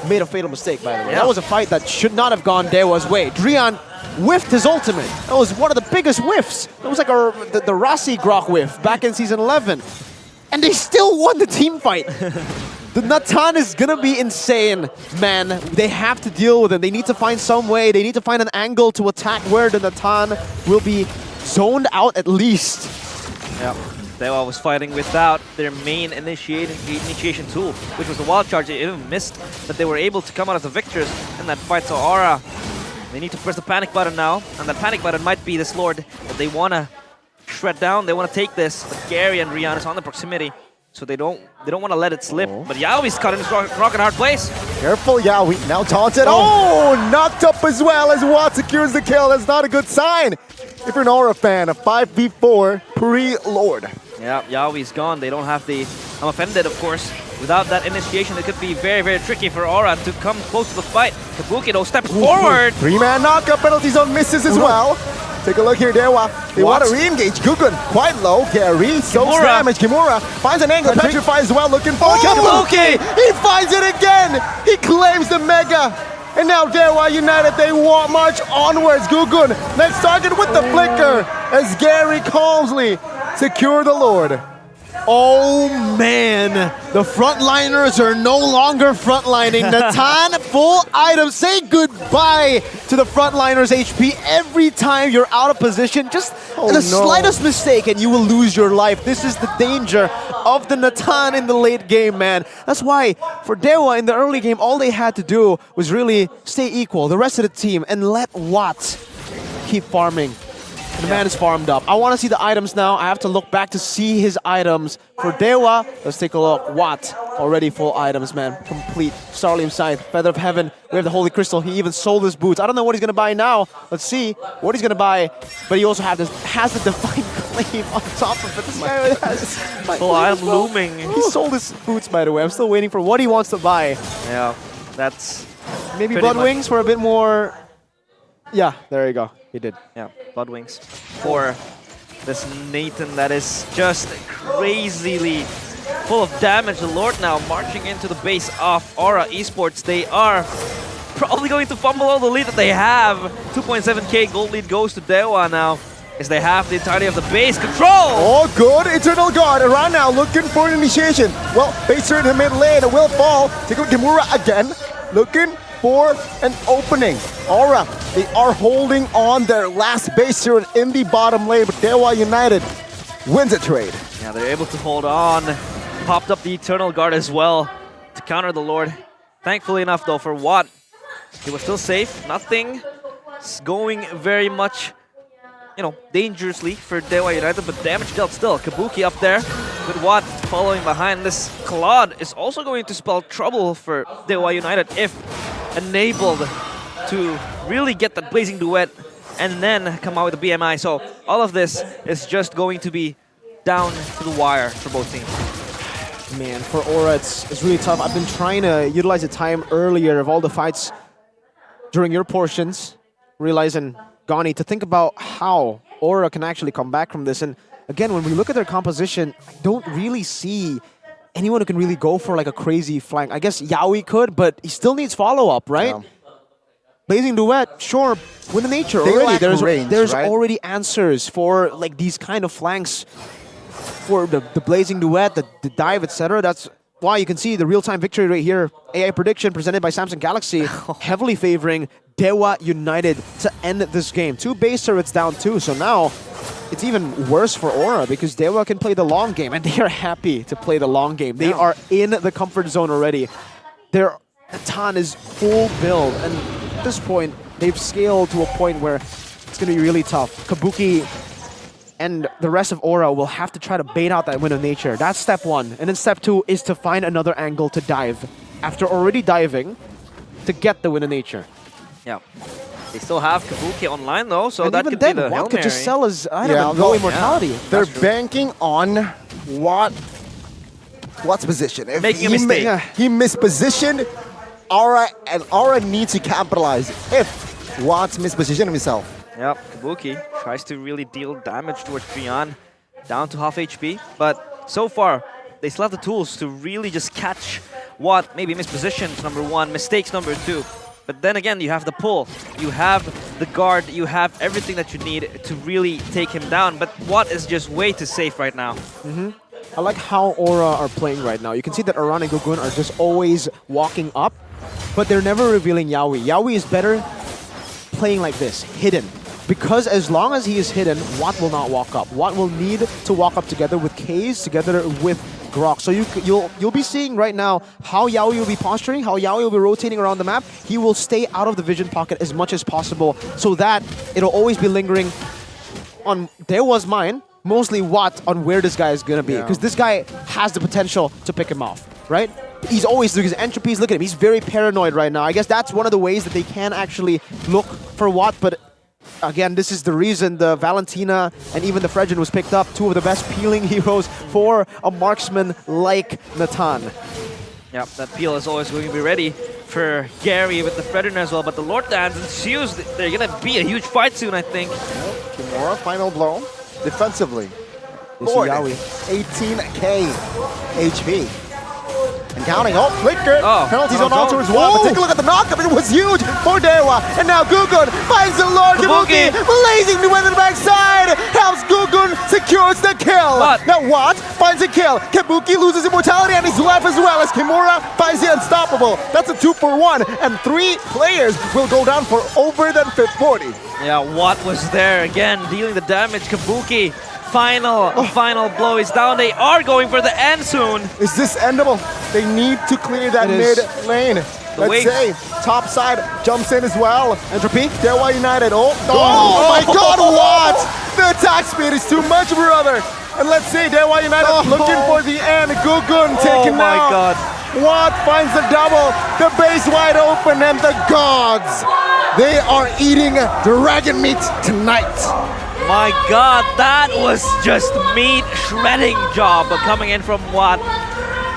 made a fatal mistake, by the way. That was a fight that should not have gone Dewa's way. Drian whiffed his ultimate. That was one of the biggest whiffs. That was like the Rossi Grok whiff back in Season 11. And they still won the team fight. The Natan is gonna be insane, man. They have to deal with it. They need to find some way. They need to find an angle to attack where the Natan will be zoned out at least. Yeah, Dewa was fighting without their main initiation tool, which was the wild charge. They even missed, but they were able to come out as the victors in that fight. So Aura, they need to press the panic button now, and that panic button might be this Lord that they want to shred down. They want to take this, but Gary and Rian is on the proximity, so they don't want to let it slip. But Yaoi's caught in his rock and hard place. Careful, Yaoi. Now taunted. Oh, knocked up as well as Watt secures the kill. That's not a good sign. If you're an Aura fan, a 5v4 pre-Lord. Yeah, Yaoi's gone. They don't have the... I'm offended, of course. Without that initiation, it could be very, very tricky for Aura to come close to the fight. Kabuki, though, steps forward. 3-man knockup, penalty zone misses as well. Take a look here, Dewa. They want to re-engage. Gugun, quite low. Gary, so damage. Kimura finds an angle. Petrify as well, looking for Kabuki. He finds it again. He claims the Mega. And now Dewa United, they won't march onwards. Gugun, next target with the flicker as Gary calmly secure the Lord. Oh man, the frontliners are no longer frontlining. Natan, full item. Say goodbye to the frontliners HP every time you're out of position. Just the slightest mistake and you will lose your life. This is the danger of the Natan in the late game, man. That's why for Dewa in the early game, all they had to do was really stay equal, the rest of the team, and let Watt keep farming. The man is farmed up. I want to see the items now. I have to look back to see his items. For Dewa, let's take a look. Watt, already full items, man. Complete. Starlium Scythe, Feather of Heaven. We have the Holy Crystal. He even sold his boots. I don't know what he's going to buy now. Let's see what he's going to buy. But he also has the Divine Claim on top of it. This guy has full item looming. He sold his boots, by the way. I'm still waiting for what he wants to buy. Yeah, that's... Maybe Blood Wings for a bit more... Yeah, there you go. He did. Yeah, Blood Wings for this Nathan that is just crazily full of damage. The Lord now marching into the base of Aura Esports. They are probably going to fumble all the lead that they have. 2.7k gold lead goes to Dewa now, as they have the entirety of the base control. Oh, good. Eternal Guard around now looking for an initiation. Well, Baser in the mid lane will fall. Take a look at Kimura again. Looking for an opening. Aura, they are holding on their last base here in the bottom lane, but Dewa United wins a trade. Yeah, they're able to hold on. Popped up the Eternal Guard as well to counter the Lord. Thankfully enough, though, for Watt, he was still safe. Nothing going very much, dangerously for Dewa United, but damage dealt still. Kabuki up there with Watt following behind. This Claude is also going to spell trouble for Dewa United if enabled to really get that Blazing Duet and then come out with the BMI. So all of this is just going to be down to the wire for both teams. Man, for Aura, it's really tough. I've been trying to utilize the time earlier of all the fights during your portions, realizing, Gani, to think about how Aura can actually come back from this. And again, when we look at their composition, I don't really see anyone who can really go for like a crazy flank. I guess Yaoi could, but he still needs follow-up, right? Yeah. Blazing Duet, sure, with the nature already. There's already answers for like these kind of flanks for the Blazing Duet, the dive, etc. That's why you can see the real-time victory rate here. AI prediction presented by Samsung Galaxy, heavily favoring Dewa United to end this game. 2 base turrets down 2, so now it's even worse for Aura because Dewa can play the long game, and they are happy to play the long game. They are in the comfort zone already. Their Natan is full build, and at this point, they've scaled to a point where it's going to be really tough. Kabuki and the rest of Aura will have to try to bait out that Wind of Nature. That's step 1. And then step 2 is to find another angle to dive. After already diving, to get the Wind of Nature. Yeah. They still have Kabuki online though, so and that even could then, be the Watt Hail could just Mary. sell his item and go Immortality. They're banking on Watt Watt's position. If Making a mistake. He mispositioned Aura, and Aura needs to capitalize if Watt's mispositioned himself. Yep, Kabuki tries to really deal damage towards Trian, down to half HP, but so far, they still have the tools to really just catch Watt, maybe mispositions, number one, mistakes, number two. But then again, you have the pull, you have the guard, you have everything that you need to really take him down, but Watt is just way too safe right now. I like how Aura are playing right now. You can see that Aran and Gugun are just always walking up, but they're never revealing Yaoi. Yaoi is better playing like this, hidden. Because as long as he is hidden, Watt will not walk up. Watt will need to walk up together with Kaze, together with Grok. So you'll be seeing right now how Yaoi will be posturing, how Yaoi will be rotating around the map. He will stay out of the vision pocket as much as possible so that it'll always be lingering on Dewa's mind, mostly Watt, on where this guy is going to be. Because this guy has the potential to pick him off, right? He's always doing his entropies. Look at him. He's very paranoid right now. I guess that's one of the ways that they can actually look for Watt, but again, this is the reason the Valentina and even the Fredgen was picked up. Two of the best peeling heroes for a marksman like Natan. Yep, that peel is always going to be ready for Gary with the Fredgen as well. But the Lord Dance and Shoes, they're going to be a huge fight soon, I think. Kimura, final blow. Defensively. Lord, 18k HP. And counting, flicker, penalties on all towards Watt, but take a look at the knockup, it was huge for Dewa, and now Gugun finds the Lord Kabuki, blazing to win the backside, helps Gugun, secures the kill. Now Watt finds a kill, Kabuki loses immortality and his life as well as Kimura finds the unstoppable. That's a 2-for-1, and 3 players will go down for over than 40. Yeah, Watt was there again, dealing the damage, Kabuki. Final blow is down. They are going for the end soon. Is this endable? They need to clear that mid lane. Let's say top side jumps in as well. Entropy, Dewa United. Oh my God, what? The attack speed is too much, brother. And let's say Dewa United looking for the end. Gugun taken down. God. Watt finds the double. The base wide open and the gods. They are eating dragon meat tonight. My God, that was just meat shredding job coming in from Watt.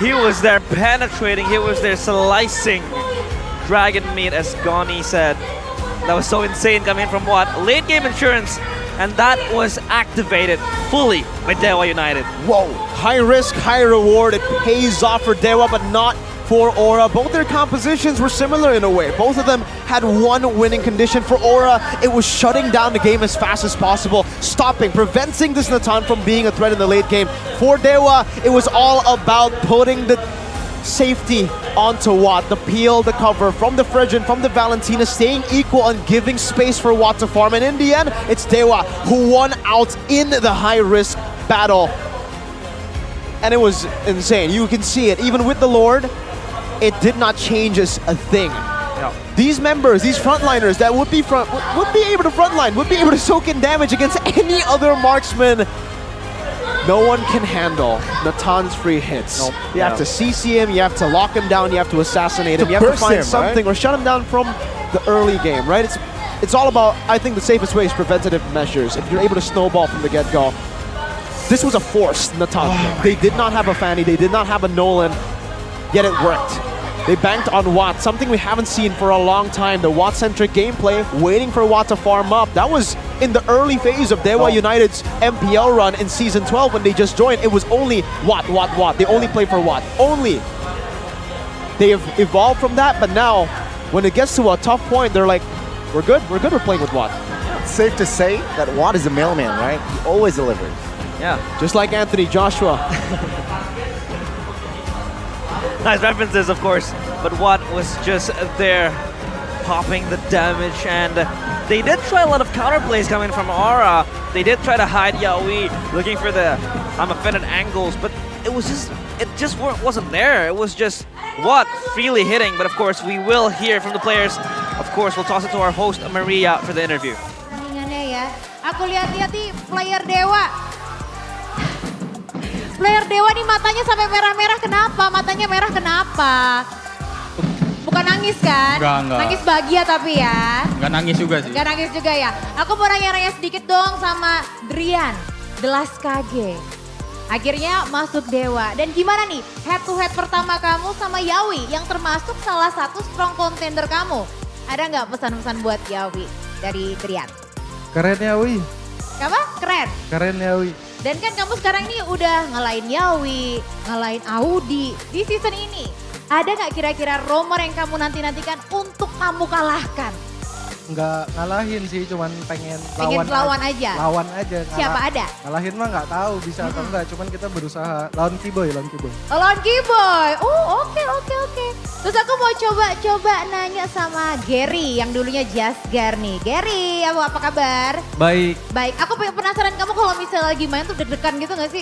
He was there penetrating, he was there slicing dragon meat, as Goni said. That was so insane coming in from Watt. Late game insurance, and that was activated fully by Dewa United. Whoa, high risk, high reward. It pays off for Dewa, but not for Aura. Both their compositions were similar in a way. Both of them had one winning condition. For Aura, it was shutting down the game as fast as possible, stopping, preventing this Natan from being a threat in the late game. For Dewa, it was all about putting the safety onto Watt. The peel, the cover from the Fredgen, from the Valentina, staying equal and giving space for Watt to farm. And in the end, it's Dewa who won out in the high-risk battle. And it was insane. You can see it. Even with the Lord, it did not change us a thing. No. These members, these frontliners that would be able to frontline, would be able to soak in damage against any other marksman. No one can handle Natan's free hits. You have to CC him, you have to lock him down, you have to assassinate him, you have to find something or shut him down from the early game, right? It's all about, I think the safest way is preventative measures. If you're able to snowball from the get-go. This was a forced Natan. They did not have a Fanny, they did not have a Nolan, yet it worked. They banked on Watt, something we haven't seen for a long time. The Watt-centric gameplay, waiting for Watt to farm up. That was in the early phase of Dewa United's MPL run in Season 12 when they just joined. It was only Watt, Watt, Watt. They only play for Watt. Only. They have evolved from that, but now, when it gets to a tough point, they're like, we're good, we're playing with Watt. It's safe to say that Watt is a mailman, right? He always delivers. Yeah. Just like Anthony Joshua. Nice references, of course, but Watt was just there popping the damage, and they did try a lot of counterplays coming from Aura. They did try to hide Yaoi, looking for the offended angles, but it just wasn't there. It was just Watt freely hitting, but of course we will hear from the players. Of course, we'll toss it to our host Maria for the interview. Ya, aku lihat-lihat nih player Dewa. Player Dewa nih matanya sampai merah-merah, kenapa? Matanya merah kenapa? Bukan nangis kan? Enggak. Nangis bahagia tapi ya. Enggak nangis juga sih. Enggak nangis juga ya. Aku mau nanya-nanya sedikit dong sama Drian, The Last KG. Akhirnya masuk Dewa. Dan gimana nih head to head pertama kamu sama Yawi yang termasuk salah satu strong contender kamu? Ada nggak pesan-pesan buat Yawi dari Trian? Keren ya Wi. Apa? Keren. Keren ya Wi. Dan kan kamu sekarang ini udah ngalahin Yawi, ngalahin Audi di season ini. Ada nggak kira-kira romer yang kamu nanti-nantikan untuk kamu kalahkan? Nggak ngalahin sih, cuman pengen lawan aja. Lawan aja. Siapa ada? Ngalahin mah nggak tahu bisa atau enggak, cuman kita berusaha. Lawan Kiboy. Oh, lawan Kiboy. Oh, oke. Terus aku mau coba nanya sama Gary yang dulunya Jasgar nih. Gary, apa kabar? Baik. Baik, aku penasaran kamu kalau misalnya lagi main tuh deg-degan gitu gak sih?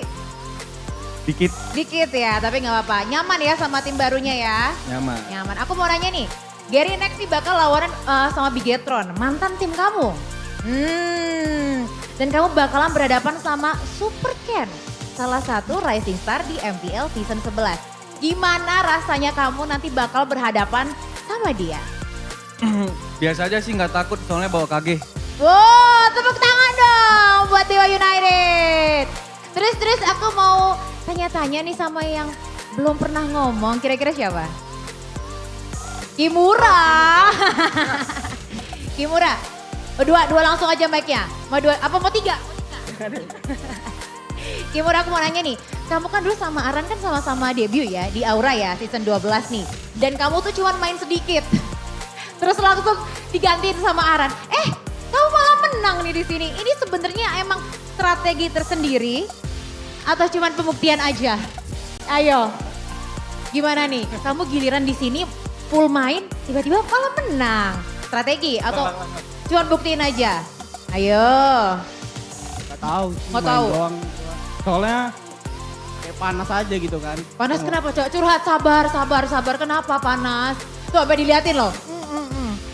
Dikit ya, tapi gak apa-apa. Nyaman ya sama tim barunya ya? Nyaman. Aku mau nanya nih, Gary next nih bakal lawanan sama Bigetron, mantan tim kamu. Dan kamu bakalan berhadapan sama Super Ken, salah satu rising star di MPL season 11. Gimana rasanya kamu nanti bakal berhadapan sama dia? Biasa aja sih, nggak takut soalnya bawa KG. Wow, tepuk tangan dong buat Dewa United. Terus aku mau tanya-tanya nih sama yang belum pernah ngomong, kira-kira siapa? Kimura. Kimura. Dua langsung aja mic-nya. Mau dua, apa mau tiga? Kimura, aku mau nanya nih, kamu kan dulu sama Aran kan sama-sama debut ya di Aura ya season 12 nih. Dan kamu tuh cuma main sedikit. Terus langsung digantiin sama Aran. Kamu malah menang nih di sini. Ini sebenarnya emang strategi tersendiri atau cuma pembuktian aja? Ayo. Gimana nih? Kamu giliran di sini full main, tiba-tiba malah menang. Strategi atau cuma buktiin aja? Ayo. Gak tahu. Mau tahu? Soalnya kayak panas aja gitu kan. Panas kenapa? Coba curhat, sabar. Kenapa panas? Tuh sampai diliatin loh.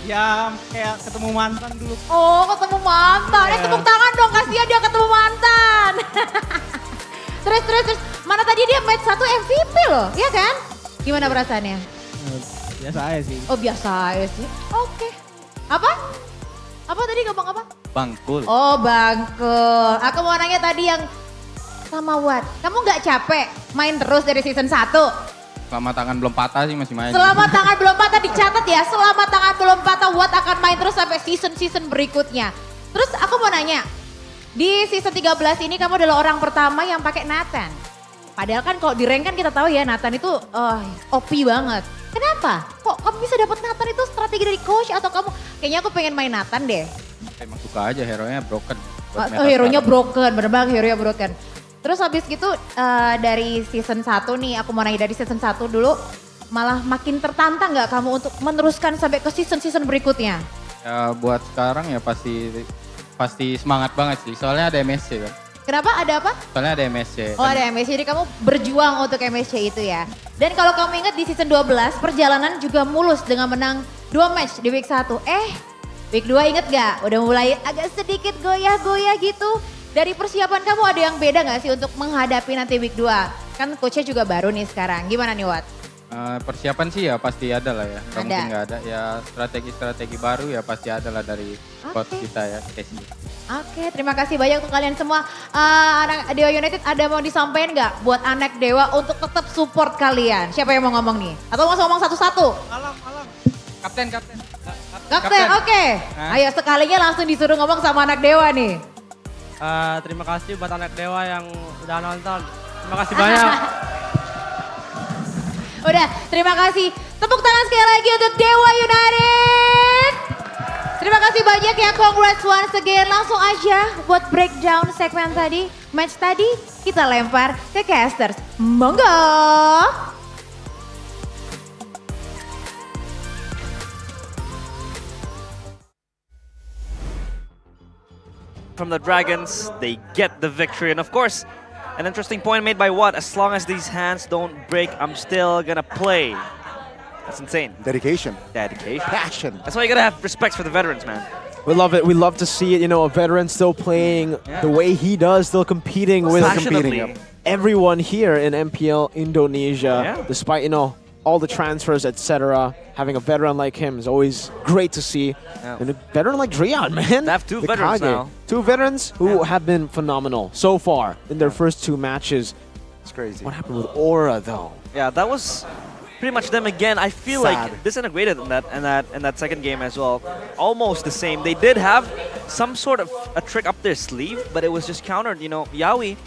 Ya kayak ketemu mantan dulu. Oh, ketemu mantan. Tepuk tangan dong, kasihan dia ketemu mantan. terus. Mana tadi dia match 1 MVP loh, iya kan? Gimana perasaannya? Biasa aja sih. Oh, biasa aja sih. Oke. Apa? Apa tadi ngomong apa? Bangkul. Oh, bangkul. Aku mau nanya tadi yang sama Wat. Kamu gak capek main terus dari season 1? Selama tangan belum patah sih masih main. Selama tangan belum patah, dicatat ya. Selama tangan belum patah, Wat akan main terus sampai season-season berikutnya. Terus aku mau nanya, di season 13 ini kamu adalah orang pertama yang pakai Nathan. Padahal kan kalau di rank kan kita tahu ya Nathan itu OP banget. Kenapa? Kok kamu bisa dapat Nathan itu strategi dari coach atau kamu kayaknya aku pengen main Nathan deh. Emang suka aja hero-nya broken. Hero-nya broken, bener banget hero-nya broken. Terus habis gitu dari season 1 nih, aku mau nanya dari season 1 dulu, malah makin tertantang gak kamu untuk meneruskan sampai ke season-season berikutnya? Ya buat sekarang ya pasti semangat banget sih, soalnya ada MSC kan. Kenapa? Ada apa? Soalnya ada MSC. Oh ada MSC, jadi kamu berjuang untuk MSC itu ya. Dan kalau kamu ingat di season 12, perjalanan juga mulus dengan menang 2 match di week 1. Week 2 inget gak? Udah mulai agak sedikit goyah-goyah gitu. Dari persiapan kamu ada yang beda gak sih untuk menghadapi nanti week 2? Kan coachnya juga baru nih sekarang, gimana nih Wat? Persiapan sih ya pasti ada lah ya, Ada. mungkin gak ada. Ya strategi-strategi baru ya pasti ada lah dari coach kita ya, Casey. Oke, terima kasih banyak untuk kalian semua. Anak Dewa United ada mau disampaikan nggak buat anak Dewa untuk tetap support kalian? Siapa yang mau ngomong nih? Atau mau ngomong satu-satu? Malam. Kapten. Kapten, oke. Ayo sekalinya langsung disuruh ngomong sama anak Dewa nih. Terima kasih buat anak Dewa yang udah nonton. Terima kasih banyak. Udah, terima kasih. Tepuk tangan sekali lagi untuk Dewa United. Terima kasih banyak ya, congrats once again. Langsung aja buat breakdown segmen tadi, match tadi kita lempar ke casters. Monggo. From the Dragons, they get the victory. And of course, an interesting point made by Watt. As long as these hands don't break, I'm still gonna play. That's insane. Dedication. Passion. That's why you gotta have respect for the veterans, man. We love it. We love to see it. You know, a veteran still playing the way he does, still competing with Passionately. everyone here in MPL Indonesia. Despite, you know, all the transfers, etc. Having a veteran like him is always great to see. Yeah. And a veteran like Dreon, man. They have two The veterans Kage. now. Two veterans who have been phenomenal so far in their first 2 matches. It's crazy. What happened with Aura, though? Yeah, that was pretty much them again. I feel Sad. like disintegrated in that second game as well. Almost the same. They did have some sort of a trick up their sleeve, but it was just countered. You know, Yaoi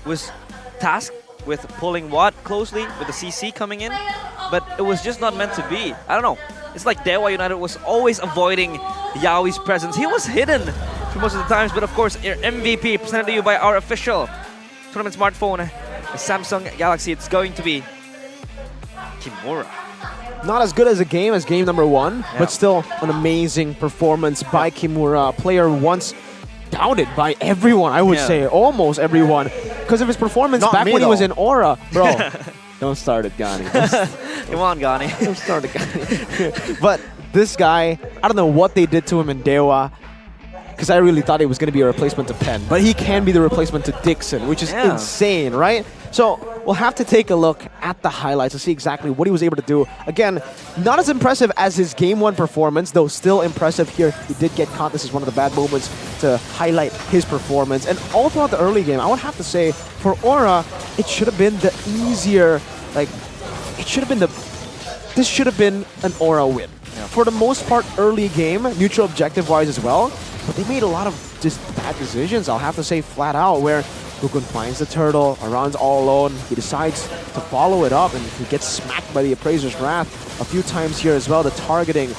was tasked with pulling Watt closely with the CC coming in, but it was just not meant to be. I don't know. It's like Dewa United was always avoiding Yaoi's presence. He was hidden for most of the times, but of course, your MVP presented to you by our official tournament smartphone, the Samsung Galaxy. It's going to be Kimura. Not as good as a game as game number 1, but still an amazing performance by Kimura, a player once doubted by everyone, I would say, almost everyone, because of his performance back when he was in Aura. Bro, don't start it, Gani. Come on, Gani. Don't start it, Gani. But this guy, I don't know what they did to him in Dewa, because I really thought he was going to be a replacement to Penn, but he can be the replacement to Dixon, which is insane, right? So we'll have to take a look at the highlights to see exactly what he was able to do. Again, not as impressive as his Game 1 performance, though still impressive here. He did get caught. This is one of the bad moments to highlight his performance. And all throughout the early game, I would have to say, for Aura, it should have been the easier, like, it should have been this should have been an Aura win. For the most part, early game, neutral objective-wise as well, but they made a lot of just bad decisions, I'll have to say flat out, where Gukun finds the turtle, Aran's all alone, he decides to follow it up, and he gets smacked by the Appraiser's Wrath a few times here as well. The targeting,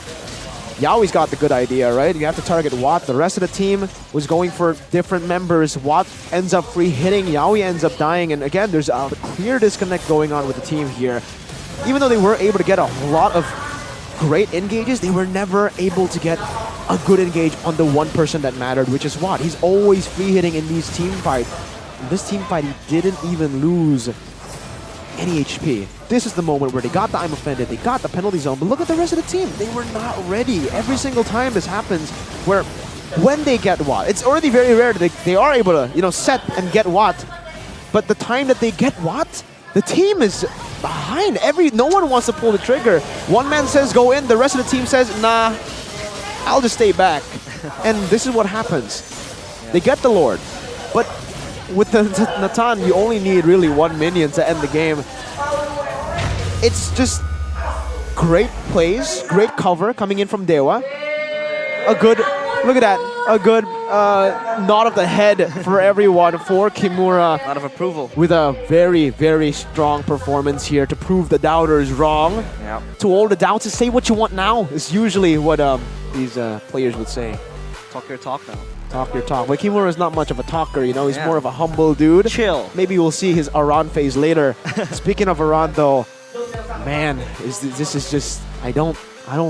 Yaoi's got the good idea, right? You have to target Watt. The rest of the team was going for different members. Watt ends up free hitting, Yaoi ends up dying, and again, there's a clear disconnect going on with the team here. Even though they were able to get a lot of great engages, they were never able to get a good engage on the one person that mattered, which is Watt. He's always free hitting in these team fights. In this team fight, he didn't even lose any HP. This is the moment where they got the I'm offended, they got the penalty zone, but look at the rest of the team. They were not ready. Every single time this happens, where when they get Watt, it's already very rare that they are able to, you know, set and get Watt, but the time that they get Watt, the team is behind. No one wants to pull the trigger. One man says go in, the rest of the team says, nah, I'll just stay back. And this is what happens. They get the Lord, but with the Natan, you only need really 1 minion to end the game. It's just great plays, great cover coming in from Dewa. A good, look at that, a good nod of the head for everyone for Kimura. Nod of approval. With a very, very strong performance here to prove the doubters wrong. Yep. To all the doubters, say what you want now is usually what these players would say. Talk your talk now. Talk your talk. But Kimura is not much of a talker, you know, he's more of a humble dude. Chill. Maybe we'll see his Aran phase later. Speaking of Aran though, man, this is just, I don't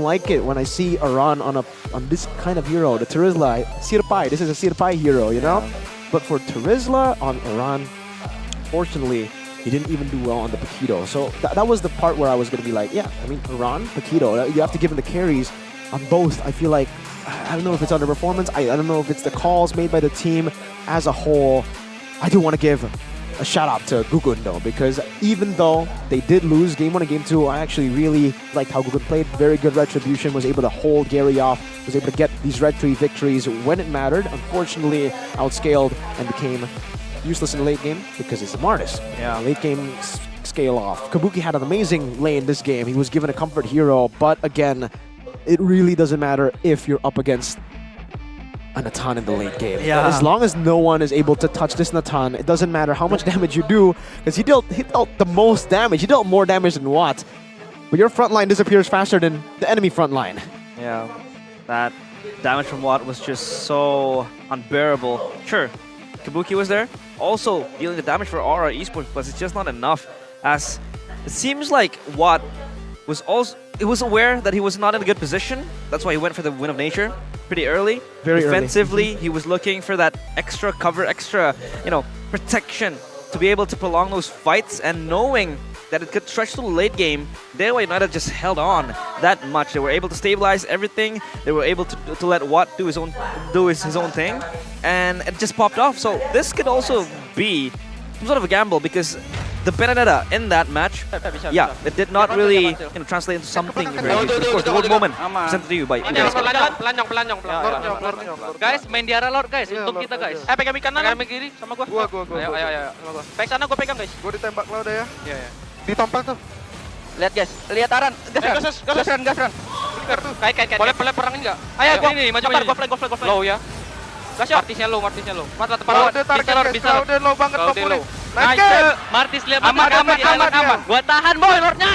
like it when I see Aran on this kind of hero, the Terizla, Sirpai. This is a Sirpai hero, you know? But for Terizla on Aran, fortunately, he didn't even do well on the Paquito. So that was the part where I was going to be like, yeah, I mean, Aran, Paquito, you have to give him the carries on both. I feel like, I don't know if it's underperformance, I don't know if it's the calls made by the team as a whole. I do want to give a shout out to Gukun though, because even though they did lose Game 1 and Game 2, I actually really liked how Gukun played. Very good retribution, was able to hold Gary off, was able to get these Red 3 victories when it mattered. Unfortunately, outscaled and became useless in the late game because it's a Martis. Yeah. Late game scale off. Kabuki had an amazing lane this game. He was given a comfort hero, but again, it really doesn't matter if you're up against a Natan in the late game. Yeah. As long as no one is able to touch this Natan, it doesn't matter how much damage you do, because he dealt the most damage. He dealt more damage than Watt. But your front line disappears faster than the enemy front line. Yeah, that damage from Watt was just so unbearable. Sure, Kabuki was there, also dealing the damage for Aura Esports, but it's just not enough, as it seems like Watt was aware that he was not in a good position. That's why he went for the Wind of Nature pretty early. Very Defensively, early. he was looking for that extra cover, extra, protection to be able to prolong those fights, and knowing that it could stretch to the late game, Dewa United just held on that much. They were able to stabilize everything. They were able to let Watt do his own thing, and it just popped off. So this could also be some sort of a gamble, because the Benedetta in that match, yeah, it did not really translate into something very good. Of course, the gold moment presented to you by you guys. Pelanyong. Guys, main di arah Lord guys, untuk kita guys. Pegang kanan, pegang kiri sama gua. Gua. Ayo. Sama gua. Pegang sana, gua pegang guys. Gua ditembak lo udah ya. Iya. Ditompang tuh. Lihat guys, lihat Aran. Gas. Kayak. Boleh perangin enggak? Ayo gua ini, maju. Gua flank. Low ya. Gas ya. Martisnya low. Mata tepat. Bisa. Udah low banget populnya. Nice. Martis lihat aman. Gua tahan boy Lordnya.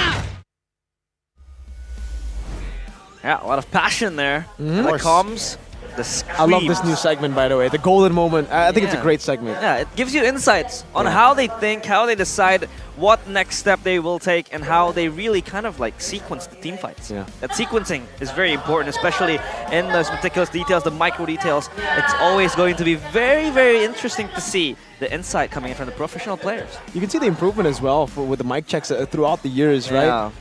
Yeah, a lot of passion there. And the comms, the screams. I love this new segment, by the way. The golden moment. I think it's a great segment. Yeah, it gives you insights on how they think, how they decide what next step they will take, and how they really kind of like sequence the team fights. Yeah. That sequencing is very important, especially in those meticulous details, the micro details. It's always going to be very, very interesting to see the insight coming in from the professional players. You can see the improvement as well with the mic checks throughout the years, right?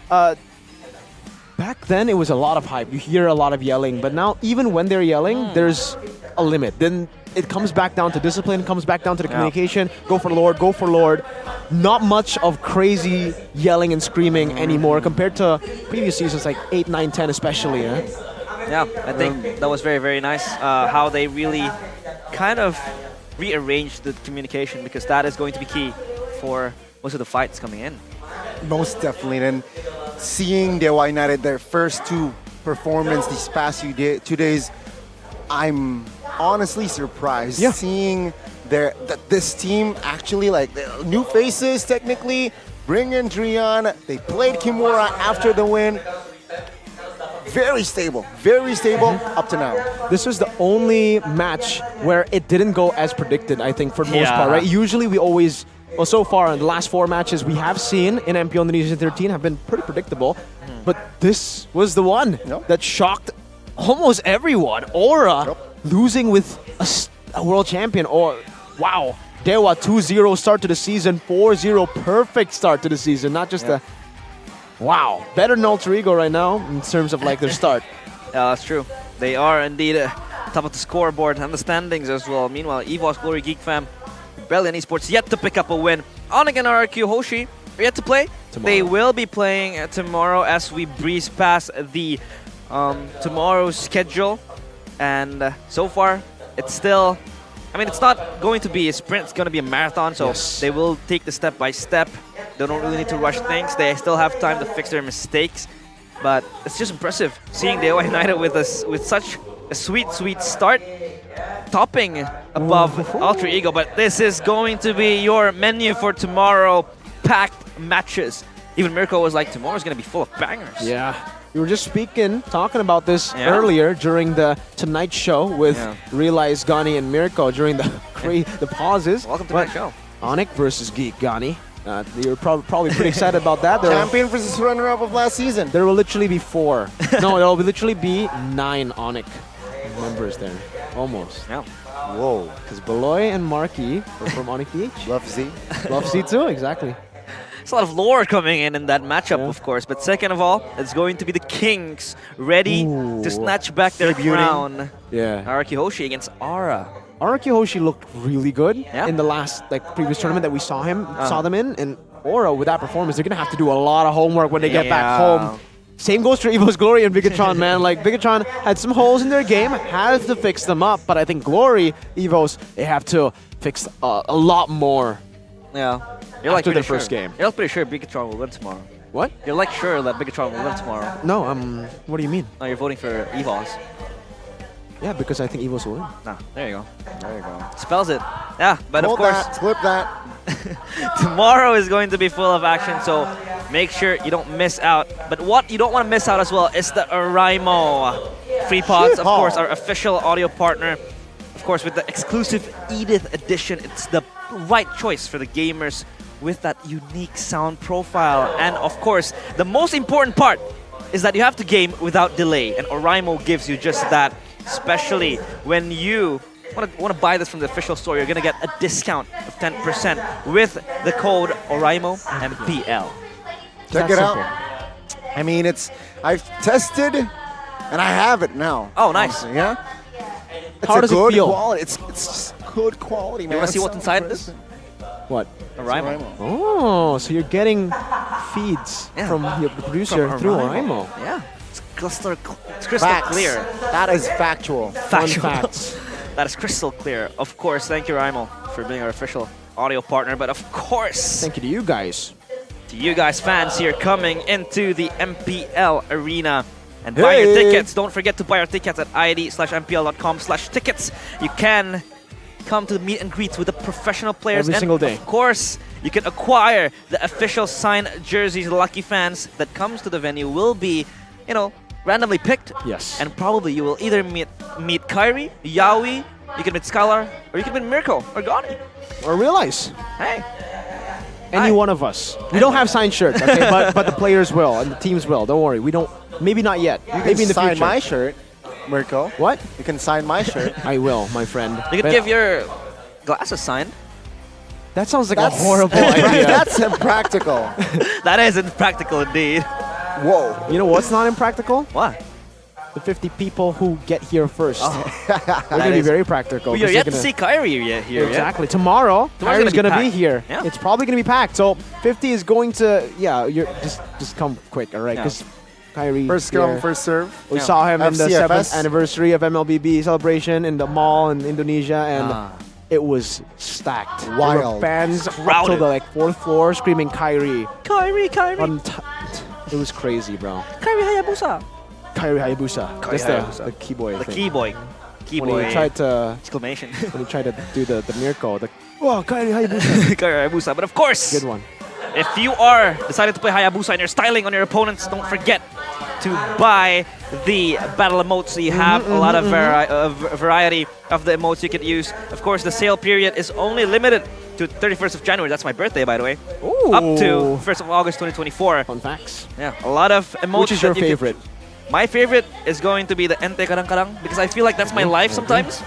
Back then, it was a lot of hype. You hear a lot of yelling, but now even when they're yelling, there's a limit. Then it comes back down to discipline, comes back down to the communication. Go for Lord. Not much of crazy yelling and screaming anymore compared to previous seasons like 8, 9, 10 especially. Yeah, I think that was very, very nice how they really kind of rearranged the communication, because that is going to be key for most of the fights coming in. Most definitely. And seeing Dewa United, their first two performance these past 2 days, I'm honestly surprised seeing that this team actually, like, new faces technically, bring in Drian, they played Kimura after the win. Very stable up to now. This was the only match where it didn't go as predicted, I think, for the most part, right? Usually we always, well, so far in the last 4 matches we have seen in MPL Indonesia 13 have been pretty predictable, but this was the one that shocked almost everyone. Aura losing with a world champion. Wow. Dewa 2-0 start to the season, 4-0 perfect start to the season, not just a... Wow, better than Alter Ego right now in terms of like their start. Yeah, that's true. They are indeed top of the scoreboard and the standings as well. Meanwhile, EVOS, Glory, Geek Fam, Rebellion Esports yet to pick up a win. Onyx and RRQ Hoshi are yet to play. Tomorrow. They will be playing tomorrow as we breeze past the tomorrow's schedule. And so far, it's still... I mean, it's not going to be a sprint, it's going to be a marathon, so they will take the step by step. They don't really need to rush things. They still have time to fix their mistakes. But it's just impressive seeing Dewa United with such a sweet start, topping above Alter Ego. But this is going to be your menu for tomorrow. Packed matches. Even Mirko was like, tomorrow's going to be full of bangers. Yeah. We were just talking about this earlier during the Tonight Show with Realize, Gani, and Mirko during the pauses. Welcome to my show. Onyx versus Geek, Gani. You're probably pretty excited about that. Champion versus runner-up of last season. There will literally be 4. No, there will literally be 9 Onyx members there. Almost. Yeah. Whoa. Because Beloy and Marky are from Onyx PH. Love Z. Love Z too, exactly. There's a lot of lore coming in that matchup, of course. But second of all, it's going to be the Kings ready to snatch back their crown. Yeah. Araki Hoshi against Aura. Araki Hoshi looked really good in the last previous tournament that we saw them in. And Aura, with that performance, they're going to have to do a lot of homework when they get back home. Same goes for EVO's Glory and Bigetron, man. Like, Bigetron had some holes in their game, has to fix them up. But I think Glory, EVO's, they have to fix a lot more. Yeah. You're like their first game. You're pretty sure Bigetron will win tomorrow. What? You're like sure that Bigetron will win tomorrow. No, what do you mean? Oh, you're voting for EVOS. Yeah, because I think EVOS will win. Nah, there you go. Spells it. Yeah, but Hold of course... Flip that. Tomorrow is going to be full of action, so make sure you don't miss out. But what you don't want to miss out as well is the Oraimo Free Pods, of course, our official audio partner. Of course, with the exclusive Edith edition, it's the right choice for the gamers with that unique sound profile. And of course, the most important part is that you have to game without delay, and Oraimo gives you just that, especially when you want to buy this from the official store. You're going to get a discount of 10% with the code Oraimo MPL. Check it out. I mean, I've tested and I have it now. Oh, nice. Honestly, yeah. How does it feel? Quality. It's just good quality, man. You want to see what's inside this? What? Oraimo. Oh, so you're getting feeds from the producer From through Oraimo. Oraimo. Yeah. It's crystal Facts. clear. That is factual. Factual. Fun facts. That is crystal clear. Of course, thank you, Raimo, for being our official audio partner. But of course, thank you to you guys. To you guys, fans here coming into the MPL arena. And buy your tickets. Don't forget to buy your tickets at id/mpl.com/tickets. You can come to the meet and greets with the professional players. Every single day. Of course, you can acquire the official signed jerseys. The lucky fans that comes to the venue will be, you know, randomly picked. Yes. And probably you will either meet Kyrie, Yaoi, you can meet Skylar, or you can meet Mirko or Gani. Or Realize. Hey. Any one of us. We don't have signed shirts, okay? but the players will and the teams will. Don't worry. We don't. Maybe not yet. You Maybe can in the sign future. my shirt, Mirko. What? You can sign my shirt. I will, my friend. You can give your glasses signed. That sounds like That's a horrible idea. That's impractical. That is impractical indeed. Whoa. You know what's not impractical? What? The 50 people who get here first. That We're going to be is- very practical. We are 'cause yet you're to gonna- see Kyrie yet here. Exactly. Tomorrow, Tomorrow's Kyrie's going to be packed. here. Yeah. It's probably going to be packed. So 50 is going to, you're just come quick, all right? Yeah. Because Kyrie. First come, first serve. We Yeah. saw him in the FCFS. 7th anniversary of MLBB celebration in the mall in Indonesia, and it was stacked. There were Wild. fans up Crowded. to the 4th floor screaming Kyrie. Kyrie. It was crazy, bro. Kyrie Hayabusa. Kyrie Hayabusa. Kyrie That's Hayabusa. the key boy. The thing. key boy. Key When boy. he tried to Exclamation. when he tried to do the Mirko, Kyrie Hayabusa. Kyrie Hayabusa. But of course, Good one. if you are decided to play Hayabusa and you're styling on your opponents, don't forget to buy the battle emotes. So you have a lot of variety of the emotes you can use. Of course, the sale period is only limited to 31st of January. That's my birthday, by the way. Ooh. Up to 1st of August 2024. Fun facts. Yeah, a lot of emotes. Which is your that you can- favorite? My favorite is going to be the Ente Kadang-Kadang because I feel like that's my life sometimes.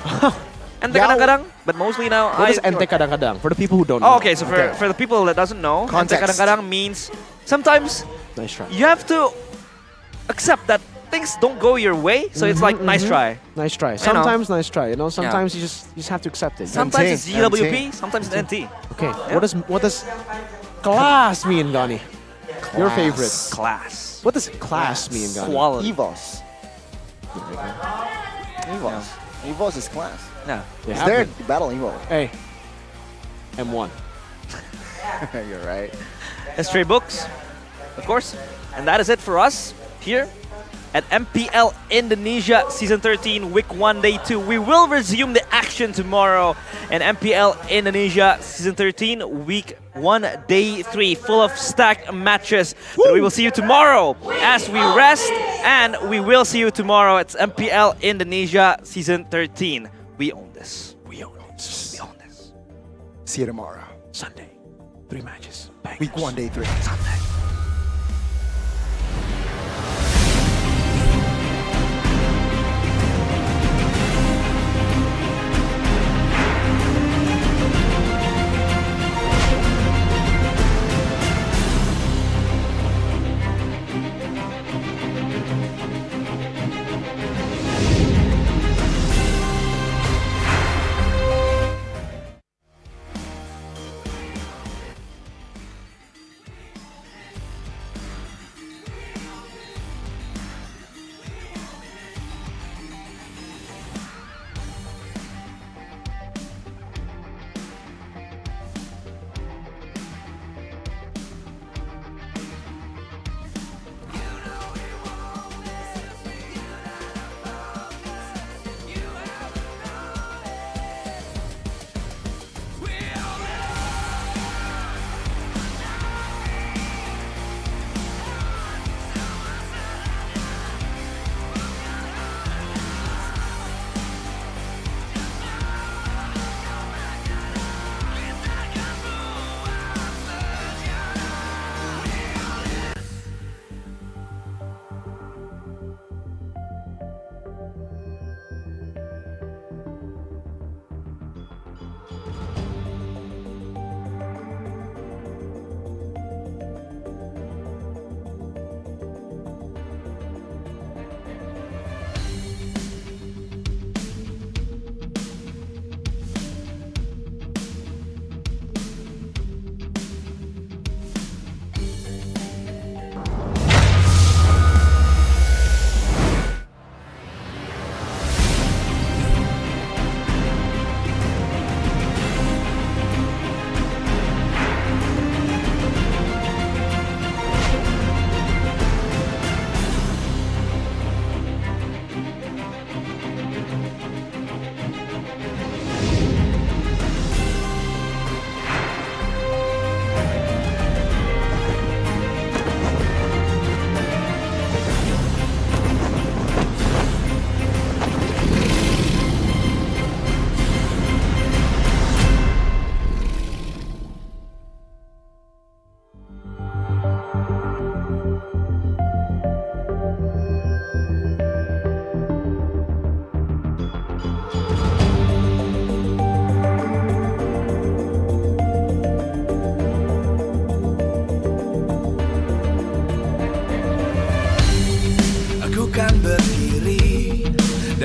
Ente Kadang-Kadang, but mostly now What is Ente Kadang-Kadang? For the people who don't Oh, know. okay, so for the people that doesn't know, Ente Context. Kadang-Kadang means sometimes Nice try. you have to accept that things don't go your way, so it's like nice try. Nice try. know. Sometimes nice try. You know, sometimes you just have to accept it. Sometimes NT. it's GWP, sometimes it's NT. Okay. What does class mean, Gani? Your favorite. Class. What does class mean, Gani? Quality. Evos. Evos. Evos is class. Yeah. They Is have there been. a battle Evo? Hey. M1. You're right. History books, of course. And that is it for us here at MPL Indonesia Season 13, Week 1, Day 2. We will resume the action tomorrow in MPL Indonesia Season 13, Week 1, Day 3, full of stacked matches. But we will see you tomorrow as we rest, and we will see you tomorrow. It's MPL Indonesia Season 13. We own this. We own this. We own this. See you tomorrow. Sunday. 3 matches. Week 1, Day 3. Sunday.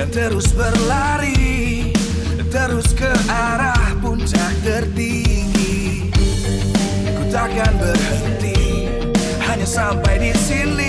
terus berlari, terus ke arah puncak tertinggi. Ku takkan berhenti, hanya sampai di sini.